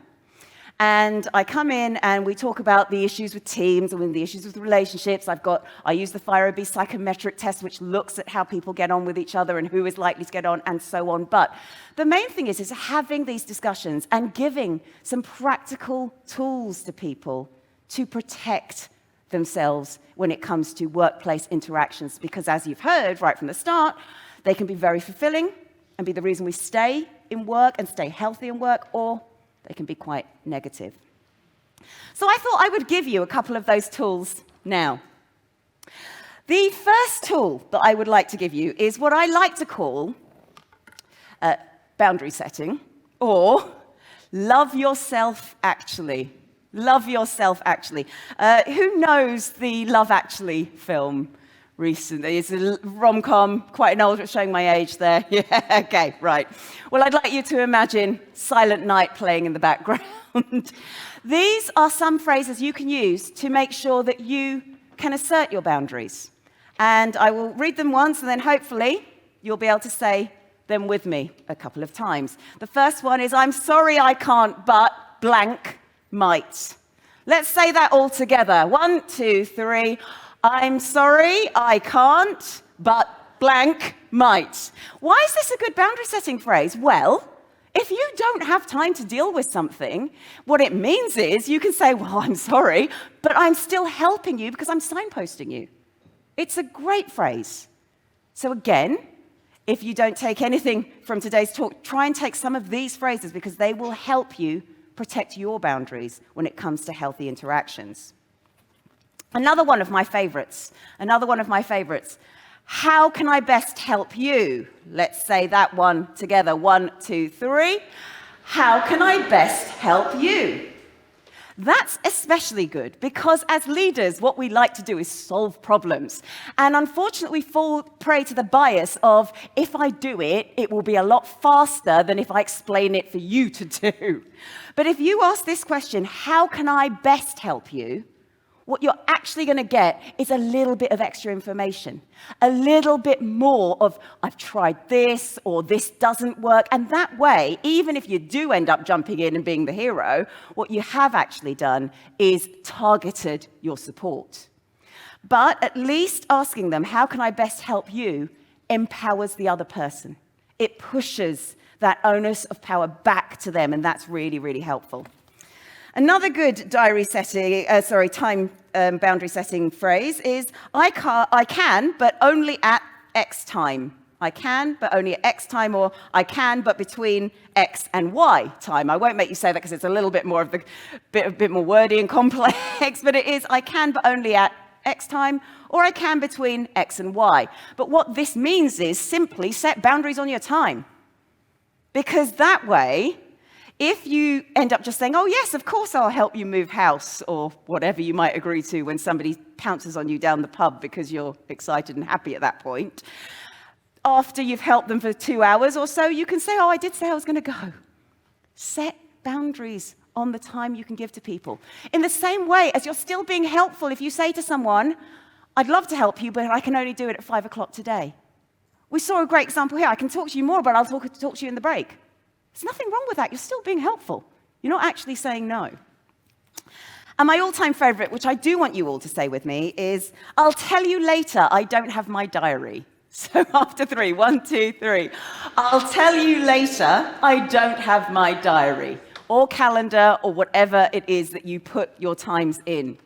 And I come in and we talk about the issues with teams and the issues with relationships. I use the FIRB psychometric test, which looks at how people get on with each other and who is likely to get on and so on. But the main thing is having these discussions and giving some practical tools to people to protect themselves when it comes to workplace interactions. Because as you've heard right from the start, they can be very fulfilling and be the reason we stay in work and stay healthy in work, or they can be quite negative. So I thought I would give you a couple of those tools now. The first tool that I would like to give you is what I like to call boundary setting, or love yourself actually. Love yourself actually. Who knows the Love Actually film recently? It's a rom-com, quite an old, showing my age there. Yeah, okay, right. Well, I'd like you to imagine Silent Night playing in the background. These are some phrases you can use to make sure that you can assert your boundaries. And I will read them once, and then hopefully you'll be able to say them with me a couple of times. The first one is, I'm sorry I can't, but blank might. Let's say that all together. 1, 2, 3. I'm sorry I can't, but blank might. Why is this a good boundary setting phrase? Well, if you don't have time to deal with something, what it means is you can say, well, I'm sorry, but I'm still helping you because I'm signposting you. It's a great phrase. So again, if you don't take anything from today's talk, try and take some of these phrases because they will help you protect your boundaries when it comes to healthy interactions. Another one of my favorites. How can I best help you? Let's say that one together. 1, 2, 3. How can I best help you? That's especially good because as leaders, what we like to do is solve problems. And unfortunately, we fall prey to the bias of, if I do it, it will be a lot faster than if I explain it for you to do. But if you ask this question, how can I best help you? What you're actually going to get is a little bit of extra information, a little bit more of, I've tried this, or this doesn't work. And that way, even if you do end up jumping in and being the hero, what you have actually done is targeted your support. But at least asking them, how can I best help you, empowers the other person. It pushes that onus of power back to them, and that's really, really helpful. Another good boundary setting phrase is, I can, but only at X time. I can, but only at X time, or I can, but between X and Y time. I won't make you say that because it's a little bit more of the bit more wordy and complex, but it is, I can, but only at X time, or I can between X and Y. But what this means is simply set boundaries on your time. Because that way, if you end up just saying, oh, yes, of course I'll help you move house, or whatever you might agree to when somebody pounces on you down the pub because you're excited and happy at that point, after you've helped them for 2 hours or so, you can say, oh, I did say I was going to go. Set boundaries on the time you can give to people. In the same way as you're still being helpful if you say to someone, I'd love to help you, but I can only do it at 5 o'clock today. We saw a great example here. I can talk to you more, but I'll talk to you in the break. There's nothing wrong with that. You're still being helpful. You're not actually saying no. And my all-time favorite, which I do want you all to say with me, is, I'll tell you later, I don't have my diary. So after 3, 1, 2, 3. I'll tell you later, I don't have my diary, or calendar, or whatever it is that you put your times in.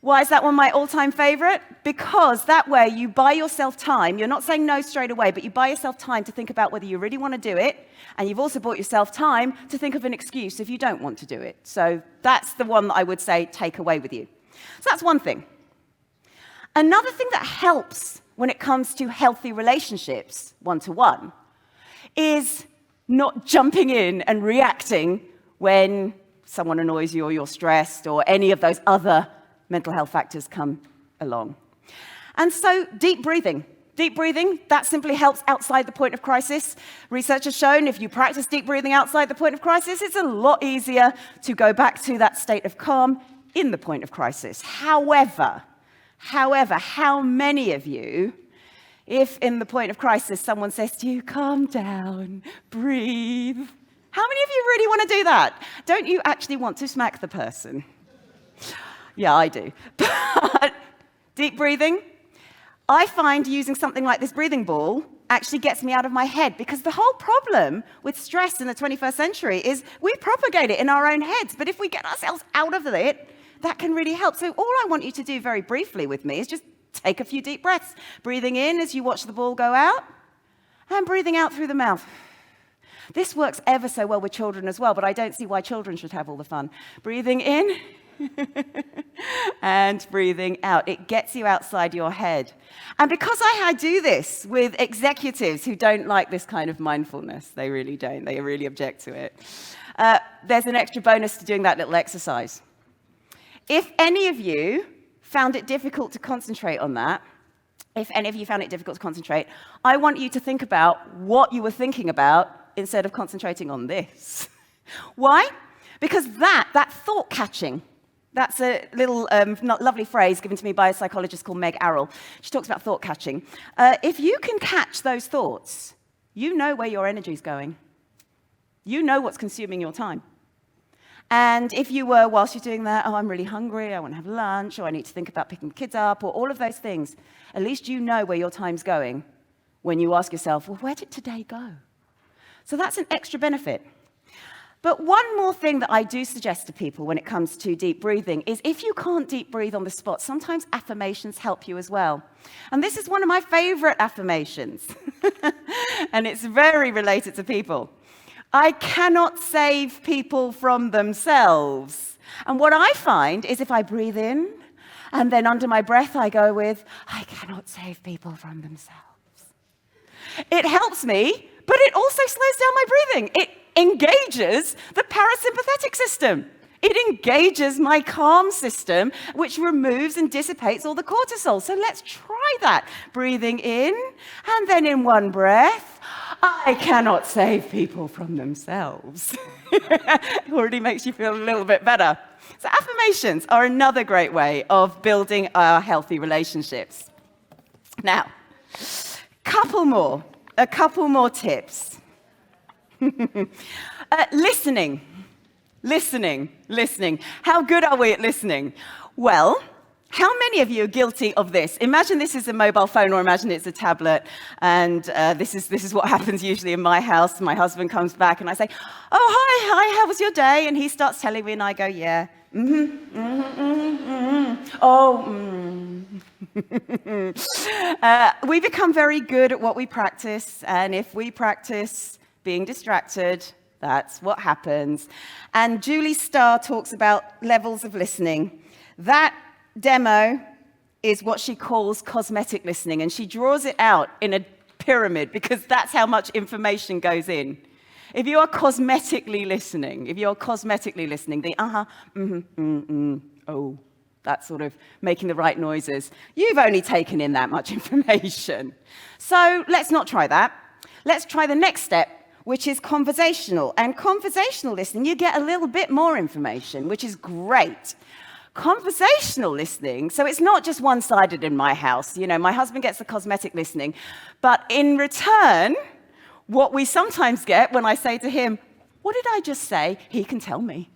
Why is that one my all-time favorite? Because that way you buy yourself time. You're not saying no straight away, but you buy yourself time to think about whether you really want to do it, and you've also bought yourself time to think of an excuse if you don't want to do it. So that's the one that I would say take away with you. So that's one thing. Another thing that helps when it comes to healthy relationships, one-to-one, is not jumping in and reacting when someone annoys you or you're stressed or any of those other mental health factors come along. And so deep breathing. Deep breathing, that simply helps outside the point of crisis. Research has shown if you practice deep breathing outside the point of crisis, it's a lot easier to go back to that state of calm in the point of crisis. However, how many of you, if in the point of crisis someone says to you, calm down, breathe, how many of you really want to do that? Don't you actually want to smack the person? Yeah, I do. But deep breathing, I find using something like this breathing ball actually gets me out of my head, because the whole problem with stress in the 21st century is we propagate it in our own heads. But if we get ourselves out of it, that can really help. So all I want you to do very briefly with me is just take a few deep breaths. Breathing in as you watch the ball go out, and breathing out through the mouth. This works ever so well with children as well, but I don't see why children should have all the fun. Breathing in, and breathing out. It gets you outside your head. And because I do this with executives who don't like this kind of mindfulness, they really don't, they really object to it, there's an extra bonus to doing that little exercise. If any of you found it difficult to concentrate on that, if any of you found it difficult to concentrate, I want you to think about what you were thinking about instead of concentrating on this. Why? Because that thought catching, that's a little lovely phrase given to me by a psychologist called Meg Arrell. She talks about thought catching. If you can catch those thoughts, you know where your energy is going. You know what's consuming your time. And if you were, whilst you're doing that, oh, I'm really hungry, I want to have lunch, or I need to think about picking the kids up, or all of those things, at least you know where your time's going when you ask yourself, well, where did today go? So that's an extra benefit. But one more thing that I do suggest to people when it comes to deep breathing is if you can't deep breathe on the spot, sometimes affirmations help you as well. And this is one of my favorite affirmations. And it's very related to people. I cannot save people from themselves. And what I find is if I breathe in, and then under my breath I go with, I cannot save people from themselves. It helps me, but it also slows down my breathing. It engages the parasympathetic system. It engages my calm system, which removes and dissipates all the cortisol. So let's try that. Breathing in, and then in one breath, I cannot save people from themselves. It already makes you feel a little bit better. So affirmations are another great way of building our healthy relationships. Now, a couple more tips. Listening. How good are we at listening? Well, how many of you are guilty of this? Imagine this is a mobile phone, or imagine it's a tablet, and this is what happens usually in my house. My husband comes back, and I say, oh, hi, how was your day? And he starts telling me, and I go, yeah. We become very good at what we practice, and if we practice being distracted, that's what happens. And Julie Starr talks about levels of listening. That demo is what she calls cosmetic listening, and she draws it out in a pyramid because that's how much information goes in. If you are cosmetically listening, the that sort of making the right noises, you've only taken in that much information. So let's not try that. Let's try the next step, which is conversational. And conversational listening, you get a little bit more information, which is great. Conversational listening, so it's not just one-sided in my house. You know, my husband gets the cosmetic listening, but in return, what we sometimes get when I say to him, what did I just say? He can tell me.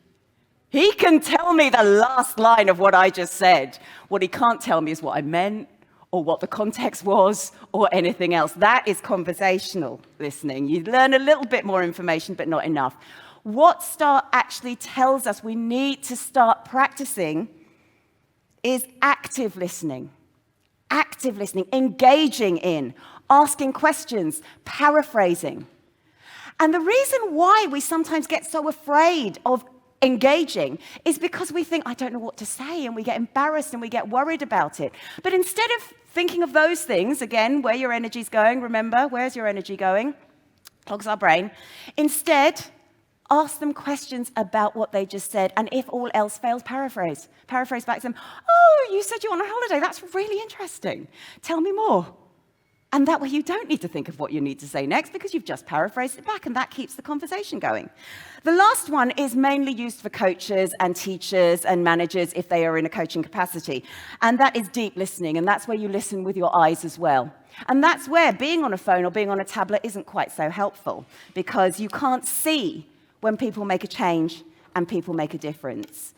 He can tell me the last line of what I just said. What he can't tell me is what I meant, or what the context was, or anything else. That is conversational listening. You learn a little bit more information, but not enough. What STAR actually tells us we need to start practicing is active listening. Active listening, engaging in, asking questions, paraphrasing. And the reason why we sometimes get so afraid of engaging is because we think, I don't know what to say, and we get embarrassed and we get worried about it. But instead of thinking of those things, again, where your energy's going, remember, where's your energy going? Clogs our brain. Instead, ask them questions about what they just said, and if all else fails, paraphrase. Paraphrase back to them, oh, you said you're on a holiday, that's really interesting. Tell me more. And that way you don't need to think of what you need to say next because you've just paraphrased it back, and that keeps the conversation going. The last one is mainly used for coaches and teachers and managers if they are in a coaching capacity. And that is deep listening, and that's where you listen with your eyes as well. And that's where being on a phone or being on a tablet isn't quite so helpful because you can't see when people make a change and people make a difference.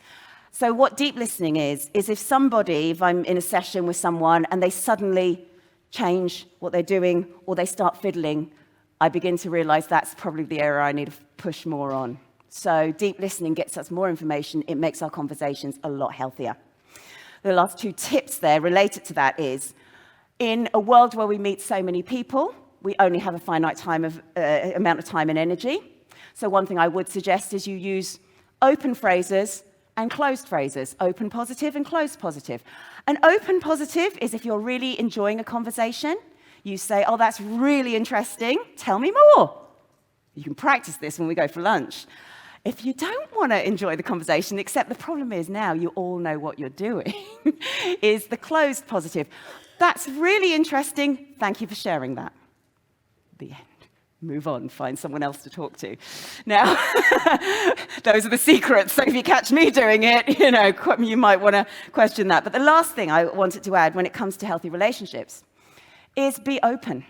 So what deep listening is if I'm in a session with someone and they suddenly change what they're doing or they start fiddling, I begin to realize that's probably the area I need to push more on. So deep listening gets us more information. It makes our conversations a lot healthier. The last two tips there related to that is, in a world where we meet so many people, we only have a finite amount of time and energy. So one thing I would suggest is you use open phrases and closed phrases, open positive and closed positive. An open positive is if you're really enjoying a conversation, you say, oh, that's really interesting, tell me more. You can practice this when we go for lunch. If you don't want to enjoy the conversation, except the problem is now you all know what you're doing, is the closed positive. That's really interesting, thank you for sharing that. The end. Move on, find someone else to talk to. Now, those are the secrets, so if you catch me doing it, you might want to question that. But the last thing I wanted to add when it comes to healthy relationships is be open.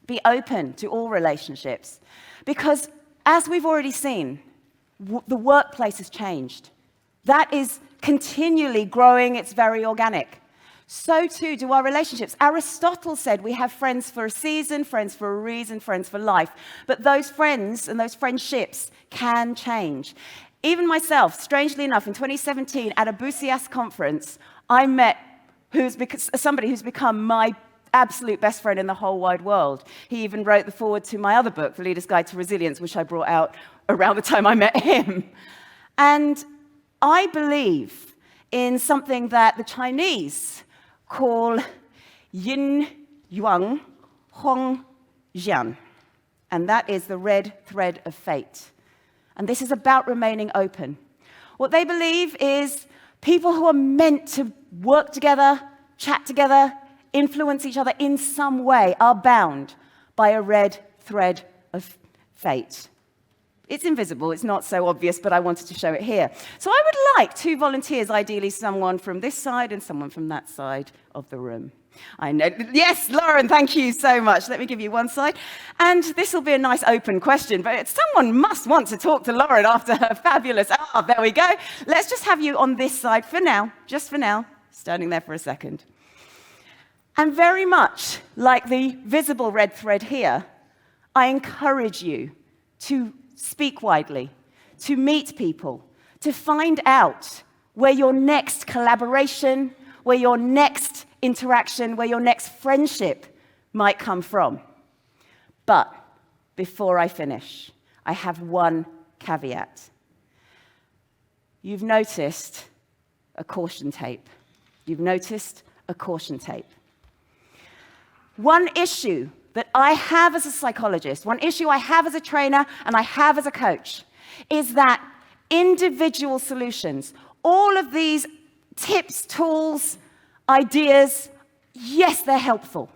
Be open to all relationships. Because as we've already seen, the workplace has changed. That is continually growing, it's very organic. So too do our relationships. Aristotle said we have friends for a season, friends for a reason, friends for life. But those friends and those friendships can change. Even myself, strangely enough, in 2017 at a Boussias conference, I met somebody who's become my absolute best friend in the whole wide world. He even wrote the foreword to my other book, The Leader's Guide to Resilience, which I brought out around the time I met him. And I believe in something that the Chinese call yin yuan hong jian, and that is the red thread of fate. And this is about remaining open. What they believe is people who are meant to work together, chat together, influence each other in some way are bound by a red thread of fate. It's invisible, it's not so obvious, but I wanted to show it here. So I would like 2 volunteers, ideally someone from this side and someone from that side of the room. I know, yes, Lauren, thank you so much. Let me give you one side. And this will be a nice open question, but someone must want to talk to Lauren after her fabulous, there we go. Let's just have you on this side for now, just for now, standing there for a second. And very much like the visible red thread here, I encourage you to speak widely, to meet people, to find out where your next collaboration, where your next interaction, where your next friendship might come from. But before I finish, I have one caveat. You've noticed a caution tape. You've noticed a caution tape. One issue that I have as a psychologist, one issue I have as a trainer, and I have as a coach, is that individual solutions, all of these tips, tools, ideas, yes, they're helpful.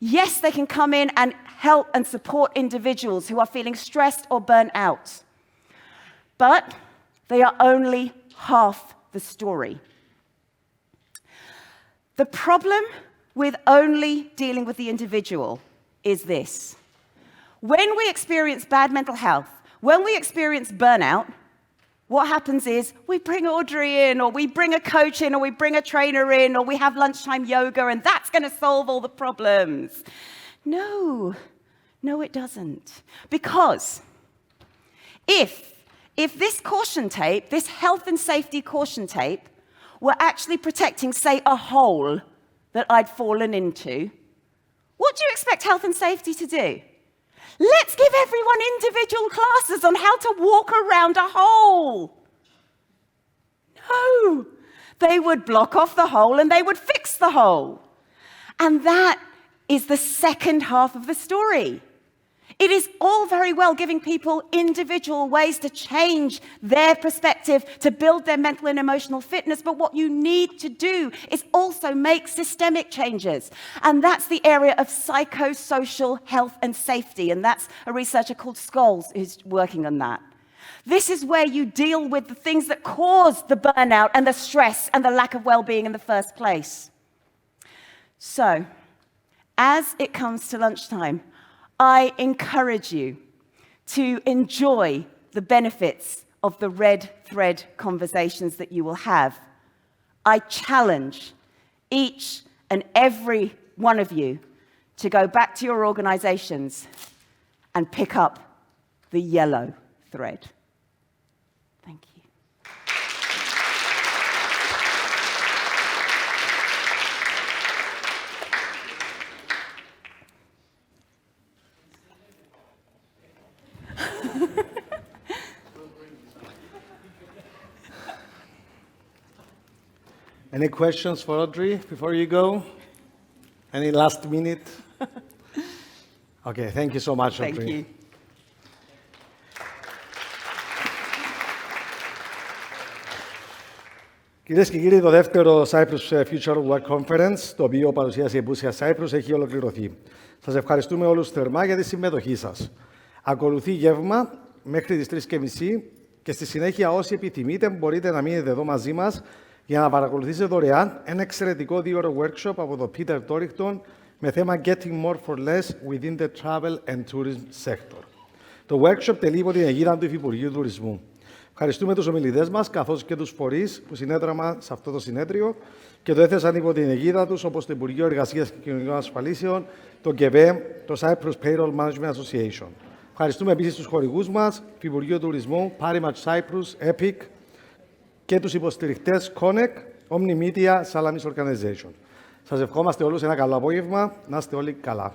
Yes, they can come in and help and support individuals who are feeling stressed or burnt out. But they are only half the story. The problem with only dealing with the individual is this. When we experience bad mental health, when we experience burnout, what happens is we bring Audrey in, or we bring a coach in, or we bring a trainer in, or we have lunchtime yoga, and that's going to solve all the problems. No, it doesn't. Because if this caution tape, this health and safety caution tape, were actually protecting, say, a hole that I'd fallen into, what do you expect health and safety to do? Let's give everyone individual classes on how to walk around a hole. No, they would block off the hole and they would fix the hole. And that is the second half of the story. It is all very well giving people individual ways to change their perspective, to build their mental and emotional fitness, but what you need to do is also make systemic changes. And that's the area of psychosocial health and safety, and that's a researcher called Scholes who's working on that. This is where you deal with the things that cause the burnout and the stress and the lack of well-being in the first place. So, as it comes to lunchtime, I encourage you to enjoy the benefits of the red thread conversations that you will have. I challenge each and every one of you to go back to your organizations and pick up the yellow thread. Thank you. Any questions for Audrey before you go? Any last minute? Okay, thank you so much, Audrey. Thank you. Κυρίες και κύριοι, το δεύτερο Cyprus Future of Work Conference, το οποίο παρουσίασε η Boussias Cyprus, έχει ολοκληρωθεί. Σας ευχαριστούμε όλους θερμά για τη συμμετοχή σας. Ακολουθεί γεύμα μέχρι τις 3:30 και στη συνέχεια όσοι επιθυμείτε μπορείτε να μείνετε εδώ μαζί μας για να παρακολουθήσετε δωρεάν ένα εξαιρετικό 2ωρο workshop από το Peter Dorrington με θέμα Getting More for Less within the Travel and Tourism Sector. Το workshop τελεί υπό την αιγίδα του Υπουργείου Τουρισμού. Ευχαριστούμε τους ομιλητές μας, καθώς και τους φορείς που συνέδραμα σε αυτό το συνέδριο και το έθεσαν υπό την αιγίδα τους, όπως το Υπουργείο Εργασίας και Κοινωνικών Ασφαλίσεων, το ΚΕΒΕ, το Cyprus Payroll Management Association. Ευχαριστούμε επίσης τους χορηγούς μας, το Υπουργείο Τουρισμού, Parimat Cyprus, EPIC και τους υποστηριχτές CONEC, Omni Media, Salamis Organization. Σας ευχόμαστε όλους ένα καλό απόγευμα. Να είστε όλοι καλά.